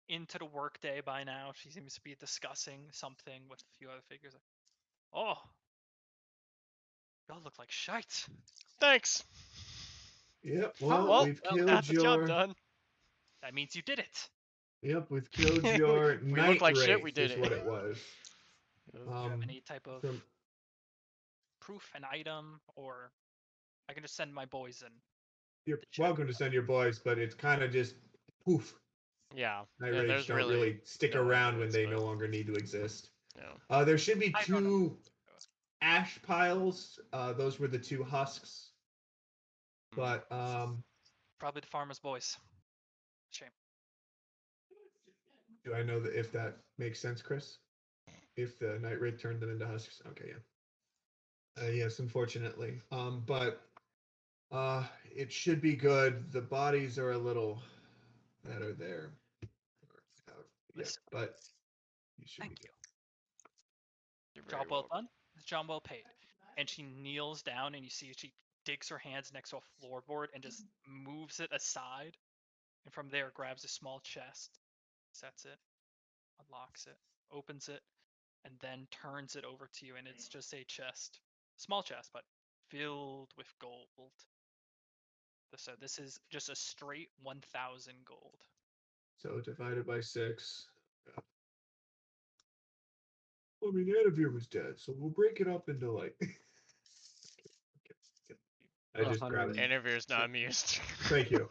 into the workday by now. She seems to be discussing something with a few other figures. Like, oh, y'all look like shite. Thanks. Yep. Well, Well, we've well, killed Got the job your. done. That means you did it. Yep, we've killed your We Night look like Wraith. shit, we did is it. what it was. Do you have any type of From proof, an item, or I can just send my boys in. you're to check welcome it to out. send your boys, but it's kind of just poof. Yeah. Night Yeah, Wraiths there's don't really really stick no around when evidence, they but- no longer need to exist. No. There should be I don't know. two ash piles. Those were the two husks. But Probably the farmer's boys. Shame. do I know that if that makes sense, Chris? If the Night Wraith turned them into husks? Okay, yeah. Yes, unfortunately. But it should be good. The bodies are a little that are there. Yeah, Listen, but you should be thank good. you. You're very Job well welcome. done. Job well paid. And she kneels down, and you see she digs her hands next to a floorboard and just moves it aside. And from there, grabs a small chest, sets it, unlocks it, opens it, and then turns it over to you. And it's just a chest, small chest, but filled with gold. So this is just a straight 1,000 gold. So divided by 6. Yeah. Well, I mean, Anavir was dead, so we'll break it up into like. I just grabbed it. Anavir's not amused. Thank you.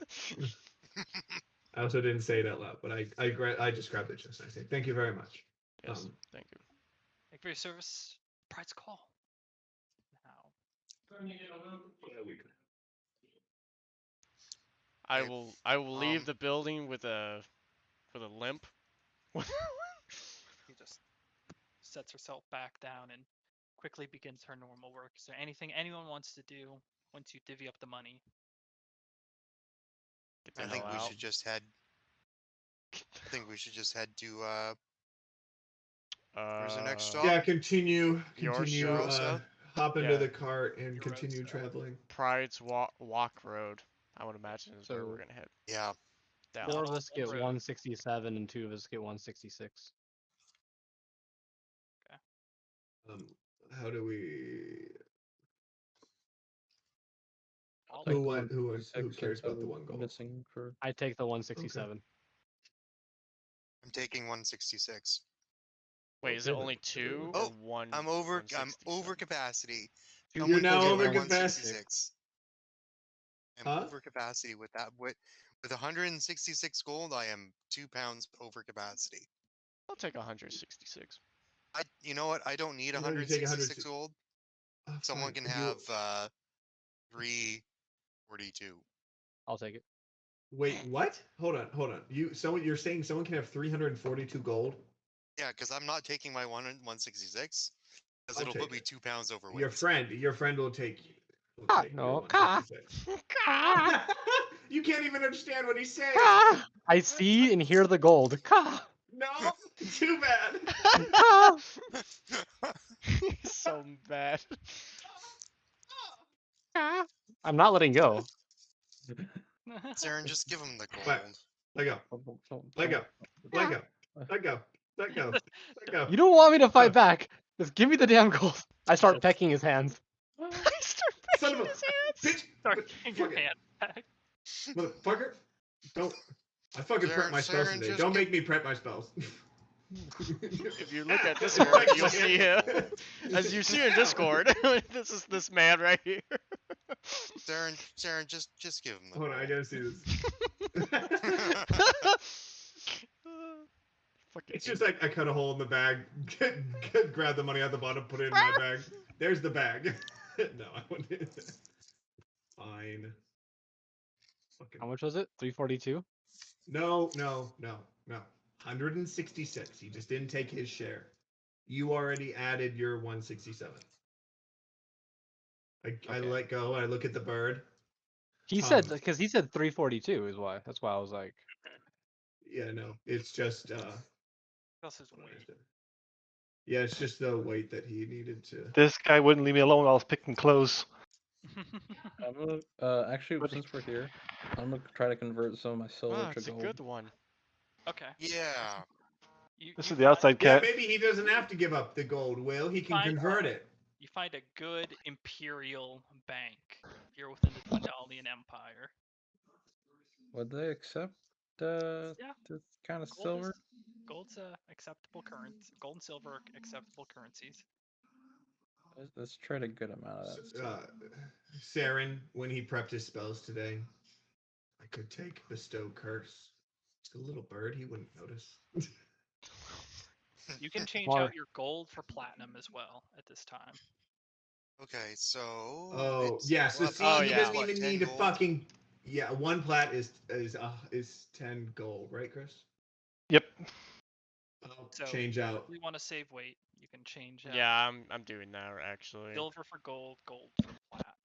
I also didn't say it out loud, but I just grabbed the chest and I say thank you very much. Yes, thank you. Thank you for your service. Pride's Call. Now, I Hey, will leave the building with a limp. she just sets herself back down and quickly begins her normal work. Is there anything anyone wants to do once you divvy up the money? Get the I think hell we out. should just head. I think we should just head to where's the next stop? Yeah, continue, Yours? Erosa? hop into Yeah. the cart and continue Erosa. traveling. Pride's walk road. I would imagine is where So- we're gonna head. Yeah. Down. 4 of all us get road. 167 and 2 of us get 166. How do we? All Take Who the went? Who 166 cares about the until one gold? Missing for I take the 167. I'm taking 166. Wait, is it Okay, only then. 2 Oh, or 1? I'm over 167? capacity. You're Someone now give me over my capacity. 166. I'm Huh? over capacity with that. With 166 gold, I am 2 pounds over capacity. I'll take 166. You know what? I don't need You know, you take 166 gold. Someone fine. can If you- have 342. I'll take it. Wait, what? Hold on. You're saying someone can have 342 gold? Yeah, because I'm not taking my 166 because I'll it'll put take me it. 2 pounds overweight. Your friend will take your No, 166. You can't even understand what he's saying. I see and hear the gold. No, too bad. He's so bad. I'm not letting go. Saren, just give him the gold. But let go. Let go. Let go. Let go. Let go. Let go. You don't want me to fight back. Just give me the damn gold. I start pecking his hands. I start Son picking of a his hands. bitch. Start getting your Fuck it. hand back. Motherfucker. Don't. I fucking prep my spells Saren, today. just Don't get- make me prep my spells. If you look at Just Discord, like you'll my see hand. him. As you see in Discord, this is this man right here. Saren, just give him the Hold on, I gold. gotta see this. Fucking It's just like I cut a hole in the bag, grab the money out the bottom, put it in my bag. There's the bag. No, I wouldn't do that. Fine. Fucking How much was it? 342? no. 166. He just didn't take his share. You already added your 167. I Okay. let go. I look at the bird. He said, because he said 342 is why. That's why I was like, Yeah, no, it's just That's his weight. yeah, it's just the weight that he needed to. This guy wouldn't leave me alone while I was picking clothes. I'm gonna actually, But- since we're here, I'm gonna try to convert some of my silver Wow, to it's a gold. good one. Okay. Yeah. This You is the outside Yeah, cat. maybe he doesn't have to give up the gold, Will. He can Fine. convert it. You find a good imperial bank here within the Dwendalian Empire. Would they accept Yeah. this kind of Gold silver? Gold's acceptable currency. Gold and silver are acceptable currencies. Let's trade a good amount of that. Saren, when he prepped his spells today, I could take Bestow Curse. It's a little bird, he wouldn't notice. You can change Smart. out your gold for platinum as well at this time. Okay, so. Oh, it's yeah, so up see, Oh, he yeah. doesn't what, even 10 need to gold? fucking. Yeah, one plat is 10 gold, right, Chris? Yep. I'll So change out. if you want to save weight, you can change out Yeah, I'm doing that actually. silver for gold, gold for plat.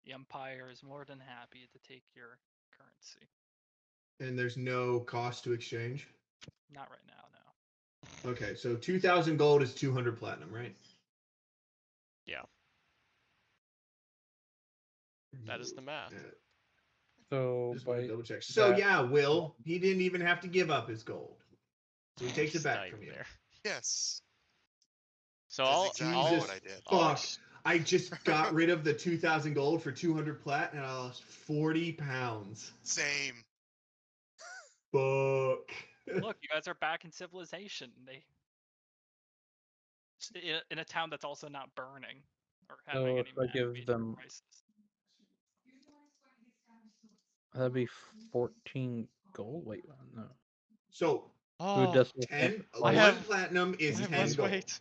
The Empire is more than happy to take your currency. And there's no cost to exchange. Not right now, no. Okay, so 2,000 gold is 200 platinum, right? Yeah. That is the math. So Just want by to double check. So that- yeah, Will, he didn't even have to give up his gold. So he takes it He's back not from even you. there. Yes. So That is I'll exactly I'll, what I did. I'll Fuck. I just got rid of the 2,000 gold for 200 plat and I lost 40 pounds. Same. Fuck. Look, you guys are back in civilization. In a town that's also not burning or having So any if I give major them- crisis. that'd be 14 gold. Wait, no. So Oh, decimal 10, point I one have- platinum I is have 10 less gold. weight.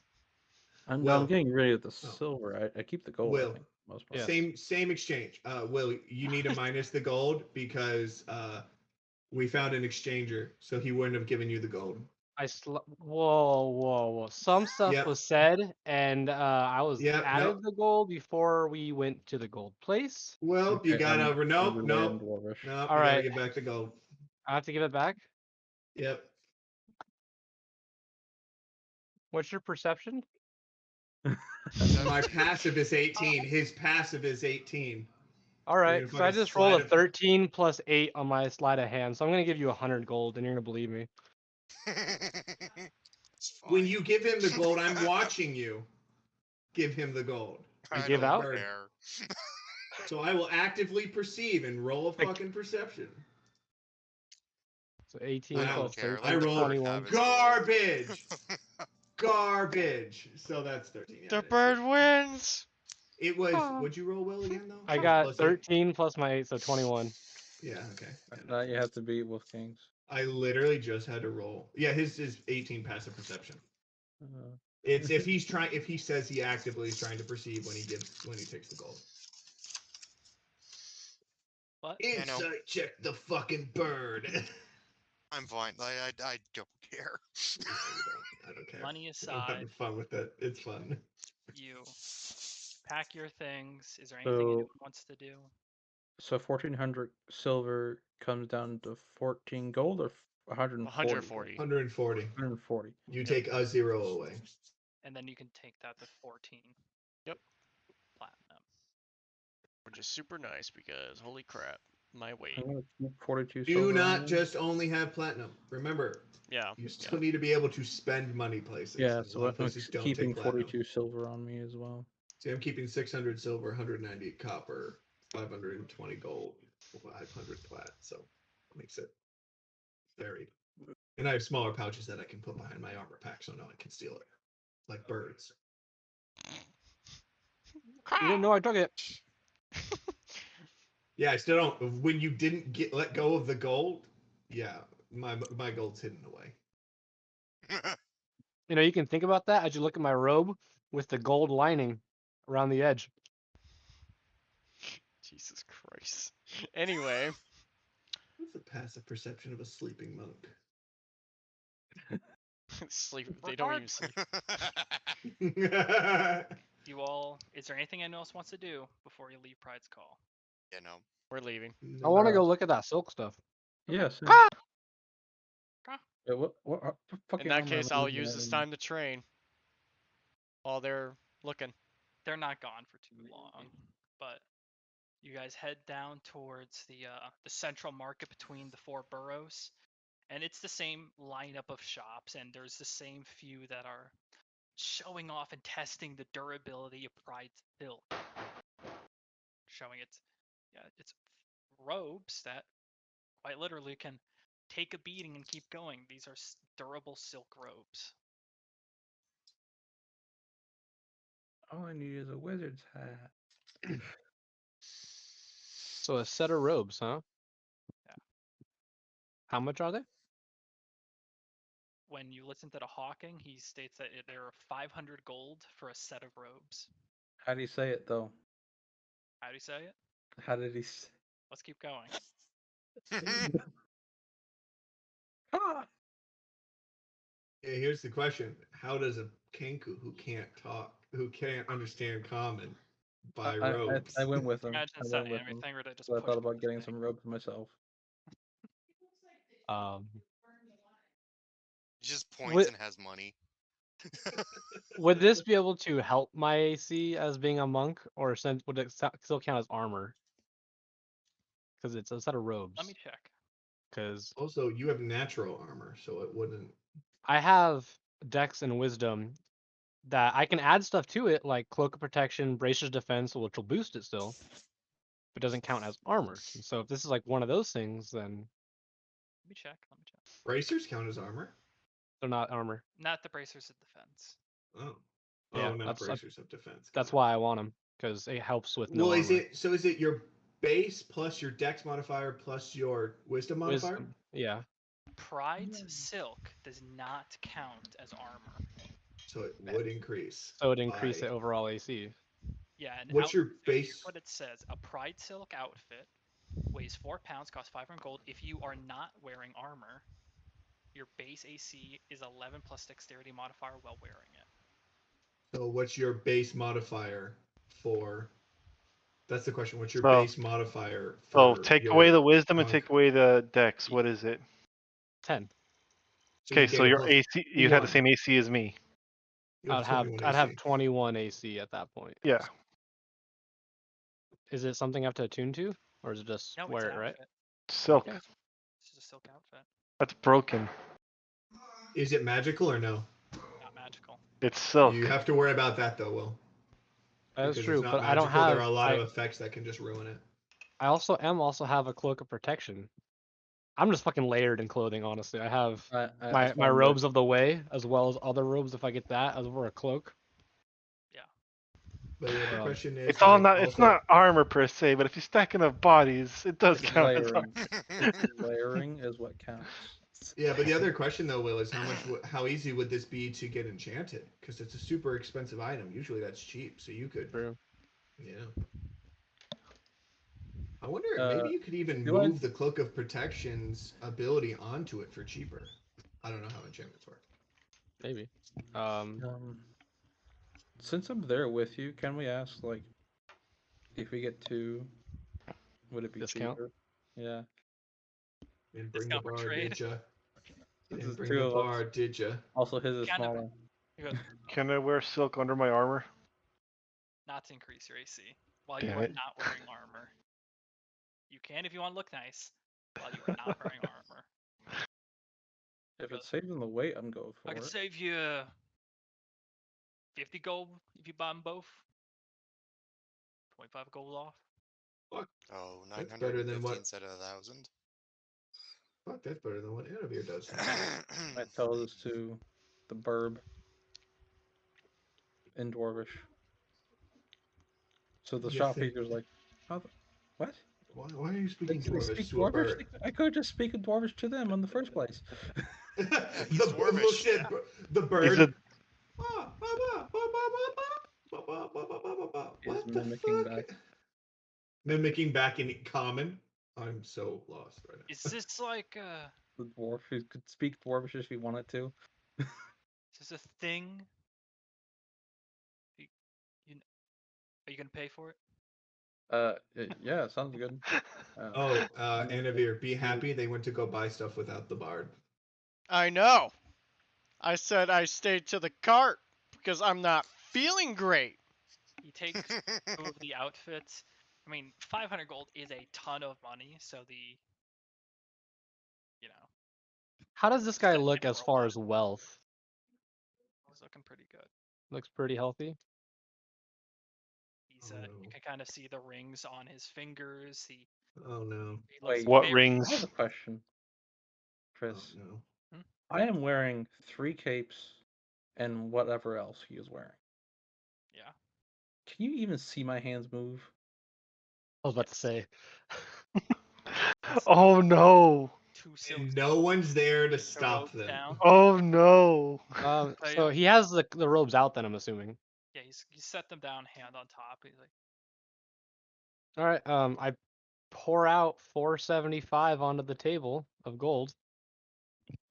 I'm Will. getting rid of the Oh. silver. I keep the gold. Will. I think most part. Yes. Same exchange. Will, you need to minus the gold because we found an exchanger, so he wouldn't have given you the gold. Whoa. Some stuff Yep. was said, and I was Yep, added the gold before we went to the gold place. Well, you Okay, gotta I'm nope. in You Dwarvish. gotta right. get back the gold. I have to give it back. Yep. What's your perception? My passive is 18. His passive is 18. All right, gonna so I fucking just rolled a slide it. 13 plus 8 on my sleight of hand, so I'm gonna give you 100 gold, and you're gonna believe me. It's When fine. you give him the gold, I'm watching you. Give him the gold. You I give don't out? care. So I will actively perceive and roll a Like- fucking perception. So 18 I I plus don't care. 13, I Let the rolled bird 21. have his gold. Garbage. Garbage. So that's 13. Yeah, The it is. bird wins. It was. Aw. What'd you roll, Will, again though? I Plus got 8? 13 plus my 8, so 21. Yeah. Okay. Yeah, Now you have to beat Wolf Kings. I literally just had to roll. Yeah, his is 18 passive perception. Uh, It's if he says he actively is trying to perceive when he takes the gold. What? I know. Insight check the fucking bird. I'm fine. I don't care. No, you don't. I don't care. Money I'm aside, having fun with it. It's fun. you pack your things. Is there anything anyone wants to do? So 1,400 silver comes down to 14 gold or 140? 140. 140. 140. You take a 0 away. And then you can take that to 14. Yep. Platinum. Which is super nice because holy crap, my weight. I'm gonna keep 42 Do silver. not on just only have platinum. Remember, Yeah. you still need to be able to spend money places. Yeah, and a so lot of I'm places don't keeping take platinum. 42 silver on me as well. See, I'm keeping 600 silver, 190 copper, 520 gold, 500 plat. So it makes it varied. And I have smaller pouches that I can put behind my armor pack so no one can steal it. Like birds. You didn't know I took it. Yeah, I still don't. When you didn't let go of the gold, yeah, my gold's hidden away. You know, you can think about that as you look at my robe with the gold lining around the edge. Jesus Christ. Anyway, What's the passive perception of a sleeping monk? sleep. They don't even sleep. You all, is there anything anyone else wants to do before you leave Pride's Call? Yeah, no. We're leaving. I want to go look at that silk stuff. Yes. Ah! What fucking In that armor case, am I I'll using? use this time to train. While they're looking. They're not gone for too long, but you guys head down towards the central market between the 4 boroughs, and it's the same lineup of shops, and there's the same few that are showing off and testing the durability of Pride's silk, showing its robes that quite literally can take a beating and keep going. These are durable silk robes. All I need is a wizard's hat. So a set of robes, huh? Yeah. How much are they? When you listen to the hawking, he states that there are 500 gold for a set of robes. How do you say it though? How do you say it? How did he say? Let's keep going. Ah! Yeah, here's the question: how does a Kenku who can't talk, who can't understand common, buy robes? I went with him. Imagine I went setting with him. everything where they just So I push thought about getting everything. some robes myself. He just points Would, and has money. would this be able to help my AC as being a monk, or would it still count as armor? Because it's a set of robes. Let me check. Because Also, you have natural armor, so it wouldn't. I have Dex and Wisdom that I can add stuff to it, like Cloak of Protection, Bracers Defense, which will boost it still, but doesn't count as armor. So if this is like one of those things, then Let me check. Bracers count as armor. they're not armor. Not the bracers of defense. Oh, Yeah, oh, not that's bracers of defense. that's why I want them, because it helps with no Well, armor. is it your base plus your Dex modifier plus your Wisdom modifier? Wisdom, yeah. Pride's silk does not count as armor. So it would increase. So it increase by- the overall AC. Yeah, and What's your here's base? what it says: a Pride silk outfit weighs 4 pounds, costs 500 gold. If you are not wearing armor, your base AC is 11 plus dexterity modifier while wearing it. So what's your base modifier for? That's the question. What's your So- base modifier So for? take your away the wisdom and monk? take away the dex. What is it? 10. So you Okay, so get a your plus AC, you'd have the 1. same AC as me. You have I'd have 21 I'd have AC. 21 AC at that point. Yeah. Is it something I have to attune to, or is it just No, it's wear an it, right? outfit. Silk. Okay. It's just a silk outfit, That's broken. Is it magical or no? not magical. It's silk. You have to worry about that though, Will. That's Because true, it's not but I don't magical. There have. are a lot of effects that can just ruin it. I also have a Cloak of Protection. I'm just fucking layered in clothing, honestly. I have my robes of the way, as well as other robes if I get that, as over a cloak. But yeah, the question is, It's all like, not. It's also, not armor per se, but if you stack enough bodies, it does It's count as layering. armor. Layering is what counts. Yeah, but the other question though, Will, is how easy would this be to get enchanted? Because it's a super expensive item. Usually that's cheap, so you could. True. Yeah. I wonder, Uh, maybe you could even do I- move the Cloak of Protection's ability onto it for cheaper. I don't know how enchantments work. Maybe. Since I'm there with you, can we ask like if we get 2, would it be Discount? cheaper? Yeah. Didn't bring the Discount for bar, trade. did ya? This Didn't is bring 2 the of us. bar, did ya? Also, his is Kind of- smaller. You go, Can I wear silk under my armor? not to increase your AC while Damn you are it. not wearing armor. You can if you want to look nice while you are not wearing armor. If it's saving the weight, I'm going for I could it. save you 50 gold if you buy them both. 25 gold off. Fuck, Oh, That's better than 950 what- instead of 1,000. fuck, that's better than what Anavir does. I tell this to the burb in Dwarvish. So the You shopkeeper's like, "How the what? Why are you speaking They Dwarvish speak to a Dwarvish? bird? I could just speak in Dwarvish to them in the first place." he's The bird Dwarvish. looks at the He's bird. a He's What the mimicking fuck? back. Mimicking back in common. I'm so lost right now. Is this like The dwarf who could speak Dwarvish if he wanted to. is this a thing? Are you gonna pay for it? Yeah, sounds good. Oh, I'm gonna Anavir, be see- happy they went to go buy stuff without the bard. I know. I said I stayed to the cart because I'm not feeling great. He takes 2 of the outfits. I mean, 500 gold is a ton of money, so you know, How does this guy Second look as roll far up. as wealth? he's looking pretty good. Looks pretty healthy. He's Oh, you no. can kind of see the rings on his fingers. Oh no. He looks Wait, What very- I rings? have a question, Oh Chris. no. I am wearing 3 capes and whatever else he is wearing. Yeah. Can you even see my hands move? I was about to say. Oh no! 2 silk And no one's there to the stop rope them. down. Oh no! So he has the robes out then, I'm assuming. Yeah, he set them down, hand on top. He's like, All right. I pour out 475 onto the table of gold.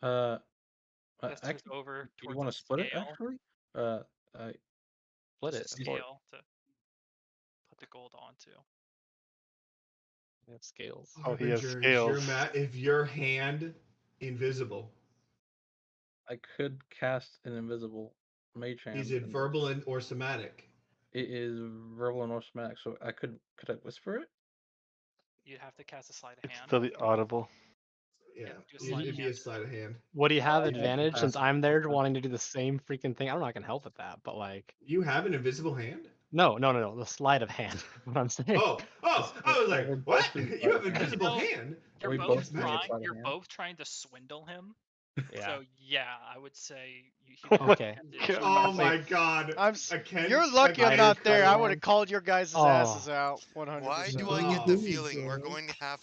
gestures Actually, over do you towards want a to split it? scale. Actually, Split Just it. a Of course. scale to put the gold onto. They have scales. Oh, he has Harbinger, scales. Is your hand invisible? I could cast an invisible mage hand. Is it and verbal or somatic? It is verbal and automatic, so I could I whisper it? You'd have to cast a sleight of It's hand. still the audible. Yeah, do a sleight of it'd be a hand. sleight of hand. Would he have I can advantage since pass. I'm there wanting to do the same freaking thing? I don't know. I can help with that, but like, You have an invisible hand? no. The sleight of hand. What I'm saying. Oh, I was like, We're what? both in You have sleight of hand. invisible No, hand? You're We both both magic. have sleight of You're hand. both trying to swindle him. Yeah. So yeah, I would say you. Okay. Oh my god. You're lucky I'm Irish not there. I fighter would have hand. called your guys' Oh. asses out 100%. Why do Oh. I get the Oh, feeling we're God. going to have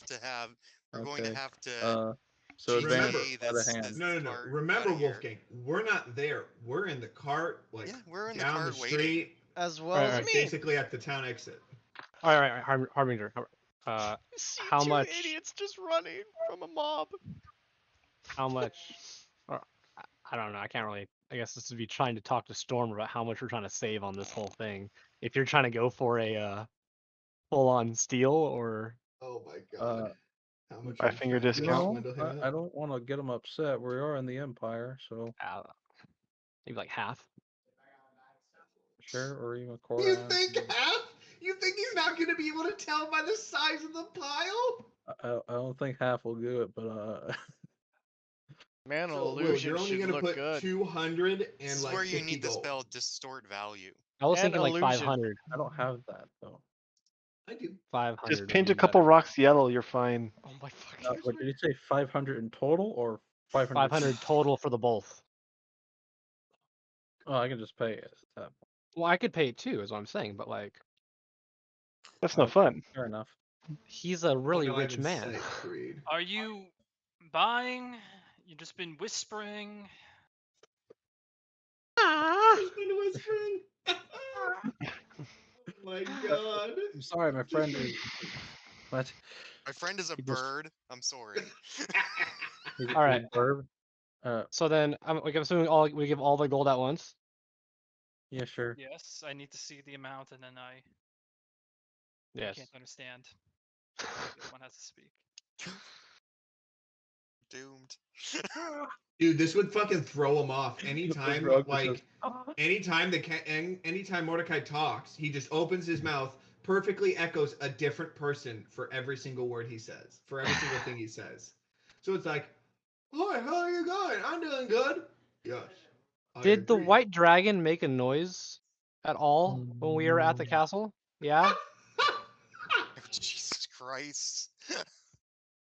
Okay. to So Remember- advantage sleight of this- hand. this- No. cart Remember, outta here. Wolfgang, we're not there. We're in the cart, like Yeah, we're in the down cart the waiting. street, As well Alright, as alright. me. basically at the town exit. All right. Harbinger. See How two much- idiots just running from a mob. How much? I don't know. I can't really. I guess this would be trying to talk to Storm about how much we're trying to save on this whole thing. If you're trying to go for a full-on steal, or Oh my god. How much My are you finger trying to discount. swindle him I at? don't want to get them upset. We are in the Empire, so maybe like half. sure, or even a quarter. You think half? You think he's not going to be able to tell by the size of the pile? I don't think half will do it, but Man, So, Will, illusion you're only should going to look put good. 200 This and is like where you 50 need the gold. spell Distort Value. I was And thinking like illusion. 500. I don't have that though. I do. 500. Just would paint be a couple better. rocks yellow, you're fine. Oh my fucking What did you say? 500 in total or 500? 500 total for the both. Oh, I can just pay it. Well, I could pay it too, is what I'm saying. But like, That's no fun. Fair enough. he's a really Oh, no, I rich haven't man. said it, Creed. Are you buying? You've just been whispering. Who's been whispering? Oh my god. I'm sorry, my friend is What? My friend is a He just- bird. I'm sorry. He's All right. a bird. So then I'm assuming we give all the gold at once. Yeah, sure. Yes, I need to see the amount, and then I Yes. can't understand. One has to speak. Doomed. Dude, this would fucking throw him off The anytime. rogue just Like, says, "Ah." anytime anytime Mordecai talks, he just opens his mouth, perfectly echoes a different person for every single word he says, for every single thing he says. So it's like, "Hi, how are you going? I'm doing good." Yes. I Did the agree. white dragon make a noise at all when we were at the Mm. castle? Yeah. Jesus Christ.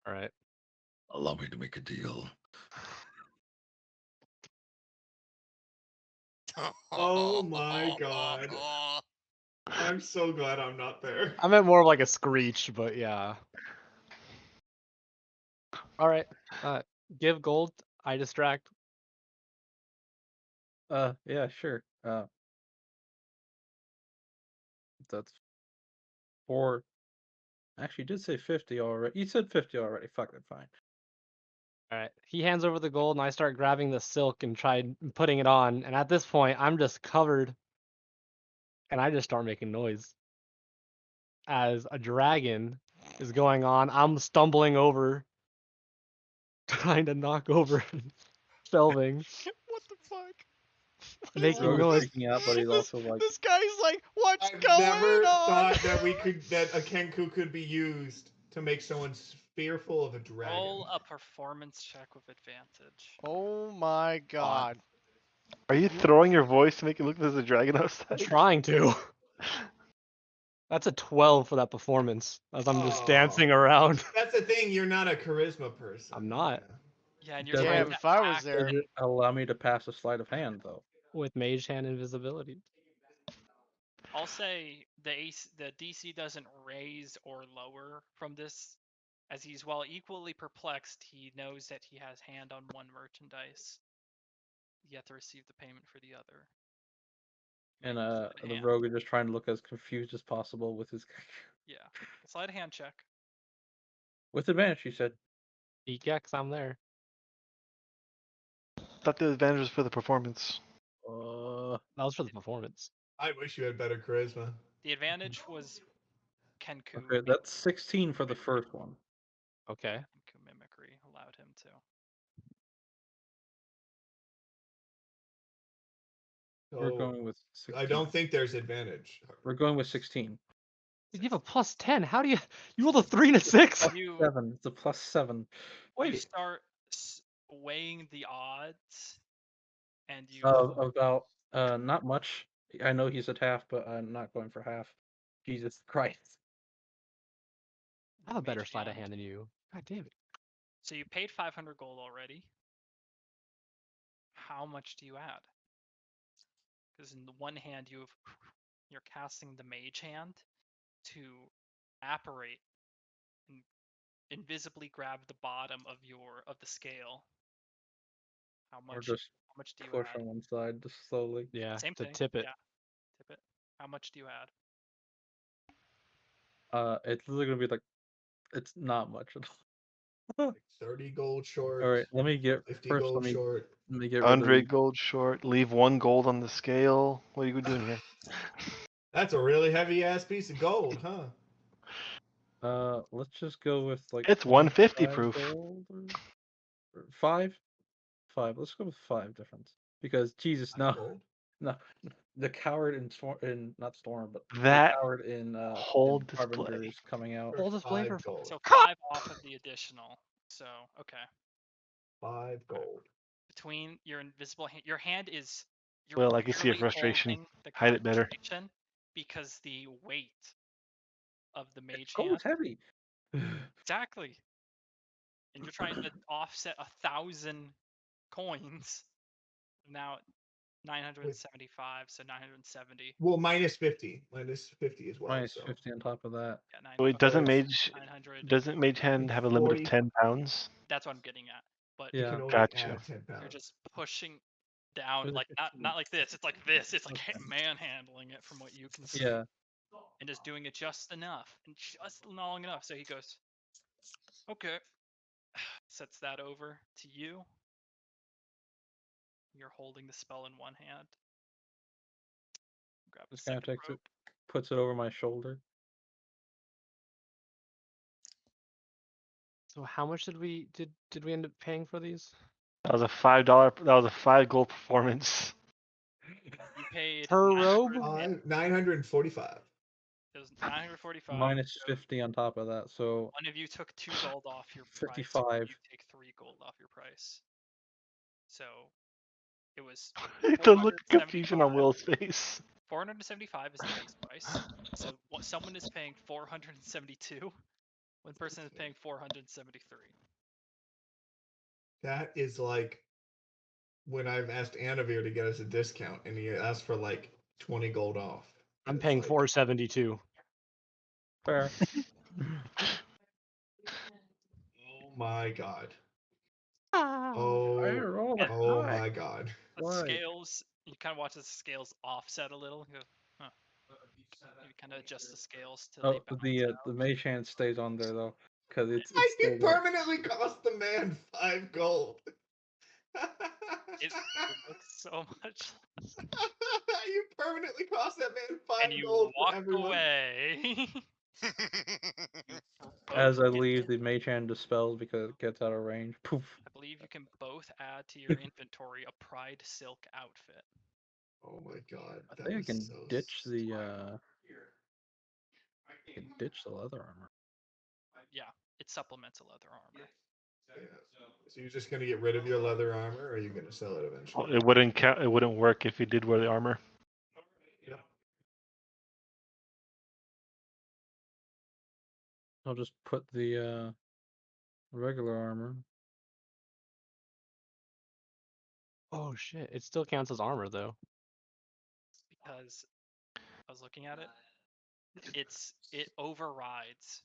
All right. Allow me to make a deal. Oh my God. I'm so glad I'm not there. I meant more of like a screech, but yeah. All right. Give gold. I distract. Yeah, sure. That's 4. Actually, you did say 50 already. You said 50 already. Fuck it, fine. All right. He hands over the gold, and I start grabbing the silk and putting it on. And at this point, I'm just covered, and I just start making noise as a dragon is going on. I'm stumbling over, trying to knock over shelving, What the fuck? making Rogue is noise. freaking out, but he's also like, This guy's like, what's I've going never on? thought that a Kenku could be used to make someone fearful of a dragon. Roll a performance check with advantage. Oh my god. Are you throwing your voice to make it look like there's a dragon I'm outside? trying to. That's a 12 for that performance, as I'm just dancing around. That's the thing. You're not a charisma person. I'm not. Yeah, and you're Does trying Damn, to if I was act there. does it allow me to pass a sleight of hand, though? With mage hand invisibility. I'll say the DC doesn't raise or lower from this, as he's while equally perplexed, he knows that he has hand on one merchandise, yet to receive the payment for the other. And Sleight of the hand. rogue is just trying to look as confused as possible with his Yeah, sleight of hand check. with advantage. She said, Yeah, 'cause I'm there. Thought the advantage was for the performance. "Uh, That was for the performance. I wish you had better charisma. The advantage was Kenku. okay, that's 16 for the first one." Okay. Kenku mimicry allowed him to. We're So going with 16. I don't think there's advantage. We're going with 16. You have a plus 10. How do you rolled a 3 and a 6? Plus You 7. It's a plus 7. you Wait. start weighing the odds, and you About not much. I know he said half, but I'm not going for half. Jesus Christ. I have a better mage sleight of hand than you. God damn it. So you paid 500 gold already. How much do you add? Because in the one hand you're casting the mage hand to apparate and invisibly grab the bottom of the scale. How Or much? just How much do you push add? on one side, just slowly. Yeah, Same to thing. tip it. Yeah, tip it. How much do you add? It's literally gonna be like, it's not much at all. Like 30 gold short. All right, let me get 50 first. gold Let short. me get rid of 100 these. gold short. Leave 1 gold on the scale. What are you doing here? That's a really heavy ass piece of gold, huh? Let's just go with like It's 150 25 proof. gold or 5. 5. Let's go with 5 difference because Jesus, 5 no, gold. no, the coward in not Storm, but That the coward in whole Harbinger display. is coming out. For Full display for 5 gold. So 5 off of the additional. So okay. 5 gold. Between your invisible hand, your hand is. You're Well, I can see your barely frustration. holding the Hide it better. concentration because the weight of the mage Gold's hand. heavy. Exactly. And you're trying to offset 1,000 coins. Now 975, so 970. Well, minus 50. Minus 50 as well. Minus So 50 on top of that. Yeah, Wait, So doesn't it's- 900. Mage Hand have a limit of 40. 10 pounds? That's what I'm getting at. But you Yeah. can only Gotcha. add 10 you're pounds. just pushing down, With a like 15. not like this. It's like this. It's like Okay. manhandling it from what you can see. Yeah. and is doing it just enough and just long enough. So he goes, okay, sets that over to you. You're holding the spell in one hand. Grab the Just kind of second takes rope. it, puts it over my shoulder. So how much did we end up paying for these? That was a $5. That was a 5 gold performance. You paid Per robe? 945. It was 945. Minus 50 on top of that, so One of you took 2 gold off your price. 55. You take 3 gold off your price. So it was The look of confusion on 475. Will's face. 475 is the base price. So someone is paying 472. One person is paying 473. That is like when I've asked Anavir to get us a discount, and he asked for like 20 gold off. I'm It's paying like, 472. fair. oh my god. Ah. Oh, Fire, roll the oh die. my god. The Why? scales, you kind of watch the scales offset a little. You go, huh. You kind of adjust the scales to they Oh, balance the out. mage hand stays on there though, because it's I still can there. permanently cost the man 5 gold. It looks so much. You permanently cost that man 5 And you gold for walk everyone. away. As I Both get- leave, the mage hand dispels because it gets out of range. Poof. I believe you can both add to your inventory a Pride Silk outfit. Oh my god. I That think I was can so ditch the smart. I can ditch the leather armor. Yeah, it supplements a leather armor. Yeah. So you're just gonna get rid of your leather armor, or are you gonna sell it eventually? It wouldn't count. It wouldn't work if you did wear the armor. Yeah. I'll just put the regular armor. Oh shit! It still counts as armor though. Because I was looking at it. It overrides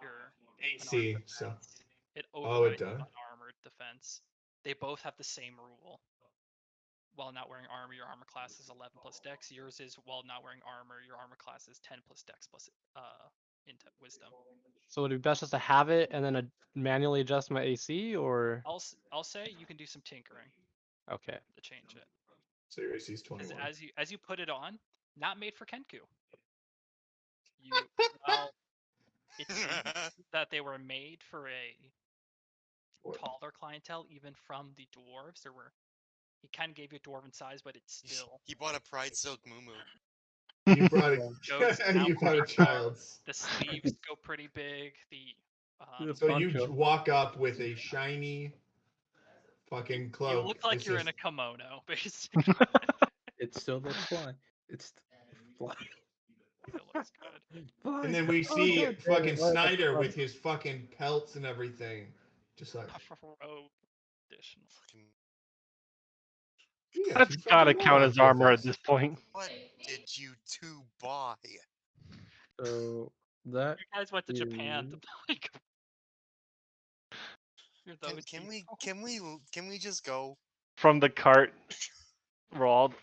your AC. unarmored So. defense. It Oh, overrides it does. unarmored defense. They both have the same rule. While not wearing armor, your armor class is 11 plus dex. Yours is while not wearing armor, your armor class is 10 plus dex plus into wisdom. So would it be best just to have it and then manually adjust my AC, or I'll say you can do some tinkering okay? to change it. So your AC is Because 21. as you put it on, not made for Kenku. Well, it seems that they were made for a taller clientele, even from the dwarves. He kind of gave you a dwarven size, but it's still He bought a Pride Silk Moo. You brought goes down you brought a pretty far. child's. The sleeves go pretty big. So you Poncho. walk up with a shiny fucking cloak. You look like that you're says- in a kimono, basically. It still looks fly. It's fly. It looks good. Fly. And then we Oh, see God damn fucking it, why did I Snyder put with his fucking pelts and everything. Just like, Robe additional. Fucking, yeah, That's gotta count as armor at this point. what did you two buy? So that You guys went to Japan to is- like. You're those people. Can we just go? From the cart, Roald.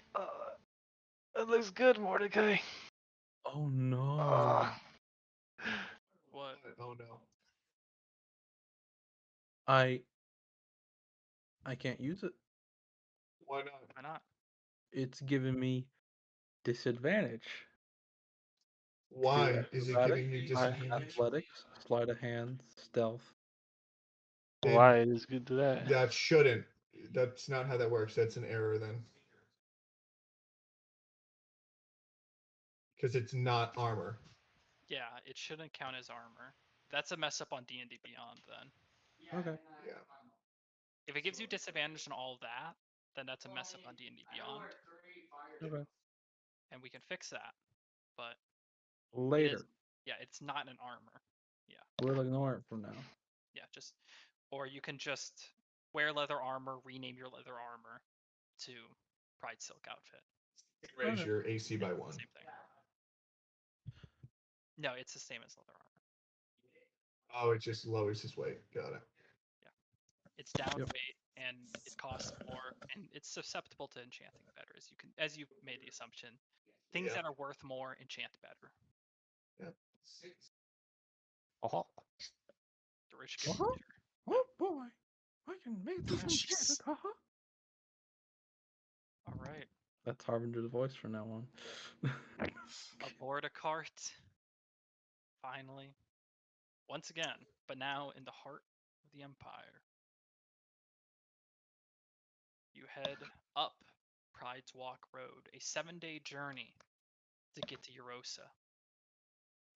It looks good, Mordecai. Oh no. What? oh no. I can't use it. Why not? Why not? It's giving me disadvantage. Why to is it acrobatics, giving you disadvantage? athletics, sleight of hand, stealth. Why is good to that? That shouldn't. That's not how that works. That's an error then. Because it's not armor. Yeah, it shouldn't count as armor. That's a mess up on D&D Beyond then. Okay. Yeah. If it gives you disadvantage on all of that, then that's a mess up on D&D Beyond, Okay. and we can fix that. But Later. it's not an armor. Yeah. We'll ignore it for now. Yeah, or you can just wear leather armor, rename your leather armor to Pride Silk outfit. Raise Okay. your AC by Same 1. thing. No, it's the same as leather armor. Oh, it just lowers his weight. Got it. Yeah. It's down Yep. weight and it costs more and it's susceptible to enchanting better as you've made the assumption. Things Yeah. that are worth more enchant better. Oh, The rich get Uh-huh. richer. Oh boy, I can make this Jeez. enchanted. Haha. All right. That's Harbinger's voice from now on. Aboard a cart. Finally. Once again, but now in the heart of the Empire. You head up Pride's Walk Road, a 7-day journey to get to Eurosa.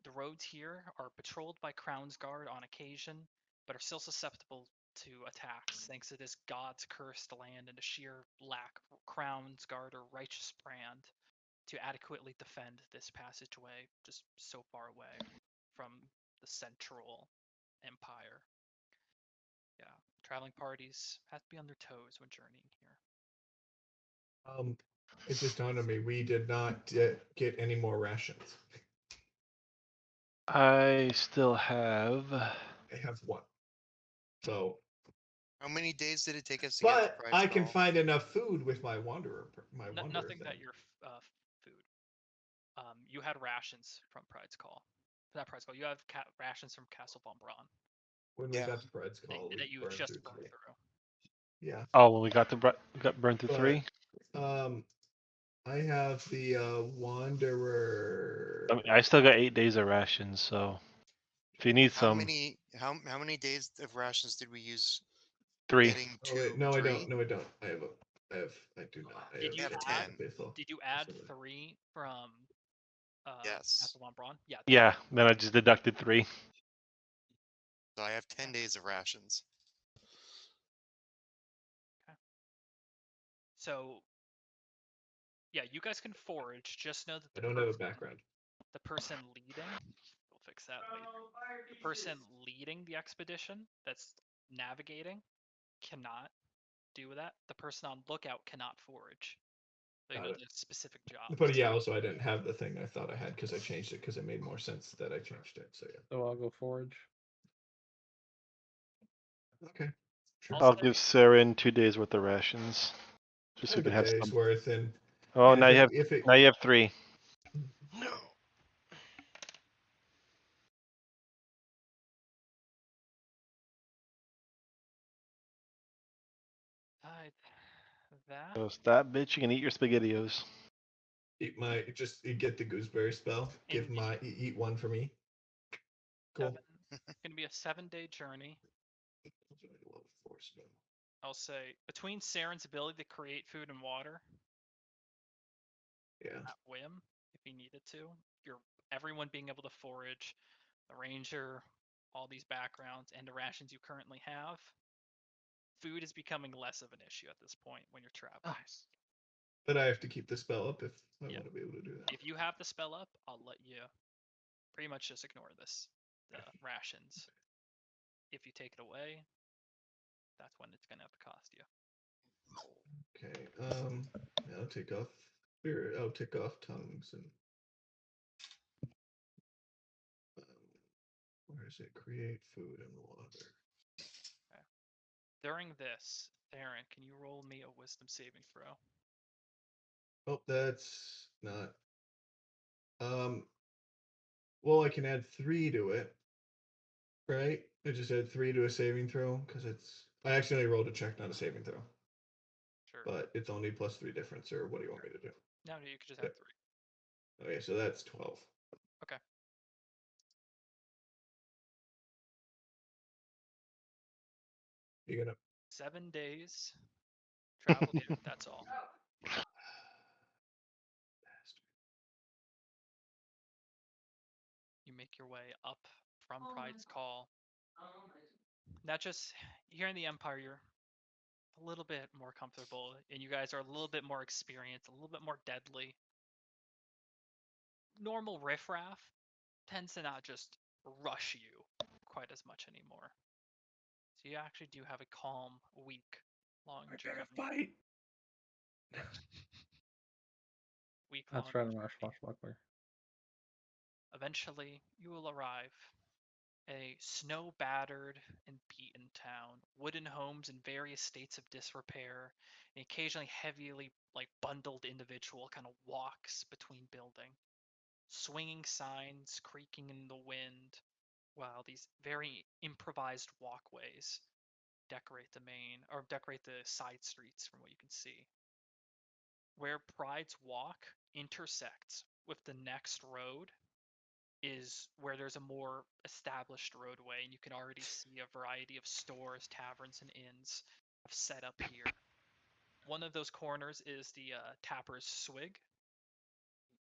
The roads here are patrolled by Crown's Guard on occasion, but are still susceptible to attacks thanks to this God's cursed land and the sheer lack of Crown's Guard or righteous brand to adequately defend this passageway just so far away from the central empire. Yeah, traveling parties have to be on their toes when journeying here. It just dawned on me we did not get any more rations. I still have. I have one. So, How many days did it take us to get to but Pride's I can Call? find enough food with my wanderer. Wanderer Nothing thing. that your food. You had rations from Pride's Call. Not Pride's Call. You have rations from Castle Von Braun When Yeah. we got to Pride's Call, we that you burned just through burned 3. through. Yeah. Oh, when we got got burned through But, 3. I have the wanderer. I mean, I still got 8 days of rations, so if you need How some, many days of rations did we use 3. getting Oh to wait, no, I 3? don't. No, I don't. I do not. I Did you have add? 10. Faithful. Did you add Somebody. 3 from Yes. Castle Von Braun? Yeah. Yeah, then I just deducted 3. So I have 10 days of rations. So yeah, you guys can forage. Just know that I don't have a background. the person leading, we'll fix that later. The person leading the expedition that's navigating cannot do that. The person on lookout cannot forage. So you Got know it. the specific jobs. But yeah, also I didn't have the thing I thought I had because I changed it because it made more sense that I changed it. So yeah. So I'll go forage. Okay. Sure. I'll I'll say give Saren 2 days worth of rations, just I so we have can a have day's some. worth, and Oh, and now you have if it now you have 3. No. that. So that bitch, you can eat your spaghettios. you get the gooseberry spell. Give Indeed. my eat one for me. Cool. It's gonna be a 7-day journey. Level 4 spell. I'll say between Saren's ability to create food and water Yeah. at whim, if he needed to, everyone being able to forage, the ranger, all these backgrounds, and the rations you currently have, food is becoming less of an issue at this point when you're traveling. nice. But I have to keep the spell up if I Yeah. want to be able to do that. If you have the spell up, I'll let you pretty much just ignore this. The rations. If you take it away, that's when it's gonna have to cost you. Okay. I'll take off tongues and where is it? Create food and water. Okay. During this, Aaron, can you roll me a wisdom saving throw? Oh, that's not. Well, I can add 3 to it, right? I just add 3 to a saving throw because I accidentally rolled a check, not a saving throw. Sure. But it's only +3 difference, or what do you want me to do? No, you could just add 3. Okay, so that's 12. Okay. You gonna 7 days. Travel here, that's all. You make your way up from Pride's Call. Not just here in the Empire, you're a little bit more comfortable, and you guys are a little bit more experienced, a little bit more deadly. Normal riffraff tends to not just rush you quite as much anymore. So you actually do have a calm, week-long journey. Fight. Week-long That's right, journey. I'm swashbuckler. Eventually, you will arrive A snow-battered and beaten town, wooden homes in various states of disrepair, and occasionally heavily bundled individual kind of walks between building, swinging signs creaking in the wind, while these very improvised walkways decorate the side streets from what you can see. Where Pride's Walk intersects with the next road is where there's a more established roadway, and you can already see a variety of stores, taverns, and inns have set up here. One of those corners is the Tapper's Swig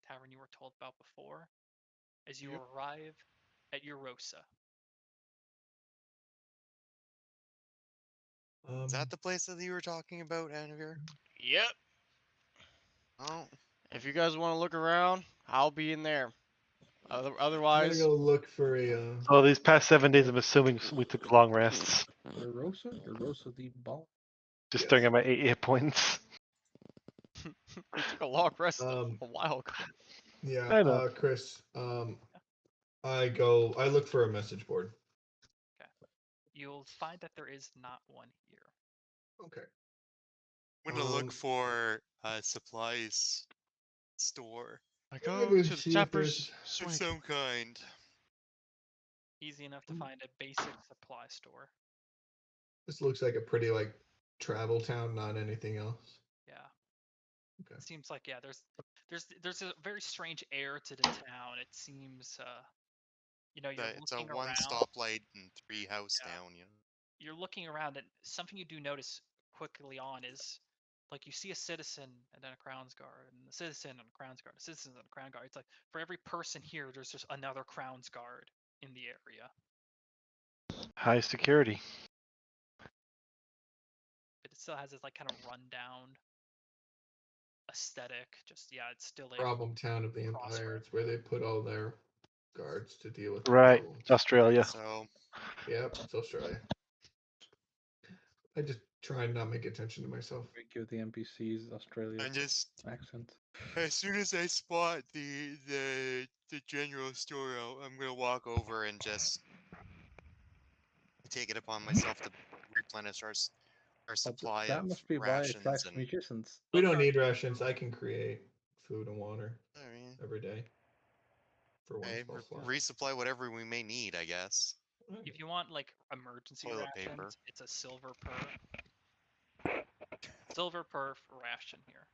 tavern you were told about before. As you Yep. arrive at Eurosa, Is that the place that you were talking about, Anavir? Yep. Oh, If you guys want to look around, I'll be in there. I'm gonna Otherwise, go look for a. So these past 7 days, I'm assuming we took long rests. Eurosa the ball. Just Yes. staring at my 8 hit points. we took a long rest a Um, while ago. Yeah, I know. Chris. I look for a message board. you'll find that there is not one here. Okay. I'm gonna look for a supplies store I I'm go gonna to the see if Tapper's of Swing. some kind. Easy enough to find a basic supply store. This looks like a pretty travel town, not anything else. Yeah. Okay. It seems like there's a very strange air to the town. It seems you're It's a looking one around. stoplight and 3 house Yeah. down. You're looking around, and something you do notice quickly on is you see a citizen and then a Crown's Guard, and a citizen and a Crown's Guard, a citizen and a Crown Guard. It's like for every person here, there's just another Crown's Guard in the area. High security. But it still has this kind of rundown aesthetic. Just it's still a Problem town of the Empire. crossroads. It's where they put all their guards to deal with Right. problems. Australia. So Yep, it's Australia. I just try and not make attention to myself. We give the NPCs Australia I'm just accent. as soon as I spot the general store, I'm gonna walk over and just take it upon myself to replenish our supply That of must be why it rations attracts and. magicians. We don't need rations. I can create food and water I mean, every day for one hey, spell slot. resupply whatever we may need, I guess. If you want emergency Toilet rations, paper. it's a silver per ration here.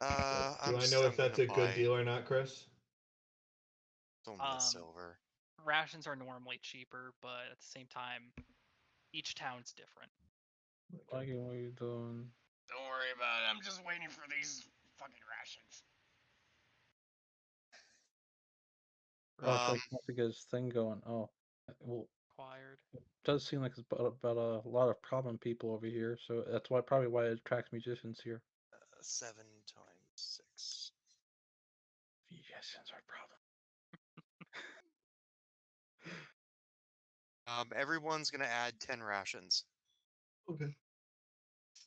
Do I'm I know if that's gonna a good buy deal or not, Chris? only a silver. Rations are normally cheaper, but at the same time, each town's different. What are you doing? Don't worry about it. I'm just waiting for these fucking rations. Ross like wants to get his thing going. Oh, well, Acquired. it does seem like it's about a lot of problem people over here, so that's probably why it attracts magicians here. 7 times 6. Magicians are a problem. Everyone's gonna add 10 rations. Okay.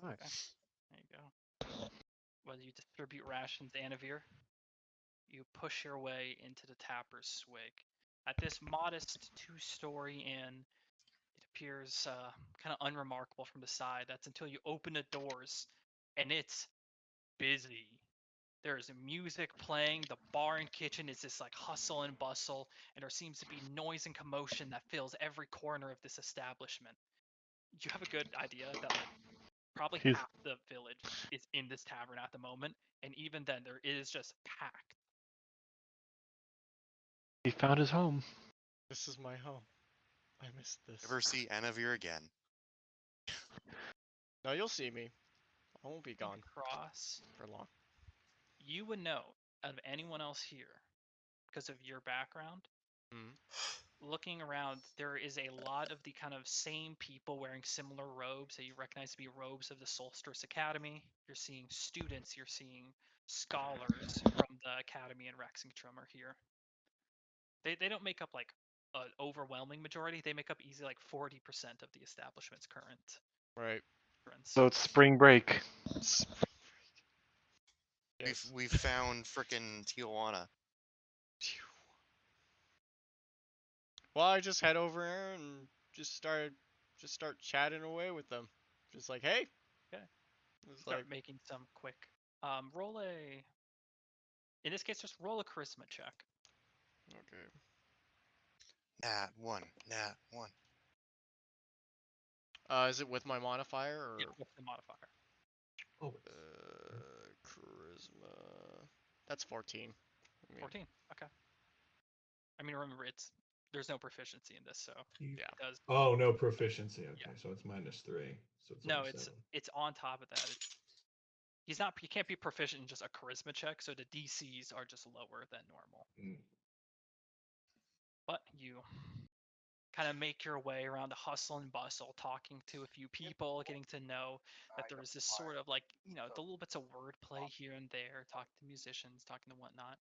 There you go. Whether you distribute rations, Anavir, you push your way into the Tapper's Swig. At this modest 2-story inn, it appears kind of unremarkable from the side. That's until you open the doors, and it's busy. There's music playing. The bar and kitchen is this hustle and bustle, and there seems to be noise and commotion that fills every corner of this establishment. You have a good idea that probably He's- half the village is in this tavern at the moment, and even then, there is just packed. He found his home. This is my home. I missed this. Never see Anavir again. No, you'll see me. I won't be gone Cross. for long. You would know out of anyone else here, because of your background, looking around, there is a lot of the kind of same people wearing similar robes that you recognize to be robes of the Solstice Academy. You're seeing students, you're seeing scholars from the Academy in Rexingtrum are here. They don't make up an overwhelming majority. They make up easily 40% of the establishment's current. Right. So it's spring break. Yes. We've found frickin' Tijuana. Well, I just head over there and start chatting away with them. Just like, hey. Okay. It's Start like, making some quick. Roll a. In this case, just roll a charisma check. okay. Nat 1. Nat 1. Is it with my modifier or? Yeah, what's the modifier? Oh, Charisma. That's 14. I mean, 14. Okay. I mean, remember, there's no proficiency in this, so yeah. it does. oh, no proficiency. Okay, so it's -3. So it's No, only it's 7. it's on top of that. He can't be proficient in just a charisma check, so the DCs are just lower than normal. Mm. But you kind of make your way around the hustle and bustle, talking to a few people, getting to know that there is this sort of like, the little bits of wordplay here and there, talking to musicians, talking to whatnot.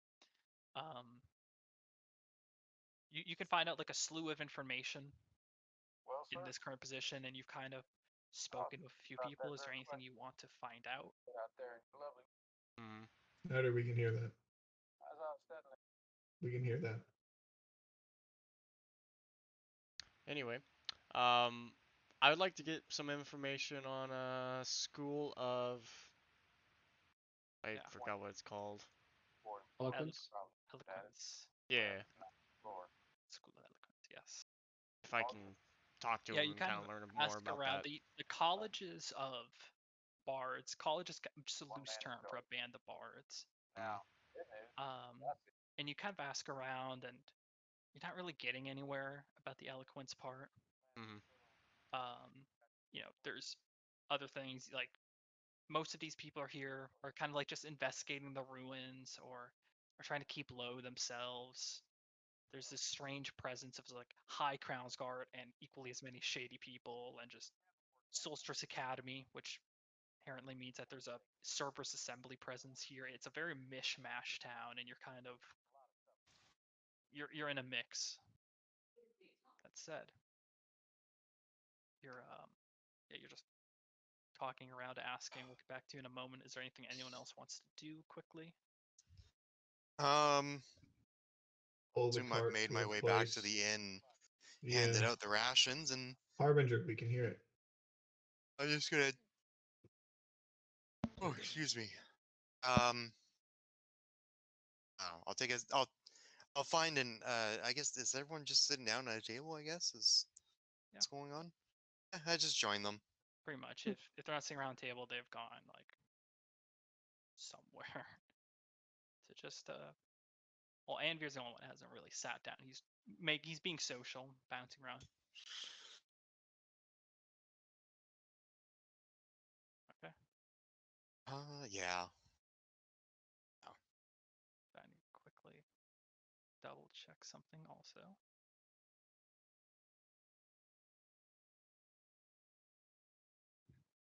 You can find out like a slew of information in this current position, and you've kind of spoken with a few people. Is there anything you want to find out? Snyder, we can hear that. We can hear that. Anyway, I would like to get some information on a school of. I forgot what it's called. Eloquence. Eloquence. Yeah. School of Eloquence. Yes. If I can talk to Yeah, him you and kind kind of of learn ask more about around that. the colleges of bards. College is just a loose term for a band of bards. And you kind of ask around, and you're not really getting anywhere about the eloquence part. Mhm. There's other things like most of these people are kind of like just investigating the ruins or are trying to keep low themselves. There's this strange presence of like High Crown's Guard and equally as many shady people, and just Solstice Academy, which apparently means that there's a Cerberus Assembly presence here. It's a very mishmash town, and you're kind of you're in a mix. That said, you're just talking around, asking. We'll get back to you in a moment. Is there anything anyone else wants to do quickly? Pull the Assume I've cart made to my a way back to place. the inn, Yeah. handed out the rations, and Harbinger, we can hear it. I'm just gonna. Oh, excuse me. I'll take a. I'll find an. I guess is everyone just sitting down at a table? I guess is Yeah. what's going on. I just join them. Pretty much. If they're not sitting around a table, they've gone like somewhere to just Well, Anvir's the only one that hasn't really sat down. He's being social, bouncing around. Okay. Yeah. I need to quickly double check something also.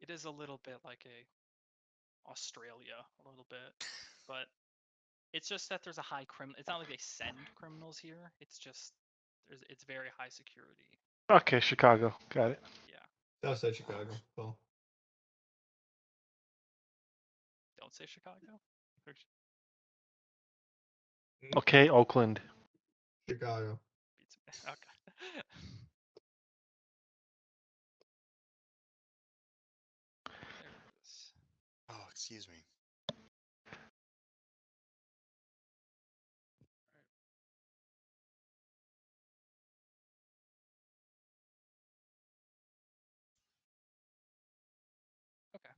It is a little bit like Australia, a little bit, but it's just that there's a high criminal. It's not like they send criminals here. It's just it's very high security. Okay, Chicago. Got it. Yeah. Southside Chicago. Well, Don't say Chicago. Okay, Oakland. Chicago. Okay. There it is. Oh, excuse me. Okay.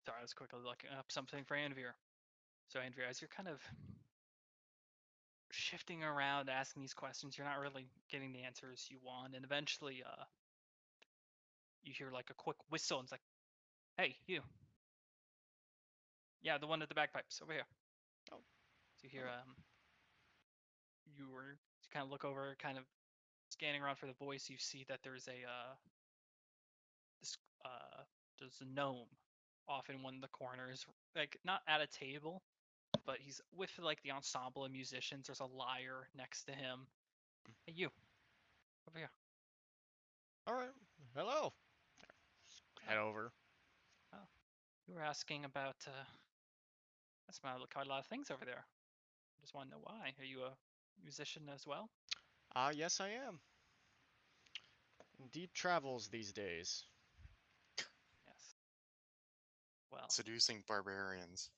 Sorry, I was quickly looking up something for Anvir. So Anvir, as you're kind of shifting around, asking these questions, you're not really getting the answers you want, and eventually, you hear like a quick whistle, and it's like, "Hey, you! Yeah, the one at the bagpipes over here." Oh. So you hear you kind of look over, kind of scanning around for the voice. You see that there's this there's a gnome off in one of the corners, like not at a table, but he's with like the ensemble of musicians. There's a lyre next to him. Hey, you, over here. All right. Hello. Head over. Oh, you were asking about. That's quite a lot of things over there. I just want to know why. Are you a musician as well? Ah, yes, I am. In deep travels these days. Yes. Well, Seducing barbarians.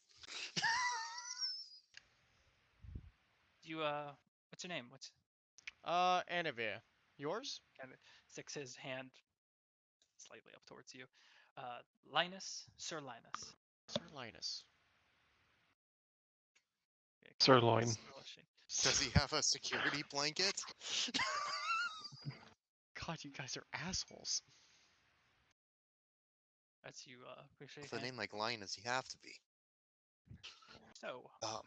you what's your name? What's Anivia. Yours? kind of sticks his hand slightly up towards you. Linus, Sir Linus. Sir Linus. Yeah, Sirloin. blushing. Does he have a security blanket? God, you guys are assholes. As you appreciate With a hand. name like Linus, you have to be. So, Um,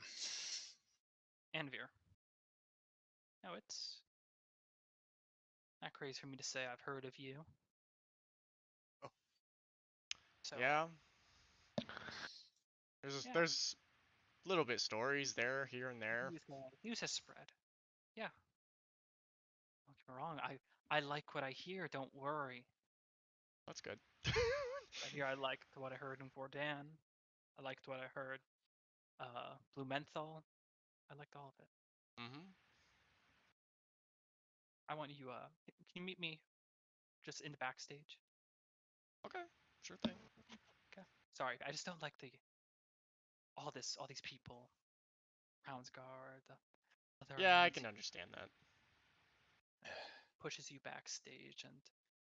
Anvir. No, it's not crazy for me to say I've heard of you. Oh. So, Yeah. Yeah. There's little bit stories there, here and there. news has spread. Yeah. Don't get me wrong. I like what I hear. Don't worry. That's good. I liked what I heard in Vordan. I liked what I heard. Blue Menthol. I liked all of it. Mm-hmm. I want you. Can you meet me just in the backstage? Okay, sure thing. Okay. Sorry, I just don't like all these people. Rounds guard. The other Yeah, I rounds can understand that. pushes you backstage, and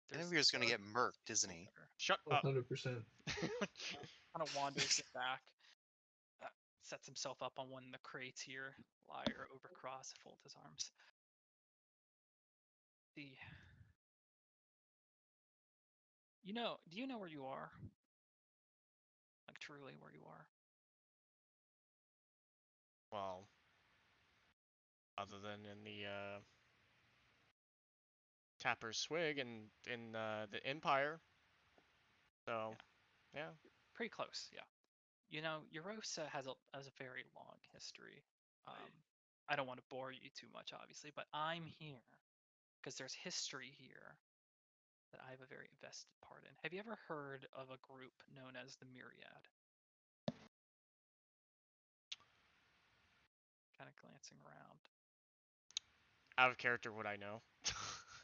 there's Anvir's gonna guard get murked, isn't he? whatever. Shut up. 100%. Kind of wanders in back, sets himself up on one of the crates here, lyre over cross, fold his arms. The do you know where you are? Like truly where you are? Well, other than in the Tapper's Swig and in the Empire. So, yeah. Pretty close, yeah. Eurosa has a very long history. I don't want to bore you too much, obviously, but I'm here because there's history here that I have a very vested part in. Have you ever heard of a group known as the Myriad? Kind of glancing around. Out of character, would I know?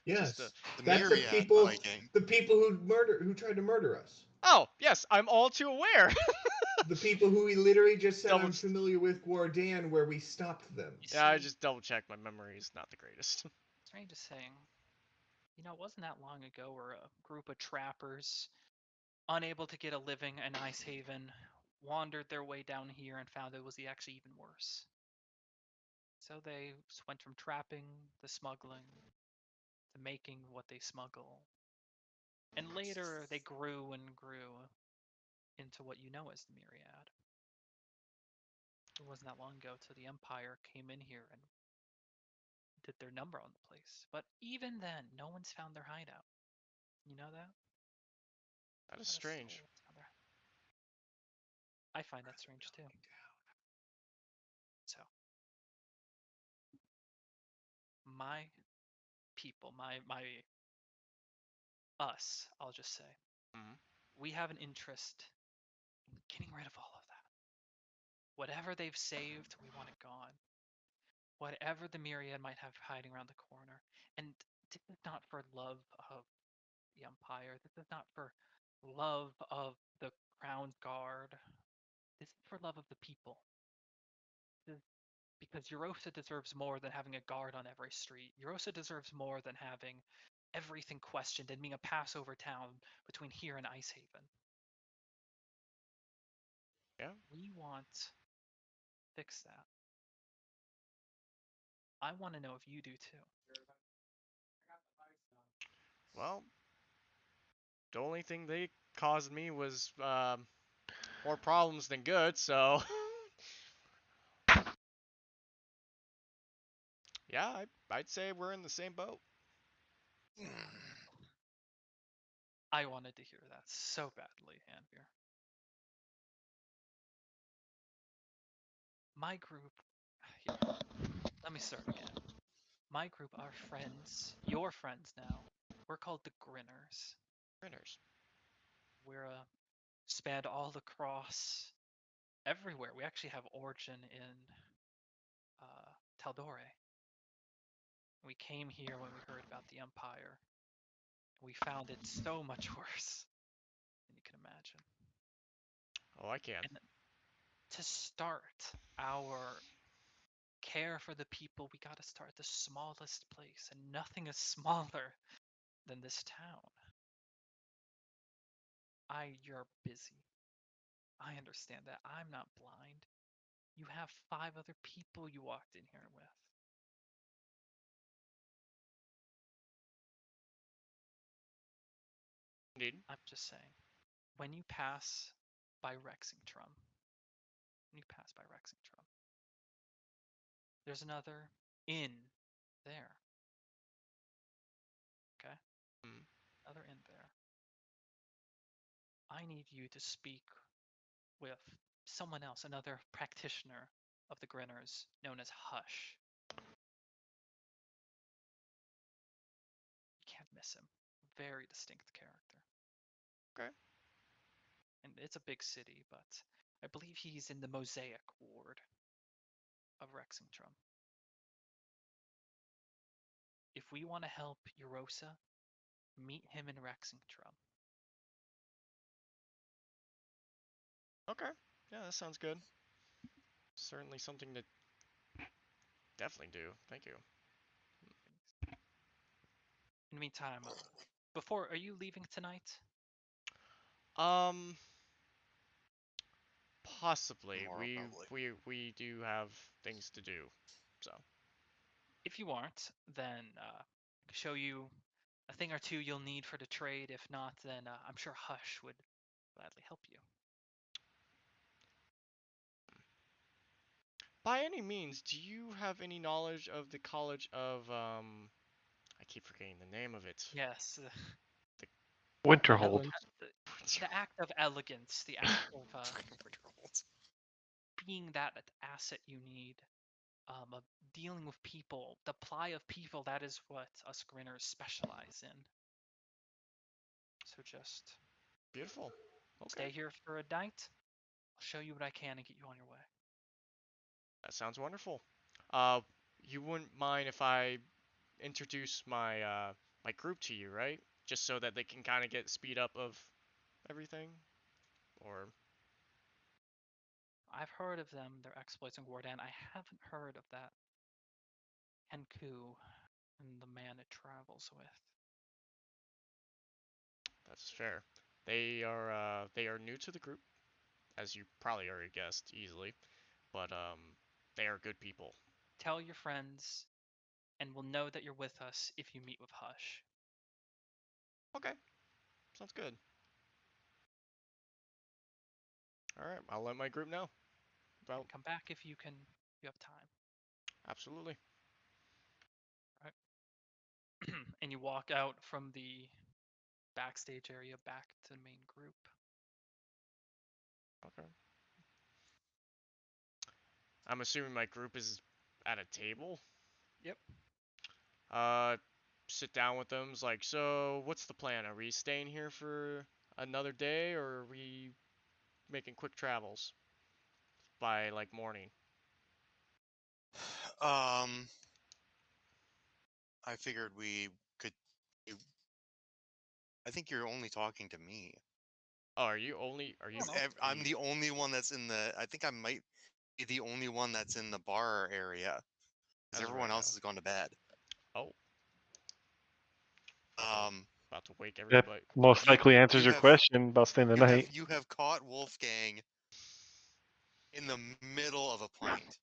Yes, The that's the Myriad people. Viking. The people who tried to murder us. Oh, yes, I'm all too aware. The people who he literally just said, Double "I'm familiar with Guardian," where we stopped them. Yeah, I just double checked. My memory is not the greatest. Strange to saying, it wasn't that long ago where a group of trappers, unable to get a living in Ice Haven, wandered their way down here and found it was actually even worse. So they just went from trapping to smuggling to making what they smuggle. And later they grew and grew into what you know as the Myriad. It wasn't that long ago till the Empire came in here and did their number on the place. But even then, no one's found their hideout. You know that? That is Not a soul strange. has found their- I find that strange too. So, my people, us, I'll just say, Mhm. we have an interest in getting rid of all of that. Whatever they've saved, we want it gone. Whatever the Myriad might have hiding around the corner. And this is not for love of the Empire. This is not for love of the Crown Guard. This is for love of the people. This is because Eurosa deserves more than having a guard on every street. Eurosa deserves more than having everything questioned and being a Passover town between here and Ice Haven. Yeah. We want to fix that. I want to know if you do too. Well, the only thing they caused me was more problems than good, so yeah, I'd say we're in the same boat. I wanted to hear that so badly, Anvir. My group. Here, let me start again. My group, our friends, your friends now, we're called the Grinners. Printers. We're spanned all across everywhere. We actually have origin in Taldore. We came here when we heard about the Empire. We found it so much worse than you can imagine. Oh, I can. And to start our care for the people, we gotta start the smallest place, and nothing is smaller than this town. You're busy. I understand that. I'm not blind. You have 5 other people you walked in here with. Indeed. I'm just saying, when you pass by Rexingtrum, there's another inn there. Okay? Mm. Another inn there. I need you to speak with someone else, another practitioner of the Grinners, known as Hush. You can't miss him. Very distinct character. Okay. And it's a big city, but I believe he's in the Mosaic Ward of Rexingtrum. If we want to help Eurosa, meet him in Rexingtrum. Okay. Yeah, that sounds good. Certainly something to definitely do. Thank you. In the meantime, before, are you leaving tonight? Um, possibly. Tomorrow, probably. We do have things to do. So. If you aren't, then I can show you a thing or two you'll need for the trade. If not, then I'm sure Hush would gladly help you. By any means, do you have any knowledge of the College of I keep forgetting the name of it. Yes, Winterhold. the act of elegance, the act of being that asset you need, of dealing with people, the ply of people. That is what us Grinners specialize in. So just Beautiful. Okay. stay here for a night. I'll show you what I can and get you on your way. That sounds wonderful. You wouldn't mind if I introduce my group to you, right? Just so that they can kind of get speed up of everything, or I've heard of them, their exploits in Wardan. I haven't heard of that Henku and the man it travels with. that's fair. They are new to the group, as you probably already guessed easily, but they are good people. Tell your friends, and we'll know that you're with us if you meet with Hush. Okay, sounds good. All right, I'll let my group know. Well, And come back if you have time. absolutely. Right? And you walk out from the backstage area back to the main group. Okay. I'm assuming my group is at a table. Yep. Uh, sit down with them. It's like, so what's the plan? Are we staying here for another day, or are we making quick travels by like morning? I figured we could. you- I think you're only talking to me. Oh, are you only? Are you? don't know. Are I'm you? the only one that's in the. I think I might be the only one that's in the bar area, because As of everyone right else now. has gone to bed. Oh, Um, about to wake That everybody. most you likely answers you your have question about staying the night. you have caught Wolfgang in the middle of a pint.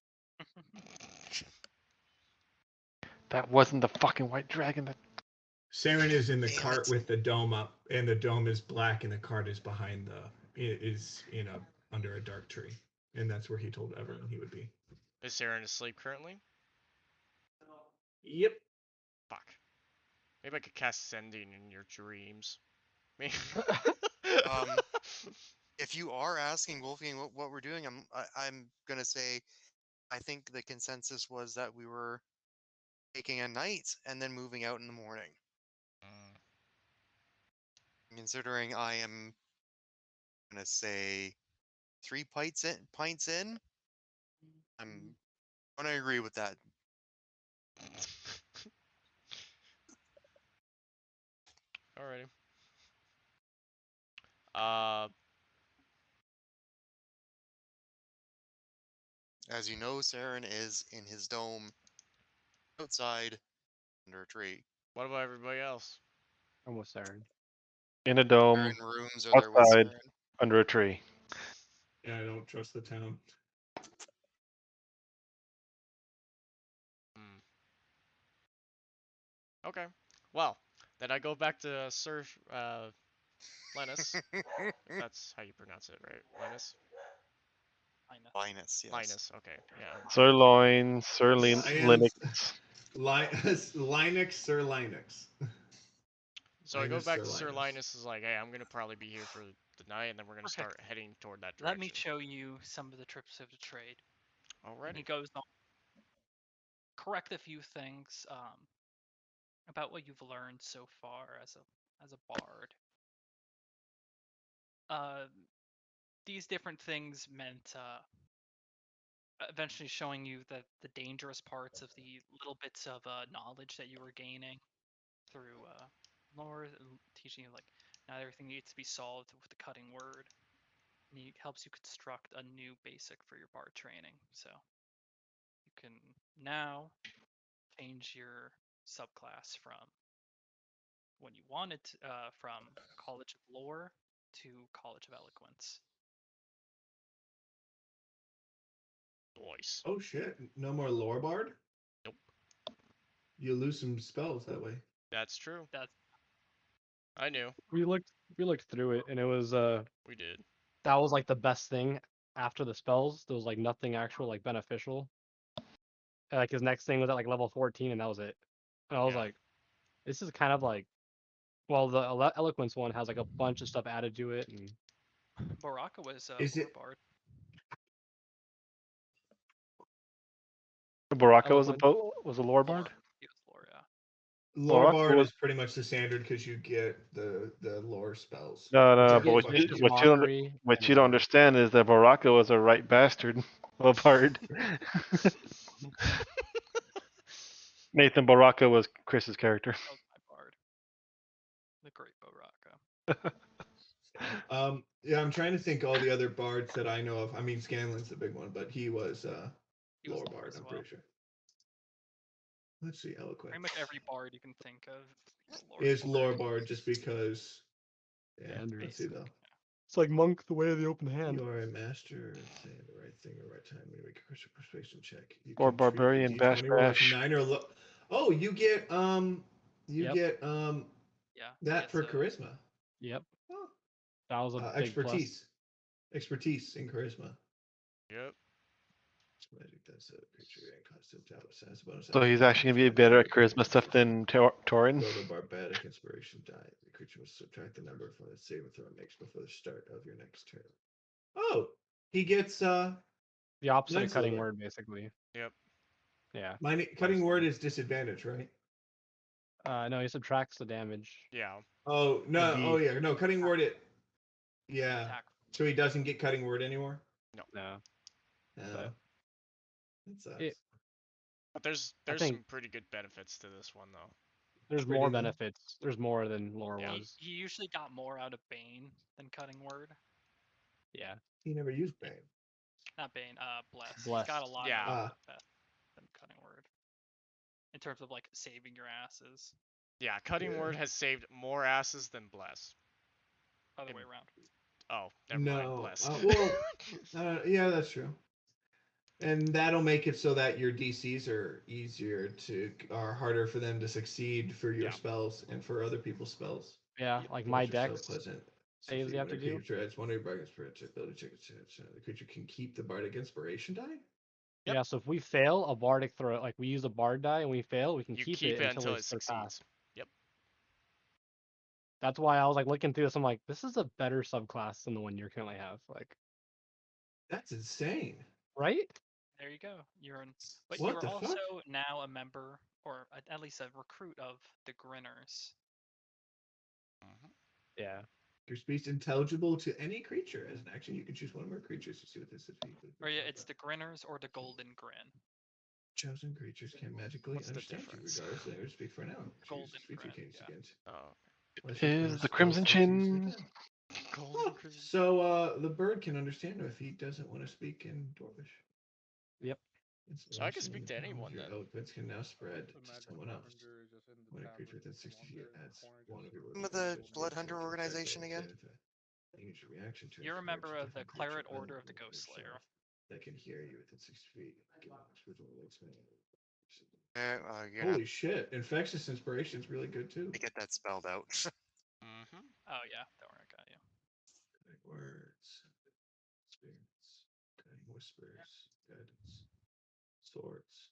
That wasn't the fucking white dragon. That Saren is in the Damn cart it. with the dome up, and the dome is black, and the cart is behind is in a under a dark tree, and that's where he told everyone he would be. Is Saren asleep currently? Yep. Fuck. Maybe I could cast sending in your dreams. Maybe. If you are asking Wolfgang what we're doing, I'm gonna say I think the consensus was that we were taking a night and then moving out in the morning. Mm, Considering I am gonna say 3 pints in, I'm gonna agree with that. Alrighty. Uh, As you know, Saren is in his dome, outside, under a tree. what about everybody else? Almost there. In a They're dome, in rooms or they're with outside, Saren. under a tree. Yeah, I don't trust the town. Hmm. Okay. Well, then I go back to Sir Linus, if that's how you pronounce it, right? Linus? Linus, yes. Linus. Okay. Yeah. Sirloin, Linux. Linux, Sir Linux. So I go Linus, back Sir to Sir Linus. Linus. Is like, hey, I'm gonna probably be here for the night, and then we're gonna start Perfect. heading toward that Let me direction. show you some of the trips of the trade. And Alrighty. he goes on correct a few things about what you've learned so far as a bard. These different things meant eventually showing you the dangerous parts of the little bits of knowledge that you were gaining through lore, teaching you like not everything needs to be solved with the cutting word. And he helps you construct a new basic for your bard training. So you can now change your subclass from when you wanted to, from College of Lore to College of Eloquence. Boys. Oh shit! No more lore bard. Nope. You lose some spells that way. That's true. That's I knew. We looked through it, and it was We did. that was like the best thing after the spells. There was like nothing actual like beneficial. And, like his next thing was at like level 14, and that was it. And I was Yeah. like, this is kind of like, well, the eloquence one has like a bunch of stuff added to it, and Baraka was Is Lore it Bard. Baraka was eloquence. was a lore bard. Lore. He was Lore, yeah. lore Baraka bard was is pretty much the standard because you get the lore spells. no, which no. are But You get fucking vicious good. mockery. what and, you don't understand is that Baraka was a right bastard, a bard. Nathan Baraka was Chris's character. That was my Bard. The Great Baraka. Yeah, I'm trying to think all the other bards that I know of. I mean, Scanlan's the big one, but he was He was lore Lore bard. as I'm well. pretty sure. Let's see, eloquent. Pretty much every Bard you can think of Is lore bard just because? Yeah, Standard. let's see basic. though. It's like Monk, the way of the open hand. You are a master of saying the right thing at the right time when you make a persuasion check. You Or can treat barbarian a bash d20 roll as bash. 9 or low. Oh, you get Yep. Yeah. that it's for a- charisma. Yep. Oh. That was a big plus. Expertise in charisma. Yep. Magic that's a creature and costume tablet has a bonus So action he's to actually gonna be transform better at into a charisma stuff than Torin. roll a barbaric inspiration die. The creature must subtract the number from the saving throw it makes before the start of your next turn. Oh, he gets The opposite of Mine's cutting lower. word, basically. Yep. Yeah. cutting Nice. word is disadvantage, right? No, he subtracts the damage. Yeah. Oh no! It'd be Oh yeah, no cutting word. Yeah. attack. So he doesn't get cutting word anymore. no. No, But that sucks. it, But there's I think some pretty good benefits to this one though. there's Pretty more though. benefits. There's more than lore Yeah. was. He usually got more out of Bane than cutting word. Yeah. He never used Bane. Not Bane, Bless. He Blessed. got a lot Yeah. more out Ah. of that than cutting word. In terms of like saving your asses. Yeah. Cutting Yeah. word has saved more asses than bless. Other In- way around. Oh, never mind. No. Bless. Yeah, that's true. And that'll make it so that your DCs are harder for them to succeed for your Yeah. spells and for other people's spells. Yeah. Yep. Like my Which are so decks pleasant. saves you have to do. It's one of your bargains for its ability to check. The creature can keep the bardic inspiration die. Yep. Yeah. So if we fail a bardic throw, like we use a bard die and we fail, we can You keep it until it it's succeeds. surpassed. Yep. That's why I was like looking through this. I'm like, this is a better subclass than the one you currently have. Like, That's insane. right? There you go. But What you're the also fuck? now a member, or at least a recruit of the Grinners. Mhm. Yeah. Your speech intelligible to any creature. As an action, you can choose one or more creatures to see what this is. Or yeah, it's the Grinners or the Golden Grin. Chosen creatures can magically What's the understand you, difference? regardless of language speak for now. Golden Choose speech you Grin, can use yeah. against. Oh. Unless you Is cast the spell Crimson slots using Chin? that. Golden Oh, Crimson. so the bird can understand him if he doesn't want to speak in Dwarvish. Yep. So I can speak to anyone Your then. eloquence can now spread to Magic someone else. Harbinger is just in the When a town creature with within the 60 feet monster in the adds corner one just of your Name of words, the which Blood makes Hunter it organization again? Use your reaction to You're a refer to member of the different creature Claret Order of the other than Ghost Slayer. yourself that can hear you within 60 feet. You're gonna Holy shit! Infectious inspiration is really good too. have to get that spelled out. Mm-hmm. Oh yeah, don't worry, I got you. Good words, spirits, guiding whispers, guidance, swords.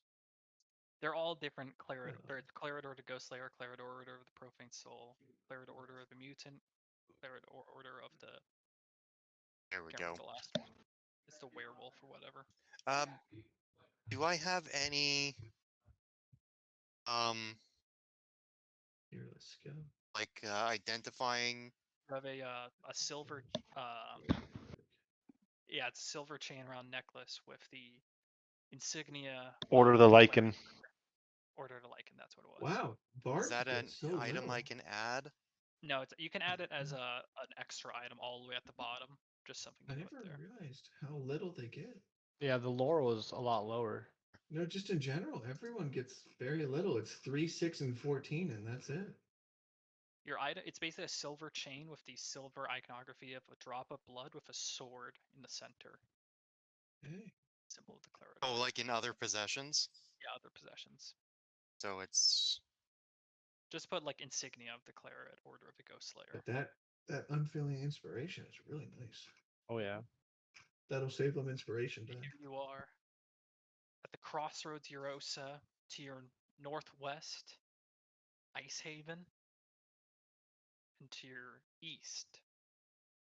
They're all different Claret. Uh, There's Claret Order of the Ghost Slayer, Claret Order of the Profane Soul, Claret Order of the Mutant, Claret Order of the. There we Can't go. remember the last one. It's the werewolf or whatever. Do I have any fearless skill. like identifying? You have a silver yeah, it's a silver chain around necklace with the insignia. Order of the Lycan. Order to Lycan, that's what it was. Wow, Bard Is that an gets so item little. I can add? No, you can add it as an extra item all the way at the bottom. Just something I you never put there. realized how little they get. Yeah, the lore was a lot lower. No, just in general, everyone gets very little. It's 3, 6, and 14, and that's it. Your item, it's basically a silver chain with the silver iconography of a drop of blood with a sword in the center. Hey, Symbol of the Claret. Oh, like in other possessions? Yeah, other possessions. So it's Just put like insignia of the Claret Order of the Ghost Slayer. but that unfailing inspiration is really nice. Oh yeah. That'll save them inspiration time. Here you are at the Crossroads Eurosa, to your northwest, Ice Haven, and to your east,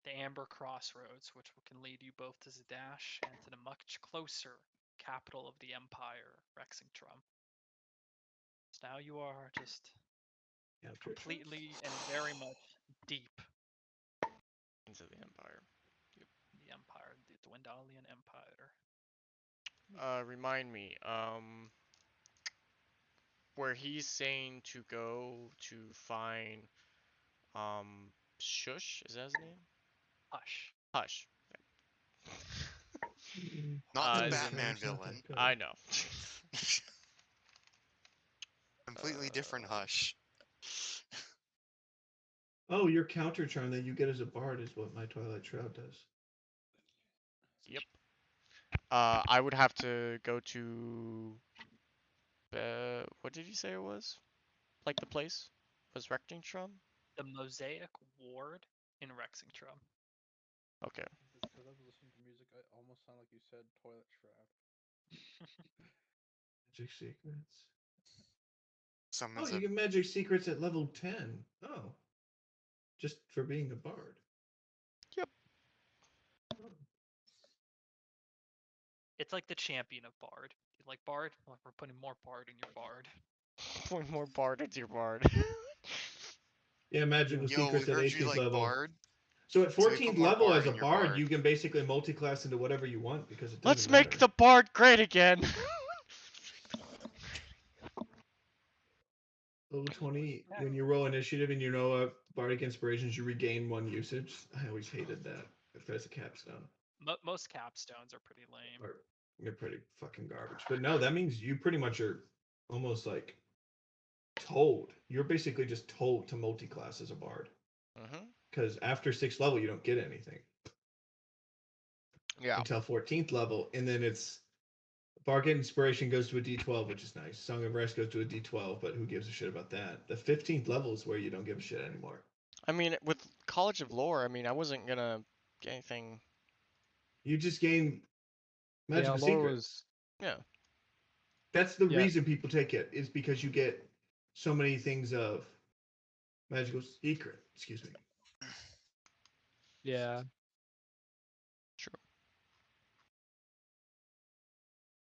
the Amber Crossroads, which can lead you both to Zadash and to the much closer capital of the Empire, Rexingtrum. So now you are just completely and very much deep Into the Empire. in the Empire, the Dwendalian Empire. Remind me, where he's saying to go to find, Shush, is that his name? Hush. Hush. not the is- Batman villain. I know. Completely different Hush. Oh, your counter charm that you get as a bard is what my Twilight Shroud does. Yep. I would have to go to. What did you say it was? Like the place? Was Rectingtrum? The Mosaic Ward in Rexingtrum. Okay. Because I was listening to music, I almost sound like you said Toilet Shroud. Magic secrets. Summons Oh, you get magic secrets at level 10. Oh. Just for being a bard. Yep. Oh. It's like the champion of Bard. You like Bard? Well, we're putting more Bard in your Bard. Point more bard into your bard. Yeah, magical Yo, we secrets at heard you 18th like level. Bard. So at So we put 14th more level bard as a in your bard, bard. you can basically multi-class into whatever you want because it doesn't Let's matter. make the bard great again. Level 20, when you roll initiative and you know bardic inspirations, you regain 1 usage. I always hated that. If there's a capstone. Most capstones are pretty lame. Or they're pretty fucking garbage. But no, that means you pretty much are almost like told. You're basically just told to multi-class as a bard. Mm-hmm. Because after 6th level, you don't get anything. Yeah. Until 14th level. And then it's Bargain Inspiration goes to a D12, which is nice. Song of Rest goes to a D12, but who gives a shit about that? The 15th level is where you don't give a shit anymore. I mean, with College of Lore, I mean, I wasn't gonna get anything. You just gain magical lore secrets. was Yeah. That's the Yeah. reason people take it, is because you get so many things of magical secret. Excuse me. yeah. True.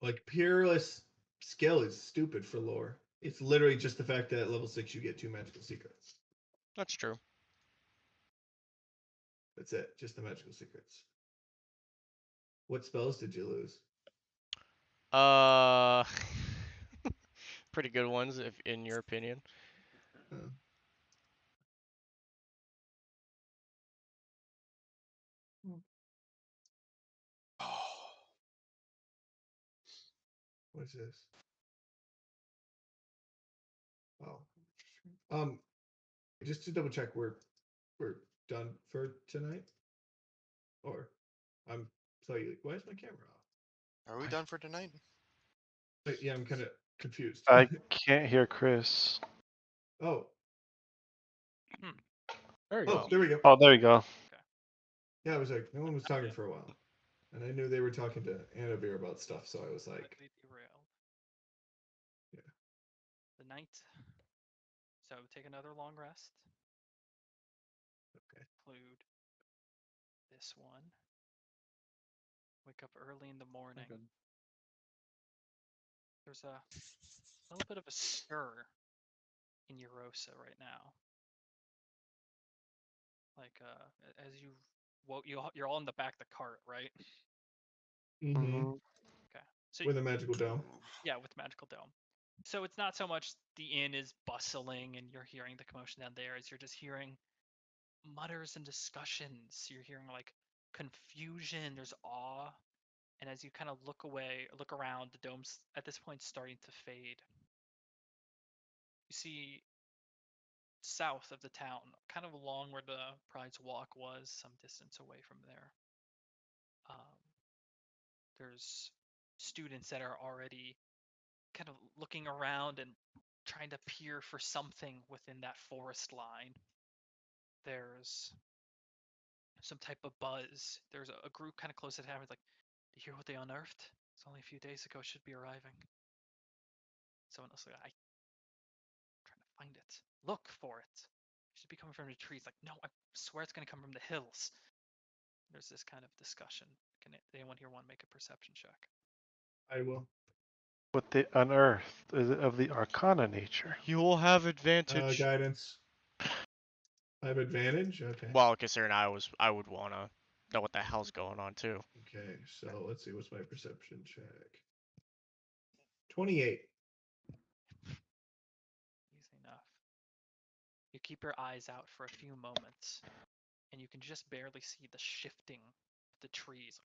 Like peerless skill is stupid for lore. It's literally just the fact that at level 6 you get 2 magical secrets. That's true. That's it. Just the magical secrets. What spells did you lose? Uh, pretty good ones, if in your opinion. What's this? Oh. Just to double check, we're done for tonight? Or I'm slightly, why is my camera off? Are we done for tonight? Yeah, I'm kind of confused. I can't hear Chris. Oh, There we oh, go. there we go. Oh, there you go. Yeah, I was like, no one was talking for a while. And I knew they were talking to Annabelle about stuff, so I was like, Slightly derailed. Yeah. The night. So take another long rest. okay. Include this one. Wake up early in the morning. Okay. There's a little bit of a stir in Eurosa right now. Like as you woke, you're all in the back of the cart, right? Mm-hmm. Okay. So With a magical dome. yeah, with magical dome. So it's not so much the inn is bustling and you're hearing the commotion down there, as you're just hearing mutters and discussions. You're hearing like confusion, there's awe, and as you kind of look around, the dome's at this point starting to fade. You see south of the town, kind of along where the Pride's Walk was, some distance away from there. There's students that are already kind of looking around and trying to peer for something within that forest line. There's some type of buzz. There's a group kind of close to town. It's like, do you hear what they unearthed? It's only a few days ago. Should be arriving. Someone else like, I'm trying to find it. Look for it. It should be coming from the trees. Like, no, I swear it's going to come from the hills. There's this kind of discussion. Can anyone here want to make a perception check? I will. What they unearthed is it of the Arcana nature? You will have advantage. Guidance. I have advantage? Okay. Well, considering I would wanna know what the hell's going on too. Okay, so let's see, what's my perception check? 28. Easy enough. You keep your eyes out for a few moments, and you can just barely see the shifting of the trees.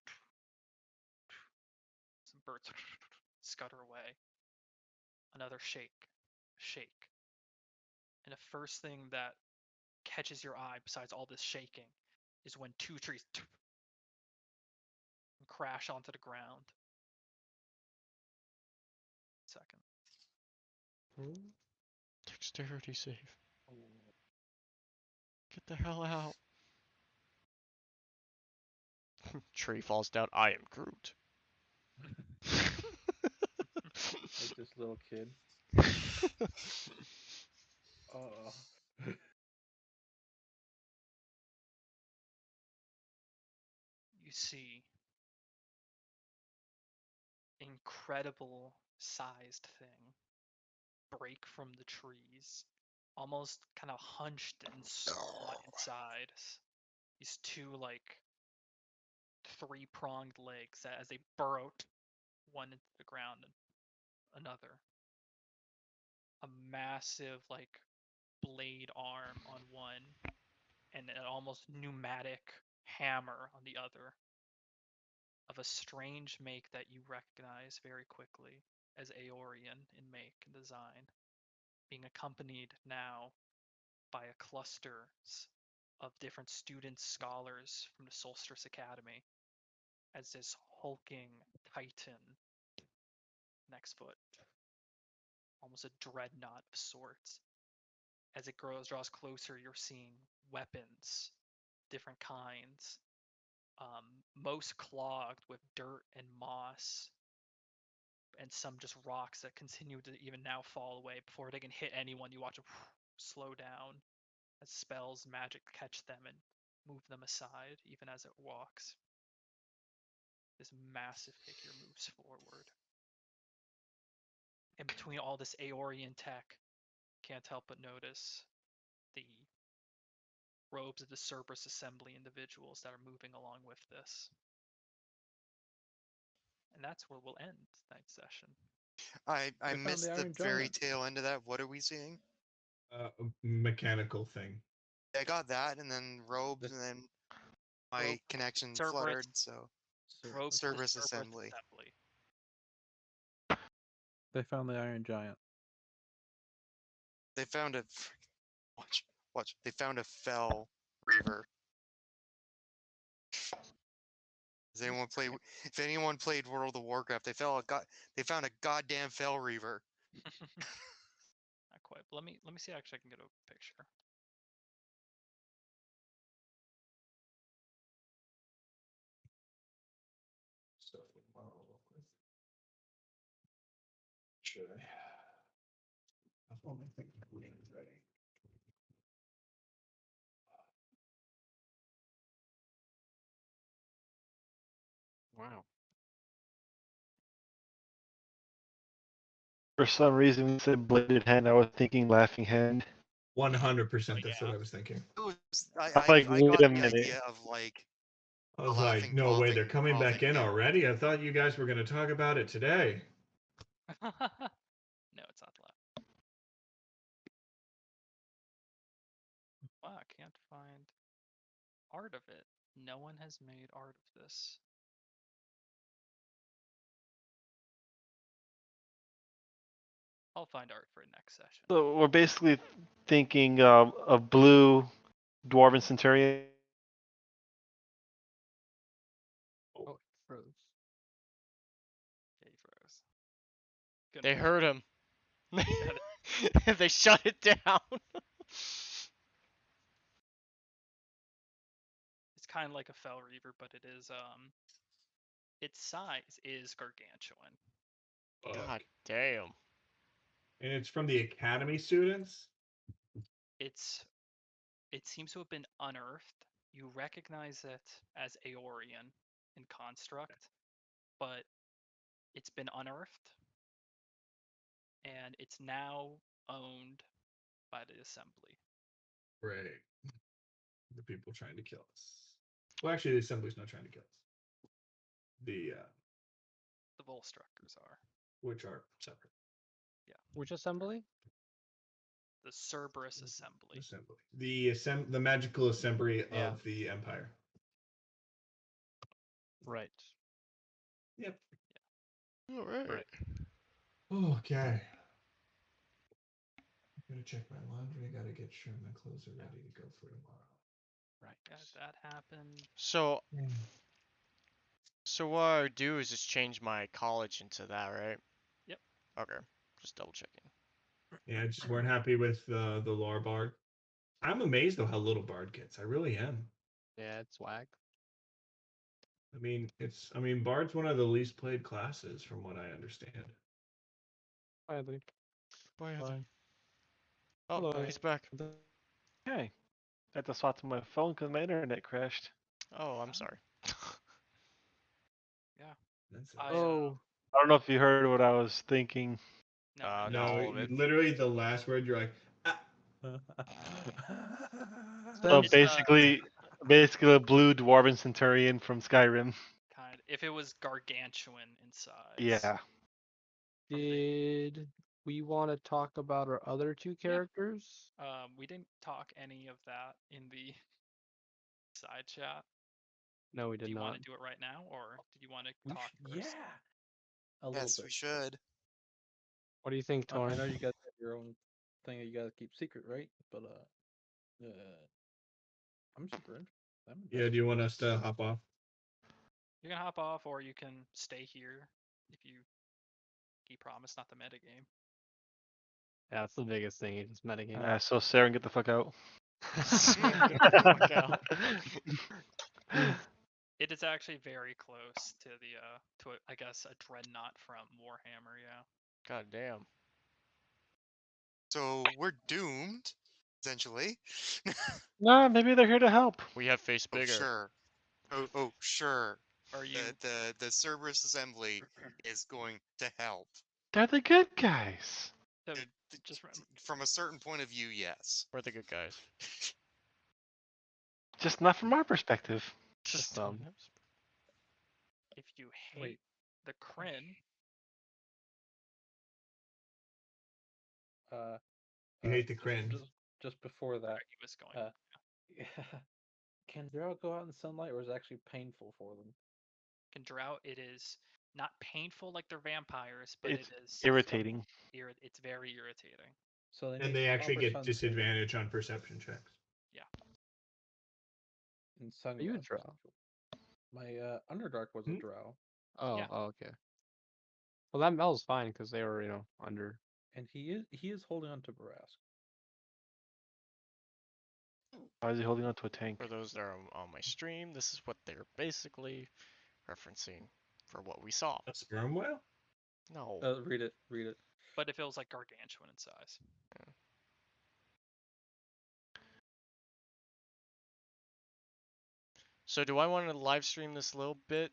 Some birds scutter away. Another shake. And the first thing that catches your eye, besides all this shaking, is when two trees crash onto the ground. Second. Dexterity save. Get the hell out. Tree falls down. I am Groot. Like this little kid. Oh. You see incredible sized thing break from the trees, almost kind of hunched and squat inside. These two like three-pronged legs as they burrow one into the ground and another. A massive like blade arm on one and an almost pneumatic hammer on the other, of a strange make that you recognize very quickly as Aeorian in make and design, being accompanied now by a cluster of different students, scholars from the Solstice Academy, as this hulking titan next foot, almost a dreadnought of sorts. As it draws closer, you're seeing weapons, different kinds, most clogged with dirt and moss, and some just rocks that continue to even now fall away before they can hit anyone. You watch them slow down as spells, magic catch them and move them aside, even as it walks. This massive figure moves forward. And between all this Aeorian tech, can't help but notice the robes of the Cerberus Assembly individuals that are moving along with this. And that's where we'll end tonight's session. I found missed the the Iron very Giant. tail end of that. What are we seeing? A mechanical thing. I got that, and then robes, and then my Robe- connection Cerberus- fluttered. So Robes of the Cerberus Cerberus Assembly. They found the Iron Giant. They found a watch. They found a fell reaver. Has anyone played? If anyone played World of Warcraft, they found a goddamn fell reaver. Not quite. But let me see. Actually, I can get a picture. Stuff with Marvel real quick. Should I? I've only think the name is ready. Wow. For some reason, when you said bladed hand, I was thinking laughing hand. 100%. That's what I was thinking. It was, I'm like, I wait got a the minute. idea of like I a was like, laughing, no way, they're coughing, coming back coughing in hand. already. I thought you guys were going to talk about it today. No, it's not left. Wow, I can't find art of it. No one has made art of this. I'll find art for next session. So we're basically thinking of blue dwarven centurion. Oh, it froze. Okay, froze. Couldn't They find heard him. Yeah, They shut it down. It's kind of like a fell reaver, but it is its size is gargantuan. God damn. And it's from the Academy students? It seems to have been unearthed. You recognize it as Aeorian in construct, but it's been unearthed and it's now owned by the assembly. Right. The people trying to kill us. Well, actually, the Assembly's not trying to kill us. The, The Volstruckers are. which are separate. Which assembly? The Cerberus assembly. The magical assembly Yeah. of the Empire. Right. Yep. All right. Right. Okay. Gotta check my laundry. Gotta get sure my clothes are ready to go for tomorrow. Right. Yeah, that happened. So, Yeah. so what I would do is just change my college into that, right? Yep. Okay. Just double checking. Yeah, just weren't happy with the lore bard. I'm amazed though how little bard gets. I really am. Yeah, it's whack. I mean bard's one of the least played classes from what I understand. Finally. Bye, Heather. Bye. Oh, Hello. he's back. Hey, I had to swap to my phone because my internet crashed. Oh, I'm sorry. Yeah. That's I, Oh. I don't know if you heard what I was thinking. No. Not no, all of it. literally the last word you're like, ah. So Since basically a blue dwarven centurion from Skyrim. Kind. If it was gargantuan in size. Yeah. did we want to talk about our other two characters? We didn't talk any of that in the side chat. No, we Do did you not. want to do it right now, or did you want to talk first? Yeah. A little Yes, bit. we should. What do you think, I Torn? know you guys have your own thing that you guys keep secret, right? But I'm super interested. I'm Yeah, do you want us to hop off? You can hop off, or you can stay here if you promise not the metagame. Yeah, that's the biggest thing. It's metagame. So Saren, get the fuck out. Get the fuck out. It is actually very close to the I guess a dreadnought from Warhammer. Yeah. God damn. So we're doomed, essentially. No, maybe they're here to help. We have face Oh bigger. sure. Oh sure. Are you? The Cerberus assembly is going to help. They're the good guys. So It- just remember, From a certain point of view, yes. We're the good guys. Just not from our perspective. Just some. if you hate Wait. the Kryn, You hate the cringe. Just before that, he was going. can Daryl go out in sunlight, or is it actually painful for them? Can drought, it is Not painful like they're vampires, but It's it is irritating. It's very irritating. So they And need they actually proper get sunscreen disadvantage on perception checks. and Are sunglasses. you a drow? My Underdark was a Hmm? drow, Oh, Yeah. oh, okay. Well, that was fine because they were, under. and he is holding on to Barask. Why is he holding onto a tank? For those that are on my stream, this is what they're basically referencing for what we saw. A sperm whale? No. Read it. Read it. But it feels like gargantuan in size. So do I want to live stream this a little bit,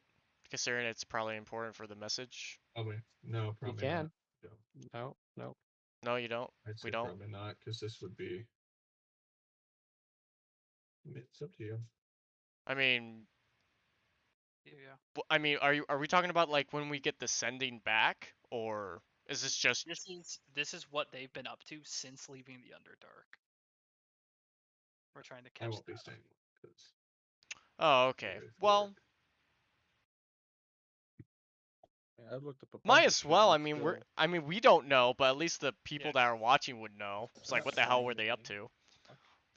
considering it's probably important for the message? Probably. No, You probably not. can. No. No. No, you don't. I'd say We don't. probably not, because this would be. It's up to you. I mean, Yeah. I mean, are we talking about like when we get the sending back, or is this just? This is what they've been up to since leaving the Underdark. We're trying to catch I won't be that. staying because Oh, okay. Well, Yeah, I've looked up a bunch might of as shit well. and I mean, still- we don't know, but at least the people Yeah. that are watching would know. It's like, Not what the hell were they up finding.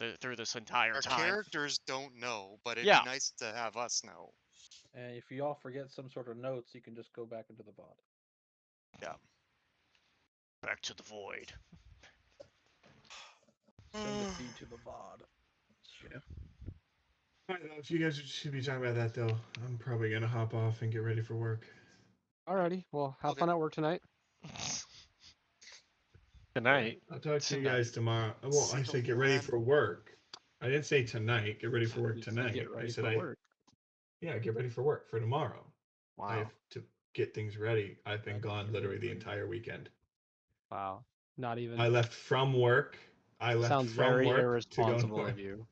to through this entire Our time? characters don't know, but it'd Yeah. be nice to have us know. And if you all forget some sort of notes, you can just go back into the VOD. Yeah. Back to the void. Send the feed to the VOD. Yeah. Alright, well, if you guys should be talking about that though, I'm probably gonna hop off and get ready for work. Alrighty. Well, have Okay. fun at work tonight. Good night. I'll talk to you Tonight. guys tomorrow. Well, See I you, said get ready man. for work. I didn't say tonight. Get ready for work You said tonight. get I ready said for work. yeah, get ready for work for tomorrow. I Wow. have to get things ready. I've been I gone get literally ready the for entire weekend. Wow. Not even. I left from work. I left Sounds from very work to go irresponsible north. of you.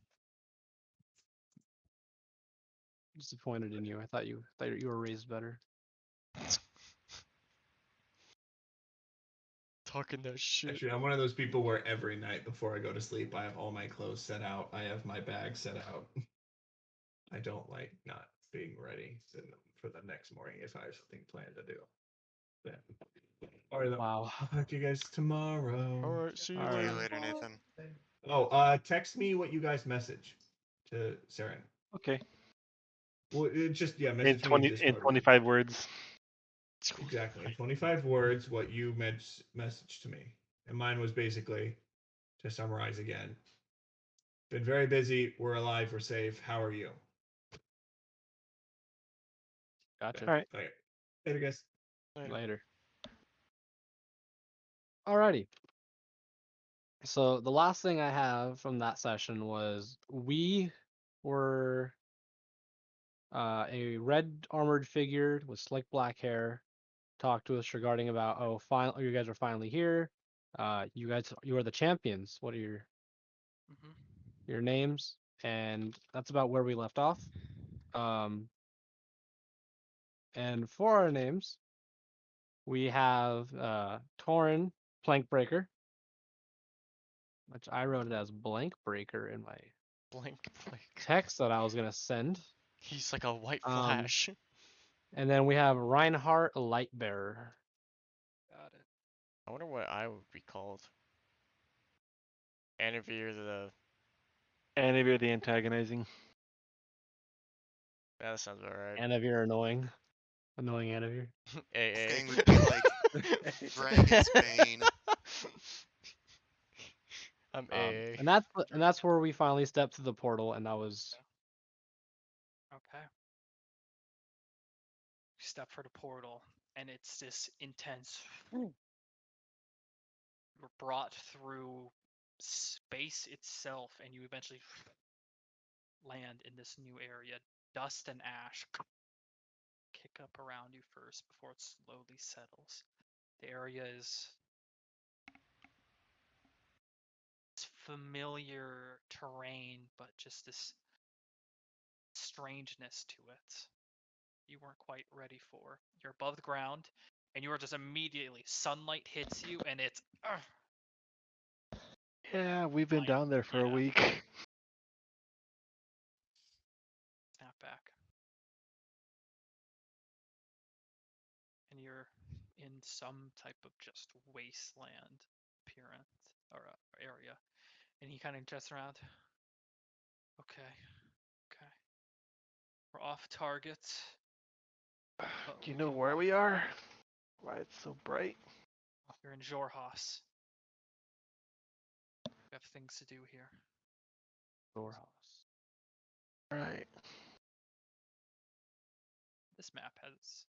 Disappointed in you. I thought you were raised better. Talking that shit. Actually, I'm one of those people where every night before I go to sleep, I have all my clothes set out. I have my bag set out. I don't like not being ready for the next morning if I have something planned to do. Yeah. All right, Wow. I'll talk to you guys tomorrow. All right. See you All See later. you right. later, Nathan. Oh, text me what you guys message to Saren. Okay. Well, message In me in 20 in Discord. 25 words. Exactly. In 25 words, what you messaged to me. And mine was basically, to summarize again, been very busy. We're alive. We're safe. How are you? Gotcha. All right. Okay. Later, guys. Later. Alrighty. So the last thing I have from that session was we were a red armored figure with slick black hair talked to us regarding about you guys are finally here. You are the champions. What are your names? And that's about where we left off. And for our names, we have Torin Plankbreaker, which I wrote it as Blank Breaker in my Blank. text that I was gonna send. He's like a white Um, flash. And then we have Reinhardt Lightbearer. Got it. I wonder what I would be called. Anivir the. And if you're the antagonizing. Yeah, that sounds alright. Anivir annoying. Annoying Anivir. AA. Wolfgang would be like Dragon's Bane. I'm AA. And that's where we finally stepped through the portal, and that was Okay. We step for the portal, and it's this intense. We're brought through space itself, and you eventually land in this new area. Dust and ash kick up around you first before it slowly settles. The area is familiar terrain, but just this strangeness to it you weren't quite ready for. You're above the ground, and you are just immediately sunlight hits you, and it's Yeah, we've been Like, down there for a yeah. week. snap back. you're in some type of just wasteland appearance or area, and he kind of jets around. Okay, okay, we're off target. But Do you we know can where walk we are? around. Why it's so bright? You're in Jorhas. We have things to do here. Storehouse. Right. This map has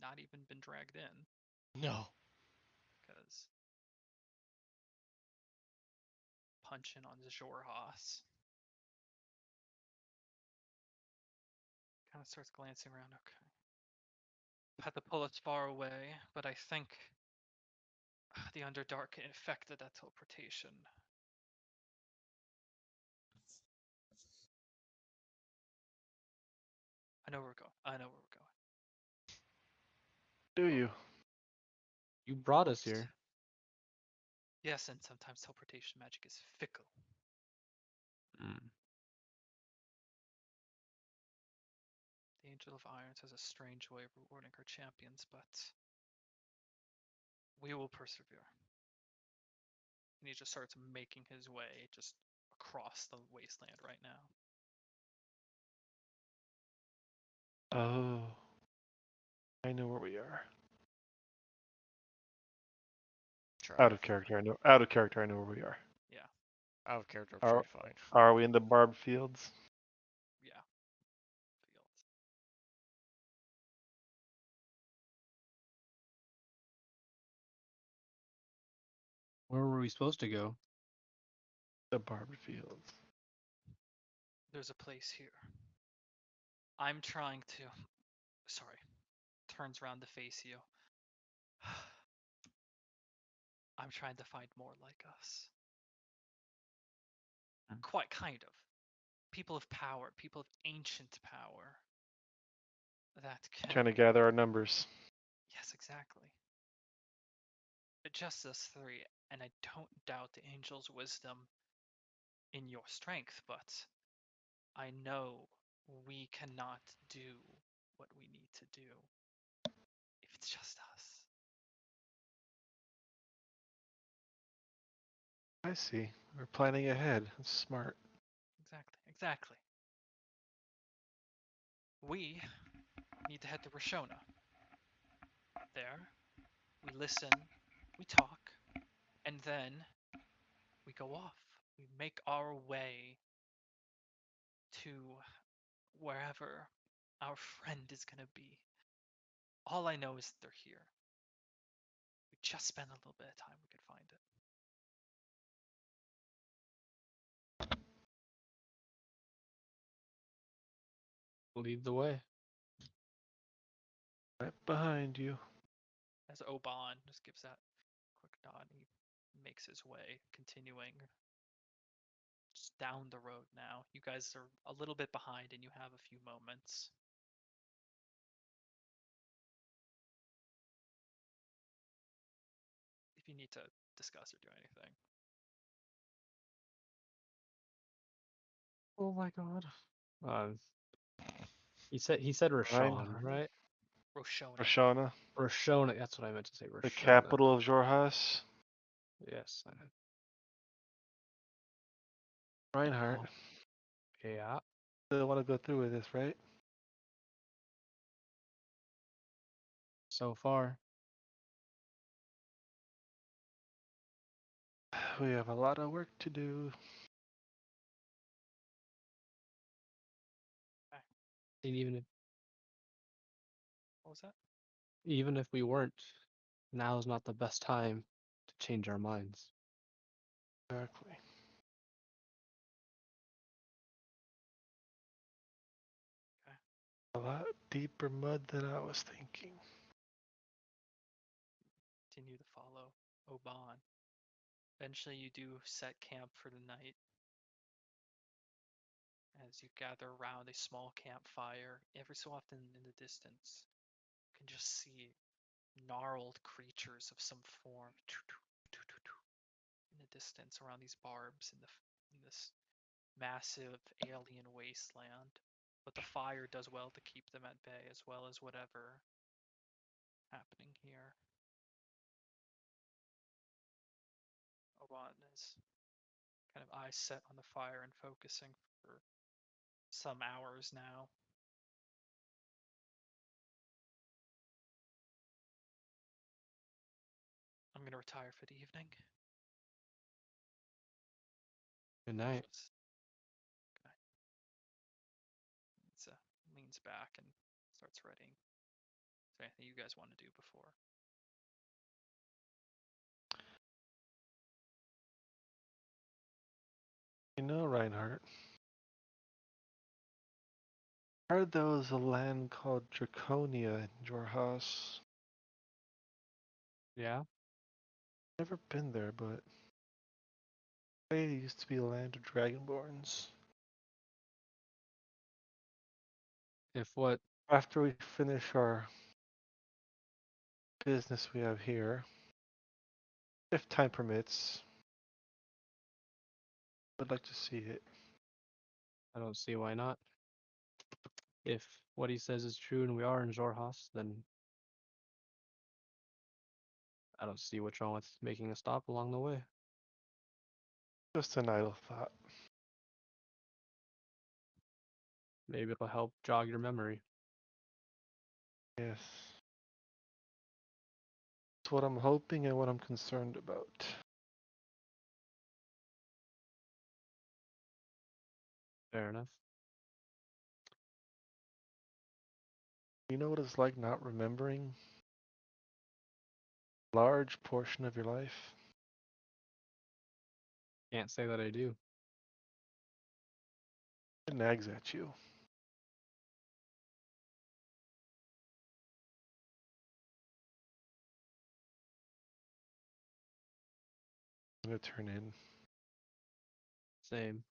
not even been dragged in No. because punching on Jorhas. Kind of starts glancing around. Okay. Had to pull us far away, but I think the Underdark infected that teleportation. I know where we're going. I know where we're going. Do you? You brought us here. Yes, and sometimes teleportation magic is fickle. The Angel of Irons has a strange way of rewarding her champions, but we will persevere. And he just starts making his way just across the wasteland right now. Oh. I know where we are. Out of character, I know. Out of character, I know where we are. Yeah, Out of character, I'm sure you're fine. Are we in the barbed fields? yeah. Fields. Where were we supposed to go? The barbed fields. There's a place here. I'm trying to. Sorry. Turns around to face you. I'm trying to find more like us. Quite kind of. People of power, people of ancient power. That can. Trying to gather our numbers. Yes, exactly. But just us three, and I don't doubt the angel's wisdom in your strength, but I know we cannot do what we need to do if it's just us. I see. We're planning ahead. That's smart. Exactly, exactly. We need to head to Rashona. There, we listen, we talk, and then we go off. We make our way to wherever our friend is going to be. All I know is they're here. We just spend a little bit of time, we could find it. Lead the way. Right behind you. As Oban just gives that quick nod, he makes his way, continuing just down the road now. You guys are a little bit behind and you have a few moments. If you need to discuss or do anything. Oh my god. He said Rashawn, right? Roshona. Roshana. Roshona. That's what I meant to say. Roshona. The capital of Jorhas. Yes. Reinhardt. Yeah. Still want to go through with this, right? So far. We have a lot of work to do. And What was that? even if we weren't, now's not the best time to change our minds. Exactly. Okay. A lot deeper mud than I was thinking. Continue to follow Oban. Eventually you do set camp for the night. As you gather around a small campfire, every so often in the distance, you can just see gnarled creatures of some form in the distance around these barbs in this massive alien wasteland. But the fire does well to keep them at bay, as well as whatever happening here. Oban is kind of eyes set on the fire and focusing for some hours now. I'm gonna retire for the evening. Good night. Good night. It's, leans back and starts writing. Is there anything you guys want to do before? You know, Reinhardt, I heard there was a land called Draconia in Jorhas. Yeah. Never been there, but it used to be a land of dragonborns. If what? After we finish our business we have here, if time permits, I'd like to see it. I don't see why not. If what he says is true and we are in Jorhas, then I don't see what's wrong with making a stop along the way. Just an idle thought. Maybe it'll help jog your memory. Yes. It's what I'm hoping and what I'm concerned about. Fair enough. You know what it's like not remembering a large portion of your life? Can't say that I do. It nags at you. I'm gonna turn in. Same.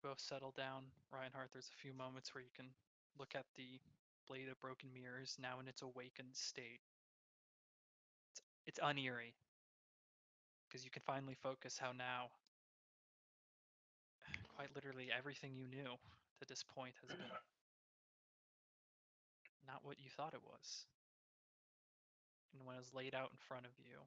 Both settle down. Reinhardt, there's a few moments where you can look at the blade of broken mirrors now in its awakened state. It's uneerie because you can finally focus how now, quite literally, everything you knew to this point has been not what you thought it was. And when it's laid out in front of you,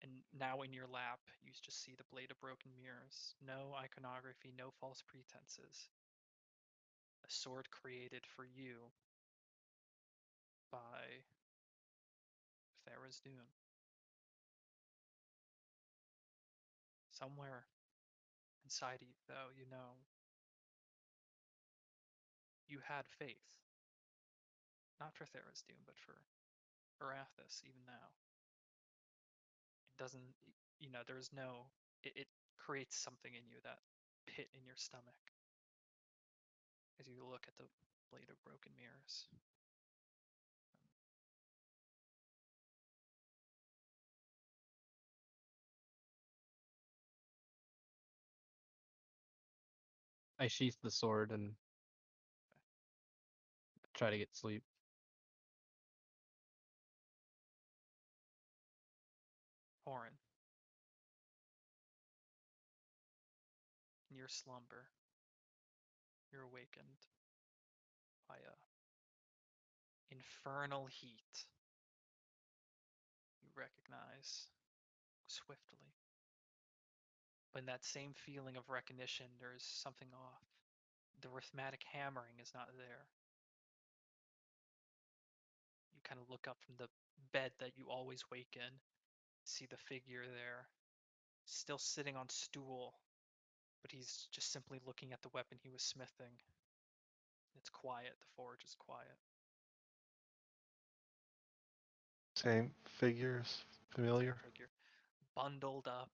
and now in your lap, you just see the blade of broken mirrors. No iconography, no false pretenses. A sword created for you by DRAGOOON. Somewhere inside of you, though, you know, you had faith. Not for DRAGOOON, but for Arathis, even now. It doesn't, there's no, it creates something in you, that pit in your stomach, as you look at the blade of broken mirrors. I sheath the sword and try to get sleep. Horan, in your slumber, you're awakened by a infernal heat you recognize swiftly. But in that same feeling of recognition, there's something off. The rhythmic hammering is not there. You kind of look up from the bed that you always wake in, see the figure there, still sitting on stool, but he's just simply looking at the weapon he was smithing. It's quiet, the forge is quiet. Same figures, familiar. Same figure. Bundled up,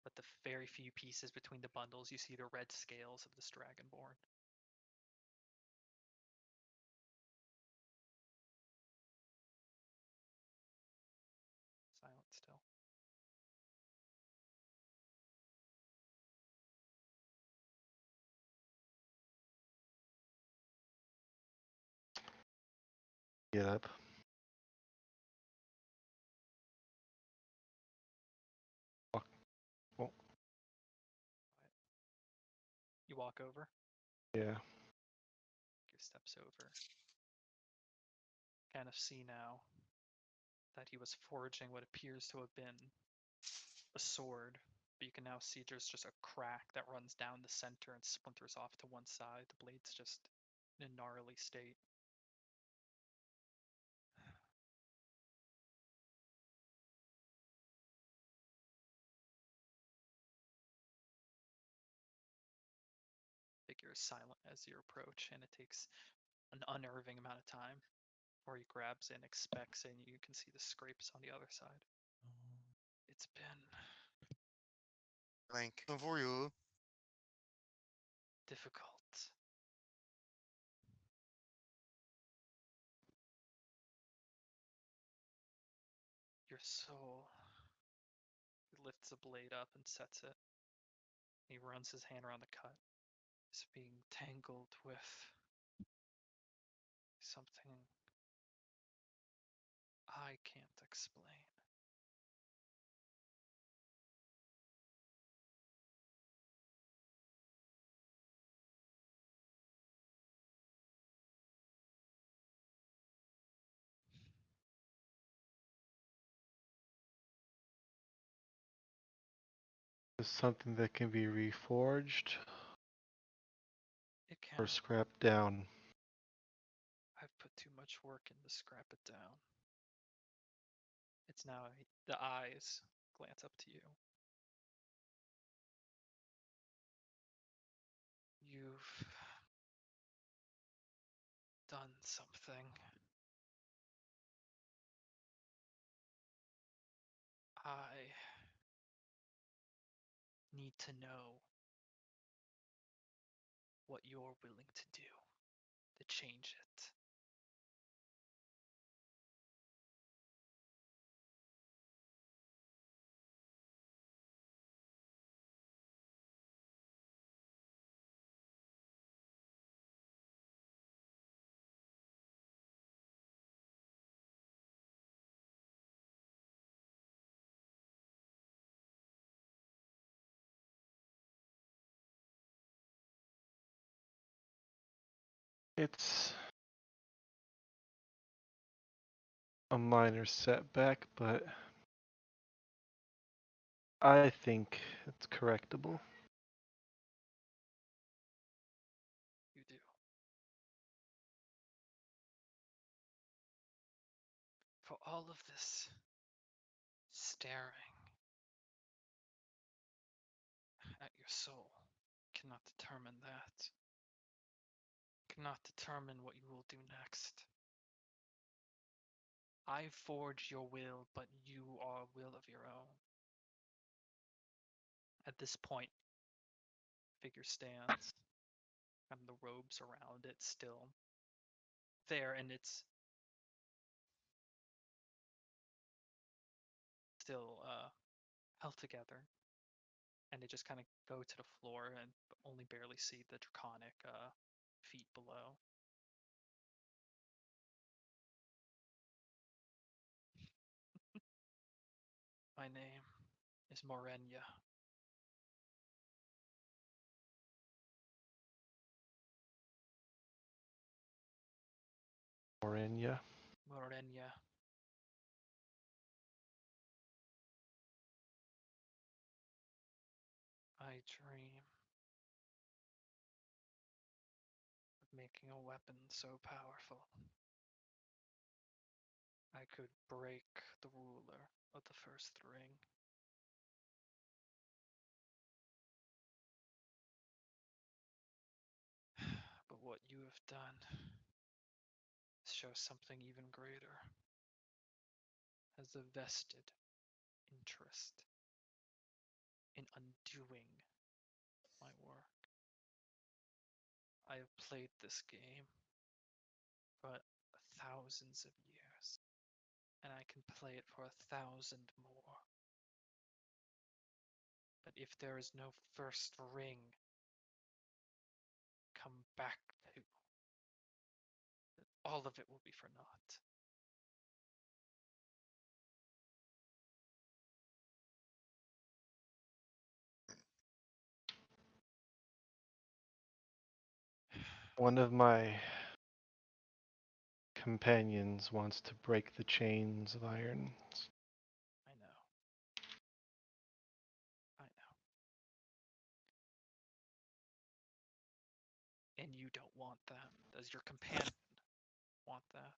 but the very few pieces between the bundles, you see the red scales of this dragonborn. Silent still. Get up. Walk. Well, You walk over, yeah. your steps over. kind of see now that he was forging what appears to have been a sword, but you can now see there's just a crack that runs down the center and splinters off to one side. The blade's just in a gnarly state. Figure is silent as you approach, and it takes an unnerving amount of time before he grabs and expects, and you can see the scrapes on the other side. It's been Link. For you. difficult. Your soul. He lifts the blade up and sets it. He runs his hand around the cut. It's being tangled with something I can't explain. Is something that can be reforged It or can. scrapped down? I've put too much work in to scrap it down. It's now the eyes glance up to you. You've done something. I need to know what you're willing to do to change it. It's a minor setback, but I think it's correctable. You do. For all of this staring at your soul, cannot determine that. Cannot determine what you will do next. I forge your will, but you are a will of your own. At this point, figure stands, and the robes around it still there, and it's still held together. And they just kind of go to the floor and only barely see the draconic feet below. My name is Morenya. Morenya. Morenya. I dream of making a weapon so powerful I could break the ruler of the first ring. But what you have done shows something even greater. Has a vested interest in undoing my work. I have played this game for thousands of years, and I can play it for 1,000 more. But if there is no first ring, come back to, all of it will be for naught. One of my companions wants to break the chains of iron. I know. I know. And you don't want that. Does your companion want that?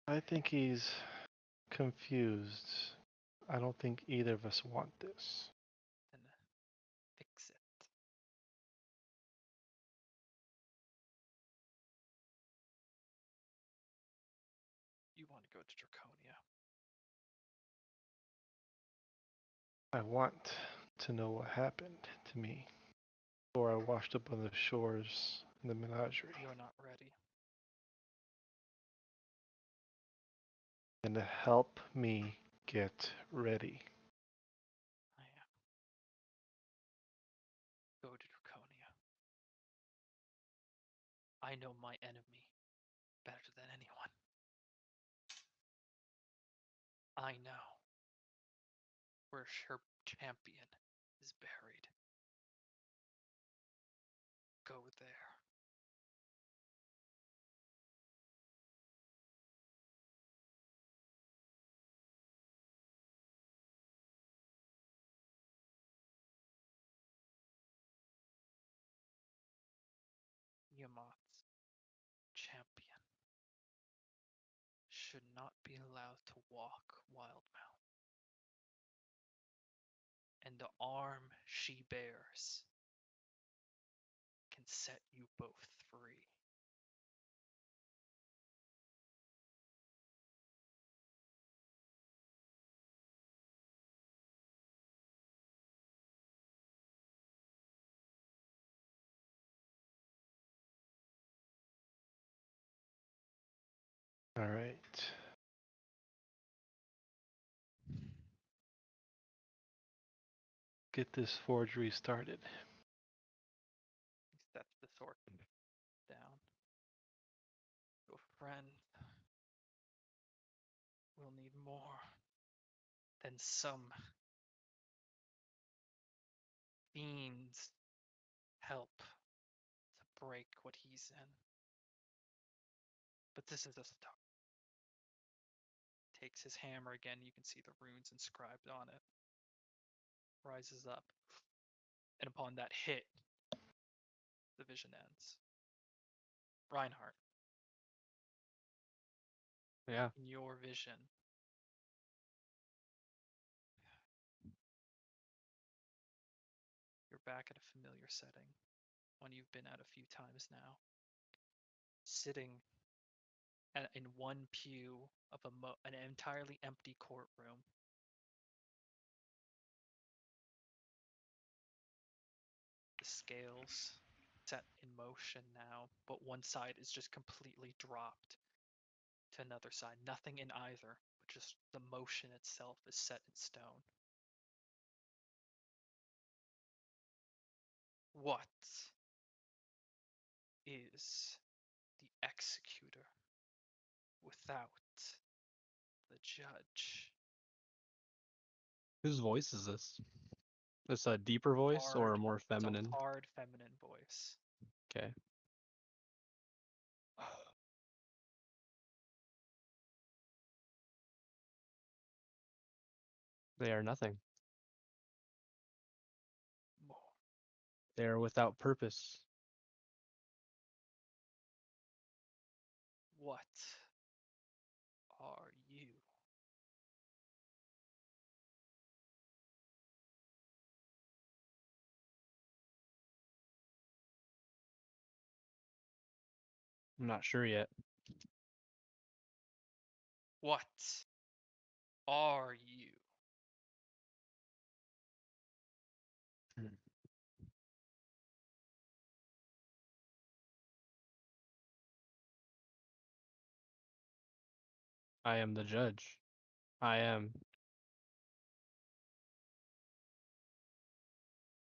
I think he's confused. I don't think either of us want this. Then fix it. You want to go to Draconia. I want to know what happened to me before I washed up on the shores in the menagerie. You're not ready. And to help me get ready. I am. Go to Draconia. I know my enemy better than anyone. I know where her champion is buried. Go there. Yamat's champion should not be allowed to walk WildeMount. And the arm she bears can set you both free. All right. Get this forgery started. He sets the sword down. Your friend will need more than some fiend's help to break what he's in. But this is a start. Takes his hammer again, you can see the runes inscribed on it. Rises up. And upon that hit, the vision ends. Reinhardt, Yeah. in your vision, you're back at a familiar setting, one you've been at a few times now. Sitting in one pew of an entirely empty courtroom. The scales set in motion now, but one side is just completely dropped to another side. Nothing in either, but just the motion itself is set in stone. What is the executor without the judge? Whose voice is this? This a deeper voice or a more It's feminine? a hard feminine voice. Okay. They are nothing. More. They are without purpose. What are you? I'm not sure yet. What are you? I am the judge. I am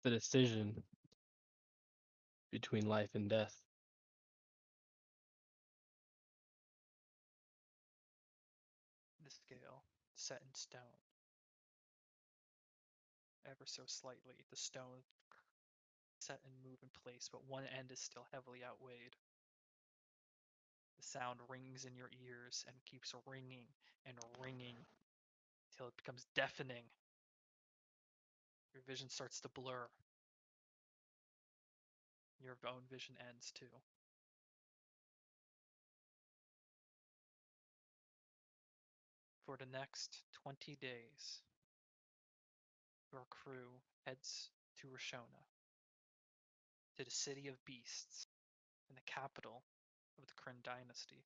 the decision between life and death. The scale set in stone. Ever so slightly, the stone set and move in place, but one end is still heavily outweighed. The sound rings in your ears and keeps ringing and ringing till it becomes deafening. Your vision starts to blur. Your own vision ends too. For the next 20 days, your crew heads to Roshona, to the city of beasts and the capital of the Kryn dynasty.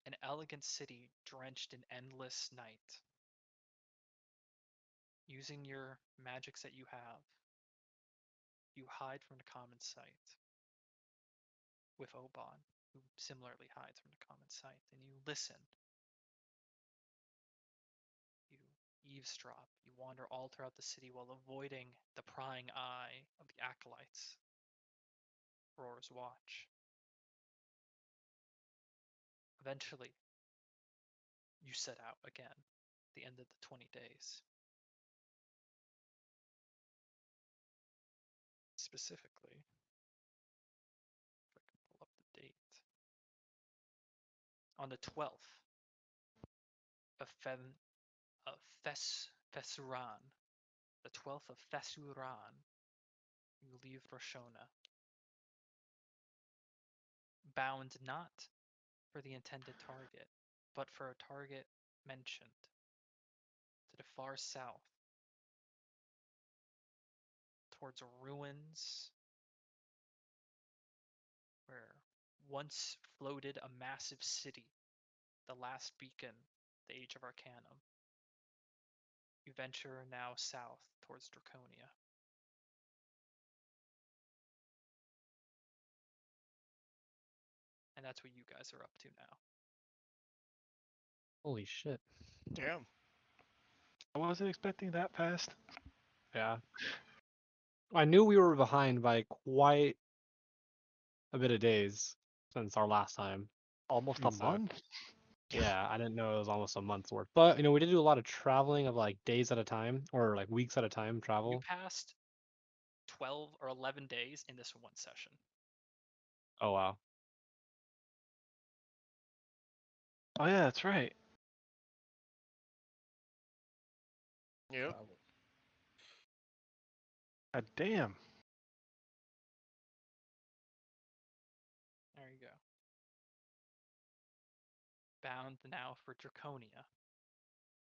An elegant city drenched in endless night. Using your magics that you have, you hide from the common sight with Oban, who similarly hides from the common sight, and you listen. You eavesdrop. You wander all throughout the city while avoiding the prying eye of the acolytes. Roar's watch. Eventually, you set out again at the end of the 20 days. Specifically, if I can pull up the date. On the 12th of Fesuran, the 12th of Fesuran, you leave Roshona, bound not for the intended target, but for a target mentioned to the far south, towards ruins where once floated a massive city, the last beacon, the Age of Arcanum. You venture now south towards Draconia. And that's what you guys are up to now. Holy shit. Damn. I wasn't expecting that fast. Yeah. I knew we were behind by quite a bit of days since our last time. Almost a And so, month? yeah, I didn't know it was almost a month's worth. But, we did do a lot of traveling of like days at a time or like weeks at a time You travel. passed 12 or 11 days in this one session. Oh, wow. Oh yeah, that's right. Yep. God damn. There you go. Bound now for Draconia.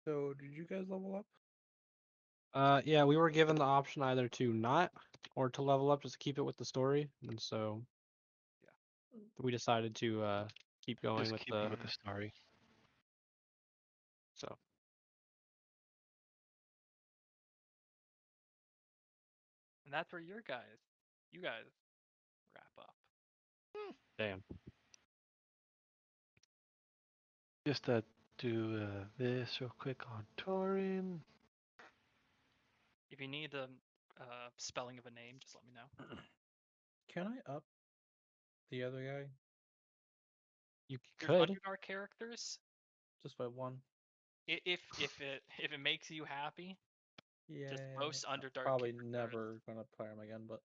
So, did you guys level up? Yeah, we were given the option either to not or to level up, just to keep it with the story. And so we decided to keep going Just with keeping with the story. so And that's where you guys wrap up. damn. Just do this real quick on Torin. If you need the spelling of a name, just let me know. Can I up the other guy You There's could. Underdark characters. just by one? If it makes you happy, Yeah. just most I'm Underdark probably characters. never gonna play him again, but.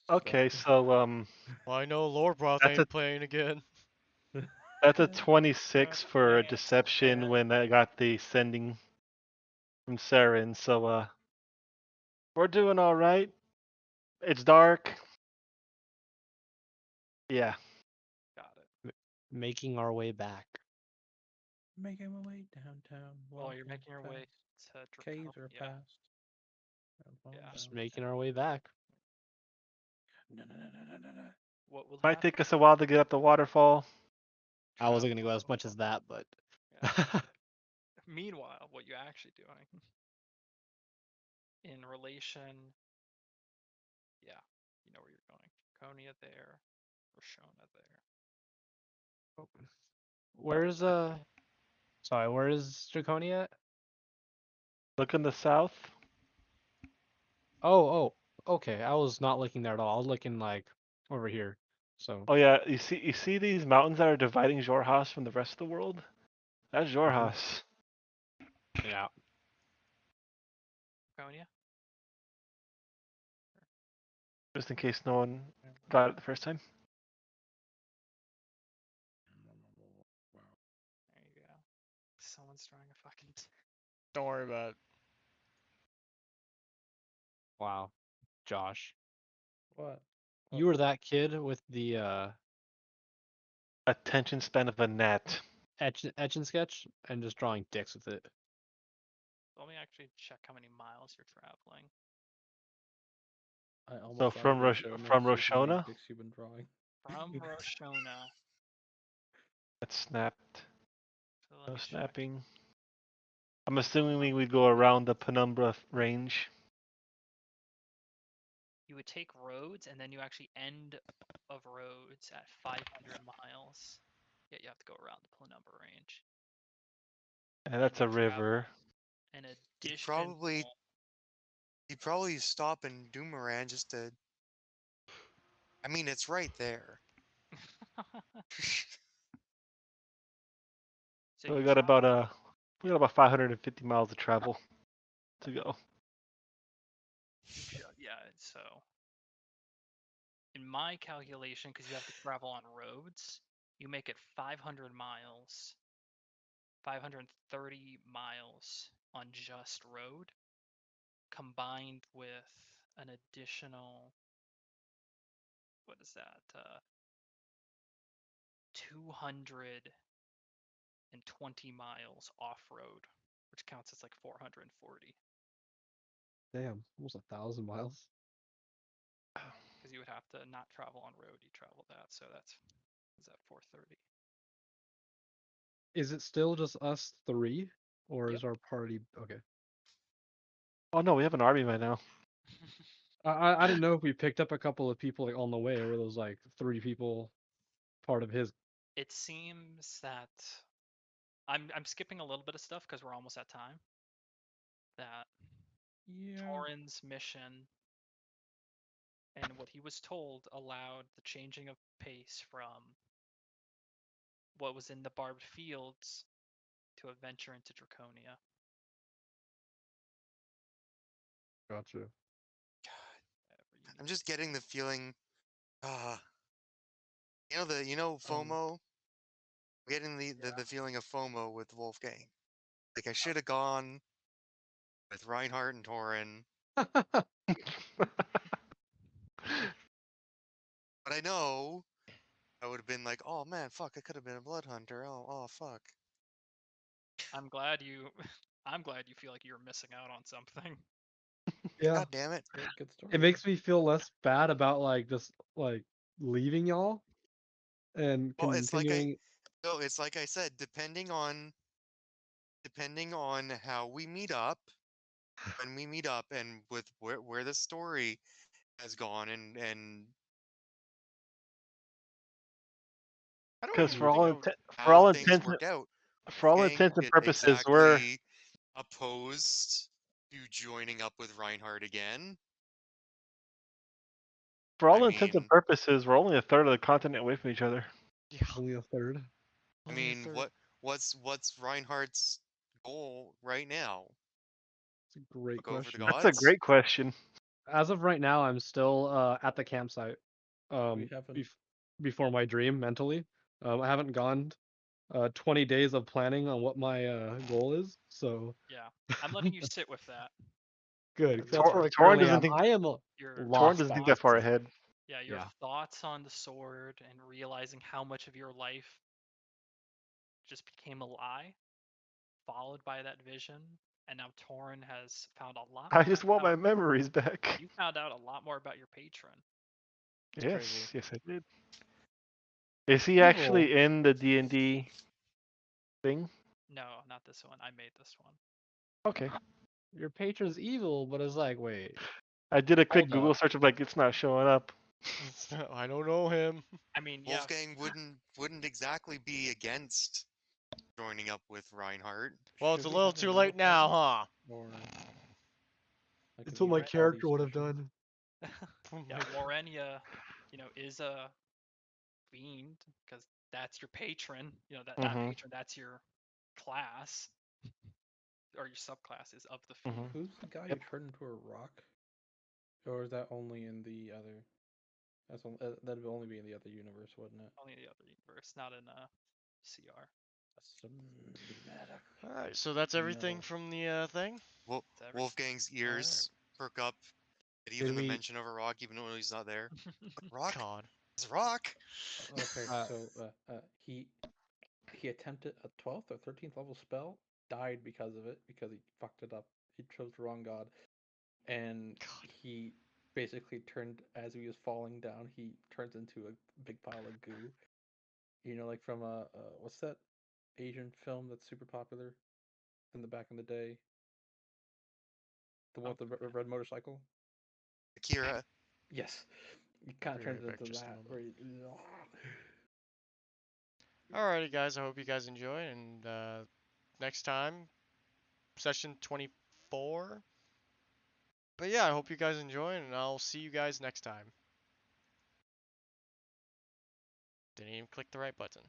Okay, so Well, I know Lorebroth That's a- ain't playing again. that's a 26 for Yeah, deception when I got the sending from Saren. So we're doing all right. It's dark. Yeah. Got it. Making our way back. Making my way downtown. Well, you're walking making your way fast. to Caves are Draconia. past. I'm falling Yeah. Just downtown. making our way back. No. What will Might happen? take us a while to get up the waterfall. I wasn't gonna Travel go as much as that, but Yeah. Meanwhile, what you're actually doing in relation, yeah, you know where you're going. Draconia there, Roshona there. where's sorry, where is Draconia at? Look in the south. Oh, okay. I was not looking there at all. I was looking like over here. So Oh yeah, you see these mountains that are dividing Jorhas from the rest of the world? That's Jorhas. yeah. Draconia? just in case no one got it the first time. There you go. Someone's throwing a fucking. Don't worry about it. Wow, Josh, What? you were that kid with the Attention span of a gnat. etch and sketch and just drawing dicks with it. Let me actually check how many miles you're traveling. I almost So thought from you were gonna from say how many Roshona, dicks you've been drawing. From Roshona. that snapped. So let No me check. snapping. I'm assuming we'd go around the Penumbra range. You would take roads, and then you actually end of roads at 500 miles. Yeah, you have to go around the Penumbra range. And that's you a river. An You'd additional. probably stop in Doomeran just to. I mean, it's right there. So we you got travel- about 550 miles to travel to go. Yeah, so in my calculation, because you have to travel on roads, you make it 500 miles, 530 miles on just road, combined with an additional, what is that, 220 miles off-road, which counts as like 440. Damn, almost 1,000 miles. Because you would have to not travel on road, you travel that, so is that 430? Is it still just us three, or Yep. is our party okay? Oh no, we have an army by now. I didn't know if we picked up a couple of people like on the way, or were those like 3 people part of his. It seems that I'm skipping a little bit of stuff because we're almost at time. That Yeah. Torin's mission and what he was told allowed the changing of pace from what was in the barbed fields to a venture into Draconia. Gotcha. I'm just getting the feeling. FOMO. I'm getting the feeling of FOMO with Wolfgang. Like I should have gone with Reinhardt and Torin, but I know I would have been like, oh man, fuck, I could have been a blood hunter. Oh fuck. I'm glad you feel like you're missing out on something. Yeah. God damn it. Good story. It makes me feel less bad about like just like leaving y'all and Well, continuing. it's like I said, depending on how we meet up, when we meet up, and with where the story has gone, and I don't Because even think of. for how all things intents work out. for all Wolfgang intents and is purposes, we're exactly opposed to joining up with Reinhardt again. for all I intents and mean- purposes, we're only a third of the continent away from each other. Yeah. Only a third. I only a mean, third. what's Reinhardt's goal right now? It's a great Look over the question. That's a gods? great question. As of right now, I'm still at the campsite. We haven't. Before my dream mentally. I haven't gone 20 days of planning on what my goal is. So Yeah, I'm letting you sit with that. good. That's Tor- where I Torrin currently doesn't am. think I am Your Torrin lost. doesn't think that far ahead. Yeah, your Yeah. thoughts on the sword and realizing how much of your life just became a lie, followed by that vision, and now Torin has found a lot. I just want about- my memories back. You found out a lot more about your patron. Yes, crazy. yes, I did. Is he actually in the DnD thing? No, not this one. I made this one. Okay. Your patron's evil, but it's like, wait. I did a quick Hold Google up. search of like it's not showing up. I don't know him. I mean, yeah, Wolfgang wouldn't exactly be against joining up with Reinhardt. Well, it's Should a we little have a too demo late now, party? huh? Or like It's an what my easy party character would have session? done. yeah, Warenia, is a fiend because that's your patron. That Mhm. patron, that's your class or your subclasses of the fiend. Mhm. Who's the guy Yep. who turned into a rock? Or is that only in the other? That'd only be in the other universe, wouldn't it? Only the other universe, not in CR. All right, so that's everything Metal. from the thing. Wolf, It's everything. Wolfgang's ears perk up at even Did the we- mention of a rock, even though he's not there. Rock? God. It's a rock. Okay, Uh, so he attempted a 12th or 13th level spell, died because of it, because he fucked it up. He chose the wrong god, and God. he basically turned, as he was falling down, he turns into a big pile of goo. You know, like from what's that Asian film that's super popular in the back in the day? The one with the red motorcycle? Akira. Yes. He kind of Be right turns back, into just a that. moment. Where he, Alrighty, guys. I hope you guys enjoy, and next time, session 24. But yeah, I hope you guys enjoy, and I'll see you guys next time. Didn't even click the right button.